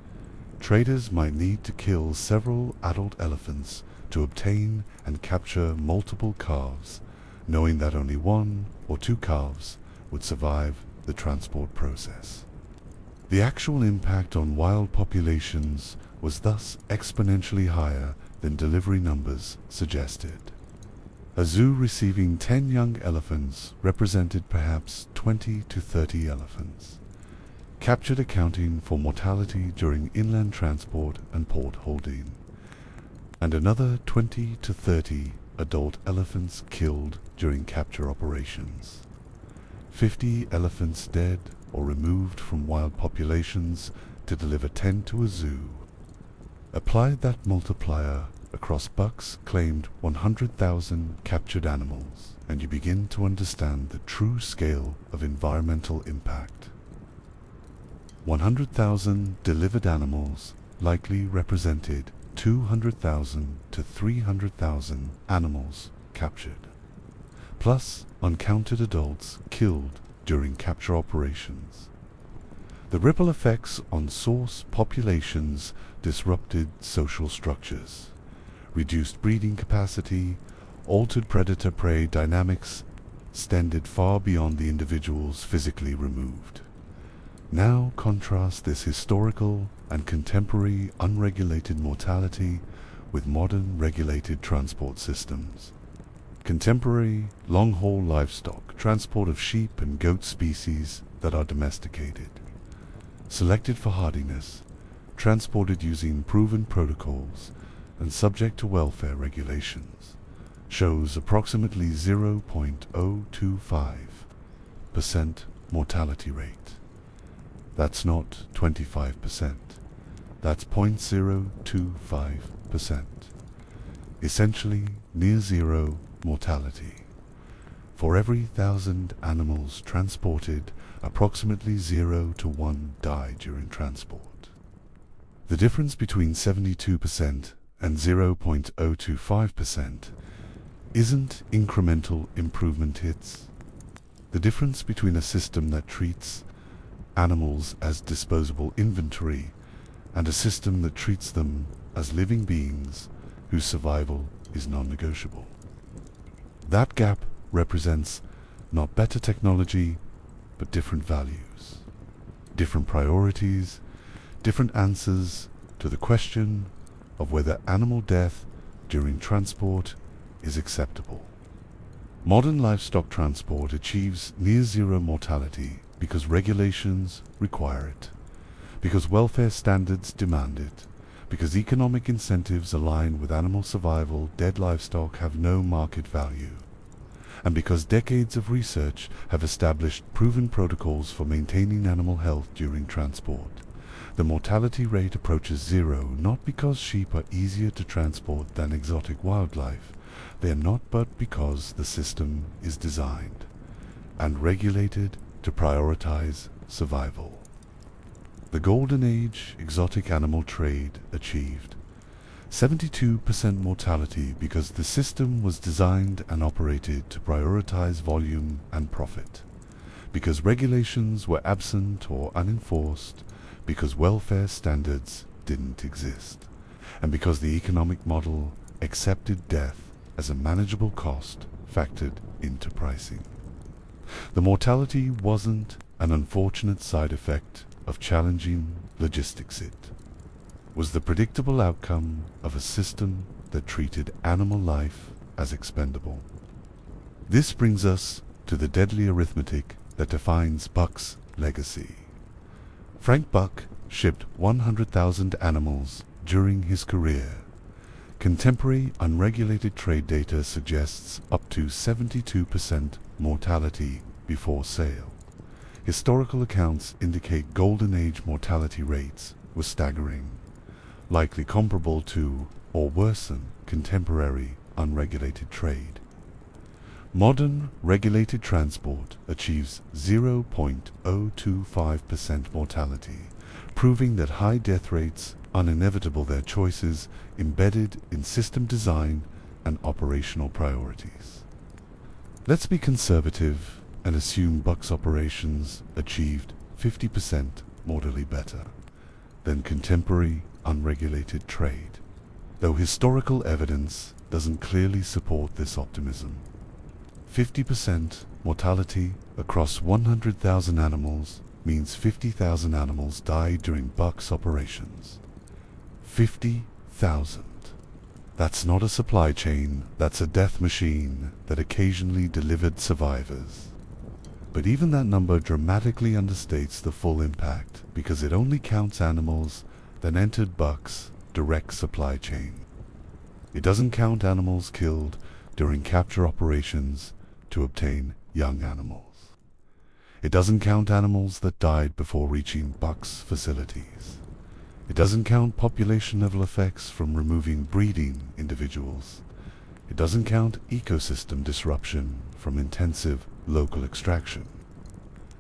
traders might need to kill several adult elephants to obtain and capture multiple calves, knowing that only 1 or 2 calves would survive the transport process. The actual impact on wild populations was thus exponentially higher than delivery numbers suggested. A zoo receiving 10 young elephants represented perhaps 20 to 30 elephants, captured accounting for mortality during inland transport and port holding, and another 20 to 30 adult elephants killed during capture operations. 50 elephants dead or removed from wild populations to deliver 10 to a zoo. Apply that multiplier across Buck's claimed 100,000 captured animals, and you begin to understand the true scale of environmental impact. 100,000 delivered animals likely represented 200,000 to 300,000 animals captured, plus uncounted adults killed during capture operations. The ripple effects on source populations disrupted social structures, reduced breeding capacity, altered predator-prey dynamics, extended far beyond the individuals physically removed. Now contrast this historical and contemporary unregulated mortality with modern regulated transport systems. Contemporary long-haul livestock, transport of sheep and goat species that are domesticated, selected for hardiness, transported using proven protocols and subject to welfare regulations, shows approximately 0.025% mortality rate. That's not 25%. That's 0.025%. Essentially near zero mortality. For every 1,000 animals transported, approximately 0 to 1 die during transport. The difference between 72% and 0.025% isn't incremental improvement hits. The difference between a system that treats animals as disposable inventory and a system that treats them as living beings whose survival is non-negotiable. That gap represents not better technology, but different values, different priorities, different answers to the question of whether animal death during transport is acceptable. Modern livestock transport achieves near-zero mortality because regulations require it, because welfare standards demand it, because economic incentives align with animal survival. Dead livestock have no market value, and because decades of research have established proven protocols for maintaining animal health during transport. The mortality rate approaches zero, not because sheep are easier to transport than exotic wildlife. They are not, but because the system is designed and regulated to prioritize survival. The Golden Age exotic animal trade achieved 72% mortality because the system was designed and operated to prioritize volume and profit, because regulations were absent or unenforced, because welfare standards didn't exist, and because the economic model accepted death as a manageable cost factored into pricing. The mortality wasn't an unfortunate side effect of challenging logistics. It was the predictable outcome of a system that treated animal life as expendable. This brings us to the deadly arithmetic that defines Buck's legacy. Frank Buck shipped 100,000 animals during his career. Contemporary unregulated trade data suggests up to 72% mortality before sale. Historical accounts indicate Golden Age mortality rates were staggering, likely comparable to or worse than contemporary unregulated trade. Modern regulated transport achieves 0.025% mortality, proving that high death rates are inevitable. Their choices embedded in system design and operational priorities. Let's be conservative and assume Buck's operations achieved 50% mortally better than contemporary unregulated trade, though historical evidence doesn't clearly support this optimism. 50% mortality across 100,000 animals means 50,000 animals died during Buck's operations. 50,000. That's not a supply chain, that's a death machine that occasionally delivered survivors. But even that number dramatically understates the full impact, because it only counts animals that entered Buck's direct supply chain. It doesn't count animals killed during capture operations to obtain young animals. It doesn't count animals that died before reaching Buck's facilities. It doesn't count population-level effects from removing breeding individuals. It doesn't count ecosystem disruption from intensive local extraction.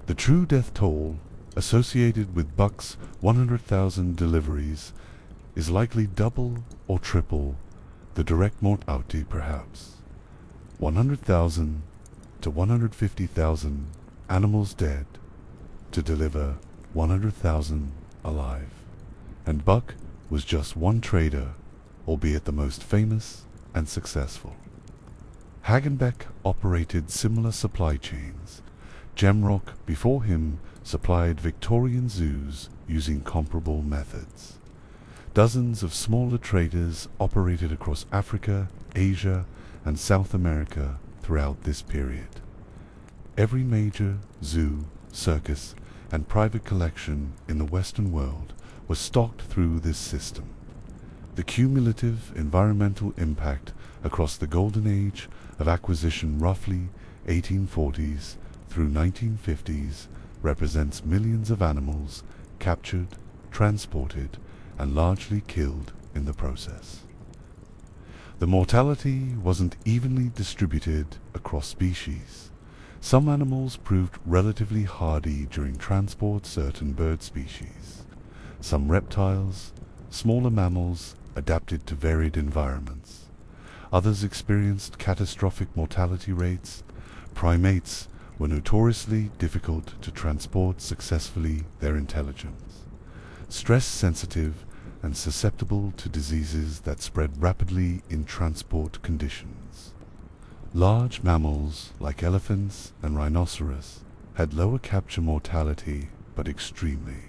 The true death toll associated with Buck's 100,000 deliveries is likely double or triple the direct mortality, perhaps. 100,000 to 150,000 animals dead to deliver 100,000 alive. And Buck was just one trader, albeit the most famous and successful. Hagenbeck operated similar supply chains. Gemrock before him supplied Victorian zoos using comparable methods. Dozens of smaller traders operated across Africa, Asia, and South America throughout this period. Every major zoo, circus, and private collection in the Western world was stocked through this system. The cumulative environmental impact across the Golden Age of acquisition, roughly 1840s through 1950s, represents millions of animals captured, transported, and largely killed in the process. The mortality wasn't evenly distributed across species. Some animals proved relatively hardy during transport, certain bird species. Some reptiles, smaller mammals, adapted to varied environments. Others experienced catastrophic mortality rates. Primates were notoriously difficult to transport successfully. Their intelligence, stress-sensitive and susceptible to diseases that spread rapidly in transport conditions. Large mammals like elephants and rhinoceros had lower capture mortality, but extremely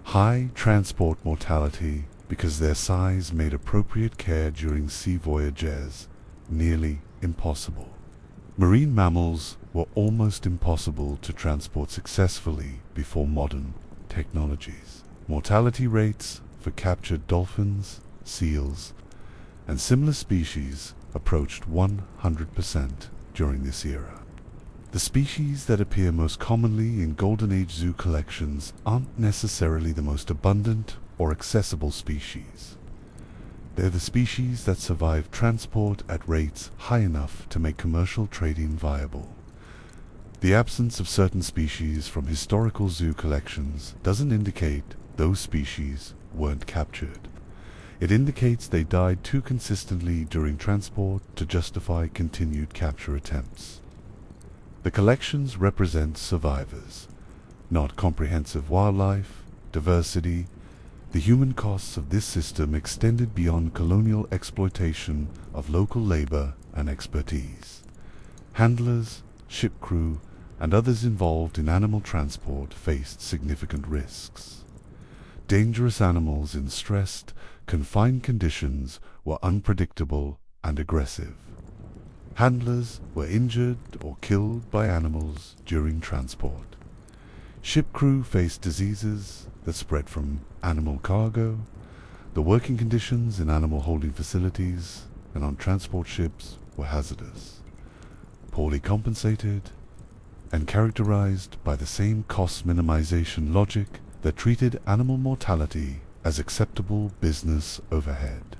high transport mortality because their size made appropriate care during sea voyages nearly impossible. Marine mammals were almost impossible to transport successfully before modern technologies. Mortality rates for captured dolphins, seals, and similar species approached 100% during this era. The species that appear most commonly in Golden Age zoo collections aren't necessarily the most abundant or accessible species. They're the species that survive transport at rates high enough to make commercial trading viable. The absence of certain species from historical zoo collections doesn't indicate those species weren't captured. It indicates they died too consistently during transport to justify continued capture attempts. The collections represent survivors, not comprehensive wildlife, diversity. The human costs of this system extended beyond colonial exploitation of local labor and expertise. Handlers, ship crew, and others involved in animal transport faced significant risks. Dangerous animals in stressed, confined conditions were unpredictable and aggressive. Handlers were injured or killed by animals during transport. Ship crew faced diseases that spread from animal cargo. The working conditions in animal holding facilities and on transport ships were hazardous, poorly compensated, and characterized by the same cost minimization logic that treated animal mortality as acceptable business overhead.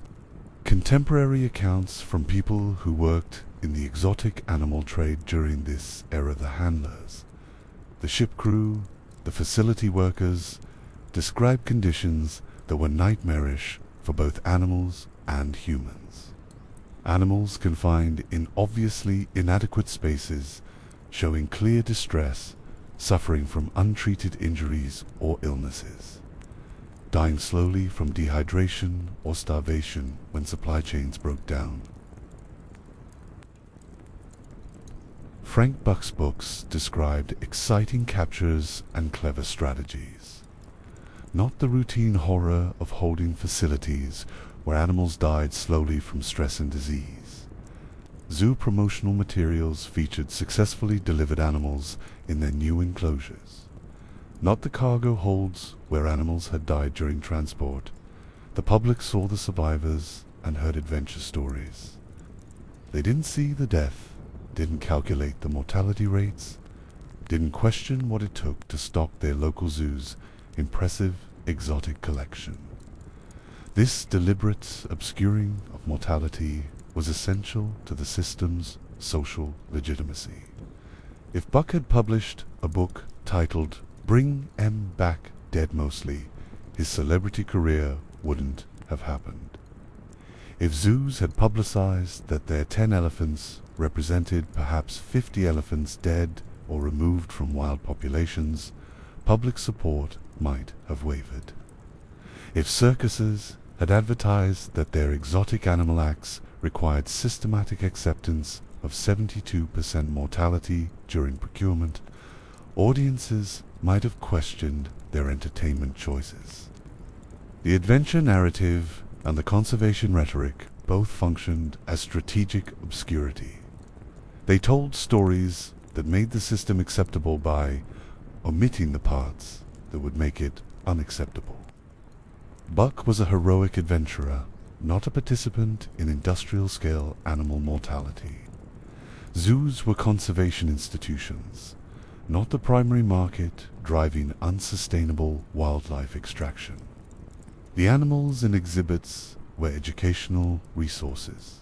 Contemporary accounts from people who worked in the exotic animal trade during this era, the handlers, the ship crew, the facility workers, describe conditions that were nightmarish for both animals and humans. Animals confined in obviously inadequate spaces, showing clear distress, suffering from untreated injuries or illnesses, dying slowly from dehydration or starvation when supply chains broke down. Frank Buck's books described exciting captures and clever strategies, not the routine horror of holding facilities where animals died slowly from stress and disease. Zoo promotional materials featured successfully delivered animals in their new enclosures, not the cargo holds where animals had died during transport. The public saw the survivors and heard adventure stories. They didn't see the death, didn't calculate the mortality rates, didn't question what it took to stock their local zoo's impressive exotic collection. This deliberate obscuring of mortality was essential to the system's social legitimacy. If Buck had published a book titled "Bring 'Em Back Dead Mostly," his celebrity career wouldn't have happened. If zoos had publicized that their 10 elephants represented perhaps 50 elephants dead or removed from wild populations, public support might have wavered. If circuses had advertised that their exotic animal acts required systematic acceptance of 72% mortality during procurement, audiences might have questioned their entertainment choices. The adventure narrative and the conservation rhetoric both functioned as strategic obscurity. They told stories that made the system acceptable by omitting the parts that would make it unacceptable. Buck was a heroic adventurer, not a participant in industrial-scale animal mortality. Zoos were conservation institutions, not the primary market driving unsustainable wildlife extraction. The animals in exhibits were educational resources,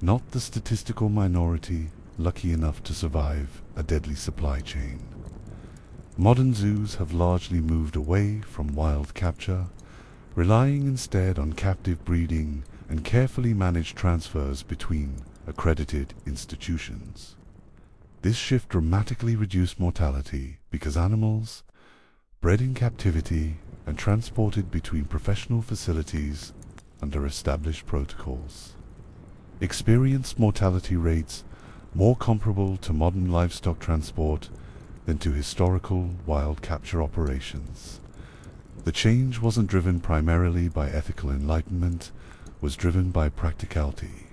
not the statistical minority lucky enough to survive a deadly supply chain. Modern zoos have largely moved away from wild capture, relying instead on captive breeding and carefully managed transfers between accredited institutions. This shift dramatically reduced mortality because animals, bred in captivity and transported between professional facilities under established protocols, experienced mortality rates more comparable to modern livestock transport than to historical wild capture operations. The change wasn't driven primarily by ethical enlightenment, was driven by practicality,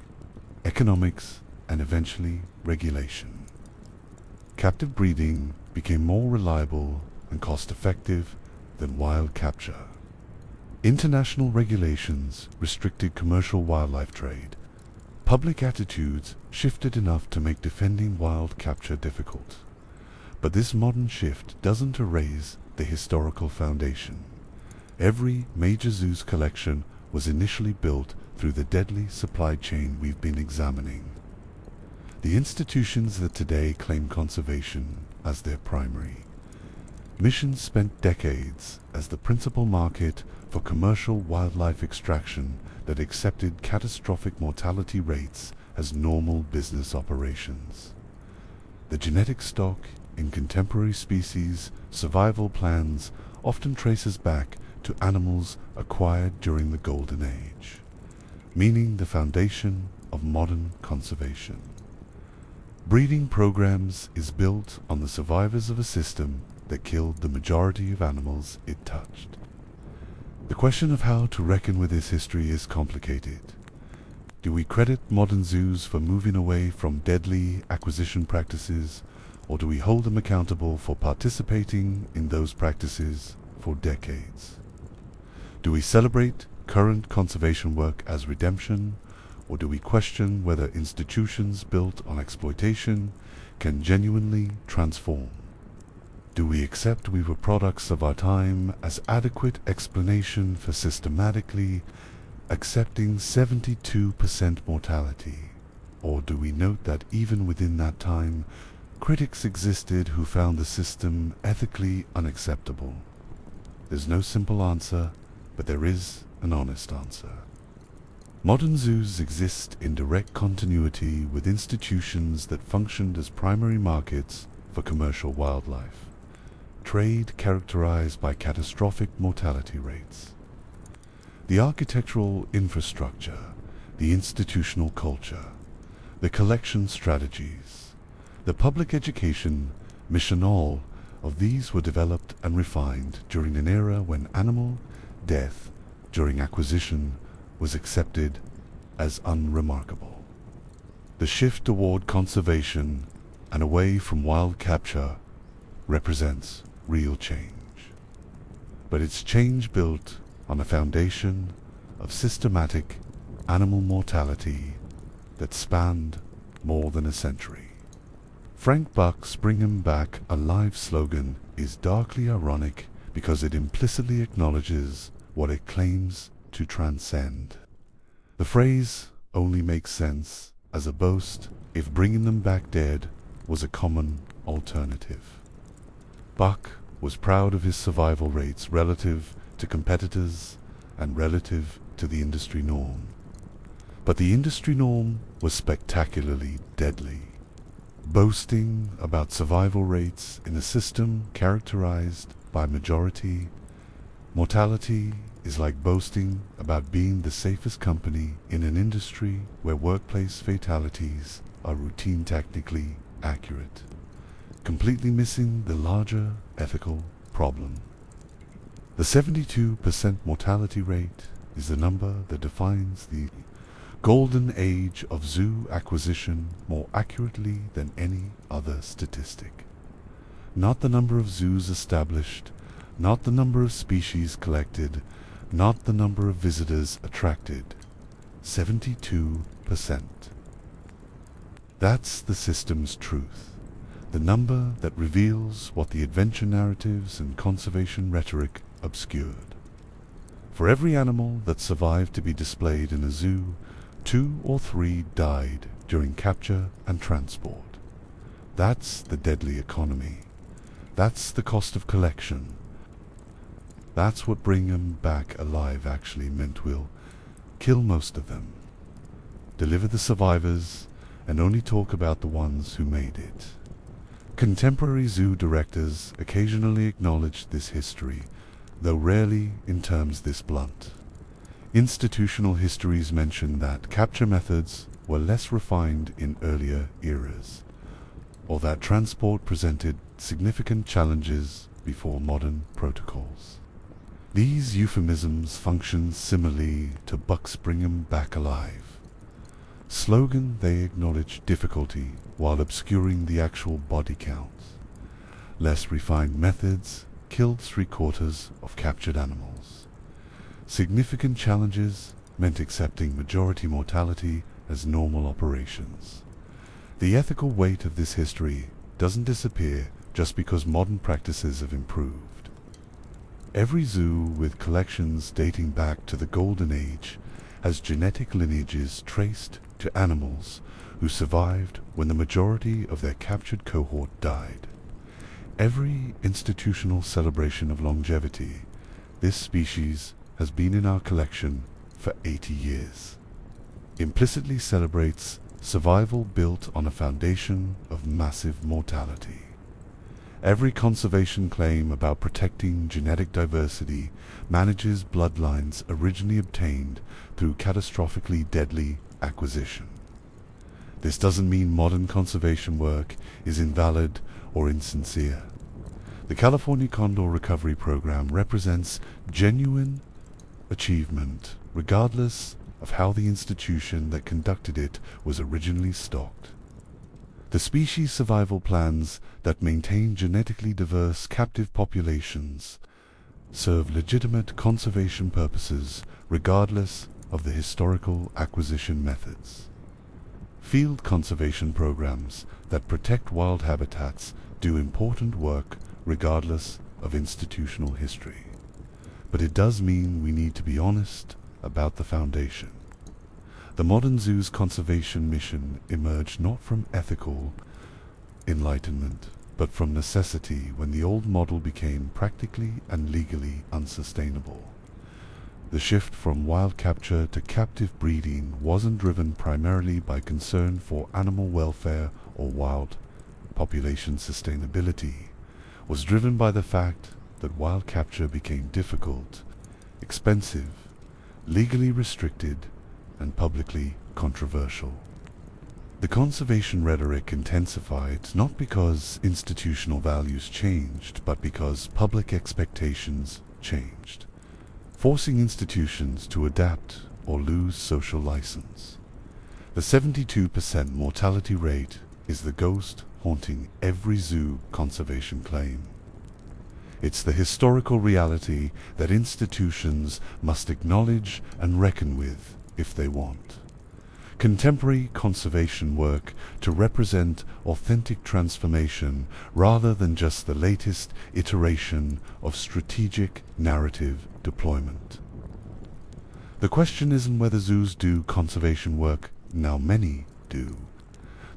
economics, and eventually regulation. Captive breeding became more reliable and cost-effective than wild capture. International regulations restricted commercial wildlife trade. Public attitudes shifted enough to make defending wild capture difficult. But this modern shift doesn't erase the historical foundation. Every major zoo's collection was initially built through the deadly supply chain we've been examining. The institutions that today claim conservation as their primary mission spent decades as the principal market for commercial wildlife extraction that accepted catastrophic mortality rates as normal business operations. The genetic stock in contemporary species survival plans often traces back to animals acquired during the Golden Age, meaning the foundation of modern conservation. Breeding programs is built on the survivors of a system that killed the majority of animals it touched. The question of how to reckon with this history is complicated. Do we credit modern zoos for moving away from deadly acquisition practices, or do we hold them accountable for participating in those practices for decades? Do we celebrate current conservation work as redemption, or do we question whether institutions built on exploitation can genuinely transform? Do we accept we were products of our time as adequate explanation for systematically accepting 72% mortality? Or do we note that even within that time, critics existed who found the system ethically unacceptable? There's no simple answer, but there is an honest answer. Modern zoos exist in direct continuity with institutions that functioned as primary markets for commercial wildlife. Trade characterized by catastrophic mortality rates. The architectural infrastructure, the institutional culture, the collection strategies, the public education mission, all of these were developed and refined during an era when animal death during acquisition was accepted as unremarkable. The shift toward conservation and away from wild capture represents real change. But it's change built on a foundation of systematic animal mortality that spanned more than a century. Frank Buck's "Bring 'em back alive" slogan is darkly ironic because it implicitly acknowledges what it claims to transcend. The phrase only makes sense as a boast if bringing them back dead was a common alternative. Buck was proud of his survival rates relative to competitors and relative to the industry norm. But the industry norm was spectacularly deadly. Boasting about survival rates in a system characterized by majority mortality is like boasting about being the safest company in an industry where workplace fatalities are routine technically accurate, completely missing the larger ethical problem. The 72% mortality rate is the number that defines the golden age of zoo acquisition more accurately than any other statistic. Not the number of zoos established, not the number of species collected, not the number of visitors attracted. 72%. That's the system's truth, the number that reveals what the adventure narratives and conservation rhetoric obscured. For every animal that survived to be displayed in a zoo, 2 or 3 died during capture and transport. That's the deadly economy. That's the cost of collection. That's what bring 'em back alive actually meant. We'll kill most of them, deliver the survivors, and only talk about the ones who made it. Contemporary zoo directors occasionally acknowledge this history, though rarely in terms this blunt. Institutional histories mention that capture methods were less refined in earlier eras, or that transport presented significant challenges before modern protocols. These euphemisms function similarly to "Bucks bring 'em back alive" slogan. They acknowledge difficulty while obscuring the actual body counts. Less refined methods killed 3/4 of captured animals. Significant challenges meant accepting majority mortality as normal operations. The ethical weight of this history doesn't disappear just because modern practices have improved. Every zoo with collections dating back to the Golden Age has genetic lineages traced to animals who survived when the majority of their captured cohort died. Every institutional celebration of longevity, this species has been in our collection for 80 years, implicitly celebrates survival built on a foundation of massive mortality. Every conservation claim about protecting genetic diversity manages bloodlines originally obtained through catastrophically deadly acquisition. This doesn't mean modern conservation work is invalid or insincere. The California Condor Recovery Program represents genuine achievement, regardless of how the institution that conducted it was originally stocked. The species survival plans that maintain genetically diverse captive populations serve legitimate conservation purposes regardless of the historical acquisition methods. Field conservation programs that protect wild habitats do important work regardless of institutional history. But it does mean we need to be honest about the foundation. The modern zoo's conservation mission emerged not from ethical enlightenment, but from necessity when the old model became practically and legally unsustainable. The shift from wild capture to captive breeding wasn't driven primarily by concern for animal welfare or wild population sustainability, was driven by the fact that wild capture became difficult, expensive, legally restricted, and publicly controversial. The conservation rhetoric intensified not because institutional values changed, but because public expectations changed, forcing institutions to adapt or lose social license. The 72% mortality rate is the ghost haunting every zoo conservation claim. It's the historical reality that institutions must acknowledge and reckon with if they want contemporary conservation work to represent authentic transformation rather than just the latest iteration of strategic narrative deployment. The question isn't whether zoos do conservation work, now many do.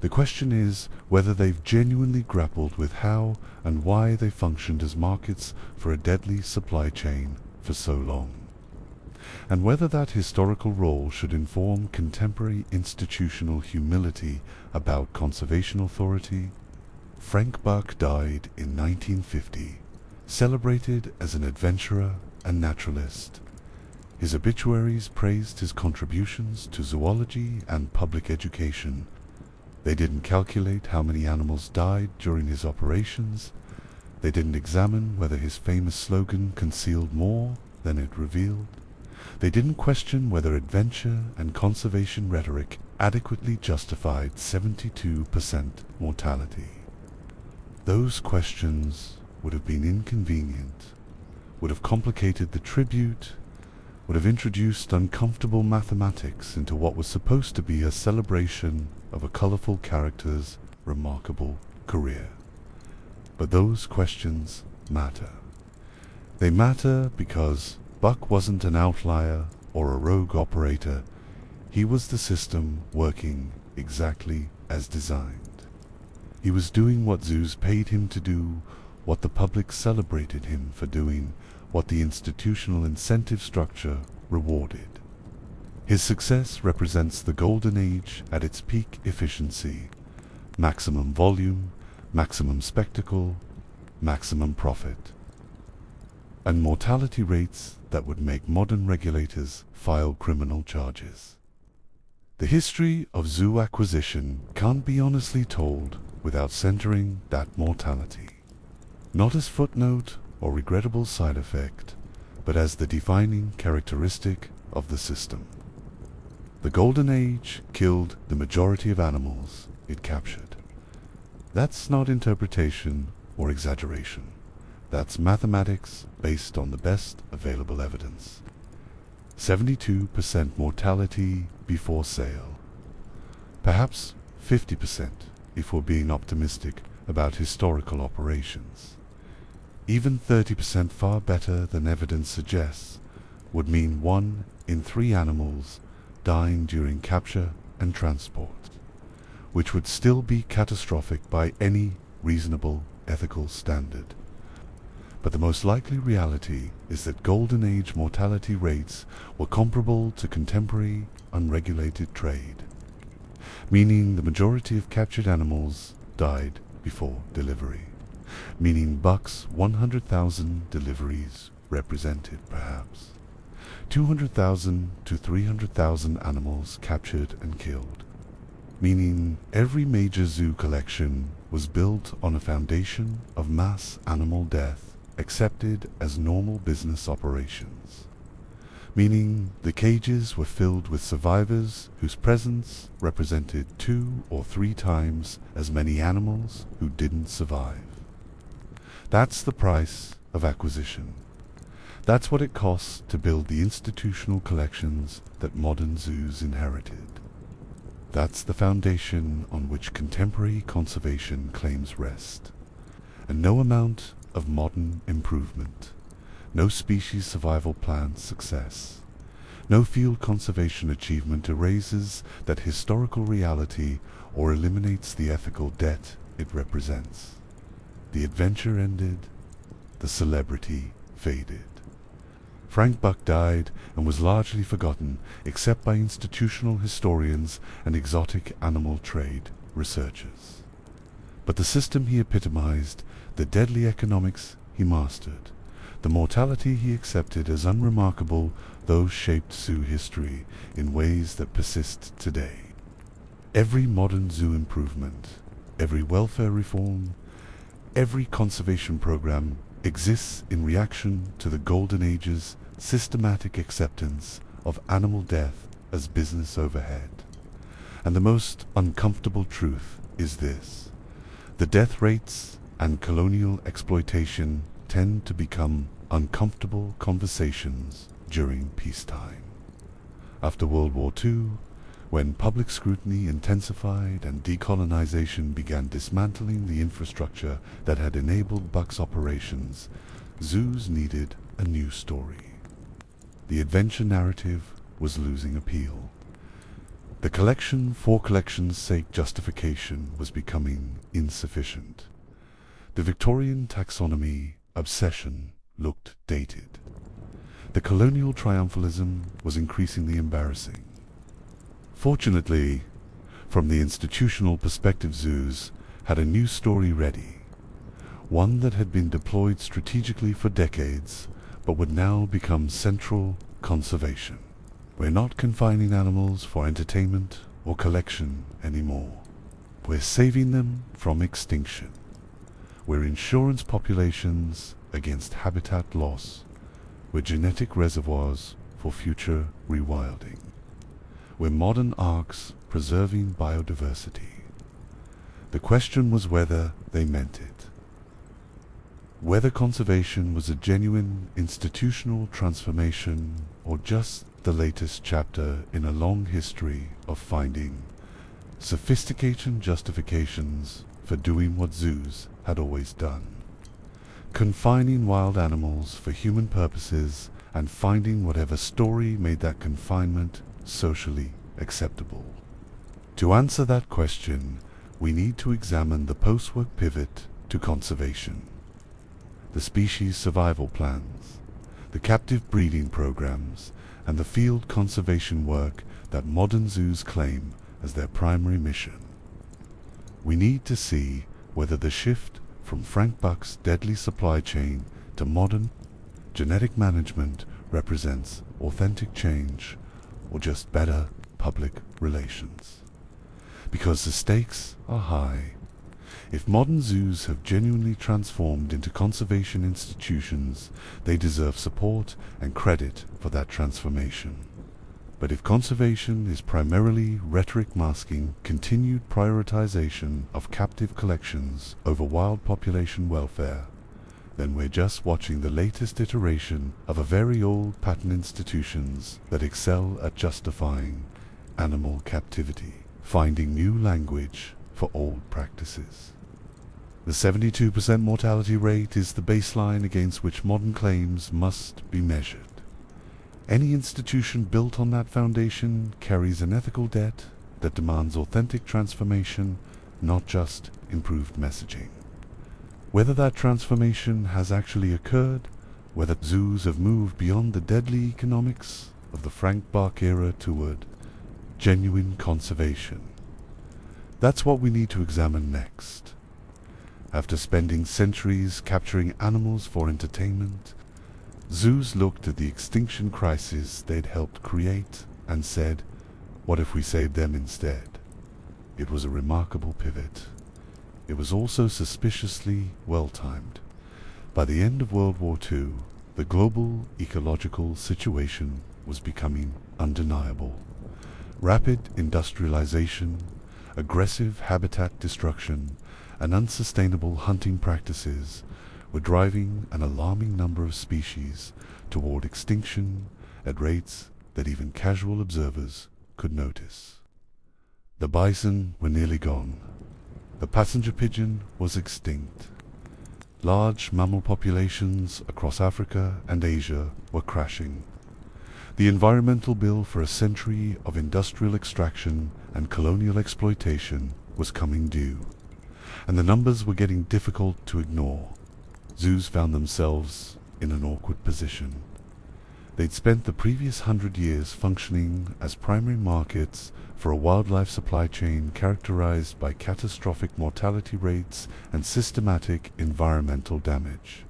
The question is whether they've genuinely grappled with how and why they functioned as markets for a deadly supply chain for so long, and whether that historical role should inform contemporary institutional humility about conservation authority. Frank Buck died in 1950, celebrated as an adventurer and naturalist. His obituaries praised his contributions to zoology and public education. They didn't calculate how many animals died during his operations. They didn't examine whether his famous slogan concealed more than it revealed. They didn't question whether adventure and conservation rhetoric adequately justified 72% mortality. Those questions would have been inconvenient, would have complicated the tribute, would have introduced uncomfortable mathematics into what was supposed to be a celebration of a colorful character's remarkable career. But those questions matter. They matter because Buck wasn't an outlier or a rogue operator. He was the system working exactly as designed. He was doing what zoos paid him to do, what the public celebrated him for doing, what the institutional incentive structure rewarded. His success represents the golden age at its peak efficiency: maximum volume, maximum spectacle, maximum profit, and mortality rates that would make modern regulators file criminal charges. The history of zoo acquisition can't be honestly told without centering that mortality. not as footnote or regrettable side effect, but as the defining characteristic of the system. The Golden Age killed the majority of animals it captured. That's not interpretation or exaggeration. That's mathematics based on the best available evidence. 72% mortality before sale. Perhaps 50% if we're being optimistic about historical operations. Even 30% far better than evidence suggests would mean 1 in 3 animals dying during capture and transport, which would still be catastrophic by any reasonable ethical standard. But the most likely reality is that Golden Age mortality rates were comparable to contemporary unregulated trade, meaning the majority of captured animals died before delivery, meaning bucks 100,000 deliveries represented perhaps 200,000 to 300,000 animals captured and killed, meaning every major zoo collection was built on a foundation of mass animal death accepted as normal business operations, meaning the cages were filled with survivors whose presence represented 2 or 3 times as many animals who didn't survive. That's the price of acquisition. That's what it costs to build the institutional collections that modern zoos inherited. That's the foundation on which contemporary conservation claims rest. And no amount of modern improvement, no species survival plan success, no field conservation achievement erases that historical reality or eliminates the ethical debt it represents. The adventure ended, the celebrity faded. Frank Buck died and was largely forgotten except by institutional historians and exotic animal trade researchers. But the system he epitomized, the deadly economics he mastered, the mortality he accepted as unremarkable, those shaped zoo history in ways that persist today. Every modern zoo improvement, every welfare reform, every conservation program exists in reaction to the Golden Age's systematic acceptance of animal death as business overhead. And the most uncomfortable truth is this: the death rates and colonial exploitation tend to become uncomfortable conversations during peacetime. After World War II, when public scrutiny intensified and decolonization began dismantling the infrastructure that had enabled Buck's operations, zoos needed a new story. The adventure narrative was losing appeal. The collection for collection's sake justification was becoming insufficient. The Victorian taxonomy obsession looked dated. The colonial triumphalism was increasingly embarrassing. Fortunately, from the institutional perspective, zoos had a new story ready, one that had been deployed strategically for decades, but would now become central conservation. We're not confining animals for entertainment or collection anymore. We're saving them from extinction. We're insurance populations against habitat loss. We're genetic reservoirs for future rewilding. We're modern arks preserving biodiversity. The question was whether they meant it. Whether conservation was a genuine institutional transformation or just the latest chapter in a long history of finding sophisticated justifications for doing what zoos had always done: confining wild animals for human purposes and finding whatever story made that confinement socially acceptable. To answer that question, we need to examine the postwar pivot to conservation, the species survival plans, the captive breeding programs, and the field conservation work that modern zoos claim as their primary mission. We need to see whether the shift from Frank Buck's deadly supply chain to modern genetic management represents authentic change or just better public relations. Because the stakes are high. If modern zoos have genuinely transformed into conservation institutions, they deserve support and credit for that transformation. But if conservation is primarily rhetoric masking continued prioritization of captive collections over wild population welfare, then we're just watching the latest iteration of a very old pattern institutions that excel at justifying animal captivity, finding new language for old practices. The 72% mortality rate is the baseline against which modern claims must be measured. Any institution built on that foundation carries an ethical debt that demands authentic transformation, not just improved messaging. Whether that transformation has actually occurred, whether zoos have moved beyond the deadly economics of the Frank Buck era toward genuine conservation, that's what we need to examine next. After spending centuries capturing animals for entertainment, zoos looked at the extinction crisis they'd helped create and said, what if we saved them instead? It was a remarkable pivot. It was also suspiciously well-timed. By the end of World War II, the global ecological situation was becoming undeniable. Rapid industrialization, aggressive habitat destruction, and unsustainable hunting practices were driving an alarming number of species toward extinction at rates that even casual observers could notice. The bison were nearly gone. The passenger pigeon was extinct. Large mammal populations across Africa and Asia were crashing. The environmental bill for a century of industrial extraction and colonial exploitation was coming due, and the numbers were getting difficult to ignore. Zoos found themselves in an awkward position. They'd spent the previous 100 years functioning as primary markets for a wildlife supply chain characterized by catastrophic mortality rates and systematic environmental damage.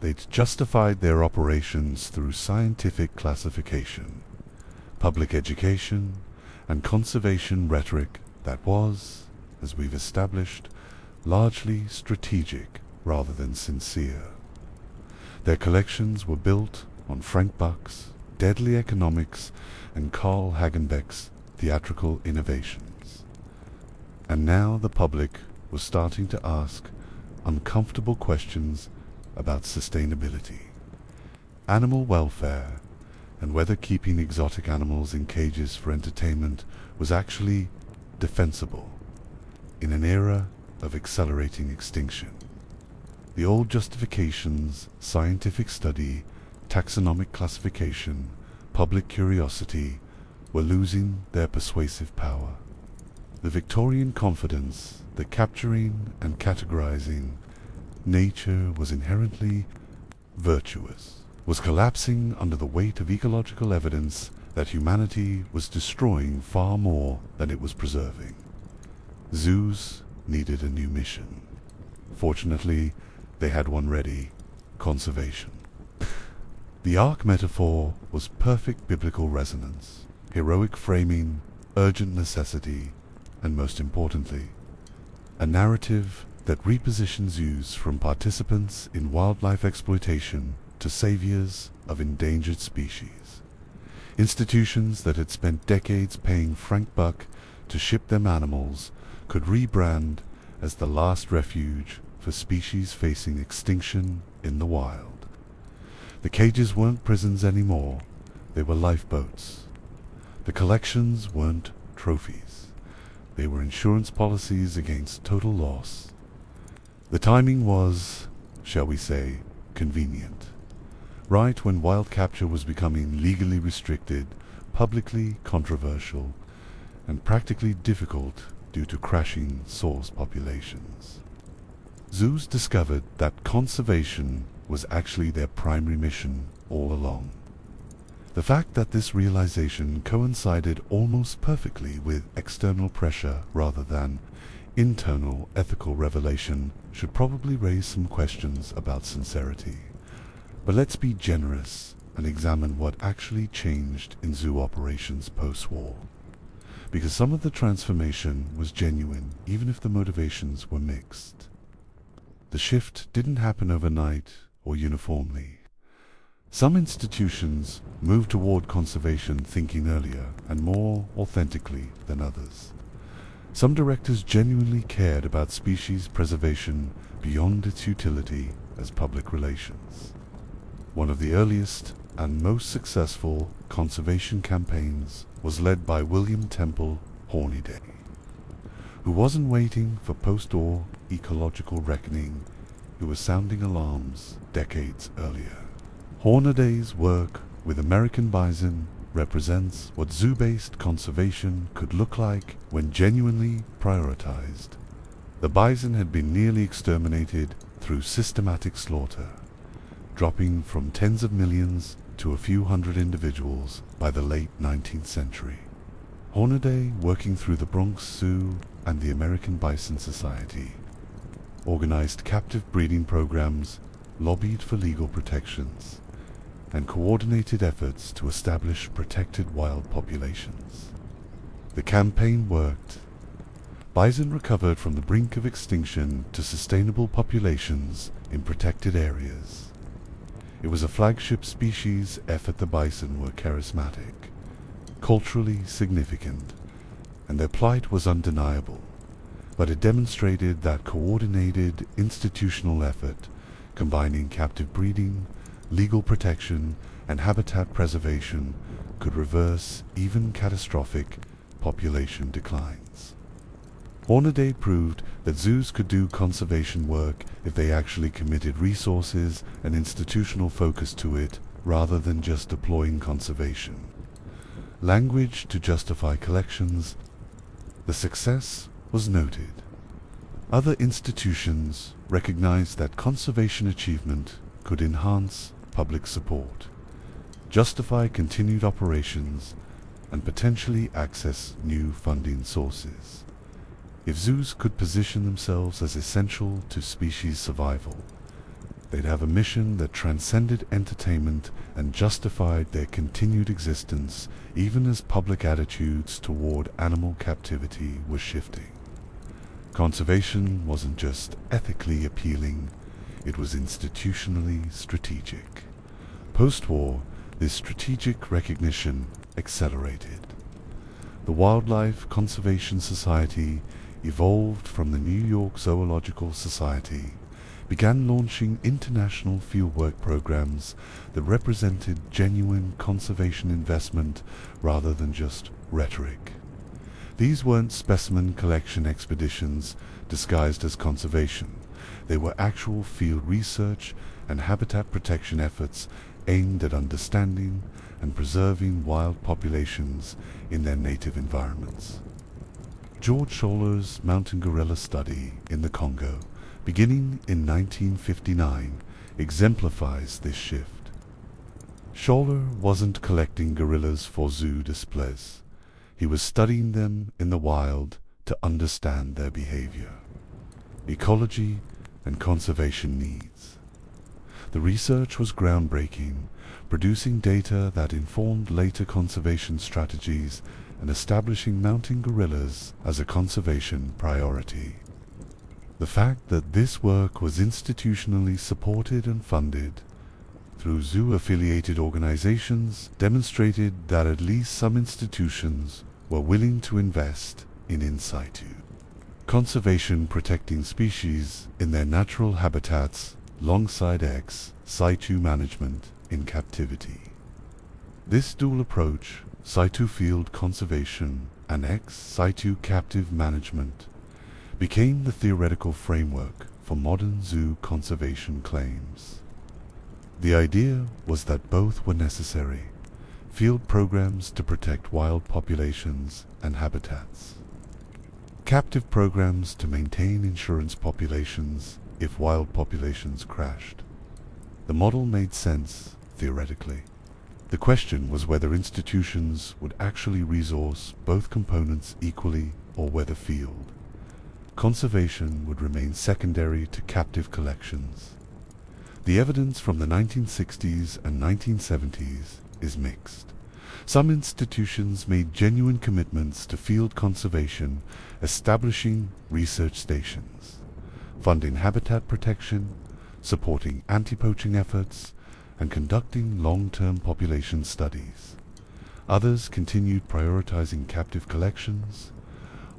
They'd justified their operations through scientific classification, public education, and conservation rhetoric that was, as we've established, largely strategic rather than sincere. Their collections were built on Frank Buck's deadly economics and Carl Hagenbeck's theatrical innovations. And now the public was starting to ask uncomfortable questions about sustainability, animal welfare, and whether keeping exotic animals in cages for entertainment was actually defensible in an era of accelerating extinction. The old justifications, scientific study, taxonomic classification, public curiosity were losing their persuasive power. The Victorian confidence that capturing and categorizing nature was inherently virtuous was collapsing under the weight of ecological evidence that humanity was destroying far more than it was preserving. Zoos needed a new mission. Fortunately, they had one ready: conservation. The ark metaphor was perfect biblical resonance, heroic framing, urgent necessity, and most importantly, a narrative that repositions zoos from participants in wildlife exploitation to saviors of endangered species. Institutions that had spent decades paying Frank Buck to ship them animals could rebrand as the last refuge for species facing extinction in the wild. The cages weren't prisons anymore, they were lifeboats. The collections weren't trophies, they were insurance policies against total loss. The timing was, shall we say, convenient. Right when wild capture was becoming legally restricted, publicly controversial, and practically difficult due to crashing source populations. Zoos discovered that conservation was actually their primary mission all along. The fact that this realization coincided almost perfectly with external pressure rather than internal ethical revelation should probably raise some questions about sincerity. But let's be generous and examine what actually changed in zoo operations post-war. because some of the transformation was genuine, even if the motivations were mixed. The shift didn't happen overnight or uniformly. Some institutions moved toward conservation thinking earlier and more authentically than others. Some directors genuinely cared about species preservation beyond its utility as public relations. One of the earliest and most successful conservation campaigns was led by William Temple Hornaday, who wasn't waiting for post-war ecological reckoning, who was sounding alarms decades earlier. Hornaday's work with American bison represents what zoo-based conservation could look like when genuinely prioritized. The bison had been nearly exterminated through systematic slaughter, dropping from tens of millions to a few hundred individuals by the late 19th century. Hornaday, working through the Bronx Zoo and the American Bison Society, organized captive breeding programs, lobbied for legal protections, and coordinated efforts to establish protected wild populations. The campaign worked. Bison recovered from the brink of extinction to sustainable populations in protected areas. It was a flagship species effort. The bison were charismatic, culturally significant, and their plight was undeniable, but it demonstrated that coordinated institutional effort, combining captive breeding, legal protection, and habitat preservation, could reverse even catastrophic population declines. Hornaday proved that zoos could do conservation work if they actually committed resources and institutional focus to it, rather than just deploying conservation language to justify collections. The success was noted. Other institutions recognized that conservation achievement could enhance public support, justify continued operations, and potentially access new funding sources. If zoos could position themselves as essential to species survival, they'd have a mission that transcended entertainment and justified their continued existence, even as public attitudes toward animal captivity were shifting. Conservation wasn't just ethically appealing, it was institutionally strategic. Post-war, this strategic recognition accelerated. The Wildlife Conservation Society evolved from the New York Zoological Society, began launching international fieldwork programs that represented genuine conservation investment rather than just rhetoric. These weren't specimen collection expeditions disguised as conservation. They were actual field research and habitat protection efforts aimed at understanding and preserving wild populations in their native environments. George Scholler's mountain gorilla study in the Congo, beginning in 1959, exemplifies this shift. Scholler wasn't collecting gorillas for zoo displays. He was studying them in the wild to understand their behavior, ecology, and conservation needs. The research was groundbreaking, producing data that informed later conservation strategies and establishing mountain gorillas as a conservation priority. The fact that this work was institutionally supported and funded through zoo-affiliated organizations demonstrated that at least some institutions were willing to invest in situ conservation, protecting species in their natural habitats alongside ex situ management in captivity. This dual approach, situ field conservation and ex situ captive management, became the theoretical framework for modern zoo conservation claims. The idea was that both were necessary: field programs to protect wild populations and habitats, captive programs to maintain insurance populations if wild populations crashed. The model made sense theoretically. The question was whether institutions would actually resource both components equally, or whether field conservation would remain secondary to captive collections. The evidence from the 1960s and 1970s is mixed. Some institutions made genuine commitments to field conservation, establishing research stations, funding habitat protection, supporting anti-poaching efforts, and conducting long-term population studies. Others continued prioritizing captive collections,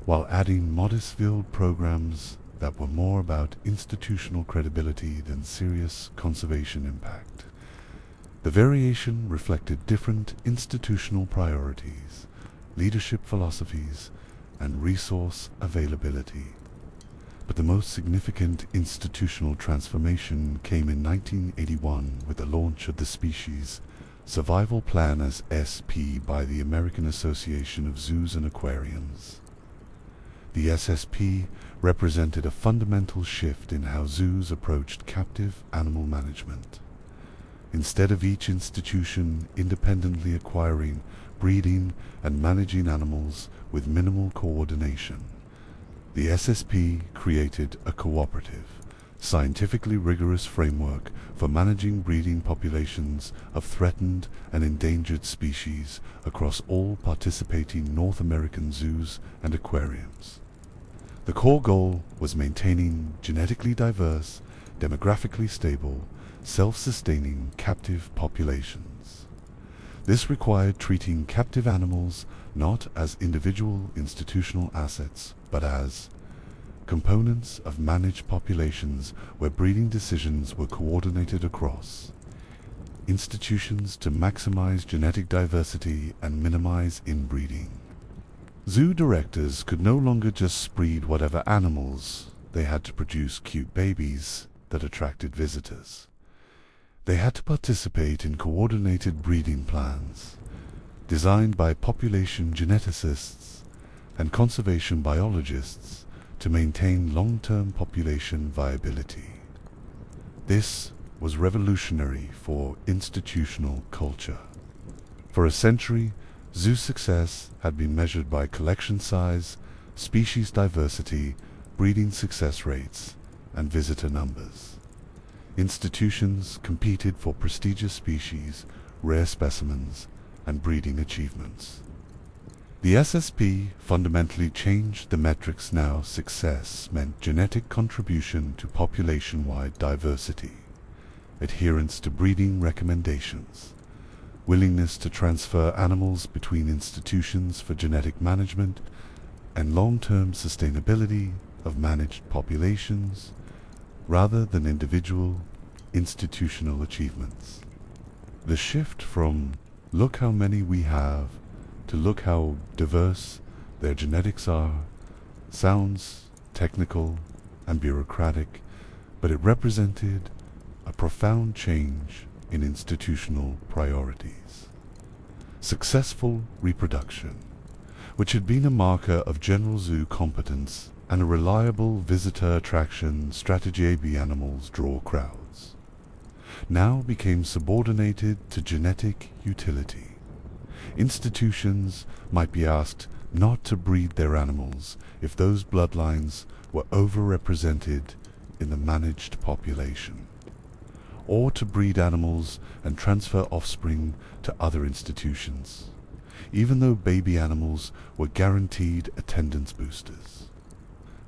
while adding modest field programs that were more about institutional credibility than serious conservation impact. The variation reflected different institutional priorities, leadership philosophies, and resource availability. But the most significant institutional transformation came in 1981 with the launch of the Species Survival Plan as SP by the American Association of Zoos and Aquariums. The SSP represented a fundamental shift in how zoos approached captive animal management. Instead of each institution independently acquiring, breeding, and managing animals with minimal coordination, the SSP created a cooperative, scientifically rigorous framework for managing breeding populations of threatened and endangered species across all participating North American zoos and aquariums. The core goal was maintaining genetically diverse, demographically stable, self-sustaining captive populations. This required treating captive animals not as individual institutional assets, but as components of managed populations where breeding decisions were coordinated across institutions to maximize genetic diversity and minimize inbreeding. Zoo directors could no longer just breed whatever animals. They had to produce cute babies that attracted visitors. They had to participate in coordinated breeding plans designed by population geneticists and conservation biologists to maintain long-term population viability. This was revolutionary for institutional culture. For a century, zoo success had been measured by collection size, species diversity, breeding success rates, and visitor numbers. Institutions competed for prestigious species, rare specimens, and breeding achievements. The SSP fundamentally changed the metrics. Now success meant genetic contribution to population-wide diversity, adherence to breeding recommendations, willingness to transfer animals between institutions for genetic management, and long-term sustainability of managed populations rather than individual institutional achievements. The shift from "look how many we have" to "look how diverse their genetics are" sounds technical and bureaucratic, but it represented a profound change in institutional priorities. Successful reproduction, which had been a marker of general zoo competence and a reliable visitor attraction strategy, AB animals draw crowds, now became subordinated to genetic utility. Institutions might be asked not to breed their animals if those bloodlines were overrepresented in the managed population, or to breed animals and transfer offspring to other institutions, even though baby animals were guaranteed attendance boosters.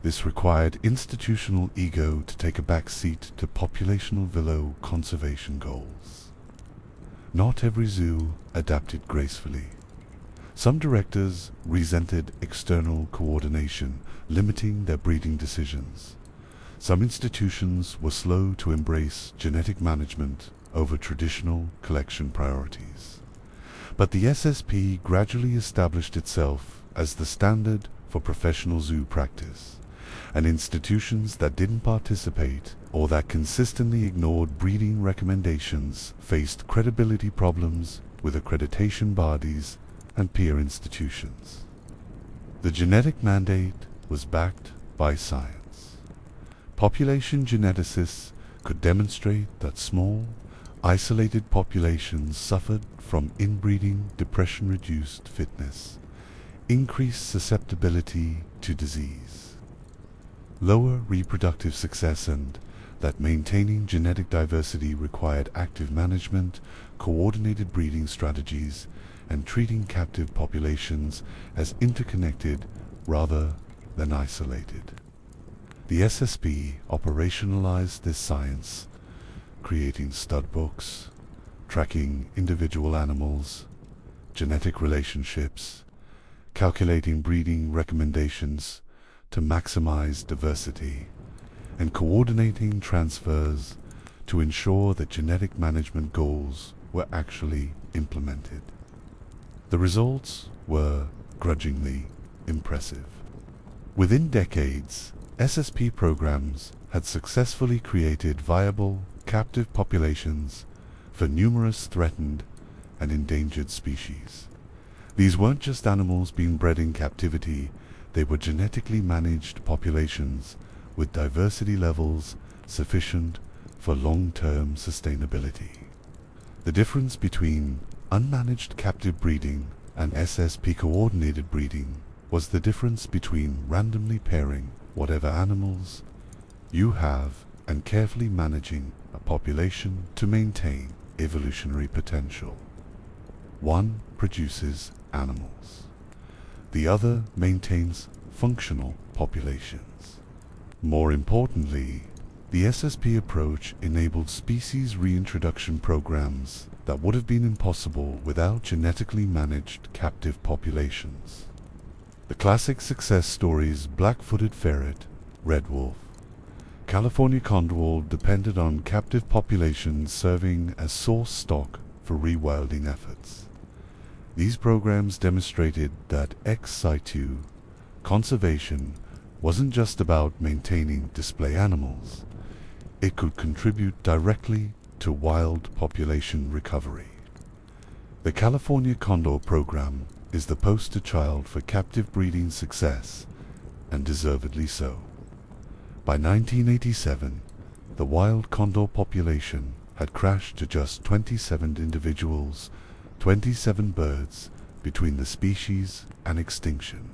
This required institutional ego to take a back seat to populational velo conservation goals. Not every zoo adapted gracefully. Some directors resented external coordination, limiting their breeding decisions. Some institutions were slow to embrace genetic management over traditional collection priorities. But the SSP gradually established itself as the standard for professional zoo practice, and institutions that didn't participate or that consistently ignored breeding recommendations faced credibility problems with accreditation bodies and peer institutions. The genetic mandate was backed by science. Population geneticists could demonstrate that small, isolated populations suffered from inbreeding, depression-reduced fitness, increased susceptibility to disease, lower reproductive success, and that maintaining genetic diversity required active management, coordinated breeding strategies, and treating captive populations as interconnected rather than isolated. The SSP operationalized this science, creating stud books, tracking individual animals, genetic relationships, calculating breeding recommendations to maximize diversity, and coordinating transfers to ensure that genetic management goals were actually implemented. The results were grudgingly impressive. Within decades, SSP programs had successfully created viable captive populations for numerous threatened and endangered species. These weren't just animals being bred in captivity, they were genetically managed populations with diversity levels sufficient for long-term sustainability. The difference between unmanaged captive breeding and SSP coordinated breeding was the difference between randomly pairing whatever animals you have and carefully managing a population to maintain evolutionary potential. One produces animals. The other maintains functional populations. More importantly, the SSP approach enabled species reintroduction programs that would have been impossible without genetically managed captive populations. The classic success stories black-footed ferret, red wolf, California condor depended on captive populations serving as source stock for rewilding efforts. These programs demonstrated that ex situ conservation wasn't just about maintaining display animals, it could contribute directly to wild population recovery. The California Condor program is the poster child for captive breeding success, and deservedly so. By 1987, the wild condor population had crashed to just 27 individuals, 27 birds, between the species and extinction.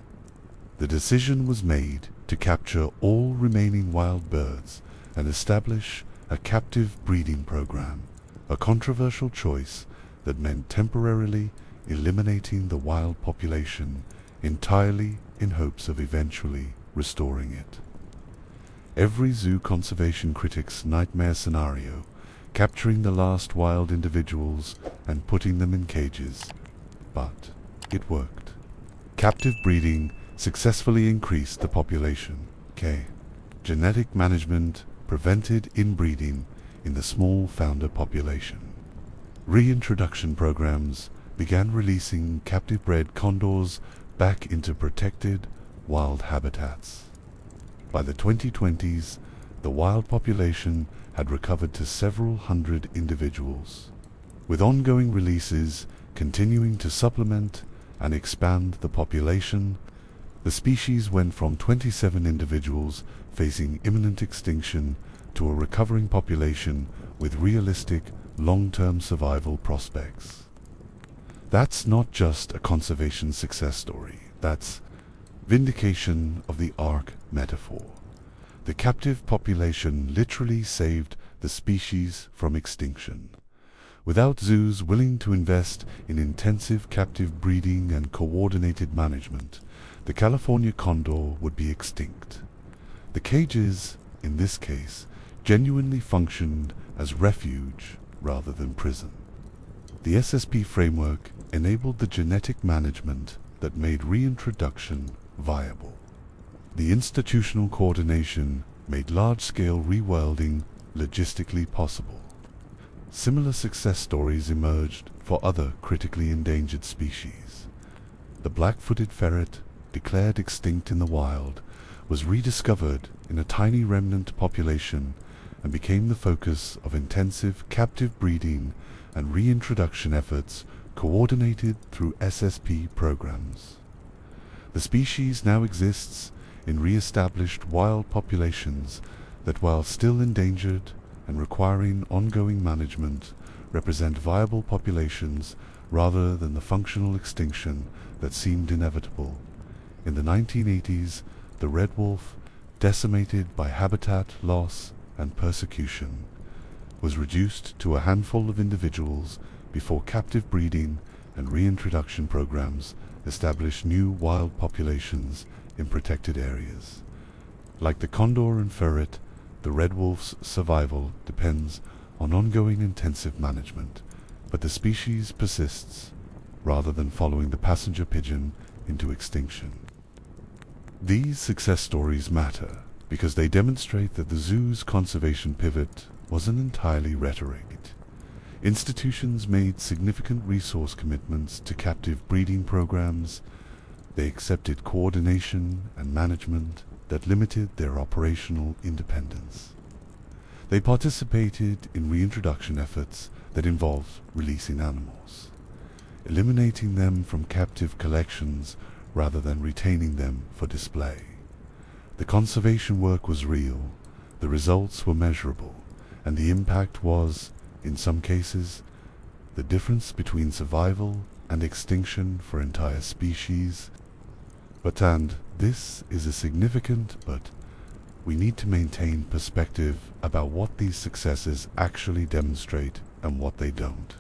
The decision was made to capture all remaining wild birds and establish a captive breeding program, a controversial choice that meant temporarily eliminating the wild population entirely in hopes of eventually restoring it. Every zoo conservation critic's nightmare scenario, capturing the last wild individuals and putting them in cages. But it worked. Captive breeding successfully increased the population. Genetic management prevented inbreeding in the small founder population. Reintroduction programs began releasing captive-bred condors back into protected wild habitats. By the 2020s, the wild population had recovered to several hundred individuals, with ongoing releases continuing to supplement and expand the population. The species went from 27 individuals facing imminent extinction to a recovering population with realistic long-term survival prospects. That's not just a conservation success story, that's vindication of the Ark metaphor. The captive population literally saved the species from extinction. Without zoos willing to invest in intensive captive breeding and coordinated management, the California condor would be extinct. The cages, in this case, genuinely functioned as refuge rather than prison. The SSP framework enabled the genetic management that made reintroduction viable. The institutional coordination made large-scale rewilding logistically possible. Similar success stories emerged for other critically endangered species. The black-footed ferret, declared extinct in the wild, was rediscovered in a tiny remnant population and became the focus of intensive captive breeding and reintroduction efforts coordinated through SSP programs. The species now exists in re-established wild populations that, while still endangered and requiring ongoing management, represent viable populations rather than the functional extinction that seemed inevitable. In the 1980s, the red wolf, decimated by habitat loss and persecution, was reduced to a handful of individuals before captive breeding and reintroduction programs establish new wild populations in protected areas. Like the condor and ferret, the red wolf's survival depends on ongoing intensive management, but the species persists rather than following the passenger pigeon into extinction. These success stories matter because they demonstrate that the zoo's conservation pivot wasn't entirely rhetoric. Institutions made significant resource commitments to captive breeding programs. They accepted coordination and management that limited their operational independence. They participated in reintroduction efforts that involved releasing animals, eliminating them from captive collections rather than retaining them for display. The conservation work was real, the results were measurable, and the impact was, in some cases, the difference between survival and extinction for entire species. And this is a significant, but we need to maintain perspective about what these successes actually demonstrate and what they don't.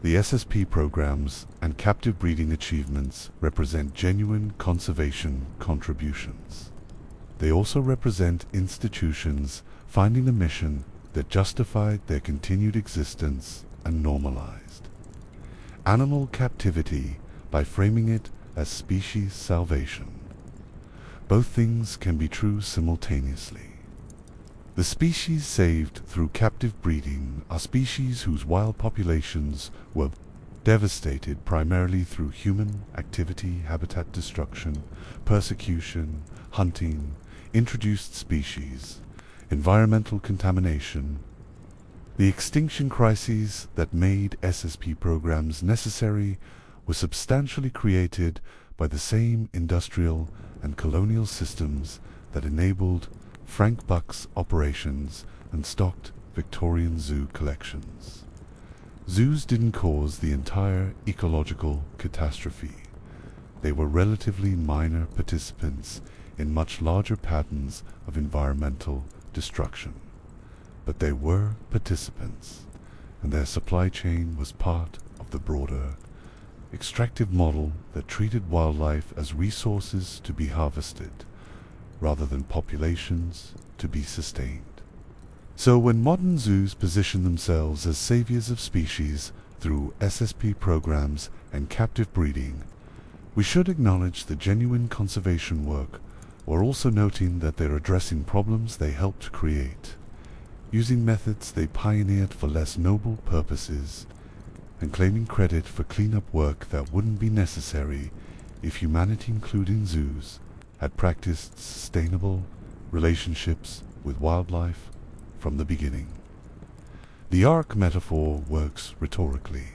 The SSP programs and captive breeding achievements represent genuine conservation contributions. They also represent institutions finding a mission that justified their continued existence and normalized animal captivity by framing it as species salvation. Both things can be true simultaneously. The species saved through captive breeding are species whose wild populations were devastated primarily through human activity, habitat destruction, persecution, hunting, introduced species, environmental contamination. The extinction crises that made SSP programs necessary were substantially created by the same industrial and colonial systems that enabled Frank Buck's operations and stocked Victorian zoo collections. Zoos didn't cause the entire ecological catastrophe. They were relatively minor participants in much larger patterns of environmental destruction. But they were participants, and their supply chain was part of the broader extractive model that treated wildlife as resources to be harvested, rather than populations to be sustained. So when modern zoos position themselves as saviors of species through SSP programs and captive breeding, we should acknowledge the genuine conservation work, while also noting that they're addressing problems they helped create, using methods they pioneered for less noble purposes, and claiming credit for cleanup work that wouldn't be necessary if humanity, including zoos, had practiced sustainable relationships with wildlife from the beginning. The ark metaphor works rhetorically,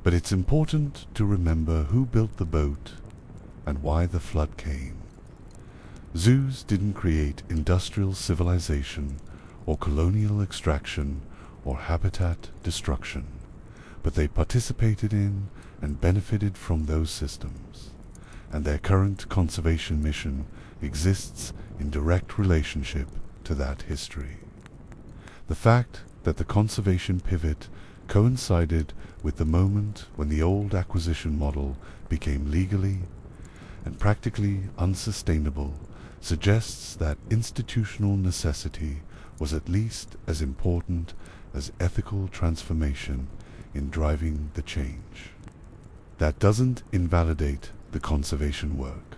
but it's important to remember who built the boat and why the flood came. Zoos didn't create industrial civilization or colonial extraction or habitat destruction, but they participated in and benefited from those systems, and their current conservation mission exists in direct relationship to that history. The fact that the conservation pivot coincided with the moment when the old acquisition model became legally and practically unsustainable suggests that institutional necessity was at least as important as ethical transformation in driving the change. That doesn't invalidate the conservation work.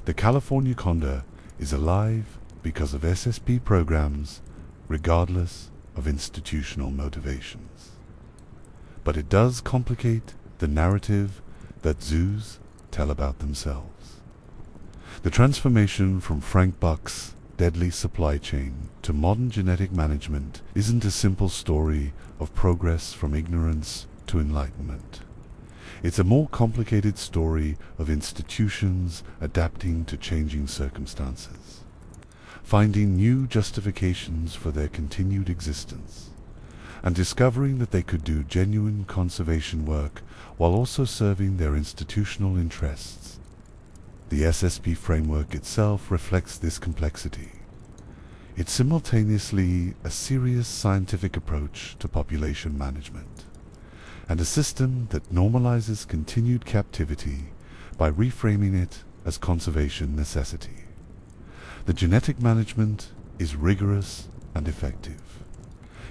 The California Condor is alive because of SSP programs, regardless of institutional motivations. But it does complicate the narrative that zoos tell about themselves. The transformation from Frank Buck's deadly supply chain to modern genetic management isn't a simple story of progress from ignorance to enlightenment. It's a more complicated story of institutions adapting to changing circumstances, finding new justifications for their continued existence, and discovering that they could do genuine conservation work while also serving their institutional interests. The SSP framework itself reflects this complexity. It's simultaneously a serious scientific approach to population management and a system that normalizes continued captivity by reframing it as conservation necessity. The genetic management is rigorous and effective.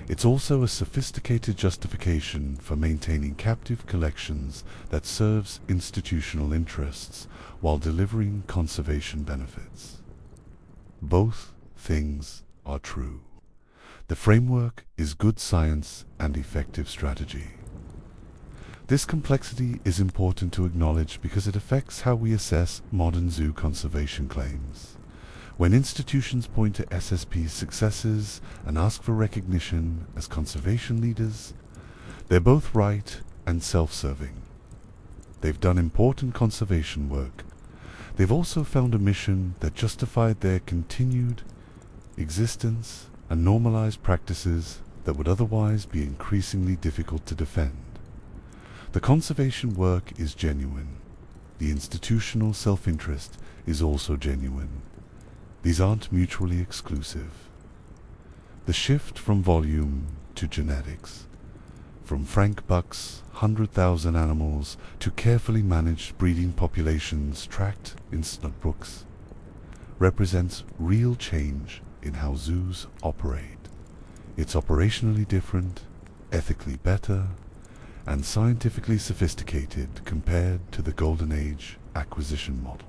It's also a sophisticated justification for maintaining captive collections that serves institutional interests while delivering conservation benefits. Both things are true. The framework is good science and effective strategy. This complexity is important to acknowledge because it affects how we assess modern zoo conservation claims. When institutions point to SSP's successes and ask for recognition as conservation leaders, they're both right and self-serving. They've done important conservation work. They've also found a mission that justified their continued existence and normalized practices that would otherwise be increasingly difficult to defend. The conservation work is genuine. The institutional self-interest is also genuine. These aren't mutually exclusive. The shift from volume to genetics, from Frank Buck's 100,000 animals to carefully managed breeding populations tracked in snug-books, represents real change in how zoos operate. It's operationally different, ethically better, and scientifically sophisticated compared to the Golden Age acquisition model.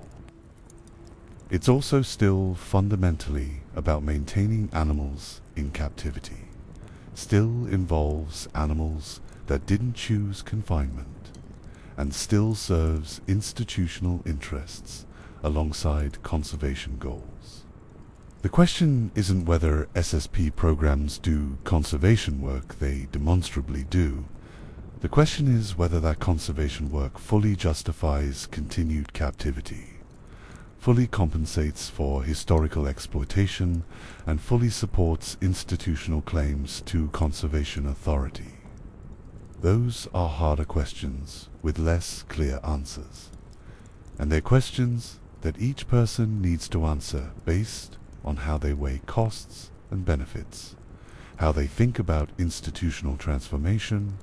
It's also still fundamentally about maintaining animals in captivity. Still involves animals that didn't choose confinement, and still serves institutional interests alongside conservation goals. The question isn't whether SSP programs do conservation work. They demonstrably do. The question is whether that conservation work fully justifies continued captivity, fully compensates for historical exploitation, and fully supports institutional claims to conservation authority. Those are harder questions with less clear answers, and they're questions that each person needs to answer based on how they weigh costs and benefits, how they think about institutional transformation,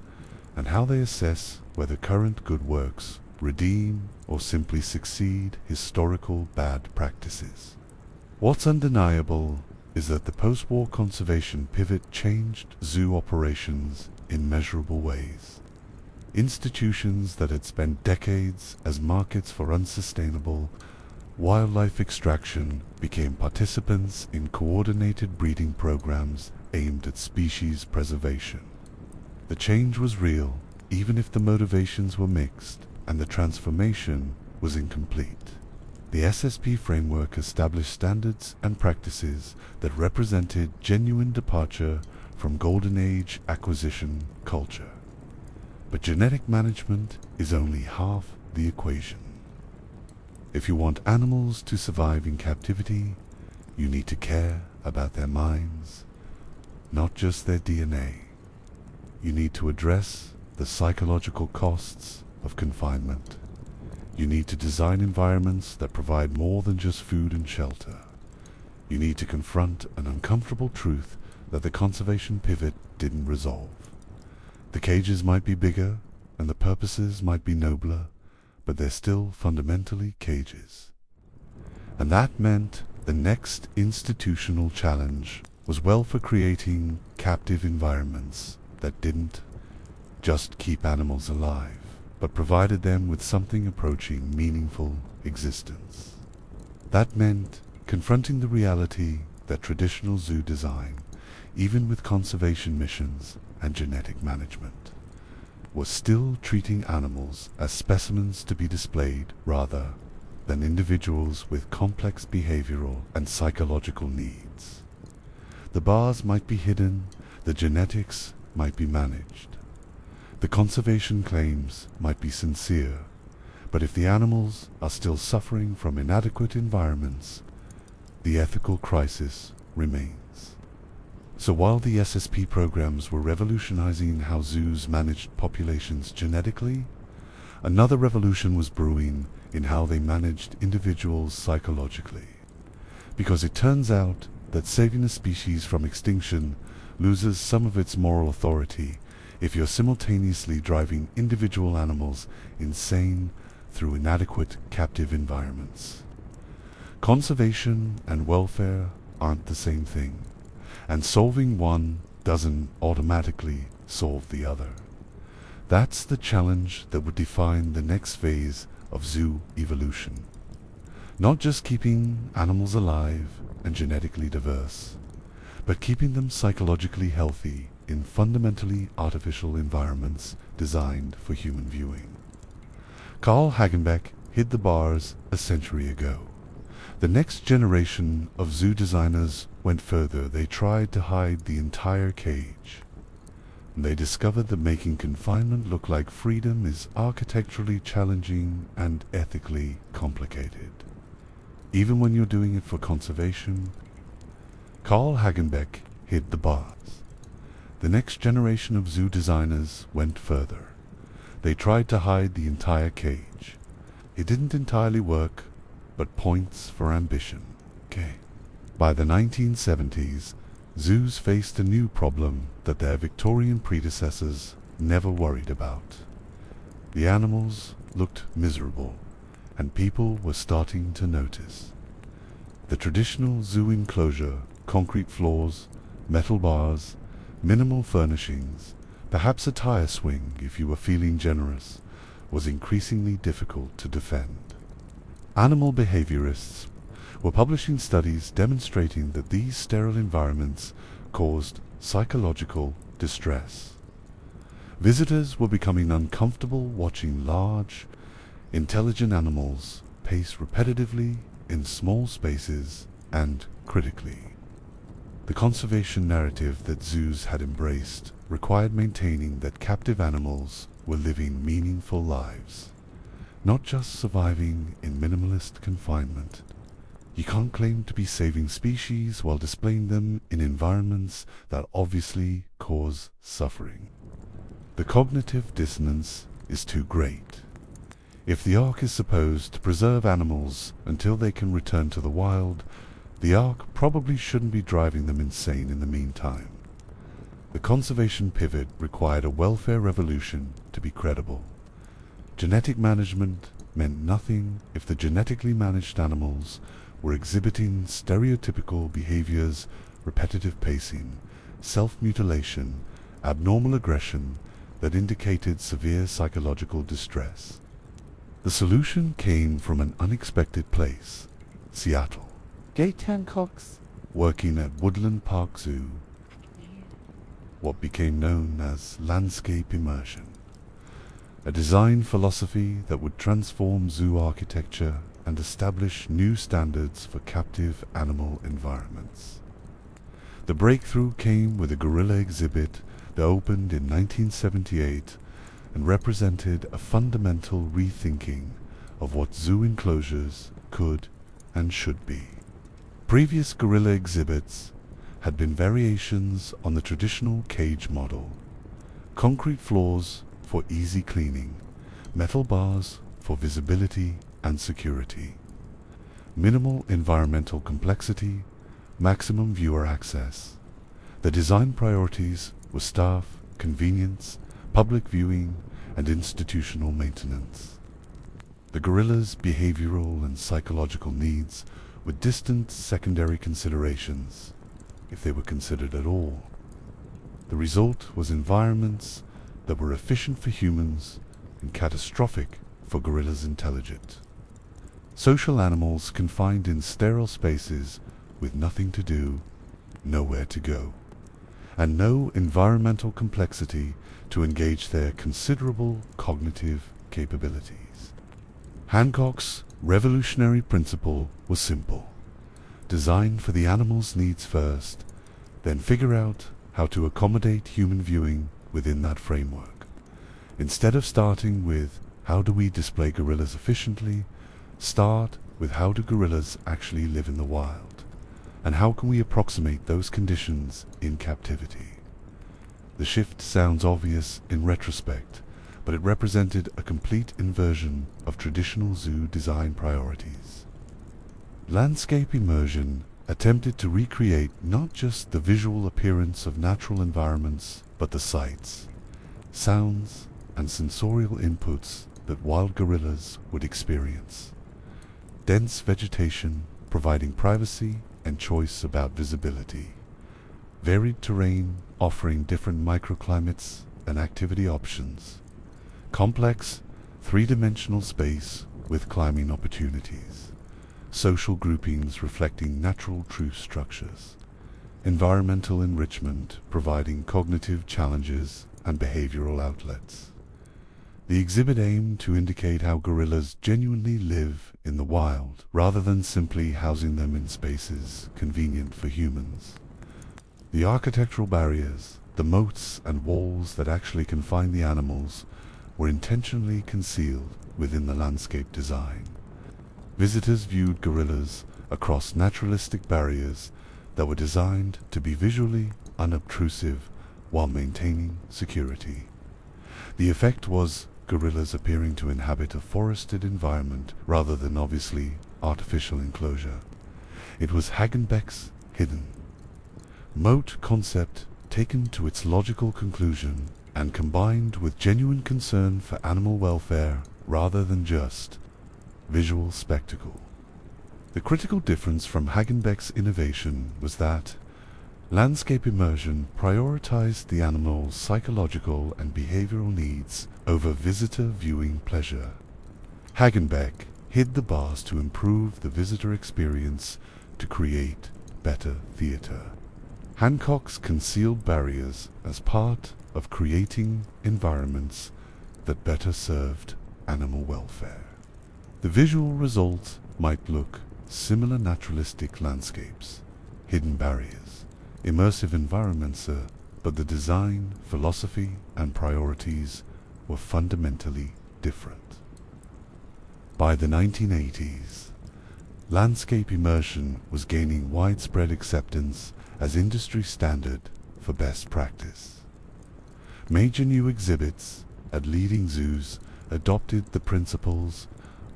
and how they assess whether current good works redeem or simply succeed historical bad practices. What's undeniable is that the post-war conservation pivot changed zoo operations in measurable ways. Institutions that had spent decades as markets for unsustainable wildlife extraction became participants in coordinated breeding programs aimed at species preservation. The change was real, even if the motivations were mixed and the transformation was incomplete. The SSP framework established standards and practices that represented genuine departure from Golden Age acquisition culture. But genetic management is only half the equation. If you want animals to survive in captivity, you need to care about their minds, not just their DNA. You need to address the psychological costs of confinement. You need to design environments that provide more than just food and shelter. You need to confront an uncomfortable truth that the conservation pivot didn't resolve. The cages might be bigger and the purposes might be nobler, but they're still fundamentally cages. And that meant the next institutional challenge was for creating captive environments that didn't just keep animals alive, but provided them with something approaching meaningful existence. That meant confronting the reality that traditional zoo design, even with conservation missions and genetic management, was still treating animals as specimens to be displayed rather than individuals with complex behavioral and psychological needs. The bars might be hidden, the genetics might be managed. The conservation claims might be sincere, but if the animals are still suffering from inadequate environments, the ethical crisis remains. So while the SSP programs were revolutionizing how zoos managed populations genetically, another revolution was brewing in how they managed individuals psychologically. Because it turns out that saving a species from extinction loses some of its moral authority if you're simultaneously driving individual animals insane through inadequate captive environments. Conservation and welfare aren't the same thing, and solving one doesn't automatically solve the other. That's the challenge that would define the next phase of zoo evolution. Not just keeping animals alive and genetically diverse, but keeping them psychologically healthy in fundamentally artificial environments designed for human viewing. Carl Hagenbeck hit the bars a century ago. The next generation of zoo designers went further. They tried to hide the entire cage. They discovered that making confinement look like freedom is architecturally challenging and ethically complicated, even when you're doing it for conservation. Carl Hagenbeck hit the bars. The next generation of zoo designers went further. They tried to hide the entire cage. It didn't entirely work, but points for ambition. By the 1970s, zoos faced a new problem that their Victorian predecessors never worried about. The animals looked miserable, and people were starting to notice. The traditional zoo enclosure, concrete floors, metal bars, minimal furnishings, perhaps a tire swing if you were feeling generous, was increasingly difficult to defend. Animal behaviorists were publishing studies demonstrating that these sterile environments caused psychological distress. Visitors were becoming uncomfortable watching large, intelligent animals pace repetitively in small spaces and critically. The conservation narrative that zoos had embraced required maintaining that captive animals were living meaningful lives, not just surviving in minimalist confinement. You can't claim to be saving species while displaying them in environments that obviously cause suffering. The cognitive dissonance is too great. If the Ark is supposed to preserve animals until they can return to the wild, the Ark probably shouldn't be driving them insane in the meantime. The conservation pivot required a welfare revolution to be credible. Genetic management meant nothing if the genetically managed animals were exhibiting stereotypical behaviors, repetitive pacing, self-mutilation, abnormal aggression that indicated severe psychological distress. The solution came from an unexpected place, Seattle. Gate Hancocks, working at Woodland Park Zoo, what became known as landscape immersion, a design philosophy that would transform zoo architecture and establish new standards for captive animal environments. The breakthrough came with a gorilla exhibit that opened in 1978 and represented a fundamental rethinking of what zoo enclosures could and should be. Previous gorilla exhibits had been variations on the traditional cage model: concrete floors for easy cleaning, metal bars for visibility and security, minimal environmental complexity, maximum viewer access. The design priorities were staff, convenience, public viewing, and institutional maintenance. The gorillas' behavioral and psychological needs were distant secondary considerations, if they were considered at all. The result was environments that were efficient for humans and catastrophic for gorillas intelligent. Social animals confined in sterile spaces with nothing to do, nowhere to go, and no environmental complexity to engage their considerable cognitive capabilities. Hancock's revolutionary principle was simple: design for the animal's needs first, then figure out how to accommodate human viewing within that framework. Instead of starting with how do we display gorillas efficiently, start with how do gorillas actually live in the wild, and how can we approximate those conditions in captivity. The shift sounds obvious in retrospect, but it represented a complete inversion of traditional zoo design priorities. Landscape immersion attempted to recreate not just the visual appearance of natural environments, but the sights, sounds, and sensorial inputs that wild gorillas would experience. Dense vegetation providing privacy and choice about visibility. Varied terrain offering different microclimates and activity options. Complex, three-dimensional space with climbing opportunities. Social groupings reflecting natural truth structures. Environmental enrichment providing cognitive challenges and behavioral outlets. The exhibit aimed to indicate how gorillas genuinely live in the wild, rather than simply housing them in spaces convenient for humans. The architectural barriers, the moats and walls that actually confine the animals, were intentionally concealed within the landscape design. Visitors viewed gorillas across naturalistic barriers that were designed to be visually unobtrusive while maintaining security. The effect was gorillas appearing to inhabit a forested environment rather than obviously artificial enclosure. It was Hagenbeck's hidden moat concept taken to its logical conclusion and combined with genuine concern for animal welfare rather than just visual spectacle. The critical difference from Hagenbeck's innovation was that landscape immersion prioritized the animal's psychological and behavioral needs over visitor viewing pleasure. Hagenbeck hid the bars to improve the visitor experience to create better theater. Hancock's concealed barriers as part of creating environments that better served animal welfare. The visual result might look similar naturalistic landscapes, hidden barriers, immersive environments, but the design, philosophy, and priorities were fundamentally different. By the 1980s, landscape immersion was gaining widespread acceptance as industry standard for best practice. Major new exhibits at leading zoos adopted the principles.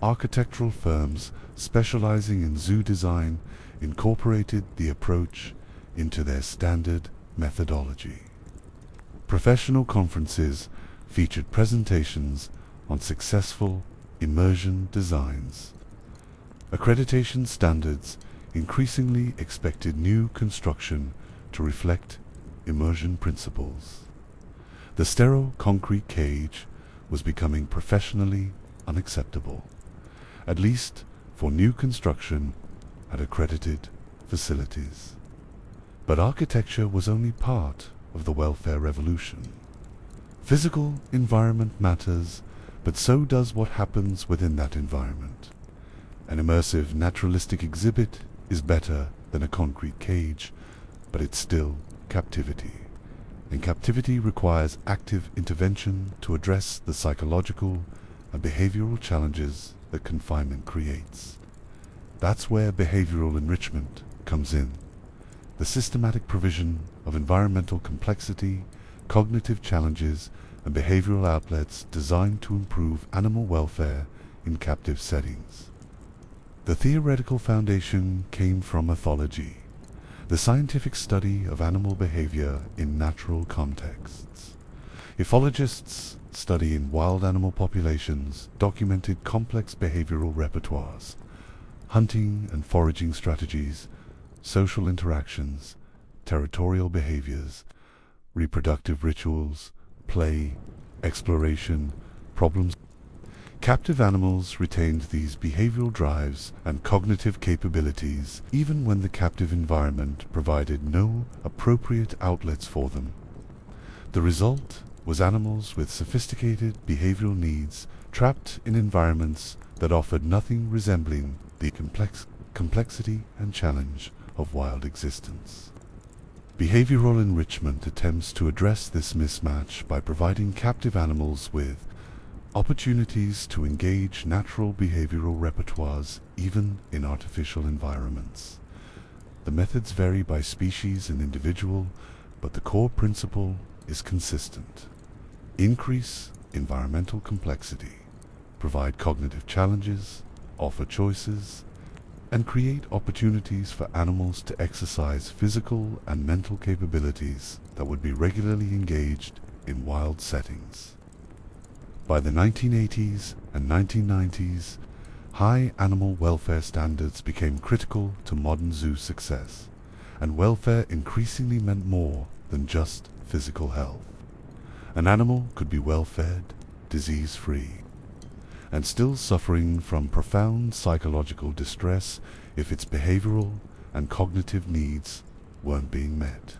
Architectural firms specializing in zoo design incorporated the approach into their standard methodology. Professional conferences featured presentations on successful immersion designs. Accreditation standards increasingly expected new construction to reflect immersion principles. The sterile concrete cage was becoming professionally unacceptable, at least for new construction at accredited facilities. But architecture was only part of the welfare revolution. Physical environment matters, but so does what happens within that environment. An immersive naturalistic exhibit is better than a concrete cage, but it's still captivity. And captivity requires active intervention to address the psychological and behavioral challenges that confinement creates. That's where behavioral enrichment comes in. The systematic provision of environmental complexity, cognitive challenges, and behavioral outlets designed to improve animal welfare in captive settings. The theoretical foundation came from ethology, the scientific study of animal behavior in natural contexts. Ethologists studying wild animal populations documented complex behavioral repertoires, hunting and foraging strategies, social interactions, territorial behaviors, reproductive rituals, play, exploration, problems. Captive animals retained these behavioral drives and cognitive capabilities even when the captive environment provided no appropriate outlets for them. The result was animals with sophisticated behavioral needs trapped in environments that offered nothing resembling the complexity and challenge of wild existence. Behavioral enrichment attempts to address this mismatch by providing captive animals with opportunities to engage natural behavioral repertoires even in artificial environments. The methods vary by species and individual, but the core principle is consistent. Increase environmental complexity, provide cognitive challenges, offer choices, and create opportunities for animals to exercise physical and mental capabilities that would be regularly engaged in wild settings. By the 1980s and 1990s, high animal welfare standards became critical to modern zoo success, and welfare increasingly meant more than just physical health. An animal could be well-fed, disease-free, and still suffering from profound psychological distress if its behavioral and cognitive needs weren't being met.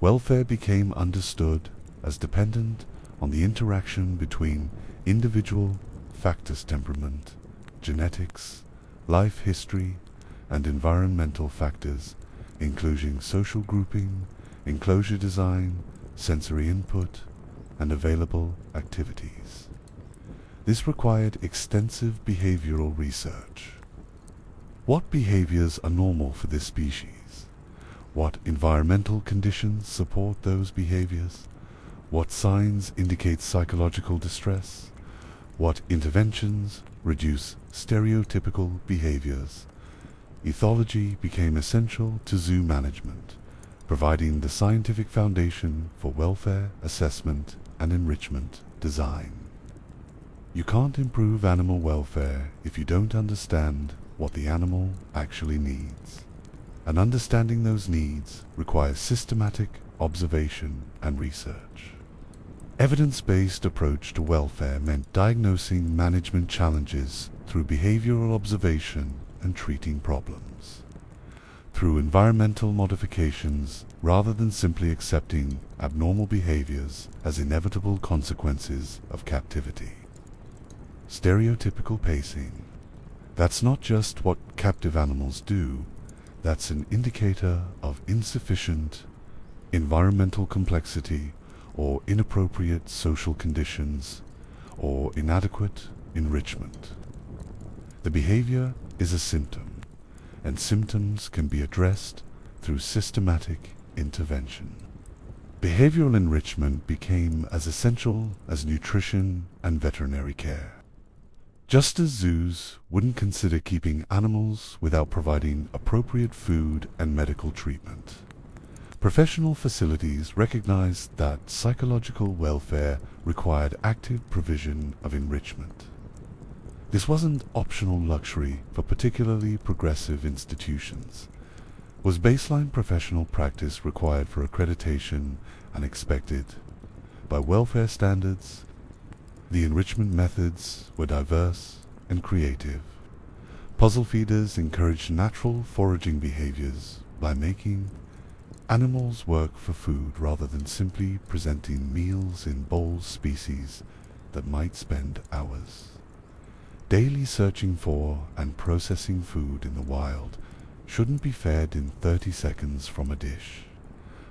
Welfare became understood as dependent on the interaction between individual factors: temperament, genetics, life history, and environmental factors, including social grouping, enclosure design, sensory input, and available activities. This required extensive behavioral research. What behaviors are normal for this species? What environmental conditions support those behaviors? What signs indicate psychological distress? What interventions reduce stereotypical behaviors? Ethology became essential to zoo management, providing the scientific foundation for welfare assessment and enrichment design. You can't improve animal welfare if you don't understand what the animal actually needs. And understanding those needs requires systematic observation and research. Evidence-based approach to welfare meant diagnosing management challenges through behavioral observation and treating problems. Through environmental modifications, rather than simply accepting abnormal behaviors as inevitable consequences of captivity. Stereotypical pacing. That's not just what captive animals do, that's an indicator of insufficient environmental complexity or inappropriate social conditions or inadequate enrichment. The behavior is a symptom, and symptoms can be addressed through systematic intervention. Behavioral enrichment became as essential as nutrition and veterinary care. Just as zoos wouldn't consider keeping animals without providing appropriate food and medical treatment, professional facilities recognized that psychological welfare required active provision of enrichment. This wasn't optional luxury for particularly progressive institutions. It was baseline professional practice required for accreditation and expected by welfare standards. The enrichment methods were diverse and creative. Puzzle feeders encouraged natural foraging behaviors by making animals work for food rather than simply presenting meals in bowls species that might spend hours. Daily searching for and processing food in the wild shouldn't be fed in 30 seconds from a dish.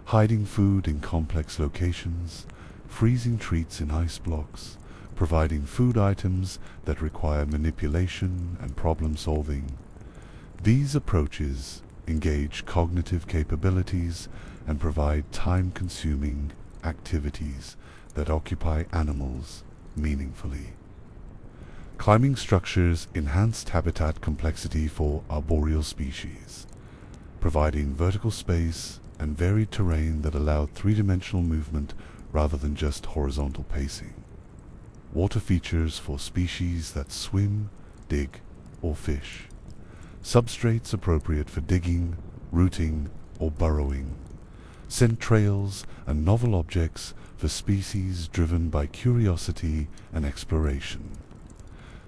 Hiding food in complex locations, freezing treats in ice blocks, providing food items that require manipulation and problem solving. These approaches engage cognitive capabilities and provide time-consuming activities that occupy animals meaningfully. Climbing structures enhanced habitat complexity for arboreal species, providing vertical space and varied terrain that allowed three-dimensional movement rather than just horizontal pacing. Water features for species that swim, dig, or fish. Substrates appropriate for digging, rooting, or burrowing. Scent trails and novel objects for species driven by curiosity and exploration.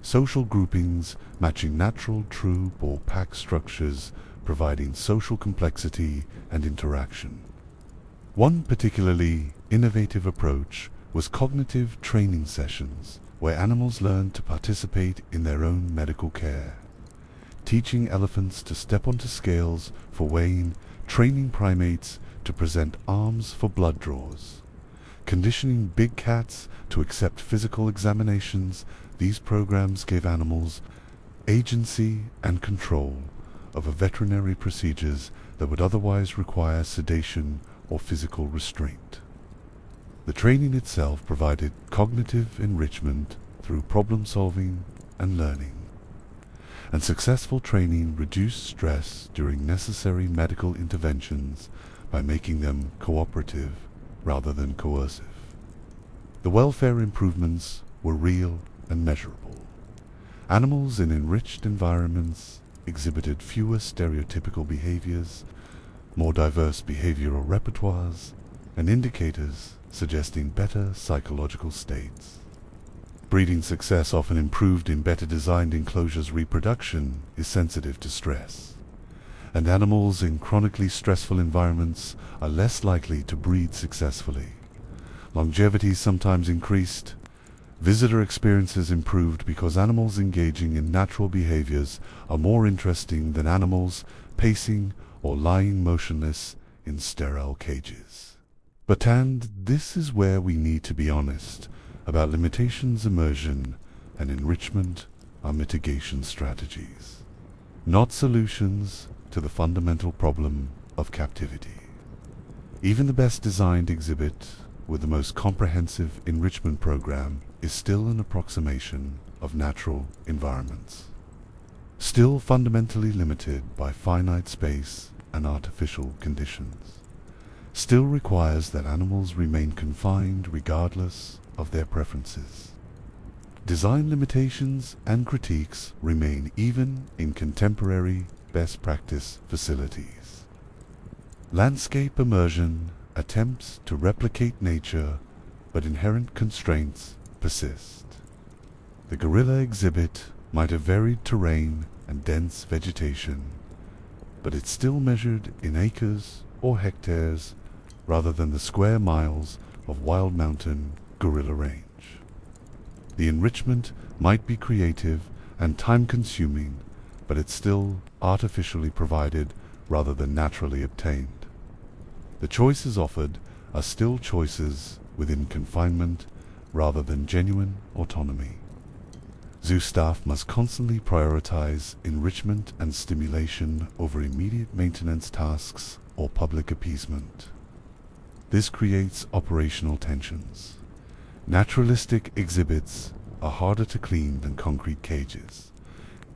Social groupings matching natural troop or pack structures, providing social complexity and interaction. One particularly innovative approach was cognitive training sessions, where animals learned to participate in their own medical care. Teaching elephants to step onto scales for weighing, training primates to present arms for blood draws. Conditioning big cats to accept physical examinations, these programs gave animals agency and control over veterinary procedures that would otherwise require sedation or physical restraint. The training itself provided cognitive enrichment through problem-solving and learning, and successful training reduced stress during necessary medical interventions by making them cooperative rather than coercive. The welfare improvements were real and measurable. Animals in enriched environments exhibited fewer stereotypical behaviors, more diverse behavioral repertoires, and indicators suggesting better psychological states. Breeding success often improved in better designed enclosures. Reproduction is sensitive to stress, and animals in chronically stressful environments are less likely to breed successfully. Longevity sometimes increased. Visitor experiences improved because animals engaging in natural behaviors are more interesting than animals pacing or lying motionless in sterile cages. And this is where we need to be honest about limitations. Immersion and enrichment are mitigation strategies, not solutions to the fundamental problem of captivity. Even the best designed exhibit with the most comprehensive enrichment program is still an approximation of natural environments, still fundamentally limited by finite space and artificial conditions, still requires that animals remain confined regardless of their preferences. Design limitations and critiques remain even in contemporary best practice facilities. Landscape immersion attempts to replicate nature, but inherent constraints persist. The gorilla exhibit might have varied terrain and dense vegetation, but it's still measured in acres or hectares rather than the square miles of wild mountain gorilla range. The enrichment might be creative and time-consuming, but it's still artificially provided rather than naturally obtained. The choices offered are still choices within confinement rather than genuine autonomy. Zoo staff must constantly prioritize enrichment and stimulation over immediate maintenance tasks or public appeasement. This creates operational tensions. Naturalistic exhibits are harder to clean than concrete cages.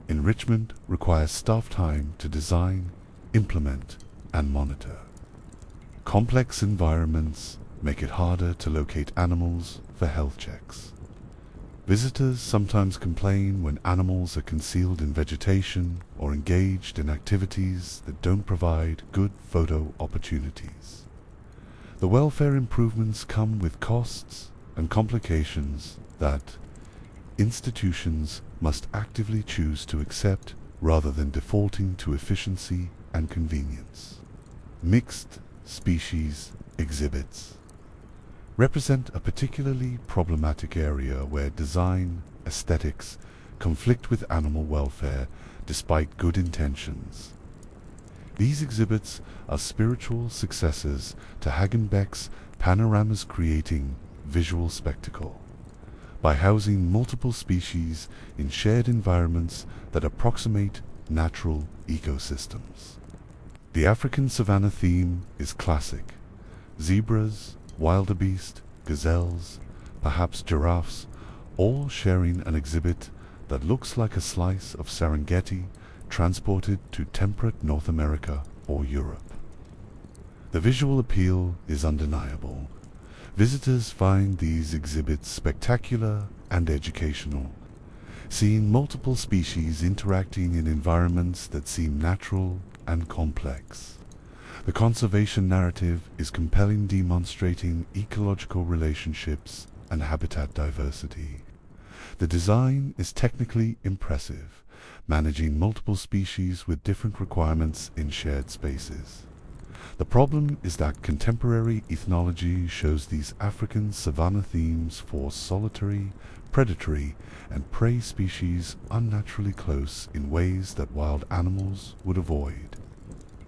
Enrichment requires staff time to design, implement, and monitor. Complex environments make it harder to locate animals for health checks. Visitors sometimes complain when animals are concealed in vegetation or engaged in activities that don't provide good photo opportunities. The welfare improvements come with costs and complications that institutions must actively choose to accept rather than defaulting to efficiency and convenience. Mixed species exhibits represent a particularly problematic area where design aesthetics conflict with animal welfare despite good intentions. These exhibits are spiritual successors to Hagenbeck's panoramas, creating visual spectacle by housing multiple species in shared environments that approximate natural ecosystems. The African savanna theme is classic. Zebras, wildebeest, gazelles, perhaps giraffes, all sharing an exhibit that looks like a slice of Serengeti transported to temperate North America or Europe. The visual appeal is undeniable. Visitors find these exhibits spectacular and educational, seeing multiple species interacting in environments that seem natural and complex. The conservation narrative is compelling, demonstrating ecological relationships and habitat diversity. The design is technically impressive, managing multiple species with different requirements in shared spaces. The problem is that contemporary ethnology shows these African savanna themes for solitary, predatory, and prey species unnaturally close in ways that wild animals would avoid.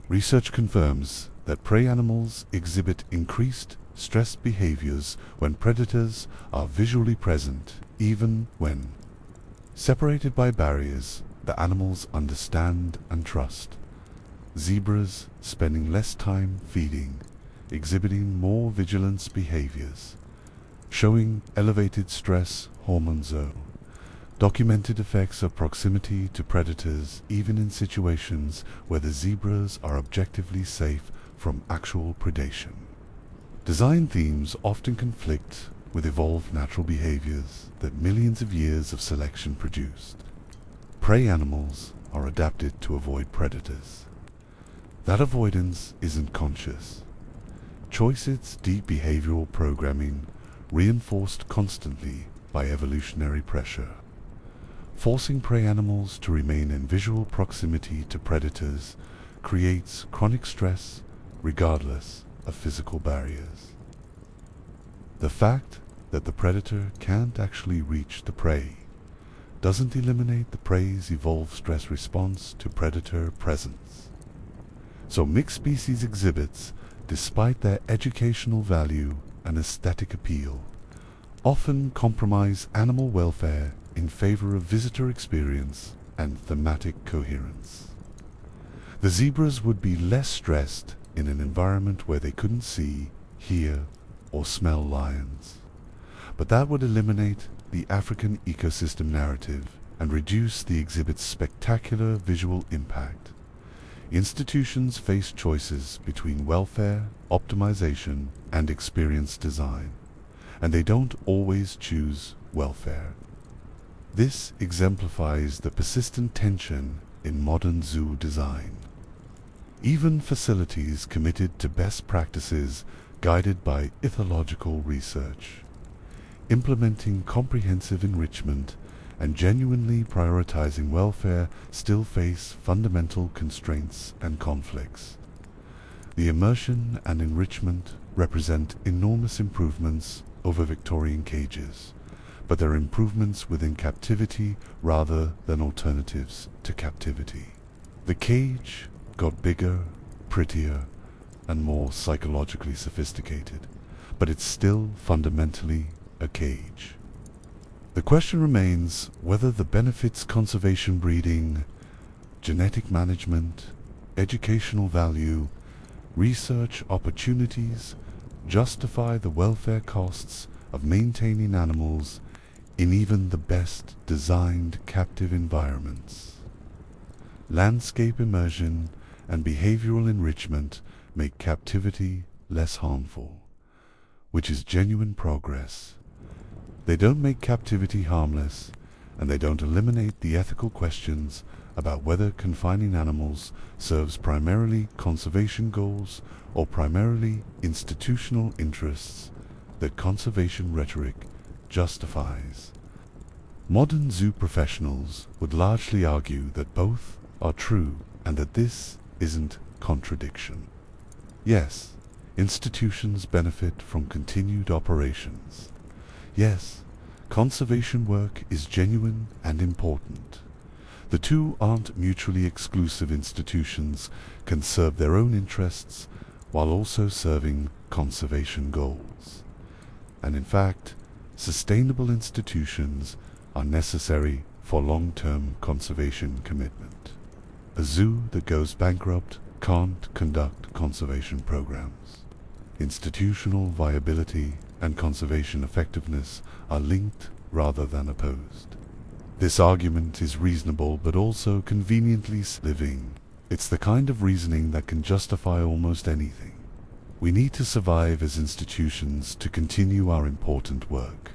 Research confirms that prey animals exhibit increased stress behaviors when predators are visually present, even when separated by barriers the animals understand and trust. Zebras spending less time feeding, exhibiting more vigilance behaviors, showing elevated stress hormone zone. Documented effects of proximity to predators even in situations where the zebras are objectively safe from actual predation. Design themes often conflict with evolved natural behaviors that millions of years of selection produced. Prey animals are adapted to avoid predators. That avoidance isn't conscious. Choice's deep behavioral programming, reinforced constantly by evolutionary pressure, forcing prey animals to remain in visual proximity to predators creates chronic stress regardless of physical barriers. The fact that the predator can't actually reach the prey doesn't eliminate the prey's evolved stress response to predator presence. So mixed species exhibits, despite their educational value and aesthetic appeal, often compromise animal welfare in favor of visitor experience and thematic coherence. The zebras would be less stressed in an environment where they couldn't see, hear, or smell lions. But that would eliminate the African ecosystem narrative and reduce the exhibit's spectacular visual impact. Institutions face choices between welfare, optimization, and experience design, and they don't always choose welfare. This exemplifies the persistent tension in modern zoo design. Even facilities committed to best practices guided by ethological research, implementing comprehensive enrichment and genuinely prioritizing welfare still face fundamental constraints and conflicts. The immersion and enrichment represent enormous improvements over Victorian cages, but they're improvements within captivity rather than alternatives to captivity. The cage got bigger, prettier, and more psychologically sophisticated, but it's still fundamentally a cage. The question remains whether the benefits conservation breeding, genetic management, educational value, research opportunities justify the welfare costs of maintaining animals in even the best designed captive environments. Landscape immersion and behavioral enrichment make captivity less harmful, which is genuine progress. They don't make captivity harmless, and they don't eliminate the ethical questions about whether confining animals serves primarily conservation goals or primarily institutional interests that conservation rhetoric justifies. Modern zoo professionals would largely argue that both are true and that this isn't contradiction. Yes, institutions benefit from continued operations. Yes, conservation work is genuine and important. The two aren't mutually exclusive. Institutions can serve their own interests while also serving conservation goals. And in fact, sustainable institutions are necessary for long-term conservation commitment. A zoo that goes bankrupt can't conduct conservation programs. Institutional viability and conservation effectiveness are linked rather than opposed. This argument is reasonable but also conveniently living. It's the kind of reasoning that can justify almost anything. We need to survive as institutions to continue our important work.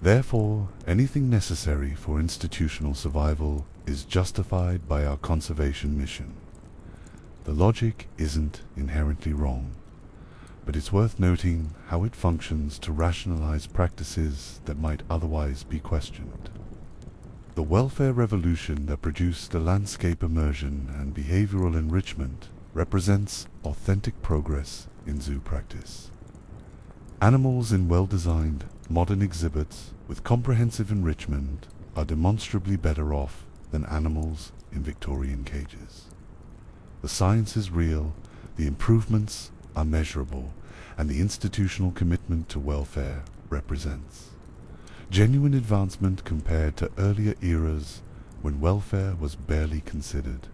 Therefore, anything necessary for institutional survival is justified by our conservation mission. The logic isn't inherently wrong, but it's worth noting how it functions to rationalize practices that might otherwise be questioned. The welfare revolution that produced the landscape immersion and behavioral enrichment represents authentic progress in zoo practice. Animals in well-designed, modern exhibits with comprehensive enrichment are demonstrably better off than animals in Victorian cages. The science is real, the improvements are measurable, and the institutional commitment to welfare represents genuine advancement compared to earlier eras when welfare was barely considered.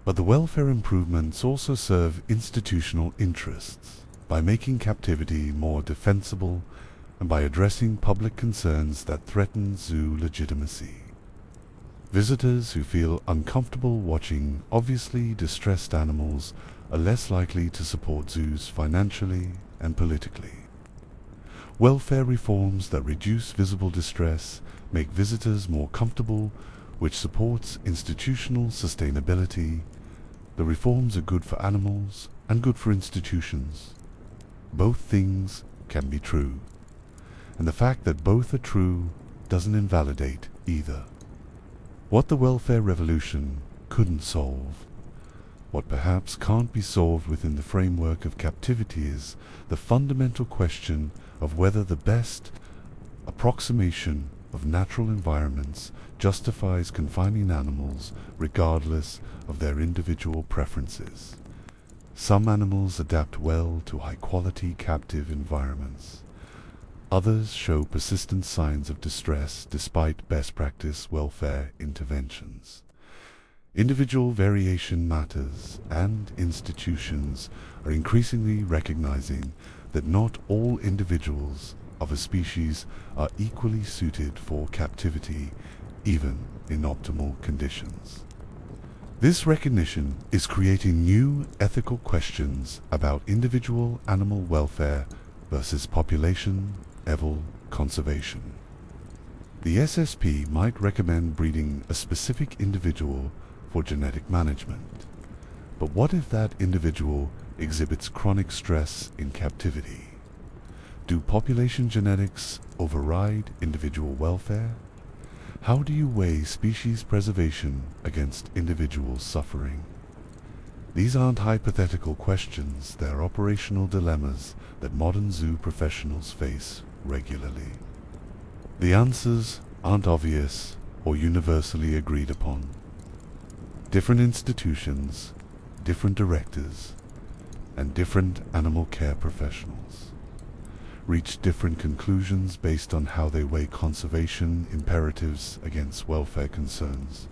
But the welfare improvements also serve institutional interests by making captivity more defensible and by addressing public concerns that threaten zoo legitimacy. Visitors who feel uncomfortable watching obviously distressed animals are less likely to support zoos financially and politically. welfare reforms that reduce visible distress, make visitors more comfortable, which supports institutional sustainability. The reforms are good for animals and good for institutions. Both things can be true, and the fact that both are true doesn't invalidate either. What the welfare revolution couldn't solve, what perhaps can't be solved within the framework of captivity, is the fundamental question of whether the best approximation of natural environments justifies confining animals regardless of their individual preferences. Some animals adapt well to high-quality captive environments. Others show persistent signs of distress despite best practice welfare interventions. Individual variation matters, and institutions are increasingly recognizing that not all individuals of a species are equally suited for captivity, even in optimal conditions. This recognition is creating new ethical questions about individual animal welfare versus population level conservation. The SSP might recommend breeding a specific individual for genetic management. But what if that individual exhibits chronic stress in captivity? Do population genetics override individual welfare? How do you weigh species preservation against individual suffering? These aren't hypothetical questions, they're operational dilemmas that modern zoo professionals face regularly. The answers aren't obvious or universally agreed upon. Different institutions, different directors, and different animal care professionals reach different conclusions based on how they weigh conservation imperatives against welfare concerns.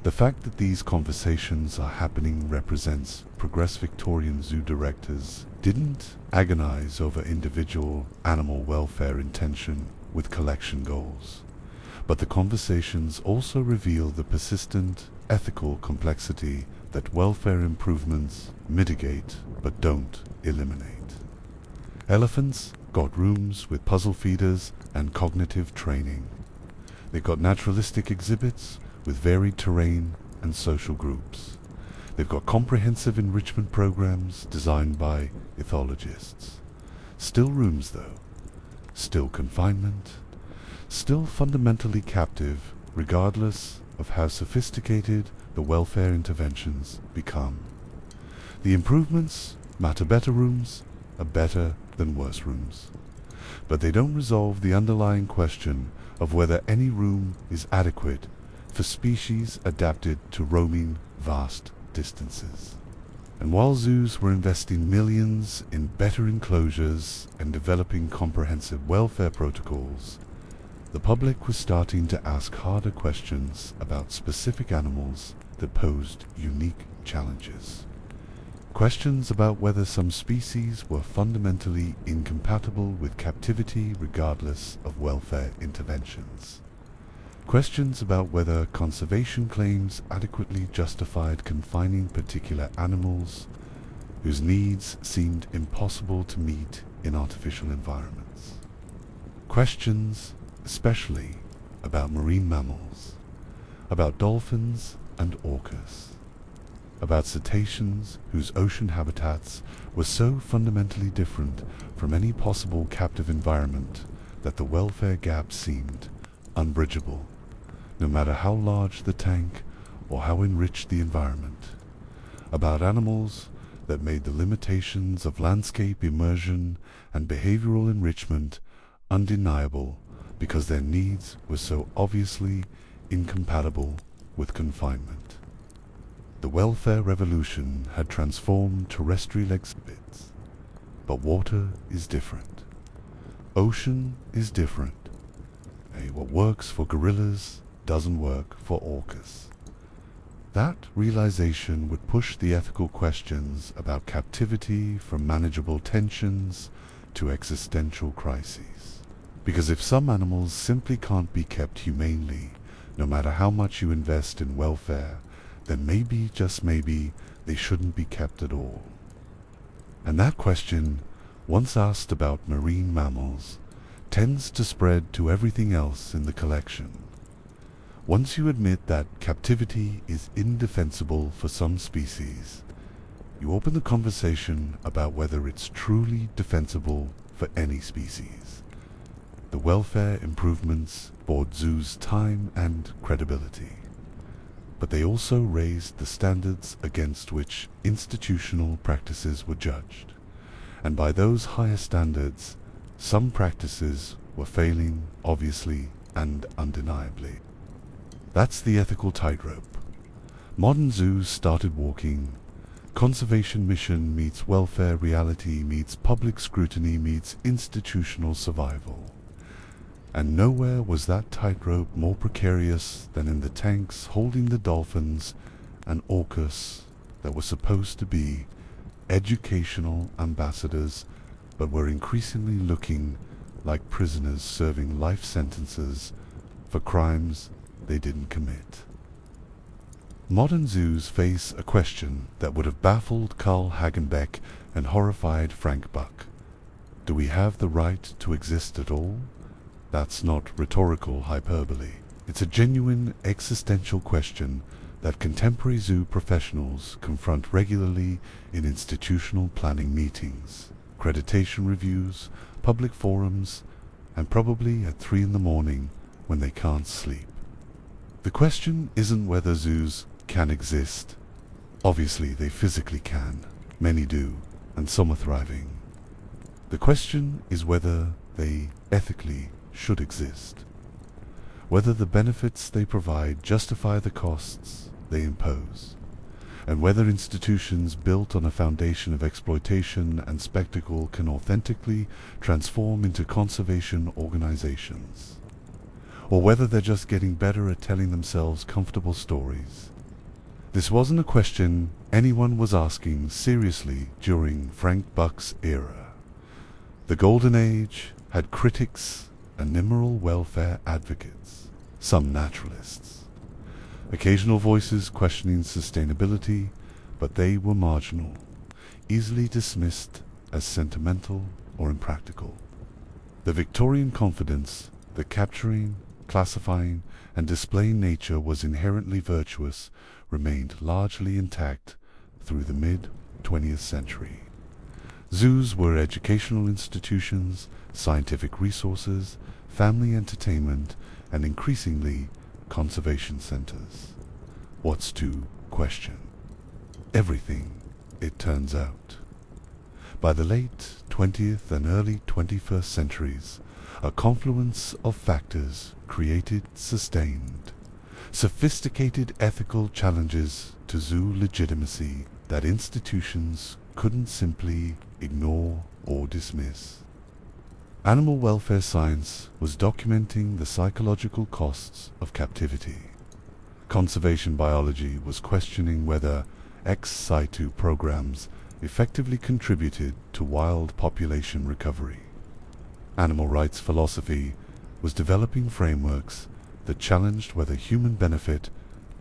The fact that these conversations are happening represents progress Victorian zoo directors didn't agonize over individual animal welfare intention with collection goals, but the conversations also reveal the persistent ethical complexity that welfare improvements mitigate but don't eliminate. Elephants got rooms with puzzle feeders and cognitive training. They got naturalistic exhibits with varied terrain and social groups. They've got comprehensive enrichment programs designed by ethologists. Still rooms though, still confinement, still fundamentally captive regardless of how sophisticated the welfare interventions become. The improvements matter. Better rooms are better than worse rooms, but they don't resolve the underlying question of whether any room is adequate for species adapted to roaming vast distances. And while zoos were investing millions in better enclosures and developing comprehensive welfare protocols, the public was starting to ask harder questions about specific animals that posed unique challenges. Questions about whether some species were fundamentally incompatible with captivity regardless of welfare interventions. Questions about whether conservation claims adequately justified confining particular animals whose needs seemed impossible to meet in artificial environments. Questions especially about marine mammals, about dolphins and orcas, about cetaceans whose ocean habitats were so fundamentally different from any possible captive environment that the welfare gap seemed unbridgeable, no matter how large the tank or how enriched the environment. About animals that made the limitations of landscape immersion and behavioral enrichment undeniable because their needs were so obviously incompatible with confinement. The welfare revolution had transformed terrestrial exhibits, but water is different. Ocean is different. What works for gorillas doesn't work for orcas. That realization would push the ethical questions about captivity from manageable tensions to existential crises. Because if some animals simply can't be kept humanely, no matter how much you invest in welfare, then maybe, just maybe, they shouldn't be kept at all. And that question, once asked about marine mammals, tends to spread to everything else in the collection. Once you admit that captivity is indefensible for some species, you open the conversation about whether it's truly defensible for any species. The welfare improvements bought zoos time and credibility, but they also raised the standards against which institutional practices were judged, and by those higher standards, some practices were failing obviously and undeniably. That's the ethical tightrope. Modern zoos started walking. Conservation mission meets welfare reality meets public scrutiny meets institutional survival. And nowhere was that tightrope more precarious than in the tanks holding the dolphins and orcas that were supposed to be educational ambassadors but were increasingly looking like prisoners serving life sentences for crimes they didn't commit. Modern zoos face a question that would have baffled Carl Hagenbeck and horrified Frank Buck. Do we have the right to exist at all? That's not rhetorical hyperbole. It's a genuine existential question that contemporary zoo professionals confront regularly in institutional planning meetings, accreditation reviews, public forums, and probably at 3 a.m. when they can't sleep. The question isn't whether zoos can exist. Obviously they physically can. Many do, and some are thriving. The question is whether they ethically should exist. Whether the benefits they provide justify the costs they impose, and whether institutions built on a foundation of exploitation and spectacle can authentically transform into conservation organizations, or whether they're just getting better at telling themselves comfortable stories. This wasn't a question anyone was asking seriously during Frank Buck's era. The Golden Age had critics and animal welfare advocates, some naturalists, occasional voices questioning sustainability, but they were marginal, easily dismissed as sentimental or impractical. The Victorian confidence that capturing, classifying, and displaying nature was inherently virtuous remained largely intact through the mid-20th century. Zoos were educational institutions, scientific resources, family entertainment, and increasingly conservation centers. What's to question? Everything, it turns out. By the late 20th and early 21st centuries, a confluence of factors created, sustained, sophisticated ethical challenges to zoo legitimacy that institutions couldn't simply ignore or dismiss. Animal welfare science was documenting the psychological costs of captivity. Conservation biology was questioning whether ex situ programs effectively contributed to wild population recovery. Animal rights philosophy was developing frameworks that challenged whether human benefit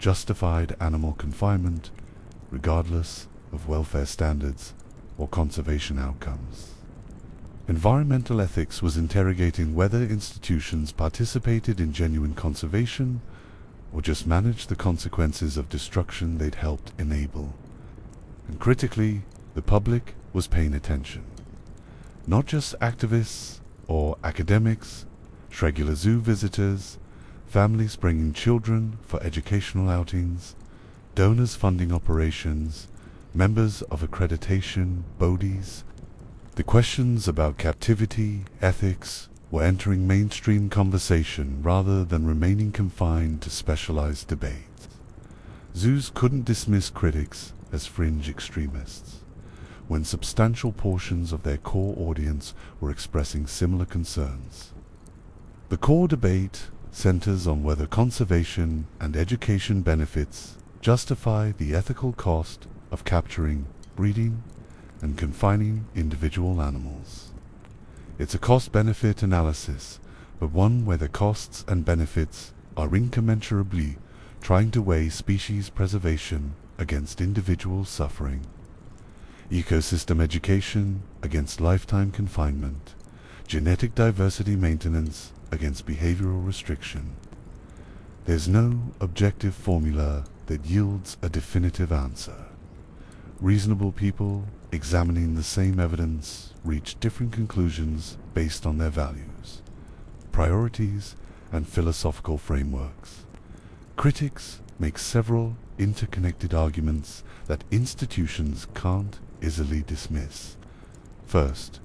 justified animal confinement, regardless of welfare standards or conservation outcomes. Environmental ethics was interrogating whether institutions participated in genuine conservation or just managed the consequences of destruction they'd helped enable. And critically, the public was paying attention. Not just activists or academics, regular zoo visitors, families bringing children for educational outings, donors funding operations, members of accreditation bodies. The questions about captivity, ethics, were entering mainstream conversation rather than remaining confined to specialized debates. Zoos couldn't dismiss critics as fringe extremists, when substantial portions of their core audience were expressing similar concerns. The core debate centers on whether conservation and education benefits justify the ethical cost of capturing, breeding, and confining individual animals. It's a cost-benefit analysis, but one where the costs and benefits are incommensurably trying to weigh species preservation against individual suffering, ecosystem education against lifetime confinement, genetic diversity maintenance against behavioral restriction. There's no objective formula that yields a definitive answer. Reasonable people examining the same evidence reach different conclusions based on their values, priorities, and philosophical frameworks. Critics make several interconnected arguments that institutions can't easily dismiss. First,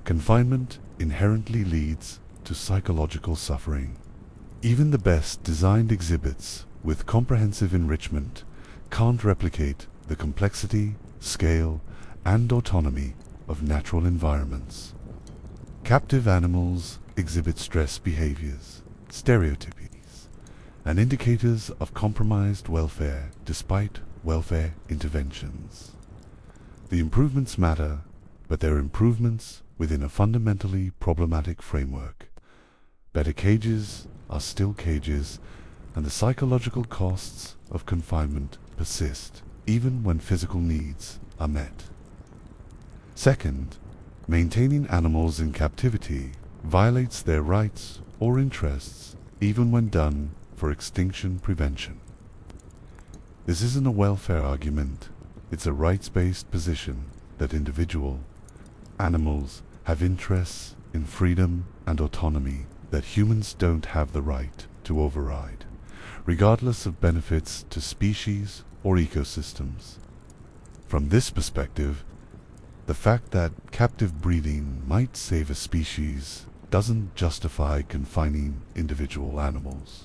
confinement inherently leads to psychological suffering. Even the best designed exhibits with comprehensive enrichment can't replicate the complexity, scale, and autonomy of natural environments. Captive animals exhibit stress behaviors, stereotypies, and indicators of compromised welfare despite welfare interventions. The improvements matter, but they're improvements within a fundamentally problematic framework. Better cages are still cages, and the psychological costs of confinement persist, even when physical needs are met. Second, maintaining animals in captivity violates their rights or interests, even when done for extinction prevention. This isn't a welfare argument, it's a rights-based position that individual animals have interests in freedom and autonomy that humans don't have the right to override, regardless of benefits to species or ecosystems. From this perspective, the fact that captive breeding might save a species doesn't justify confining individual animals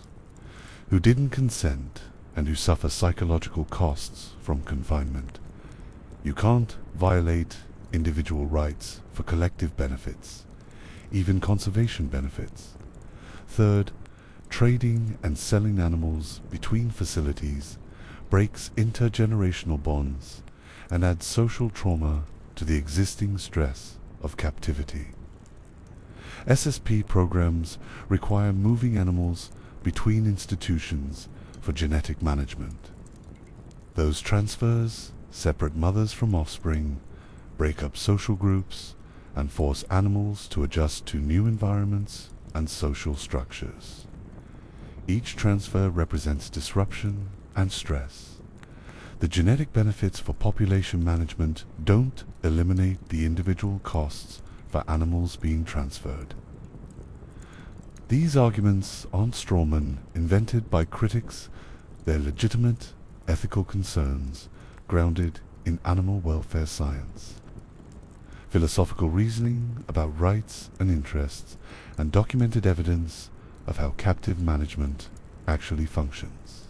who didn't consent and who suffer psychological costs from confinement. You can't violate individual rights for collective benefits, even conservation benefits. Third, trading and selling animals between facilities breaks intergenerational bonds and adds social trauma to the existing stress of captivity. SSP programs require moving animals between institutions for genetic management. Those transfers separate mothers from offspring, break up social groups, and force animals to adjust to new environments and social structures. Each transfer represents disruption and stress. The genetic benefits for population management don't eliminate the individual costs for animals being transferred. These arguments aren't strawmen invented by critics, they're legitimate ethical concerns grounded in animal welfare science, philosophical reasoning about rights and interests, and documented evidence of how captive management actually functions.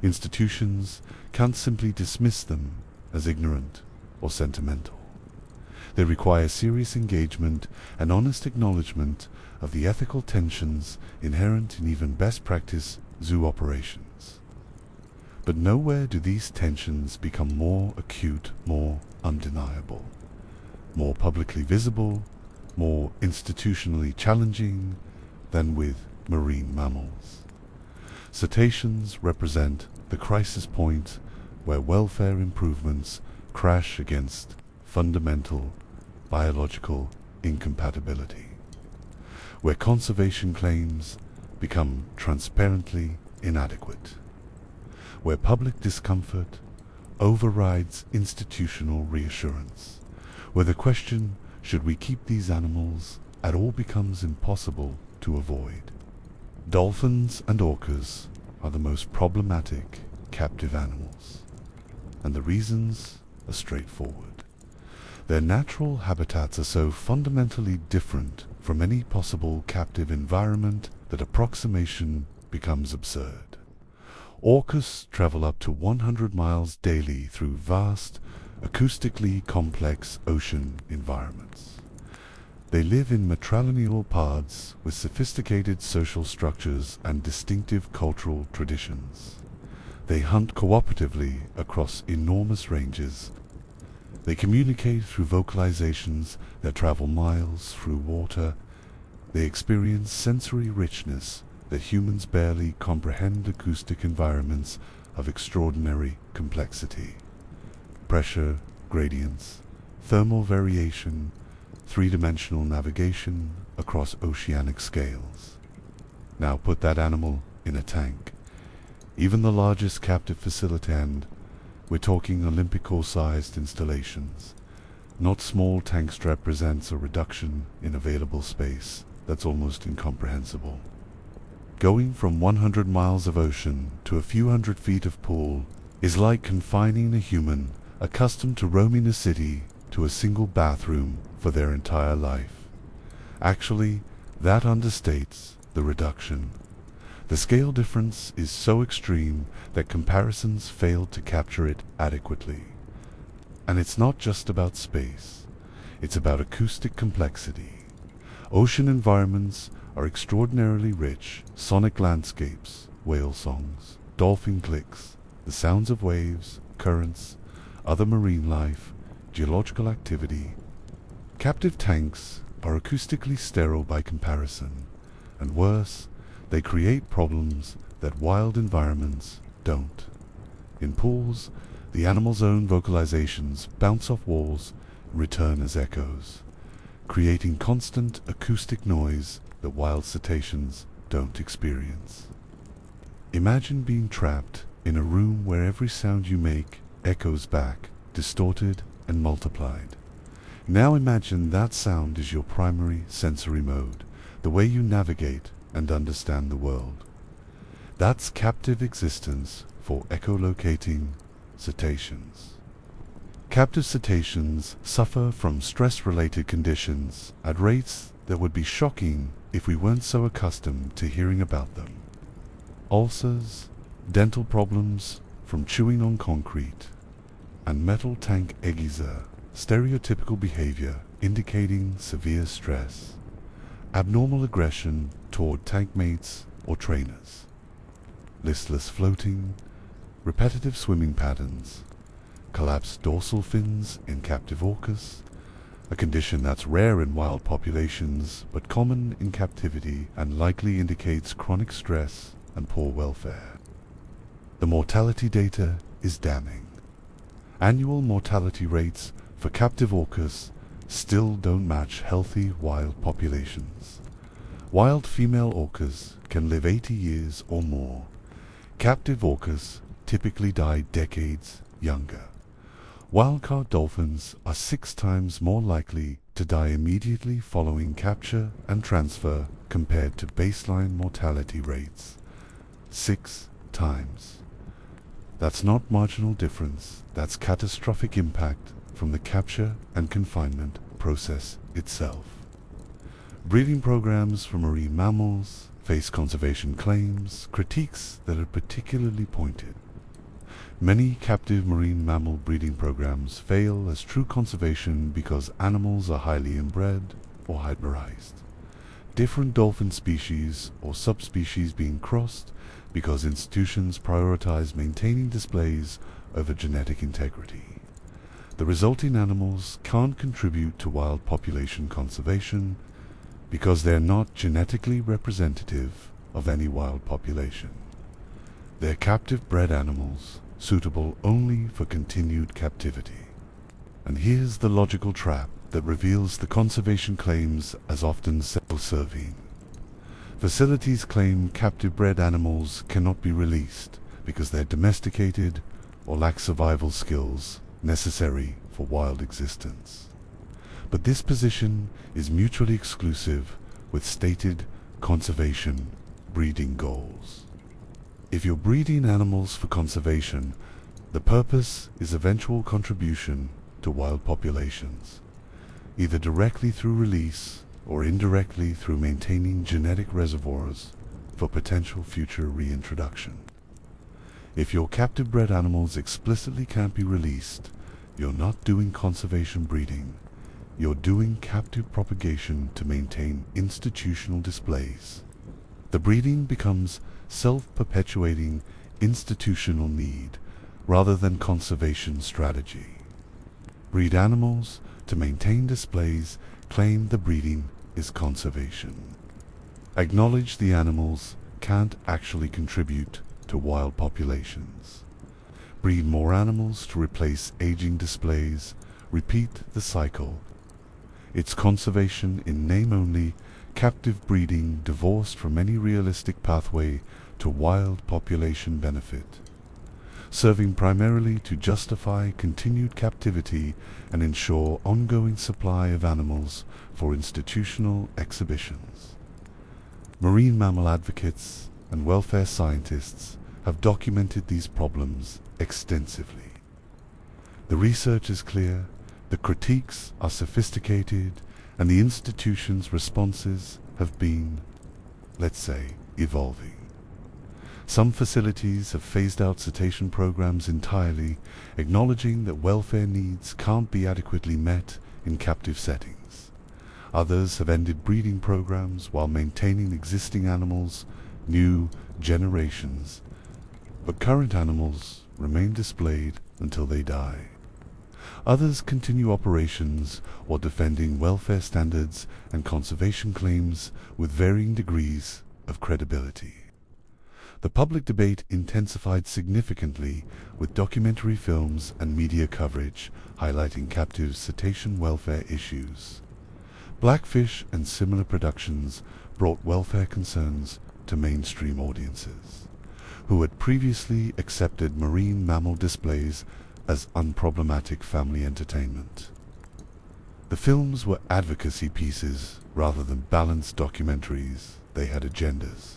Institutions can't simply dismiss them as ignorant or sentimental. They require serious engagement and honest acknowledgement of the ethical tensions inherent in even best practice zoo operations. But nowhere do these tensions become more acute, more undeniable, more publicly visible, more institutionally challenging than with marine mammals. Cetaceans represent the crisis point where welfare improvements crash against fundamental biological incompatibility, where conservation claims become transparently inadequate, where public discomfort overrides institutional reassurance, where the question, should we keep these animals, at all becomes impossible to avoid. Dolphins and orcas are the most problematic captive animals, and the reasons are straightforward. Their natural habitats are so fundamentally different from any possible captive environment that approximation becomes absurd. Orcas travel up to 100 miles daily through vast, acoustically complex ocean environments. They live in matrilineal pods with sophisticated social structures and distinctive cultural traditions. They hunt cooperatively across enormous ranges. They communicate through vocalizations that travel miles through water. They experience sensory richness that humans barely comprehend, acoustic environments of extraordinary complexity. Pressure, gradients, thermal variation, three-dimensional navigation across oceanic scales. Now put that animal in a tank. Even the largest captive facility, and we're talking Olympico-sized installations. Not small tanks represents a reduction in available space that's almost incomprehensible. Going from 100 miles of ocean to a few hundred feet of pool is like confining a human accustomed to roaming a city to a single bathroom for their entire life. Actually, that understates the reduction. The scale difference is so extreme that comparisons fail to capture it adequately. And it's not just about space, it's about acoustic complexity. Ocean environments are extraordinarily rich: sonic landscapes, whale songs, dolphin clicks, the sounds of waves, currents, other marine life, geological activity. Captive tanks are acoustically sterile by comparison, and worse, they create problems that wild environments don't. In pools, the animal's own vocalizations bounce off walls and return as echoes, creating constant acoustic noise that wild cetaceans don't experience. Imagine being trapped in a room where every sound you make echoes back, distorted and multiplied. Now imagine that sound is your primary sensory mode, the way you navigate and understand the world. That's captive existence for echolocating cetaceans. Captive cetaceans suffer from stress-related conditions at rates that would be shocking if we weren't so accustomed to hearing about them. Ulcers, dental problems from chewing on concrete, and metal tank aegisa, stereotypical behavior indicating severe stress, abnormal aggression toward tank mates or trainers, listless floating, repetitive swimming patterns, collapsed dorsal fins in captive orcas, a condition that's rare in wild populations but common in captivity and likely indicates chronic stress and poor welfare. The mortality data is damning. Annual mortality rates for captive orcas still don't match healthy wild populations. Wild female orcas can live 80 years or more. Captive orcas typically die decades younger. Wildcaught dolphins are 6 times more likely to die immediately following capture and transfer compared to baseline mortality rates. 6 times. That's not marginal difference, that's catastrophic impact from the capture and confinement process itself. Breeding programs for marine mammals face conservation claims, critiques that are particularly pointed. Many captive marine mammal breeding programs fail as true conservation because animals are highly inbred or hybridized. Different dolphin species or subspecies being crossed because institutions prioritize maintaining displays over genetic integrity. The resulting animals can't contribute to wild population conservation because they're not genetically representative of any wild population. They're captive bred animals suitable only for continued captivity. And here's the logical trap that reveals the conservation claims as often self-serving. Facilities claim captive bred animals cannot be released because they're domesticated or lack survival skills necessary for wild existence. But this position is mutually exclusive with stated conservation breeding goals. If you're breeding animals for conservation, the purpose is eventual contribution to wild populations, either directly through release or indirectly through maintaining genetic reservoirs for potential future reintroduction. If your captive bred animals explicitly can't be released, you're not doing conservation breeding, you're doing captive propagation to maintain institutional displays. The breeding becomes self-perpetuating institutional need rather than conservation strategy. Breed animals to maintain displays, claim the breeding is conservation. Acknowledge the animals can't actually contribute to wild populations. Breed more animals to replace aging displays, repeat the cycle. Its conservation in name only, captive breeding divorced from any realistic pathway to wild population benefit, serving primarily to justify continued captivity and ensure ongoing supply of animals for institutional exhibitions. Marine mammal advocates and welfare scientists have documented these problems extensively. The research is clear, the critiques are sophisticated, and the institution's responses have been, let's say, evolving. Some facilities have phased out cetacean programs entirely, acknowledging that welfare needs can't be adequately met in captive settings. Others have ended breeding programs while maintaining existing animals, new generations, but current animals remain displayed until they die. Others continue operations while defending welfare standards and conservation claims with varying degrees of credibility. The public debate intensified significantly with documentary films and media coverage highlighting captive cetacean welfare issues. Blackfish and similar productions brought welfare concerns to mainstream audiences, who had previously accepted marine mammal displays as unproblematic family entertainment. The films were advocacy pieces rather than balanced documentaries. They had agendas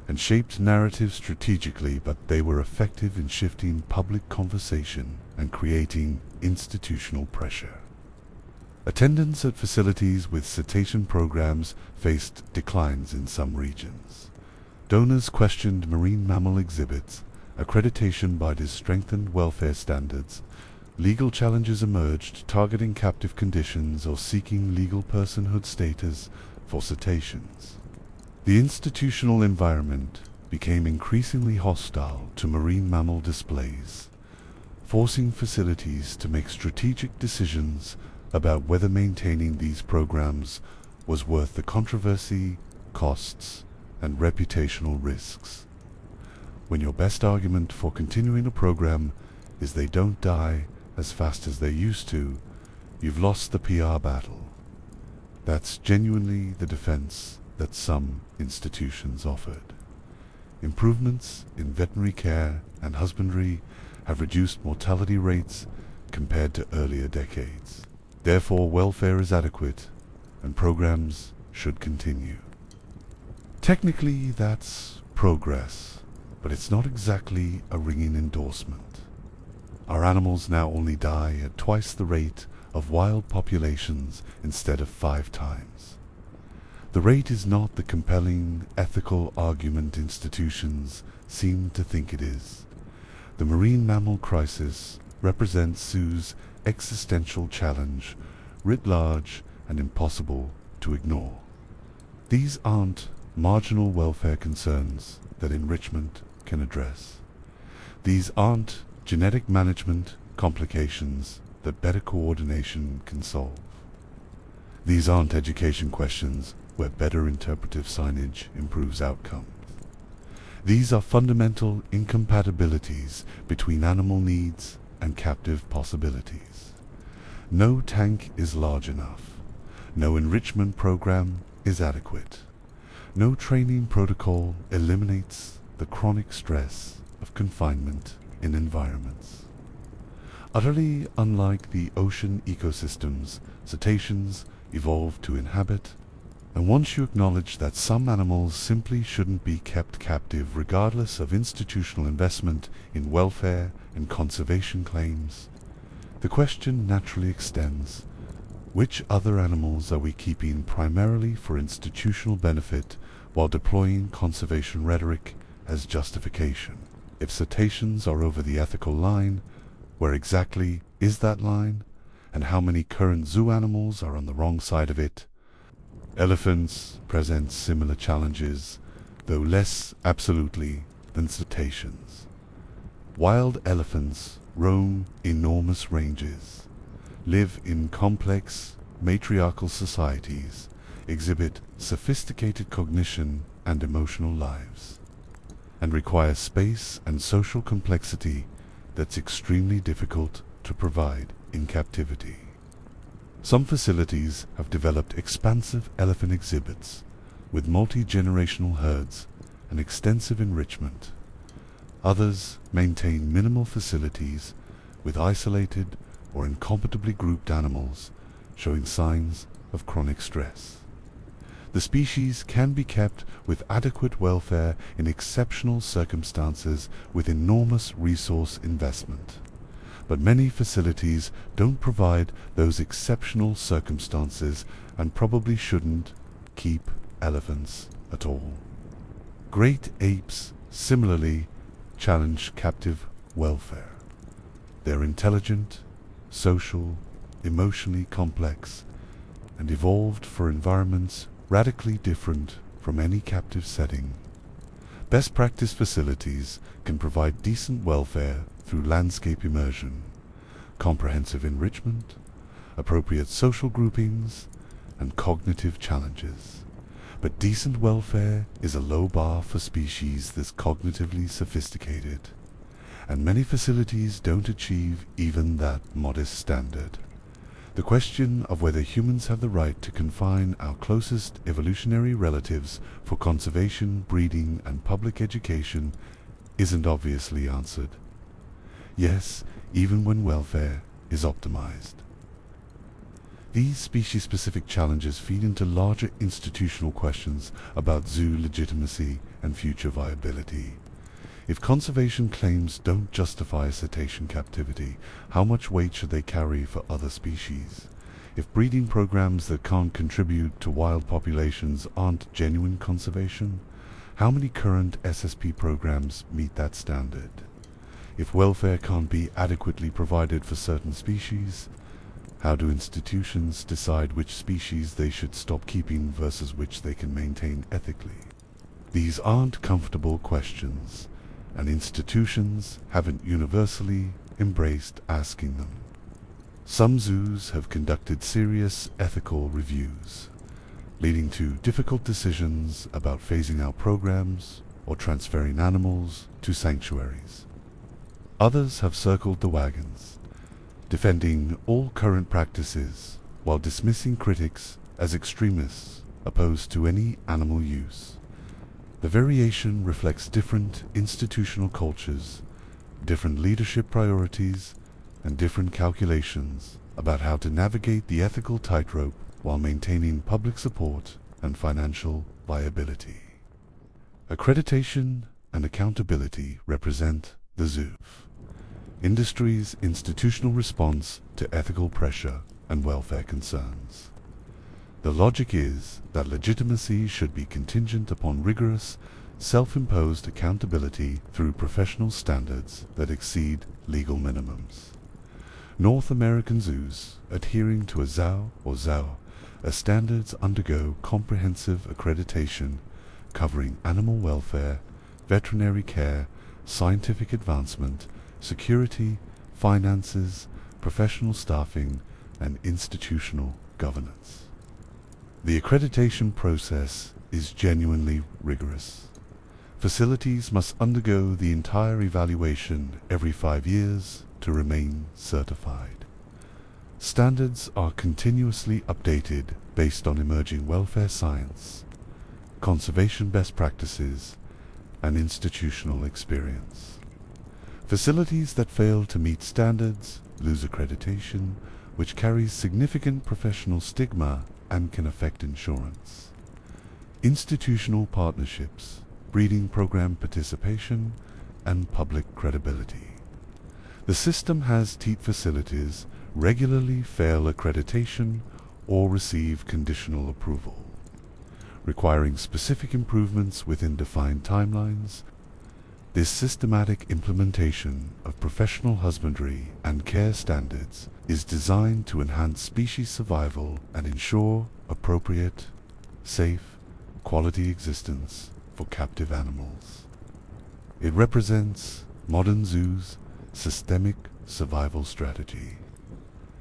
and shaped narratives strategically, but they were effective in shifting public conversation and creating institutional pressure. Attendance at facilities with cetacean programs faced declines in some regions. Donors questioned marine mammal exhibits, accreditation bodies strengthened welfare standards, legal challenges emerged targeting captive conditions or seeking legal personhood status for cetaceans. The institutional environment became increasingly hostile to marine mammal displays, forcing facilities to make strategic decisions about whether maintaining these programs was worth the controversy, costs, and reputational risks. When your best argument for continuing a program is they don't die as fast as they used to, you've lost the PR battle. That's genuinely the defense that some institutions offered. Improvements in veterinary care and husbandry have reduced mortality rates compared to earlier decades. Therefore, welfare is adequate, and programs should continue. Technically, that's progress, but it's not exactly a ringing endorsement. Our animals now only die at twice the rate of wild populations instead of 5 times. The rate is not the compelling ethical argument institutions seem to think it is. The marine mammal crisis represents zoos' existential challenge, writ large and impossible to ignore. These aren't marginal welfare concerns that enrichment can address. These aren't genetic management complications that better coordination can solve. These aren't education questions where better interpretive signage improves outcomes. These are fundamental incompatibilities between animal needs and captive possibilities. No tank is large enough. No enrichment program is adequate. No training protocol eliminates the chronic stress of confinement in environments. Utterly unlike the ocean ecosystems cetaceans evolved to inhabit, and once you acknowledge that some animals simply shouldn't be kept captive regardless of institutional investment in welfare and conservation claims, the question naturally extends: which other animals are we keeping primarily for institutional benefit while deploying conservation rhetoric as justification? If cetaceans are over the ethical line, where exactly is that line, and how many current zoo animals are on the wrong side of it? Elephants present similar challenges, though less absolutely than cetaceans. Wild elephants roam enormous ranges, live in complex matriarchal societies, exhibit sophisticated cognition and emotional lives, and require space and social complexity that's extremely difficult to provide in captivity. Some facilities have developed expansive elephant exhibits with multi-generational herds and extensive enrichment. Others maintain minimal facilities with isolated or incompetably grouped animals showing signs of chronic stress. The species can be kept with adequate welfare in exceptional circumstances with enormous resource investment. But many facilities don't provide those exceptional circumstances and probably shouldn't keep elephants at all. Great apes similarly challenge captive welfare. They're intelligent, social, emotionally complex, and evolved for environments radically different from any captive setting. Best practice facilities can provide decent welfare through landscape immersion, comprehensive enrichment, appropriate social groupings, and cognitive challenges. But decent welfare is a low bar for species that's cognitively sophisticated, and many facilities don't achieve even that modest standard. The question of whether humans have the right to confine our closest evolutionary relatives for conservation, breeding, and public education isn't obviously answered. Yes, even when welfare is optimized. These species-specific challenges feed into larger institutional questions about zoo legitimacy and future viability. If conservation claims don't justify cetacean captivity, how much weight should they carry for other species? If breeding programs that can't contribute to wild populations aren't genuine conservation, how many current SSP programs meet that standard? If welfare can't be adequately provided for certain species, how do institutions decide which species they should stop keeping versus which they can maintain ethically? These aren't comfortable questions, and institutions haven't universally embraced asking them. Some zoos have conducted serious ethical reviews, leading to difficult decisions about phasing out programs or transferring animals to sanctuaries. Others have circled the wagons, defending all current practices while dismissing critics as extremists opposed to any animal use. The variation reflects different institutional cultures, different leadership priorities, and different calculations about how to navigate the ethical tightrope while maintaining public support and financial viability. Accreditation and accountability represent the zoo, industry's institutional response to ethical pressure and welfare concerns. The logic is that legitimacy should be contingent upon rigorous, self-imposed accountability through professional standards that exceed legal minimums. North American zoos adhering to a ZOW or ZOW standards undergo comprehensive accreditation covering animal welfare, veterinary care, scientific advancement, security, finances, professional staffing, and institutional governance. The accreditation process is genuinely rigorous. Facilities must undergo the entire evaluation every 5 years to remain certified. Standards are continuously updated based on emerging welfare science, conservation best practices, and institutional experience. Facilities that fail to meet standards lose accreditation, which carries significant professional stigma and can affect insurance. Institutional partnerships, breeding program participation, and public credibility. The system has teat facilities regularly fail accreditation or receive conditional approval, requiring specific improvements within defined timelines. This systematic implementation of professional husbandry and care standards is designed to enhance species survival and ensure appropriate, safe, quality existence for captive animals. It represents modern zoos' systemic survival strategy,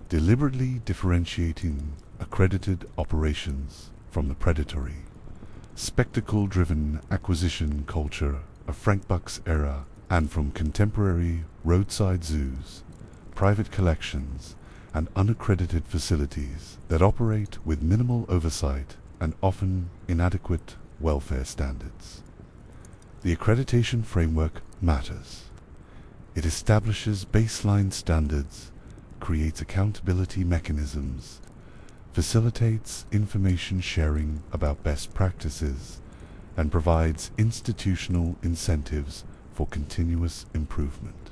deliberately differentiating accredited operations from the predatory, spectacle-driven acquisition culture of Frank Buck's era and from contemporary roadside zoos, private collections, and unaccredited facilities that operate with minimal oversight and often inadequate welfare standards. The accreditation framework matters. It establishes baseline standards, creates accountability mechanisms, facilitates information sharing about best practices, and provides institutional incentives for continuous improvement.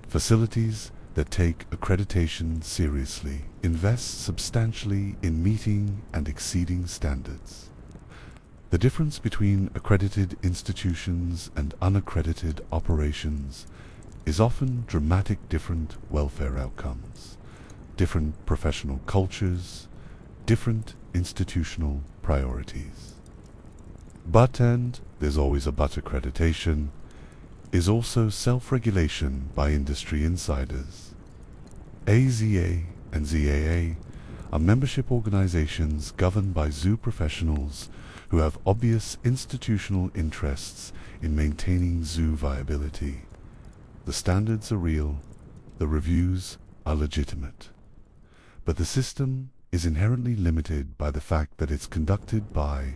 Facilities that take accreditation seriously invest substantially in meeting and exceeding standards. The difference between accredited institutions and unaccredited operations is often dramatic different welfare outcomes, different professional cultures, different institutional priorities. But, and there's always a but, accreditation is also self-regulation by industry insiders. AZA and ZAA are membership organizations governed by zoo professionals who have obvious institutional interests in maintaining zoo viability. The standards are real, the reviews are legitimate. But the system is inherently limited by the fact that it's conducted by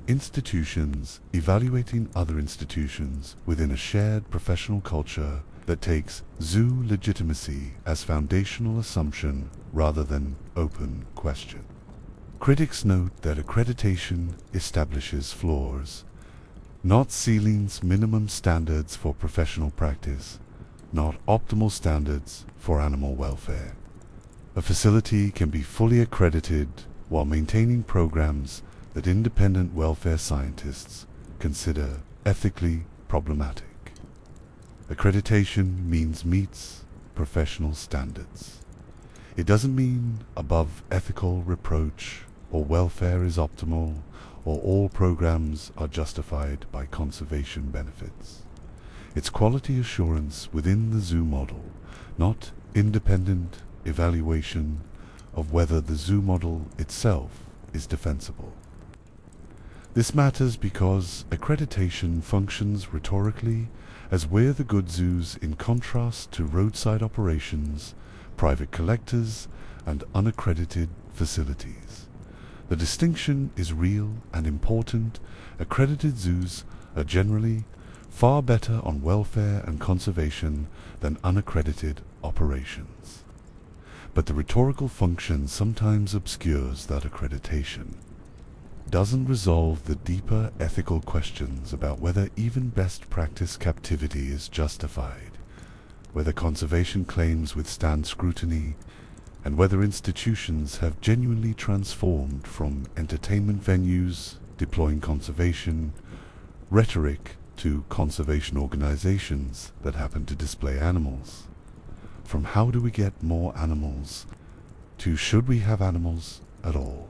institutions evaluating other institutions within a shared professional culture that takes zoo legitimacy as foundational assumption rather than open question. Critics note that accreditation establishes floors, not ceilings, minimum standards for professional practice, not optimal standards for animal welfare. A facility can be fully accredited while maintaining programs that independent welfare scientists consider ethically problematic. Accreditation means meets professional standards. It doesn't mean above ethical reproach or welfare is optimal or all programs are justified by conservation benefits. It's quality assurance within the zoo model, not independent evaluation of whether the zoo model itself is defensible. This matters because accreditation functions rhetorically as we're the good zoos in contrast to roadside operations, private collectors, and unaccredited facilities. The distinction is real and important. Accredited zoos are generally far better on welfare and conservation than unaccredited operations. But the rhetorical function sometimes obscures that accreditation doesn't resolve the deeper ethical questions about whether even best practice captivity is justified, whether conservation claims withstand scrutiny, and whether institutions have genuinely transformed from entertainment venues deploying conservation rhetoric to conservation organizations that happen to display animals. From how do we get more animals to should we have animals at all?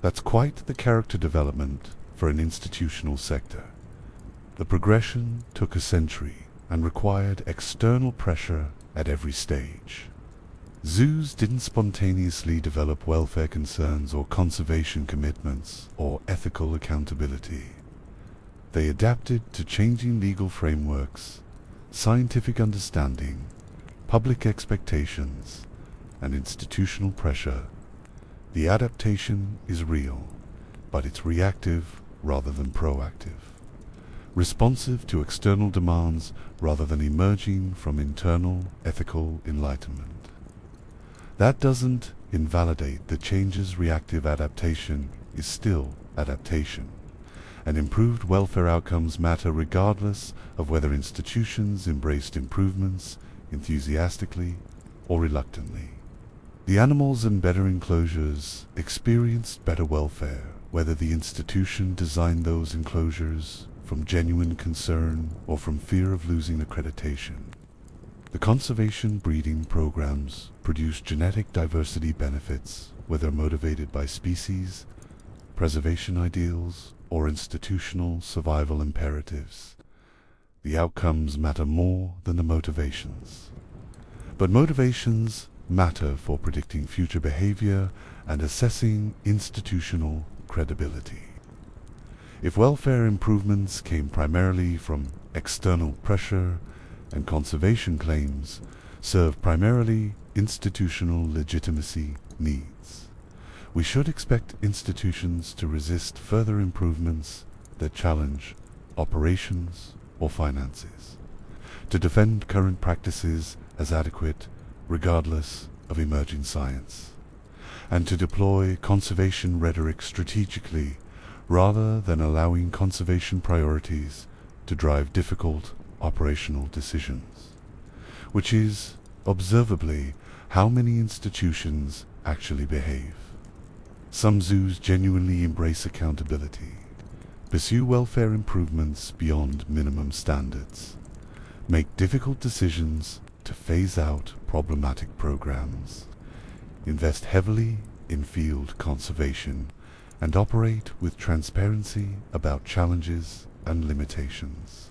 That's quite the character development for an institutional sector. The progression took a century and required external pressure at every stage. Zoos didn't spontaneously develop welfare concerns or conservation commitments or ethical accountability. They adapted to changing legal frameworks, scientific understanding, public expectations, and institutional pressure. The adaptation is real, but it's reactive rather than proactive, responsive to external demands rather than emerging from internal ethical enlightenment. That doesn't invalidate the change's reactive adaptation is still adaptation, and improved welfare outcomes matter regardless of whether institutions embraced improvements enthusiastically or reluctantly. The animals in better enclosures experienced better welfare, whether the institution designed those enclosures from genuine concern or from fear of losing accreditation. The conservation breeding programs produce genetic diversity benefits, whether motivated by species, preservation ideals, or institutional survival imperatives. The outcomes matter more than the motivations. But motivations matter for predicting future behavior and assessing institutional credibility. If welfare improvements came primarily from external pressure and conservation claims served primarily institutional legitimacy needs. We should expect institutions to resist further improvements that challenge operations or finances, to defend current practices as adequate regardless of emerging science, and to deploy conservation rhetoric strategically rather than allowing conservation priorities to drive difficult operational decisions, which is, observably, how many institutions actually behave. Some zoos genuinely embrace accountability, pursue welfare improvements beyond minimum standards, make difficult decisions to phase out problematic programs, invest heavily in field conservation, and operate with transparency about challenges and limitations.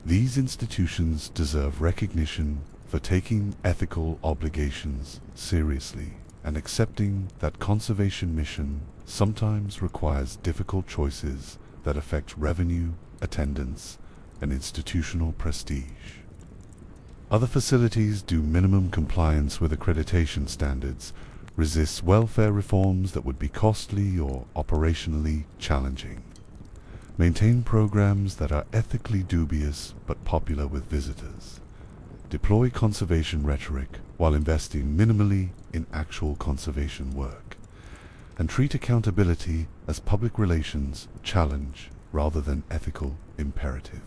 These institutions deserve recognition for taking ethical obligations seriously and accepting that conservation mission sometimes requires difficult choices that affect revenue, attendance, and institutional prestige. Other facilities do minimum compliance with accreditation standards, resist welfare reforms that would be costly or operationally challenging, maintain programs that are ethically dubious but popular with visitors, deploy conservation rhetoric while investing minimally in actual conservation work, and treat accountability as public relations challenge rather than ethical imperative.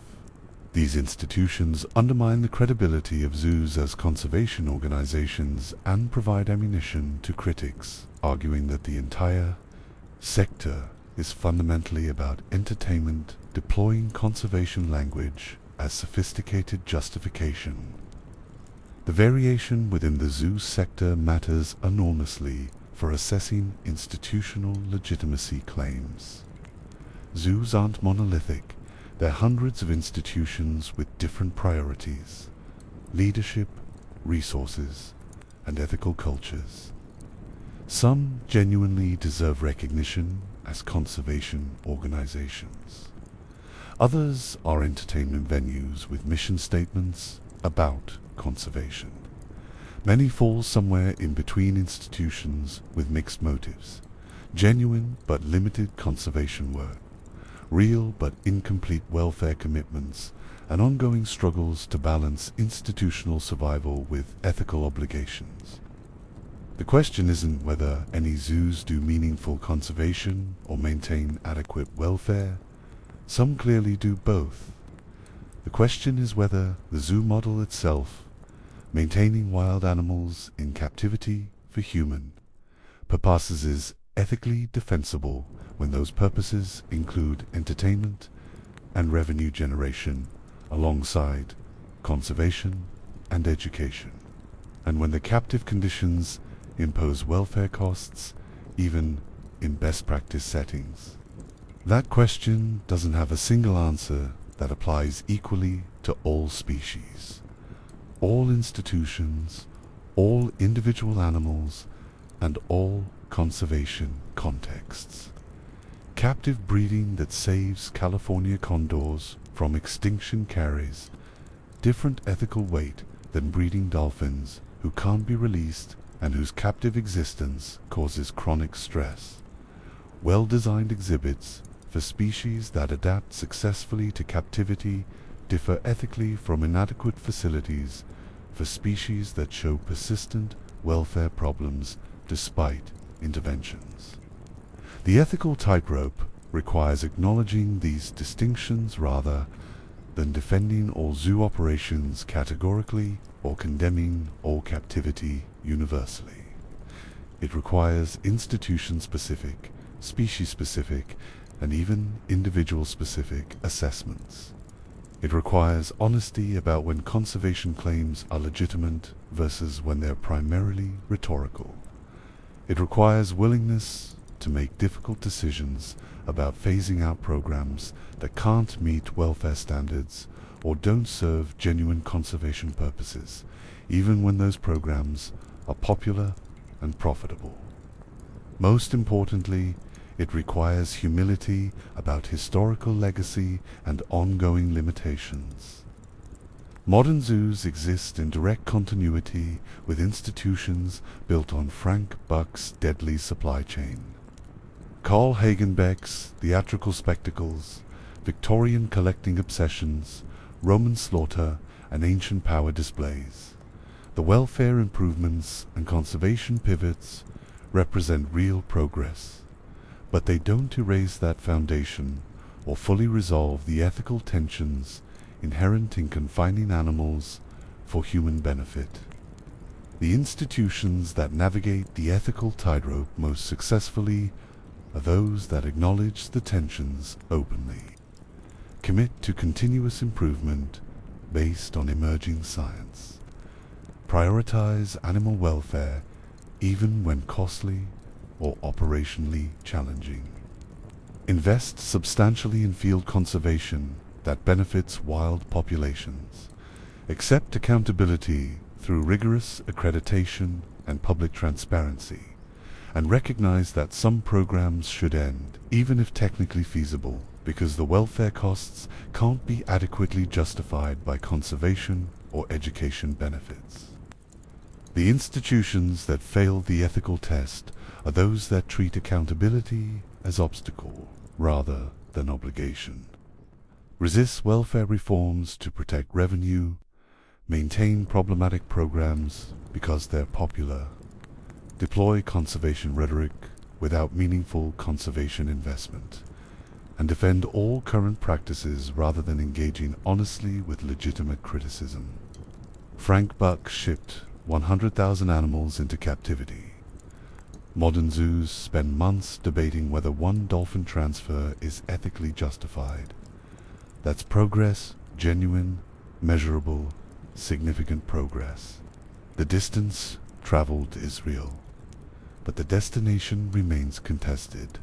These institutions undermine the credibility of zoos as conservation organizations and provide ammunition to critics, arguing that the entire sector is fundamentally about entertainment, deploying conservation language as sophisticated justification. The variation within the zoo sector matters enormously for assessing institutional legitimacy claims. Zoos aren't monolithic. They're hundreds of institutions with different priorities, leadership, resources, and ethical cultures. Some genuinely deserve recognition as conservation organizations. Others are entertainment venues with mission statements about conservation. Many fall somewhere in between institutions with mixed motives, genuine but limited conservation work, real but incomplete welfare commitments, and ongoing struggles to balance institutional survival with ethical obligations. The question isn't whether any zoos do meaningful conservation or maintain adequate welfare. Some clearly do both. The question is whether the zoo model itself, maintaining wild animals in captivity for human purposes, is ethically defensible when those purposes include entertainment and revenue generation alongside conservation and education, and when the captive conditions impose welfare costs even in best practice settings. That question doesn't have a single answer that applies equally to all species, all institutions, all individual animals, and all conservation contexts. Captive breeding that saves California condors from extinction carries different ethical weight than breeding dolphins who can't be released and whose captive existence causes chronic stress. Well-designed exhibits for species that adapt successfully to captivity differ ethically from inadequate facilities for species that show persistent welfare problems despite interventions. The ethical tightrope requires acknowledging these distinctions rather than defending all zoo operations categorically or condemning all captivity universally. It requires institution-specific, species-specific, and even individual-specific assessments. It requires honesty about when conservation claims are legitimate versus when they're primarily rhetorical. It requires willingness to make difficult decisions about phasing out programs that can't meet welfare standards or don't serve genuine conservation purposes, even when those programs are popular and profitable. Most importantly, it requires humility about historical legacy and ongoing limitations. Modern zoos exist in direct continuity with institutions built on Frank Buck's deadly supply chain. Carl Hagenbeck's theatrical spectacles, Victorian collecting obsessions, Roman slaughter, and ancient power displays. The welfare improvements and conservation pivots represent real progress, but they don't erase that foundation or fully resolve the ethical tensions inherent in confining animals for human benefit. The institutions that navigate the ethical tightrope most successfully are those that acknowledge the tensions openly, commit to continuous improvement based on emerging science, prioritize animal welfare even when costly or operationally challenging, invest substantially in field conservation that benefits wild populations, accept accountability through rigorous accreditation and public transparency, and recognize that some programs should end, even if technically feasible, because the welfare costs can't be adequately justified by conservation or education benefits. The institutions that fail the ethical test are those that treat accountability as obstacle rather than obligation, resist welfare reforms to protect revenue, maintain problematic programs because they're popular, deploy conservation rhetoric without meaningful conservation investment, and defend all current practices rather than engaging honestly with legitimate criticism. Frank Buck shipped 100,000 animals into captivity. Modern zoos spend months debating whether one dolphin transfer is ethically justified. That's progress, genuine, measurable, significant progress. The distance traveled is real, but the destination remains contested.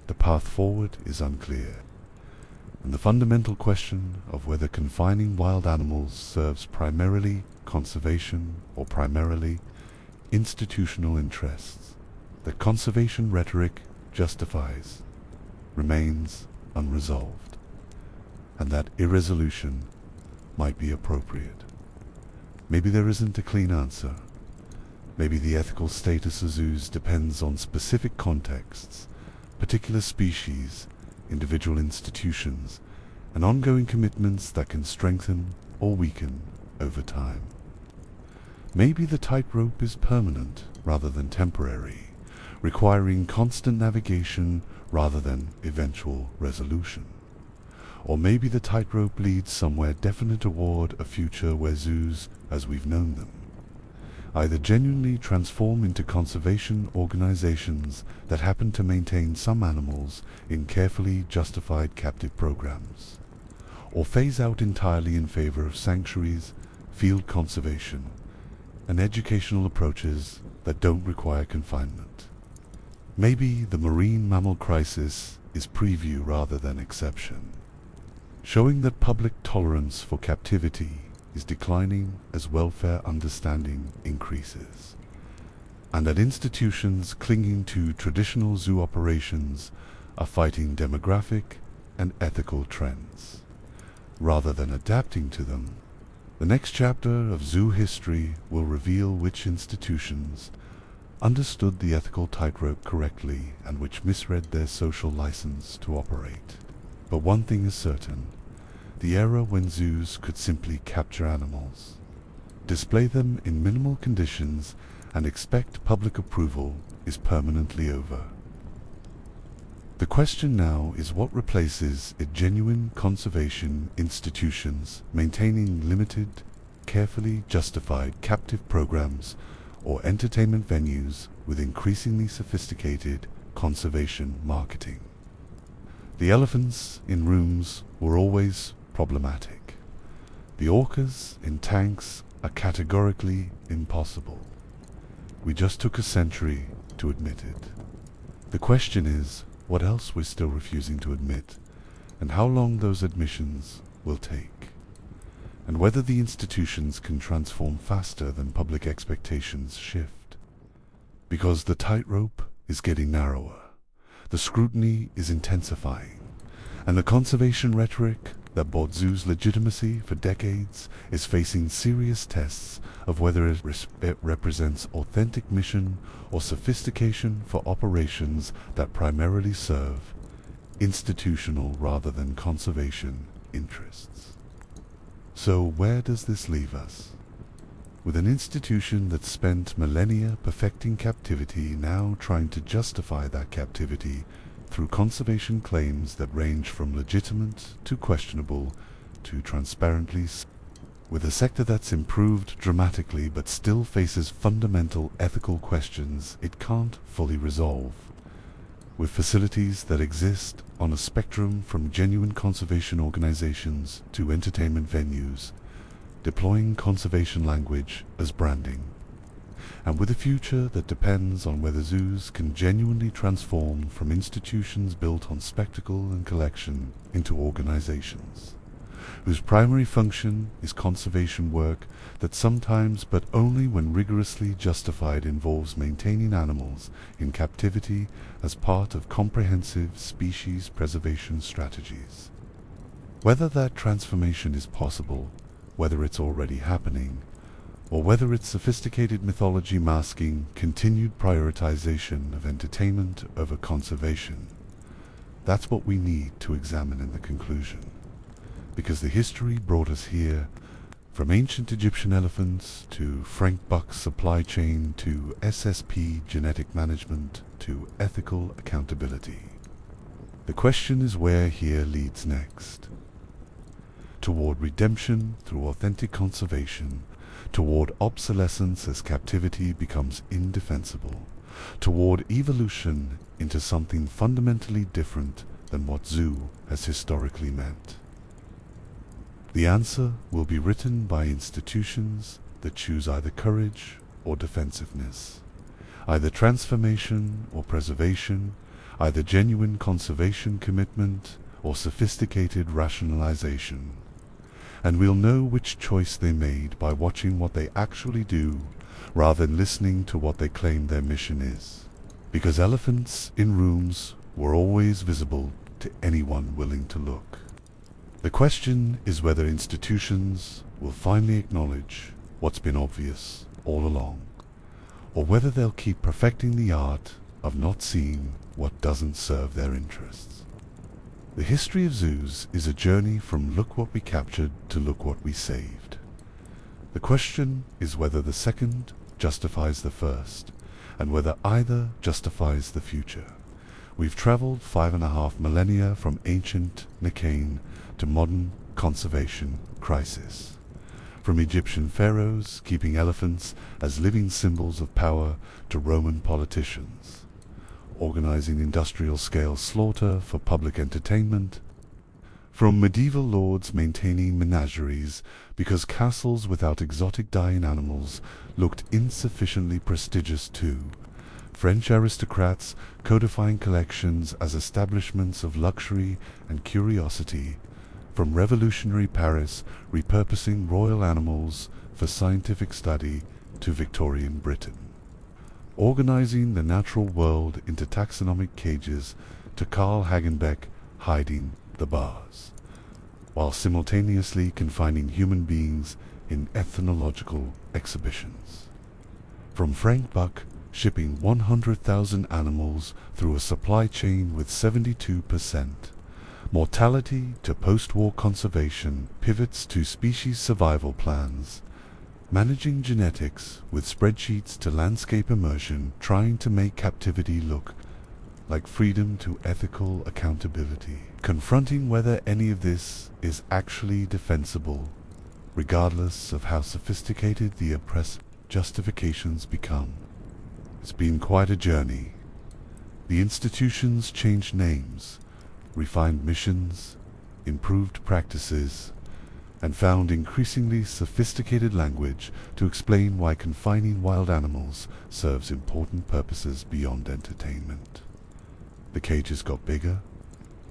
The path forward is unclear, and the fundamental question of whether confining wild animals serves primarily conservation or primarily institutional interests that conservation rhetoric justifies remains unresolved, and that irresolution might be appropriate. Maybe there isn't a clean answer. Maybe the ethical status of zoos depends on specific contexts, particular species, individual institutions, and ongoing commitments that can strengthen or weaken over time. Maybe the tightrope is permanent rather than temporary, requiring constant navigation rather than eventual resolution. Or maybe the tightrope leads somewhere definite toward a future where zoos, as we've known them, either genuinely transform into conservation organizations that happen to maintain some animals in carefully justified captive programs, or phase out entirely in favor of sanctuaries, field conservation, and educational approaches that don't require confinement. Maybe the marine mammal crisis is preview rather than exception, showing that public tolerance for captivity is declining as welfare understanding increases, and that institutions clinging to traditional zoo operations are fighting demographic and ethical trends, rather than adapting to them. The next chapter of zoo history will reveal which institutions understood the ethical tightrope correctly and which misread their social license to operate. But one thing is certain: the era when zoos could simply capture animals, display them in minimal conditions, and expect public approval is permanently over. The question now is what replaces a genuine conservation institutions maintaining limited, carefully justified captive programs or entertainment venues with increasingly sophisticated conservation marketing. The elephants in rooms were always problematic. The orcas in tanks are categorically impossible. We just took a century to admit it. The question is, what else we're still refusing to admit, and how long those admissions will take, and whether the institutions can transform faster than public expectations shift. Because the tightrope is getting narrower, the scrutiny is intensifying, And the conservation rhetoric that bought zoos legitimacy for decades is facing serious tests of whether it represents authentic mission or sophistication for operations that primarily serve institutional rather than conservation interests. So where does this leave us? With an institution that spent millennia perfecting captivity now trying to justify that captivity through conservation claims that range from legitimate to questionable to transparently, with a sector that's improved dramatically but still faces fundamental ethical questions it can't fully resolve, with facilities that exist on a spectrum from genuine conservation organizations to entertainment venues, deploying conservation language as branding, and with a future that depends on whether zoos can genuinely transform from institutions built on spectacle and collection into organizations, whose primary function is conservation work that sometimes, but only when rigorously justified, involves maintaining animals in captivity as part of comprehensive species preservation strategies. Whether that transformation is possible, whether it's already happening, or whether it's sophisticated mythology masking continued prioritization of entertainment over conservation, that's what we need to examine in the conclusion. Because the history brought us here, from ancient Egyptian elephants to Frank Buck's supply chain to SSP genetic management to ethical accountability. The question is where here leads next. Toward redemption through authentic conservation, toward obsolescence as captivity becomes indefensible, toward evolution into something fundamentally different than what zoo has historically meant. The answer will be written by institutions that choose either courage or defensiveness, either transformation or preservation, either genuine conservation commitment or sophisticated rationalization. And we'll know which choice they made by watching what they actually do rather than listening to what they claim their mission is. Because elephants in rooms were always visible to anyone willing to look. The question is whether institutions will finally acknowledge what's been obvious all along, or whether they'll keep perfecting the art of not seeing what doesn't serve their interests. The history of zoos is a journey from look what we captured to look what we saved. The question is whether the second justifies the first, and whether either justifies the future. We've traveled 5.5 millennia from ancient Nicaine to modern conservation crisis. From Egyptian pharaohs keeping elephants as living symbols of power to Roman politicians organizing industrial-scale slaughter for public entertainment, from medieval lords maintaining menageries because castles without exotic dying animals looked insufficiently prestigious to French aristocrats codifying collections as establishments of luxury and curiosity, from revolutionary Paris repurposing royal animals for scientific study to Victorian Britain, organizing the natural world into taxonomic cages to Carl Hagenbeck hiding the bars, while simultaneously confining human beings in ethnological exhibitions. From Frank Buck shipping 100,000 animals through a supply chain with 72%, mortality to post-war conservation pivots to species survival plans, managing genetics with spreadsheets to landscape immersion, trying to make captivity look like freedom to ethical accountability, confronting whether any of this is actually defensible, regardless of how sophisticated the oppressed justifications become. It's been quite a journey. The institutions changed names, refined missions, improved practices, and found increasingly sophisticated language to explain why confining wild animals serves important purposes beyond entertainment. The cages got bigger,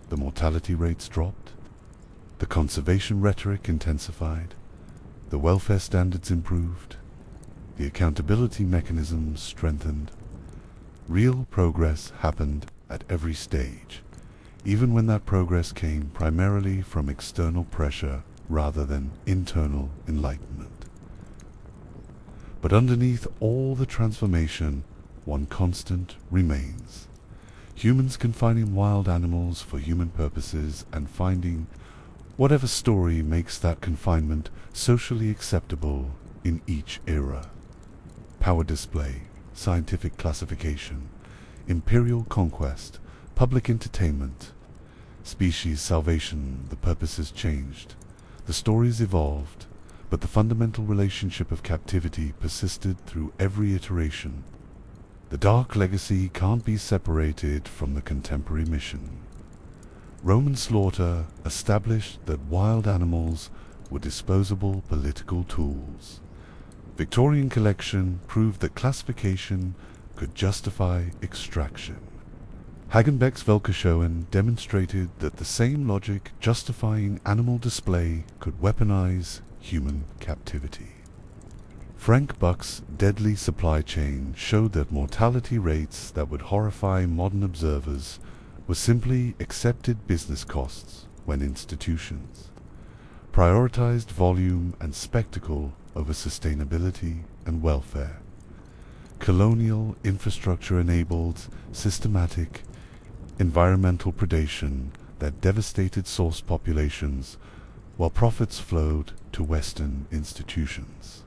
the mortality rates dropped, the conservation rhetoric intensified, the welfare standards improved, the accountability mechanisms strengthened. Real progress happened at every stage, even when that progress came primarily from external pressure rather than internal enlightenment. But underneath all the transformation, one constant remains. Humans confining wild animals for human purposes and finding whatever story makes that confinement socially acceptable in each era. Power display, scientific classification, imperial conquest, public entertainment, species salvation, the purposes changed. The stories evolved, but the fundamental relationship of captivity persisted through every iteration. The dark legacy can't be separated from the contemporary mission. Roman slaughter established that wild animals were disposable political tools. Victorian collection proved that classification could justify extraction. Hagenbeck's Völkerschauung demonstrated that the same logic justifying animal display could weaponize human captivity. Frank Buck's deadly supply chain showed that mortality rates that would horrify modern observers were simply accepted business costs when institutions prioritized volume and spectacle over sustainability and welfare. Colonial infrastructure enabled systematic environmental predation that devastated source populations while profits flowed to Western institutions.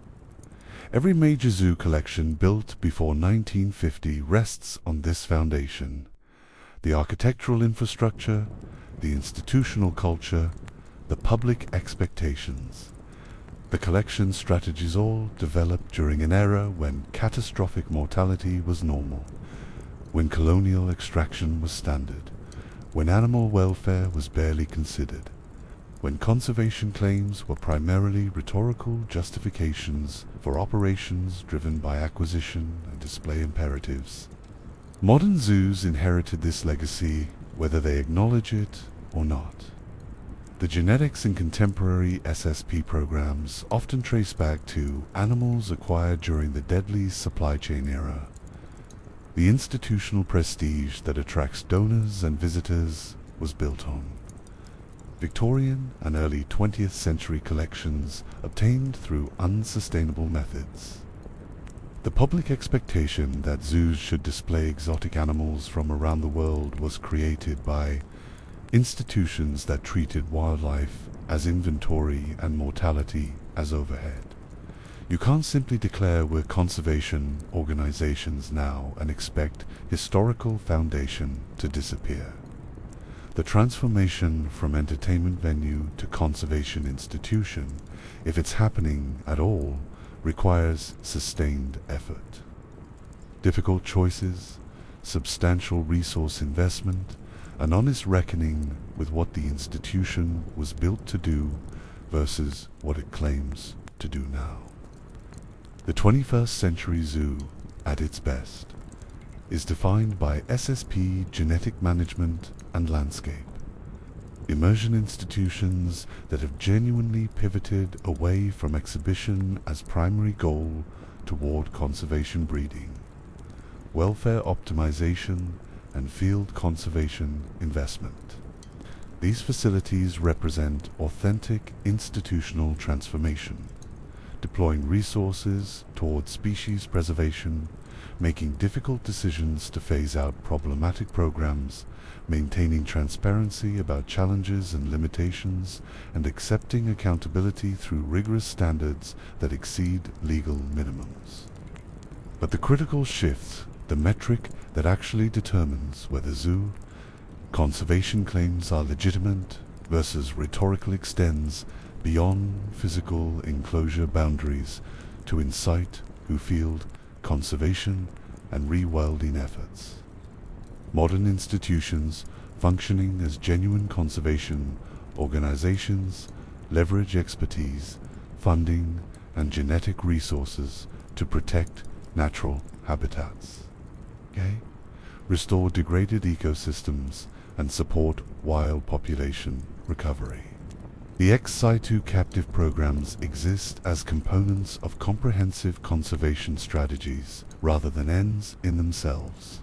Every major zoo collection built before 1950 rests on this foundation: the architectural infrastructure, the institutional culture, the public expectations. The collection strategies all developed during an era when catastrophic mortality was normal, when colonial extraction was standard, when animal welfare was barely considered, when conservation claims were primarily rhetorical justifications for operations driven by acquisition and display imperatives. Modern zoos inherited this legacy, whether they acknowledge it or not. The genetics in contemporary SSP programs often trace back to animals acquired during the deadly supply chain era. The institutional prestige that attracts donors and visitors was built on Victorian and early 20th century collections obtained through unsustainable methods. The public expectation that zoos should display exotic animals from around the world was created by institutions that treated wildlife as inventory and mortality as overhead. You can't simply declare we're conservation organizations now and expect historical foundation to disappear. The transformation from entertainment venue to conservation institution, if it's happening at all, requires sustained effort. Difficult choices, substantial resource investment, an honest reckoning with what the institution was built to do versus what it claims to do now. The 21st century zoo, at its best, is defined by SSP genetic management and landscape. Immersion institutions that have genuinely pivoted away from exhibition as primary goal toward conservation breeding, welfare optimization, and field conservation investment. These facilities represent authentic institutional transformation, deploying resources toward species preservation, making difficult decisions to phase out problematic programs, maintaining transparency about challenges and limitations, and accepting accountability through rigorous standards that exceed legal minimums. But the critical shift, the metric that actually determines whether zoo conservation claims are legitimate versus rhetorical, extends beyond physical enclosure boundaries to incite who field conservation and rewilding efforts. Modern institutions functioning as genuine conservation organizations leverage expertise, funding, and genetic resources to protect natural habitats. Restore degraded ecosystems and support wild population recovery. The ex situ captive programs exist as components of comprehensive conservation strategies rather than ends in themselves.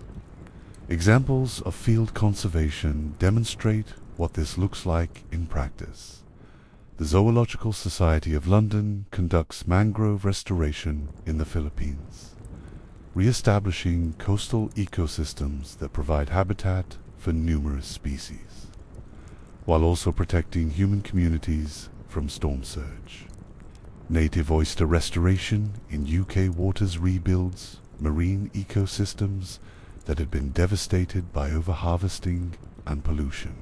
Examples of field conservation demonstrate what this looks like in practice. The Zoological Society of London conducts mangrove restoration in the Philippines, re-establishing coastal ecosystems that provide habitat for numerous species, while also protecting human communities from storm surge. Native oyster restoration in UK waters rebuilds marine ecosystems that had been devastated by overharvesting and pollution.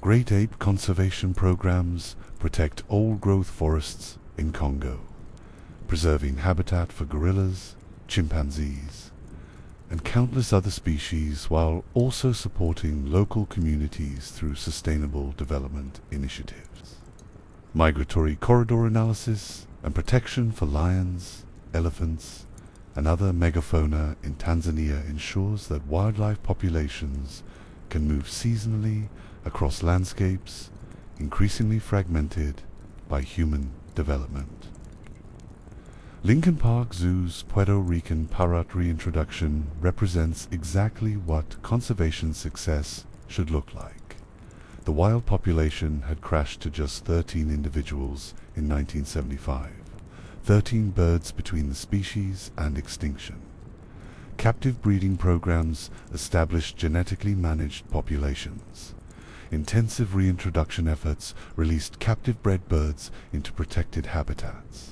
Great ape conservation programs protect old-growth forests in Congo, preserving habitat for gorillas, chimpanzees, and countless other species, while also supporting local communities through sustainable development initiatives. Migratory corridor analysis and protection for lions, elephants, and other megafauna in Tanzania ensures that wildlife populations can move seasonally across landscapes increasingly fragmented by human development. Lincoln Park Zoo's Puerto Rican parrot reintroduction represents exactly what conservation success should look like. The wild population had crashed to just 13 individuals in 1975. 13 birds between the species and extinction. Captive breeding programs established genetically managed populations. Intensive reintroduction efforts released captive bred birds into protected habitats.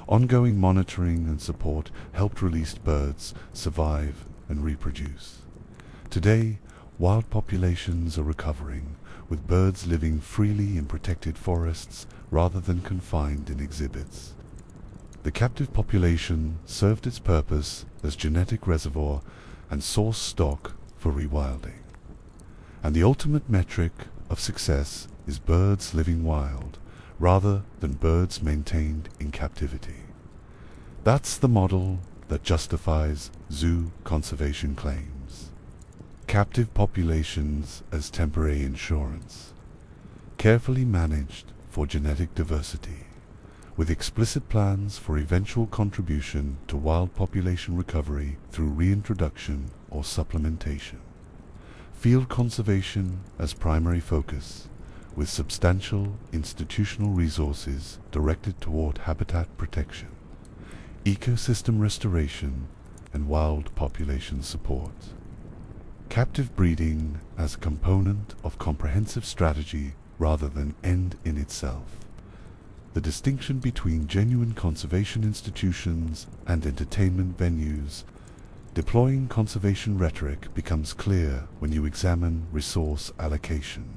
Ongoing monitoring and support helped released birds survive and reproduce. Today, wild populations are recovering, with birds living freely in protected forests rather than confined in exhibits. The captive population served its purpose as genetic reservoir and source stock for rewilding. And the ultimate metric of success is birds living wild, rather than birds maintained in captivity. That's the model that justifies zoo conservation claims. Captive populations as temporary insurance, carefully managed for genetic diversity, with explicit plans for eventual contribution to wild population recovery through reintroduction or supplementation. Field conservation as primary focus, with substantial institutional resources directed toward habitat protection, ecosystem restoration, and wild population support. Captive breeding as a component of comprehensive strategy rather than end in itself. The distinction between genuine conservation institutions and entertainment venues deploying conservation rhetoric becomes clear when you examine resource allocation.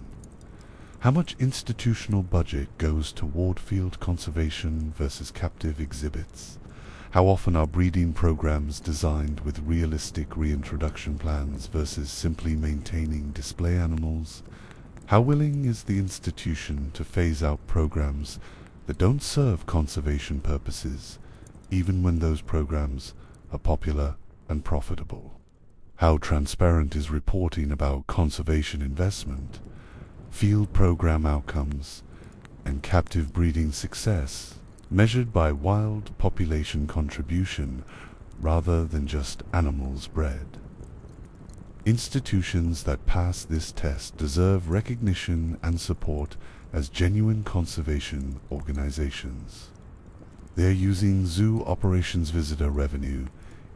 How much institutional budget goes toward field conservation versus captive exhibits? How often are breeding programs designed with realistic reintroduction plans versus simply maintaining display animals? How willing is the institution to phase out programs that don't serve conservation purposes, even when those programs are popular and profitable? How transparent is reporting about conservation investment, field program outcomes, and captive breeding success, measured by wild population contribution rather than just animals bred? Institutions that pass this test deserve recognition and support as genuine conservation organizations. They are using zoo operations visitor revenue,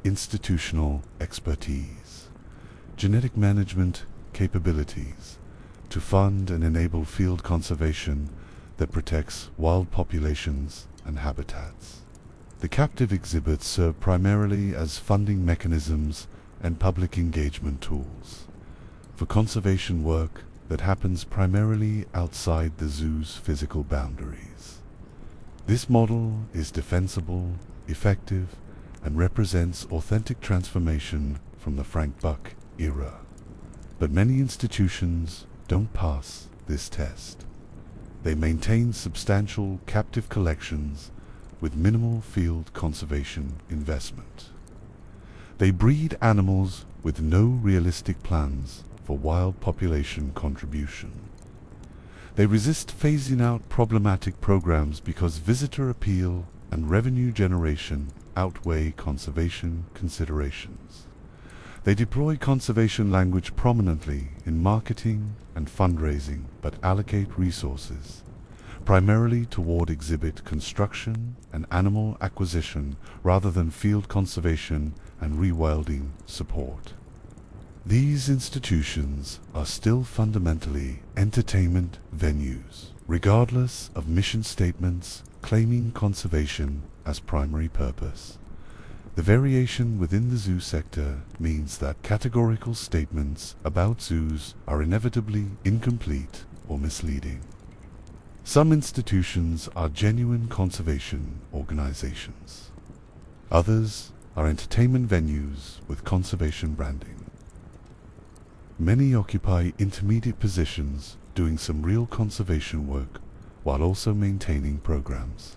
institutional expertise, genetic management capabilities to fund and enable field conservation that protects wild populations and habitats. The captive exhibits serve primarily as funding mechanisms and public engagement tools for conservation work that happens primarily outside the zoo's physical boundaries. This model is defensible, effective, and represents authentic transformation from the Frank Buck era. But many institutions don't pass this test. They maintain substantial captive collections with minimal field conservation investment. They breed animals with no realistic plans for wild population contribution. They resist phasing out problematic programs because visitor appeal and revenue generation outweigh conservation considerations. They deploy conservation language prominently in marketing and fundraising, but allocate resources primarily toward exhibit construction and animal acquisition rather than field conservation and rewilding support. These institutions are still fundamentally entertainment venues, regardless of mission statements claiming conservation as primary purpose. The variation within the zoo sector means that categorical statements about zoos are inevitably incomplete or misleading. Some institutions are genuine conservation organizations. Others are entertainment venues with conservation branding. Many occupy intermediate positions doing some real conservation work while also maintaining programs,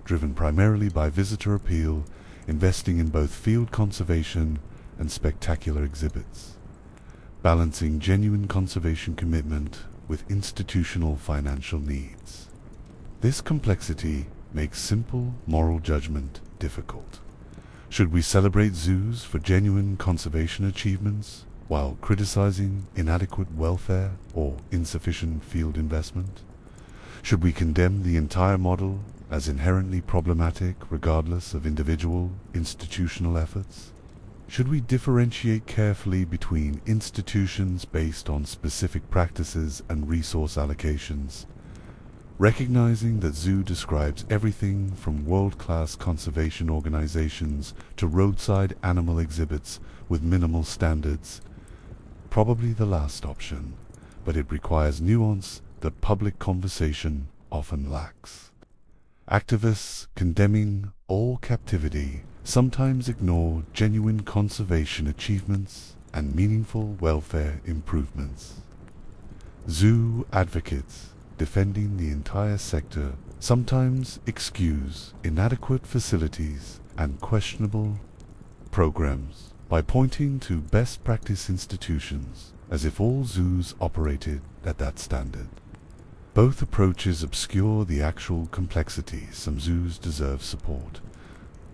driven primarily by visitor appeal, investing in both field conservation and spectacular exhibits, balancing genuine conservation commitment with institutional financial needs. This complexity makes simple moral judgment difficult. Should we celebrate zoos for genuine conservation achievements while criticizing inadequate welfare or insufficient field investment? Should we condemn the entire model as inherently problematic regardless of individual institutional efforts? Should we differentiate carefully between institutions based on specific practices and resource allocations, recognizing that zoo describes everything from world-class conservation organizations to roadside animal exhibits with minimal standards? Probably the last option, but it requires nuance that public conversation often lacks. Activists condemning all captivity sometimes ignore genuine conservation achievements and meaningful welfare improvements. Zoo advocates defending the entire sector sometimes excuse inadequate facilities and questionable programs by pointing to best practice institutions as if all zoos operated at that standard. Both approaches obscure the actual complexity. Some zoos deserve support.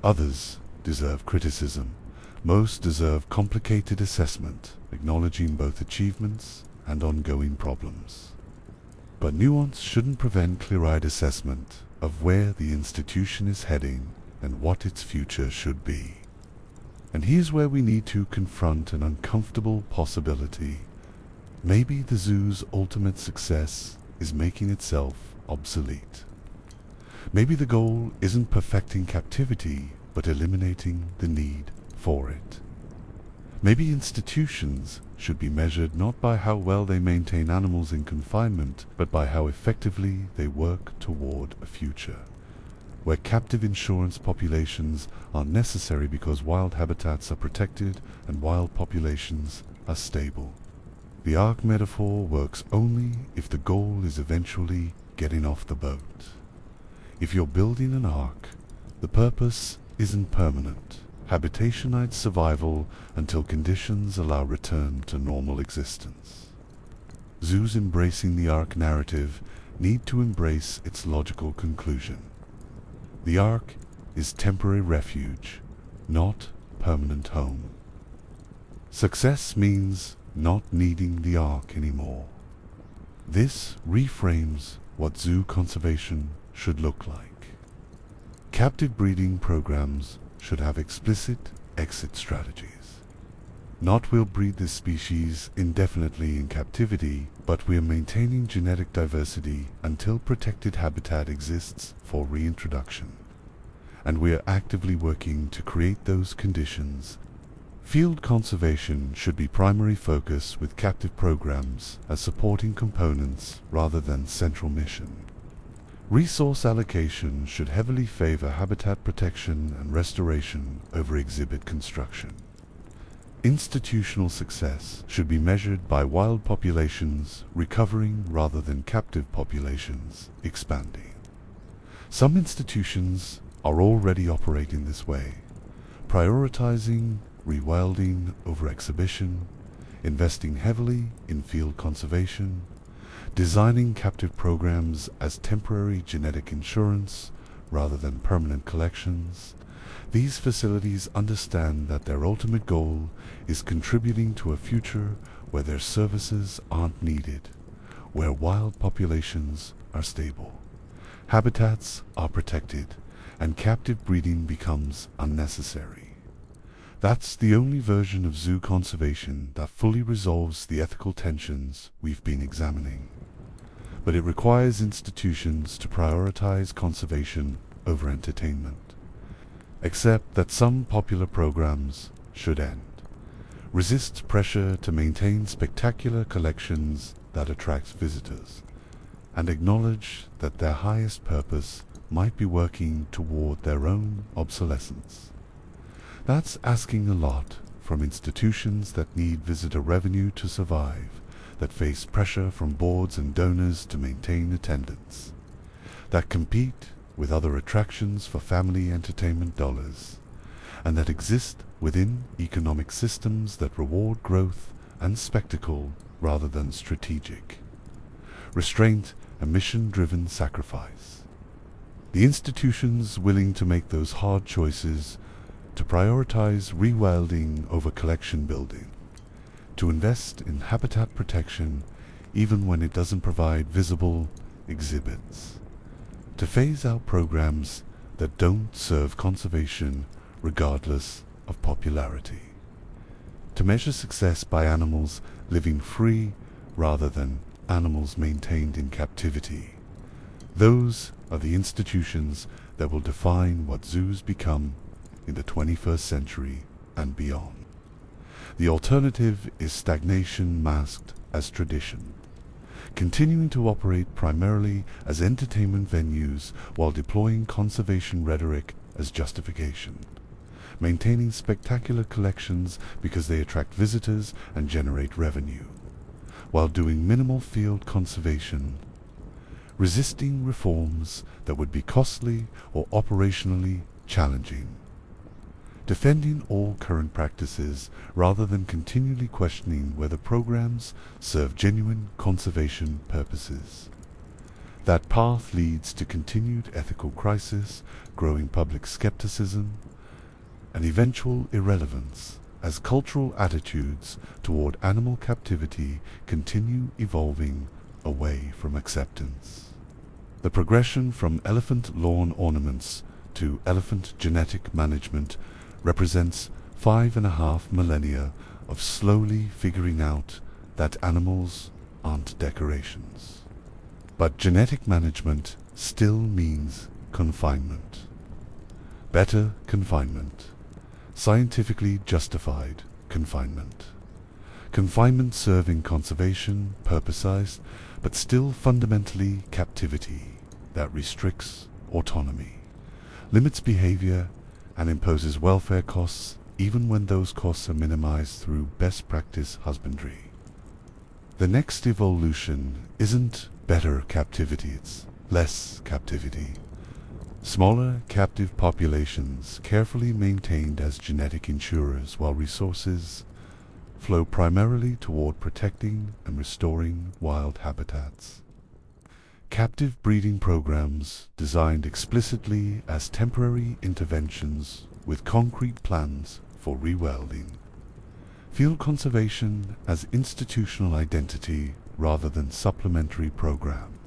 Others deserve criticism. Most deserve complicated assessment, acknowledging both achievements and ongoing problems. But nuance shouldn't prevent clear-eyed assessment of where the institution is heading and what its future should be. And here's where we need to confront an uncomfortable possibility. Maybe the zoo's ultimate success is making itself obsolete. Maybe the goal isn't perfecting captivity, but eliminating the need for it. Maybe institutions should be measured not by how well they maintain animals in confinement, but by how effectively they work toward a future where captive insurance populations are necessary because wild habitats are protected and wild populations are stable. The ark metaphor works only if the goal is eventually getting off the boat. If you're building an ark, the purpose isn't permanent. Habitationized survival until conditions allow return to normal existence. Zoos embracing the ark narrative need to embrace its logical conclusion. The ark is temporary refuge, not permanent home. Success means not needing the ark anymore. This reframes what zoo conservation should look like. Captive breeding programs should have explicit exit strategies. Not we'll breed this species indefinitely in captivity, but we are maintaining genetic diversity until protected habitat exists for reintroduction. And we are actively working to create those conditions. Field conservation should be primary focus with captive programs as supporting components rather than central mission. Resource allocation should heavily favor habitat protection and restoration over exhibit construction. Institutional success should be measured by wild populations recovering rather than captive populations expanding. Some institutions are already operating this way, prioritizing rewilding over exhibition, investing heavily in field conservation, designing captive programs as temporary genetic insurance rather than permanent collections, These facilities understand that their ultimate goal is contributing to a future where their services aren't needed, where wild populations are stable, habitats are protected, and captive breeding becomes unnecessary. That's the only version of zoo conservation that fully resolves the ethical tensions we've been examining. But it requires institutions to prioritize conservation over entertainment. Accept that some popular programs should end. Resist pressure to maintain spectacular collections that attract visitors, and acknowledge that their highest purpose might be working toward their own obsolescence. That's asking a lot from institutions that need visitor revenue to survive, that face pressure from boards and donors to maintain attendance, that compete with other attractions for family entertainment dollars, and that exist within economic systems that reward growth and spectacle rather than strategic restraint and mission-driven sacrifice. The institutions willing to make those hard choices, to prioritize rewilding over collection building, to invest in habitat protection even when it doesn't provide visible exhibits, to phase out programs that don't serve conservation regardless of popularity, to measure success by animals living free rather than animals maintained in captivity. Those are the institutions that will define what zoos become in the 21st century and beyond. The alternative is stagnation masked as tradition, continuing to operate primarily as entertainment venues while deploying conservation rhetoric as justification, maintaining spectacular collections because they attract visitors and generate revenue, while doing minimal field conservation, resisting reforms that would be costly or operationally challenging, defending all current practices rather than continually questioning whether programs serve genuine conservation purposes. That path leads to continued ethical crisis, growing public skepticism, and eventual irrelevance as cultural attitudes toward animal captivity continue evolving away from acceptance. The progression from elephant lawn ornaments to elephant genetic management represents 5.5 millennia of slowly figuring out that animals aren't decorations. But genetic management still means confinement. Better confinement. Scientifically justified confinement. Confinement serving conservation, purposized, but still fundamentally captivity that restricts autonomy, limits behavior, and imposes welfare costs even when those costs are minimized through best practice husbandry. The next evolution isn't better captivity, it's less captivity. Smaller captive populations carefully maintained as genetic insurers while resources flow primarily toward protecting and restoring wild habitats. Captive breeding programs designed explicitly as temporary interventions with concrete plans for rewilding. Field conservation as institutional identity rather than supplementary program.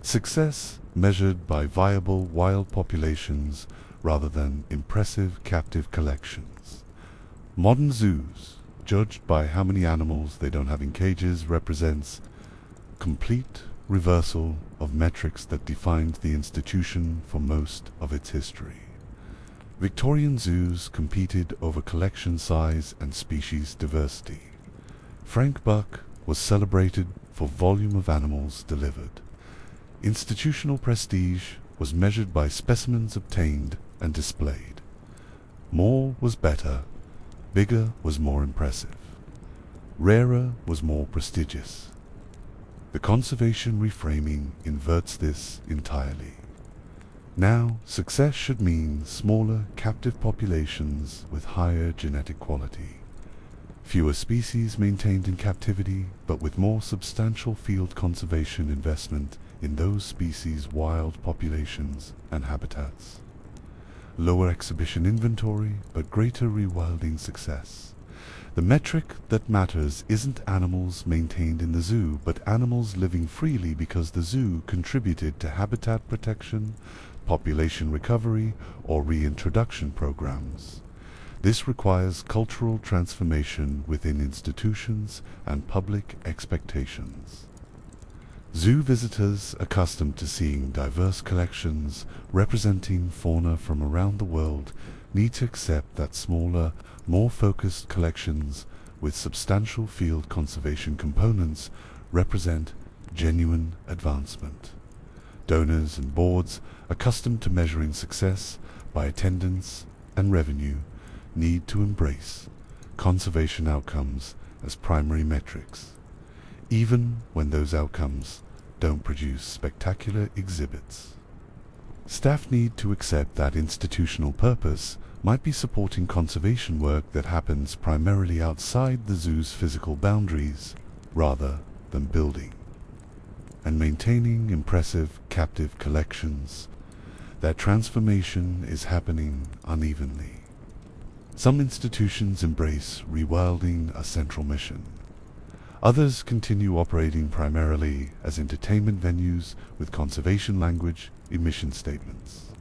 Success measured by viable wild populations rather than impressive captive collections. Modern zoos, judged by how many animals they don't have in cages, represents complete reversal of metrics that defined the institution for most of its history. Victorian zoos competed over collection size and species diversity. Frank Buck was celebrated for volume of animals delivered. Institutional prestige was measured by specimens obtained and displayed. More was better, bigger was more impressive, rarer was more prestigious. The conservation reframing inverts this entirely. Now, success should mean smaller captive populations with higher genetic quality, fewer species maintained in captivity, but with more substantial field conservation investment in those species' wild populations and habitats. lower exhibition inventory, but greater rewilding success. The metric that matters isn't animals maintained in the zoo, but animals living freely because the zoo contributed to habitat protection, population recovery, or reintroduction programs. This requires cultural transformation within institutions and public expectations. Zoo visitors accustomed to seeing diverse collections representing fauna from around the world need to accept that smaller, more focused collections with substantial field conservation components represent genuine advancement. Donors and boards accustomed to measuring success by attendance and revenue need to embrace conservation outcomes as primary metrics, even when those outcomes don't produce spectacular exhibits. Staff need to accept that institutional purpose might be supporting conservation work that happens primarily outside the zoo's physical boundaries rather than building and maintaining impressive captive collections. That transformation is happening unevenly. Some institutions embrace rewilding a central mission. Others continue operating primarily as entertainment venues with conservation language in mission statements.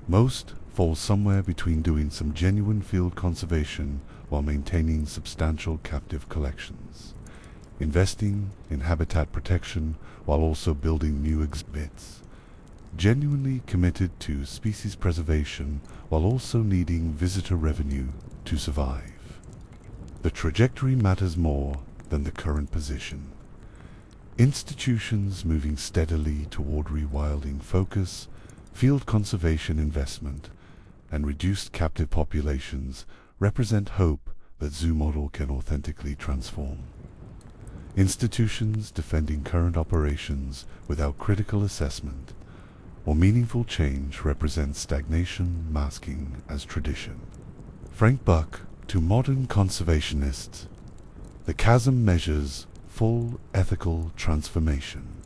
Most fall somewhere between doing some genuine field conservation while maintaining substantial captive collections, investing in habitat protection while also building new exhibits, genuinely committed to species preservation while also needing visitor revenue to survive. The trajectory matters more than the current position. Institutions moving steadily toward rewilding focus, field conservation investment, and reduced captive populations represent hope that zoo model can authentically transform. Institutions defending current operations without critical assessment or meaningful change represent stagnation masking as tradition. Frank Buck to modern conservationists, the chasm measures full ethical transformation.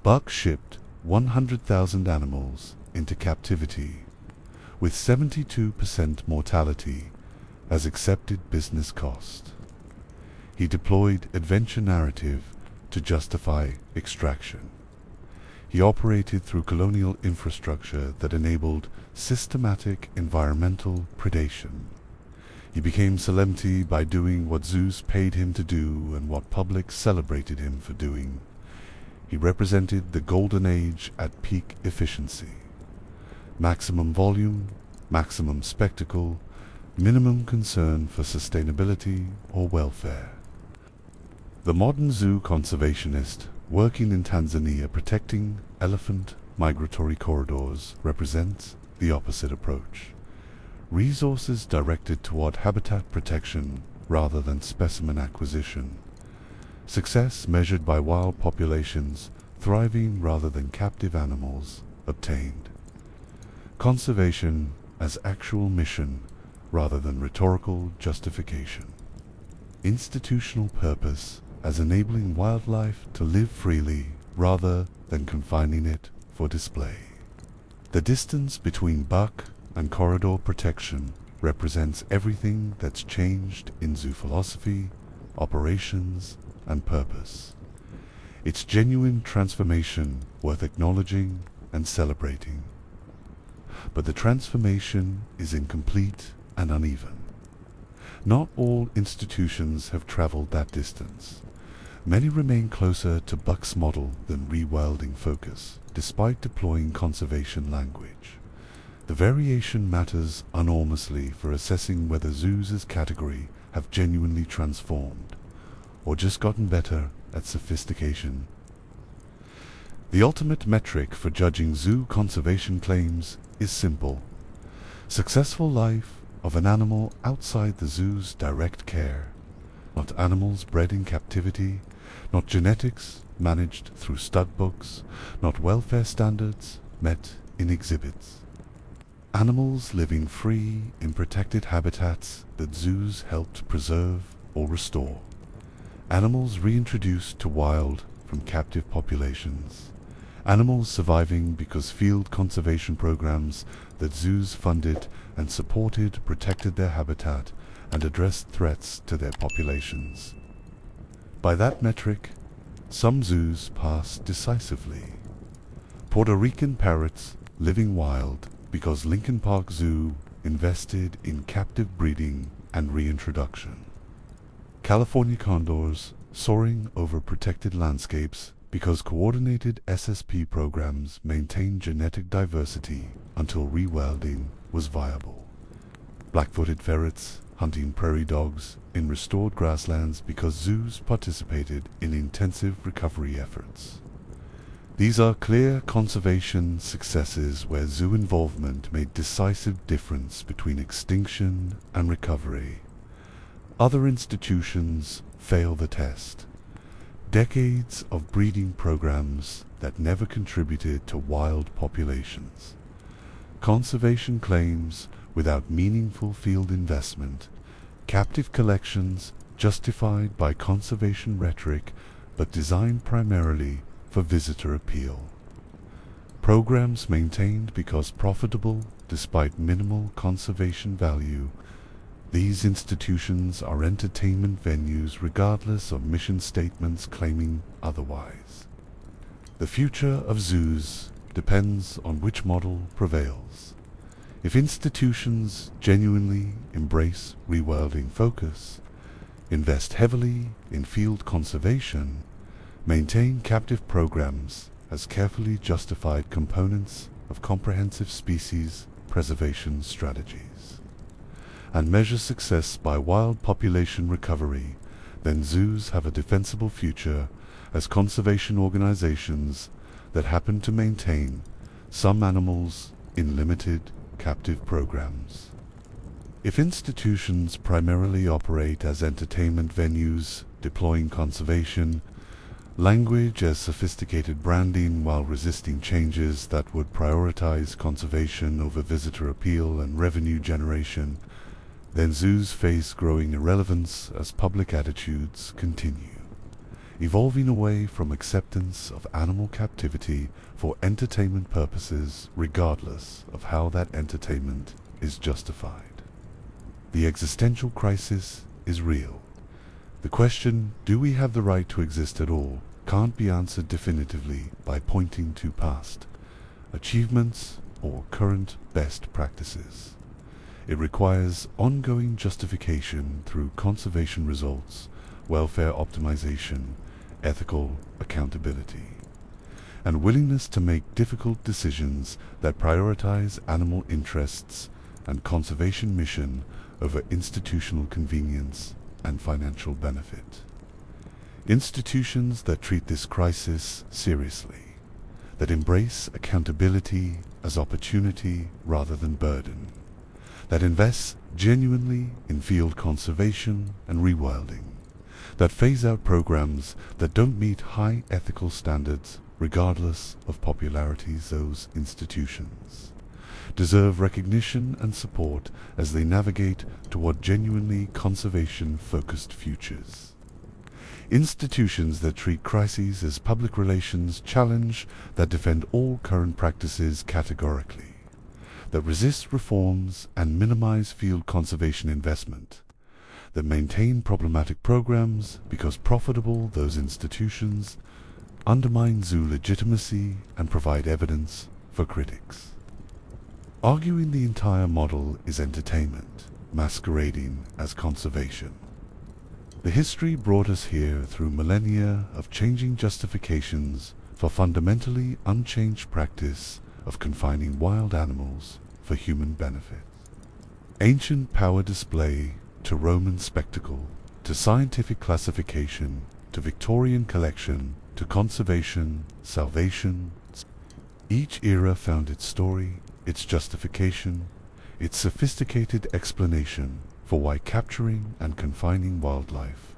Buck shipped 100,000 animals into captivity with 72% mortality as accepted business cost. He deployed adventure narrative to justify extraction. He operated through colonial infrastructure that enabled systematic environmental predation. He became celebrity by doing what zoos paid him to do and what public celebrated him for doing. He represented the golden age at peak efficiency. Maximum volume, maximum spectacle, minimum concern for sustainability or welfare. The modern zoo conservationist working in Tanzania protecting elephant migratory corridors represents the opposite approach. Resources directed toward habitat protection rather than specimen acquisition. Success measured by wild populations thriving rather than captive animals obtained. Conservation as actual mission rather than rhetorical justification. Institutional purpose as enabling wildlife to live freely rather than confining it for display. The distance between buck and corridor protection represents everything that's changed in zoo philosophy, operations, and purpose. It's genuine transformation worth acknowledging and celebrating. But the transformation is incomplete and uneven. Not all institutions have traveled that distance. Many remain closer to Buck's model than rewilding focus, despite deploying conservation language. The variation matters enormously for assessing whether zoos as category have genuinely transformed, or just gotten better at sophistication. The ultimate metric for judging zoo conservation claims is simple: successful life of an animal outside the zoo's direct care. Not animals bred in captivity, not genetics managed through stud books, not welfare standards met in exhibits. Animals living free in protected habitats that zoos helped preserve or restore. Animals reintroduced to wild from captive populations. animals surviving because field conservation programs that zoos funded and supported protected their habitat and addressed threats to their populations. By that metric, some zoos passed decisively. Puerto Rican parrots living wild because Lincoln Park Zoo invested in captive breeding and reintroduction. California condors soaring over protected landscapes because coordinated SSP programs maintained genetic diversity until rewilding was viable. Black-footed ferrets hunting prairie dogs in restored grasslands because zoos participated in intensive recovery efforts. These are clear conservation successes where zoo involvement made decisive difference between extinction and recovery. Other institutions fail the test. Decades of breeding programs that never contributed to wild populations. Conservation claims without meaningful field investment. Captive collections justified by conservation rhetoric but designed primarily for visitor appeal. Programs maintained because profitable despite minimal conservation value. These institutions are entertainment venues regardless of mission statements claiming otherwise. The future of zoos depends on which model prevails. If institutions genuinely embrace rewilding focus, invest heavily in field conservation, maintain captive programs as carefully justified components of comprehensive species preservation strategies, and measure success by wild population recovery, then zoos have a defensible future as conservation organizations that happen to maintain some animals in limited captive programs. If institutions primarily operate as entertainment venues, deploying conservation, language as sophisticated branding while resisting changes that would prioritize conservation over visitor appeal and revenue generation, then zoos face growing irrelevance as public attitudes continue, evolving away from acceptance of animal captivity for entertainment purposes regardless of how that entertainment is justified. The existential crisis is real. The question, do we have the right to exist at all, can't be answered definitively by pointing to past achievements or current best practices. It requires ongoing justification through conservation results, welfare optimization, ethical accountability, and willingness to make difficult decisions that prioritize animal interests and conservation mission over institutional convenience and financial benefit. Institutions that treat this crisis seriously, that embrace accountability as opportunity rather than burden, that invests genuinely in field conservation and rewilding, that phase out programs that don't meet high ethical standards regardless of popularity. Those institutions deserve recognition and support as they navigate toward genuinely conservation-focused futures. Institutions that treat crises as public relations challenge, that defend all current practices categorically, that resist reforms and minimize field conservation investment, that maintain problematic programs because profitable. Those institutions undermine zoo legitimacy and provide evidence for critics. Arguing the entire model is entertainment, masquerading as conservation. The history brought us here through millennia of changing justifications for fundamentally unchanged practice of confining wild animals for human benefit. Ancient power display to Roman spectacle, to scientific classification, to Victorian collection, to conservation, salvation. Each era found its story, its justification, its sophisticated explanation for why capturing and confining wildlife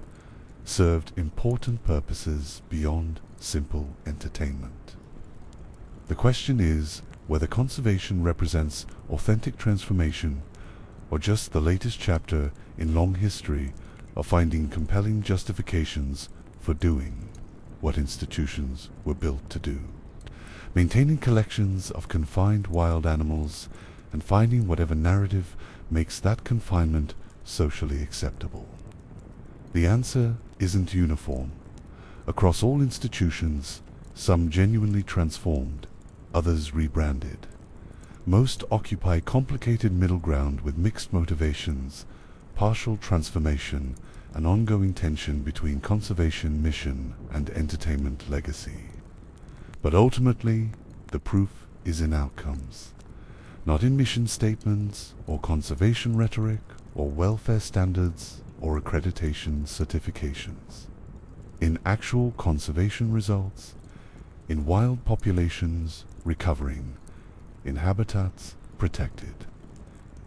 served important purposes beyond simple entertainment. The question is whether conservation represents authentic transformation or just the latest chapter in long history of finding compelling justifications for doing what institutions were built to do. maintaining collections of confined wild animals and finding whatever narrative makes that confinement socially acceptable. The answer isn't uniform. Across all institutions, some genuinely transformed, others rebranded. Most occupy complicated middle ground with mixed motivations, partial transformation, and ongoing tension between conservation mission and entertainment legacy. But ultimately, the proof is in outcomes, not in mission statements or conservation rhetoric or welfare standards or accreditation certifications. In actual conservation results, in wild populations recovering, in habitats protected,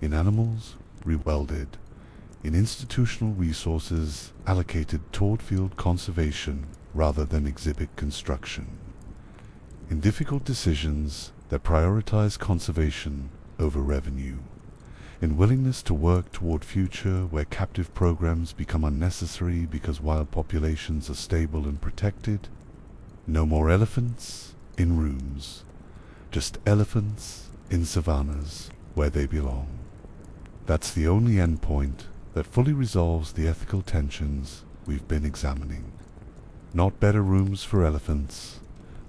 in animals rewelded, in institutional resources allocated toward field conservation rather than exhibit construction, in difficult decisions that prioritize conservation over revenue, in willingness to work toward future where captive programs become unnecessary because wild populations are stable and protected. No more elephants in rooms, just elephants in savannas where they belong. That's the only endpoint that fully resolves the ethical tensions we've been examining. Not better rooms for elephants,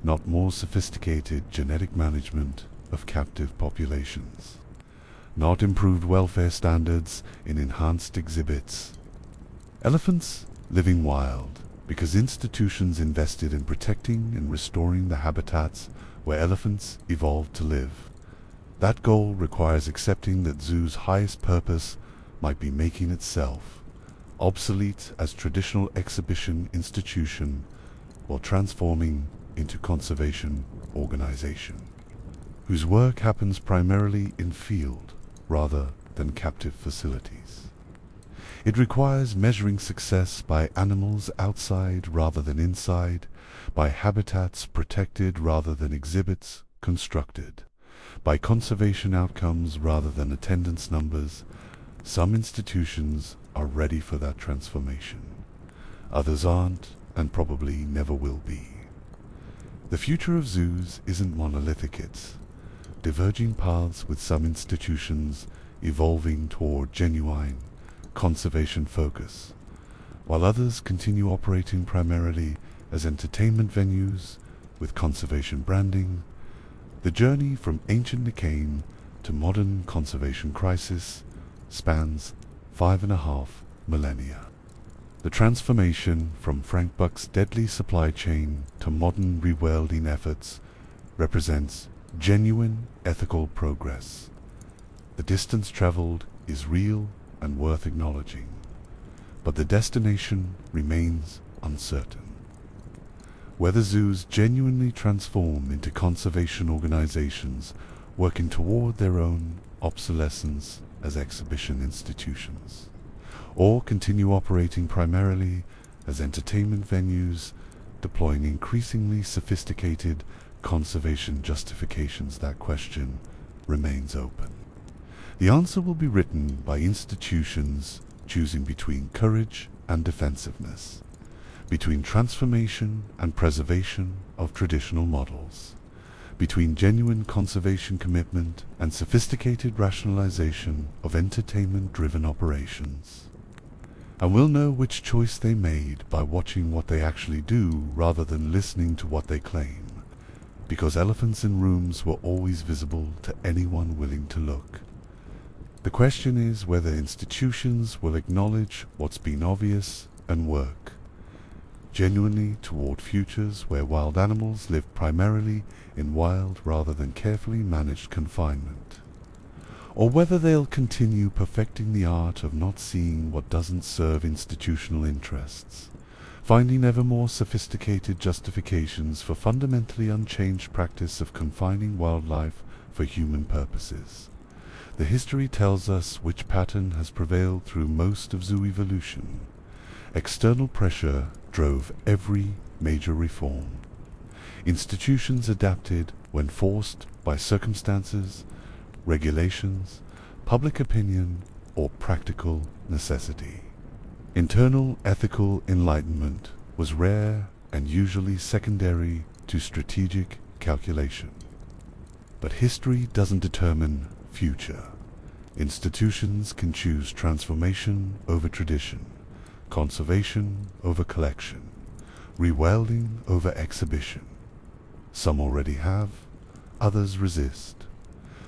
not more sophisticated genetic management of captive populations, not improved welfare standards in enhanced exhibits. Elephants living wild because institutions invested in protecting and restoring the habitats where elephants evolved to live. That goal requires accepting that zoos' highest purpose might be making itself obsolete as traditional exhibition institution while transforming into conservation organization, whose work happens primarily in field rather than captive facilities. It requires measuring success by animals outside rather than inside, by habitats protected rather than exhibits constructed, by conservation outcomes rather than attendance numbers. Some institutions are ready for that transformation. Others aren't, and probably never will be. The future of zoos isn't monolithic. It's diverging paths, with some institutions evolving toward genuine conservation focus, while others continue operating primarily as entertainment venues with conservation branding. The journey from ancient decay to modern conservation crisis spans 5.5 millennia. The transformation from Frank Buck's deadly supply chain to modern rewilding efforts represents genuine ethical progress. The distance traveled is real and worth acknowledging, but the destination remains uncertain. Whether zoos genuinely transform into conservation organizations working toward their own obsolescence as exhibition institutions, or continue operating primarily as entertainment venues, deploying increasingly sophisticated conservation justifications, that question remains open. The answer will be written by institutions choosing between courage and defensiveness, between transformation and preservation of traditional models, between genuine conservation commitment and sophisticated rationalization of entertainment-driven operations. And we'll know which choice they made by watching what they actually do rather than listening to what they claim, because elephants in rooms were always visible to anyone willing to look. The question is whether institutions will acknowledge what's been obvious and work genuinely toward futures where wild animals live primarily in wild rather than carefully managed confinement, or whether they'll continue perfecting the art of not seeing what doesn't serve institutional interests, finding ever more sophisticated justifications for fundamentally unchanged practice of confining wildlife for human purposes. The history tells us which pattern has prevailed through most of zoo evolution. External pressure drove every major reform. Institutions adapted when forced by circumstances, regulations, public opinion, or practical necessity. Internal ethical enlightenment was rare and usually secondary to strategic calculation. But history doesn't determine future. Institutions can choose transformation over tradition, conservation over collection, rewilding over exhibition. Some already have, others resist.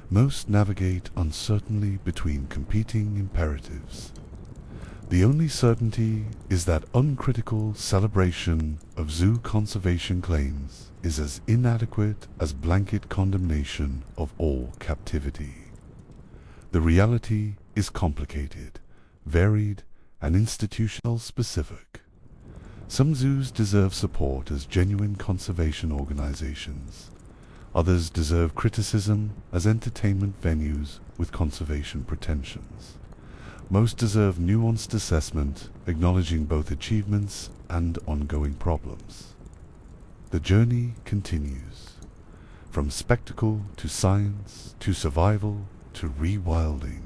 Most navigate uncertainly between competing imperatives. The only certainty is that uncritical celebration of zoo conservation claims is as inadequate as blanket condemnation of all captivity. The reality is complicated, varied, and institutional specific. Some zoos deserve support as genuine conservation organizations. Others deserve criticism as entertainment venues with conservation pretensions. Most deserve nuanced assessment, acknowledging both achievements and ongoing problems. The journey continues, from spectacle to science to survival to rewilding,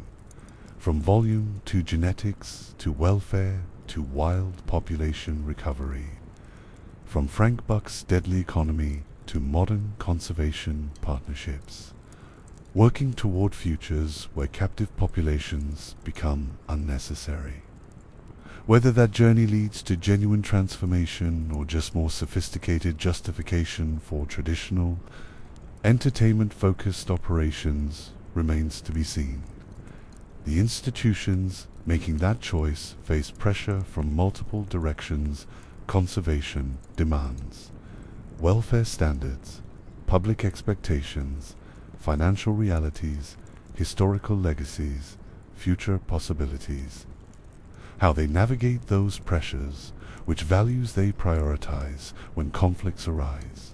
from volume to genetics to welfare to wild population recovery, from Frank Buck's deadly economy to modern conservation partnerships, working toward futures where captive populations become unnecessary. Whether that journey leads to genuine transformation or just more sophisticated justification for traditional, entertainment-focused operations remains to be seen. The institutions making that choice face pressure from multiple directions: conservation demands, welfare standards, public expectations, financial realities, historical legacies, future possibilities. How they navigate those pressures, which values they prioritize when conflicts arise,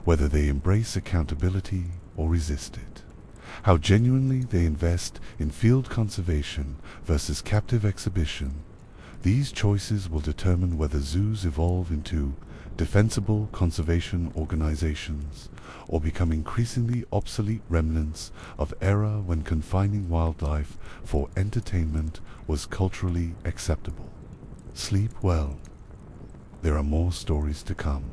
whether they embrace accountability or resist it. How genuinely they invest in field conservation versus captive exhibition. These choices will determine whether zoos evolve into defensible conservation organizations or become increasingly obsolete remnants of era when confining wildlife for entertainment was culturally acceptable. Sleep well. There are more stories to come.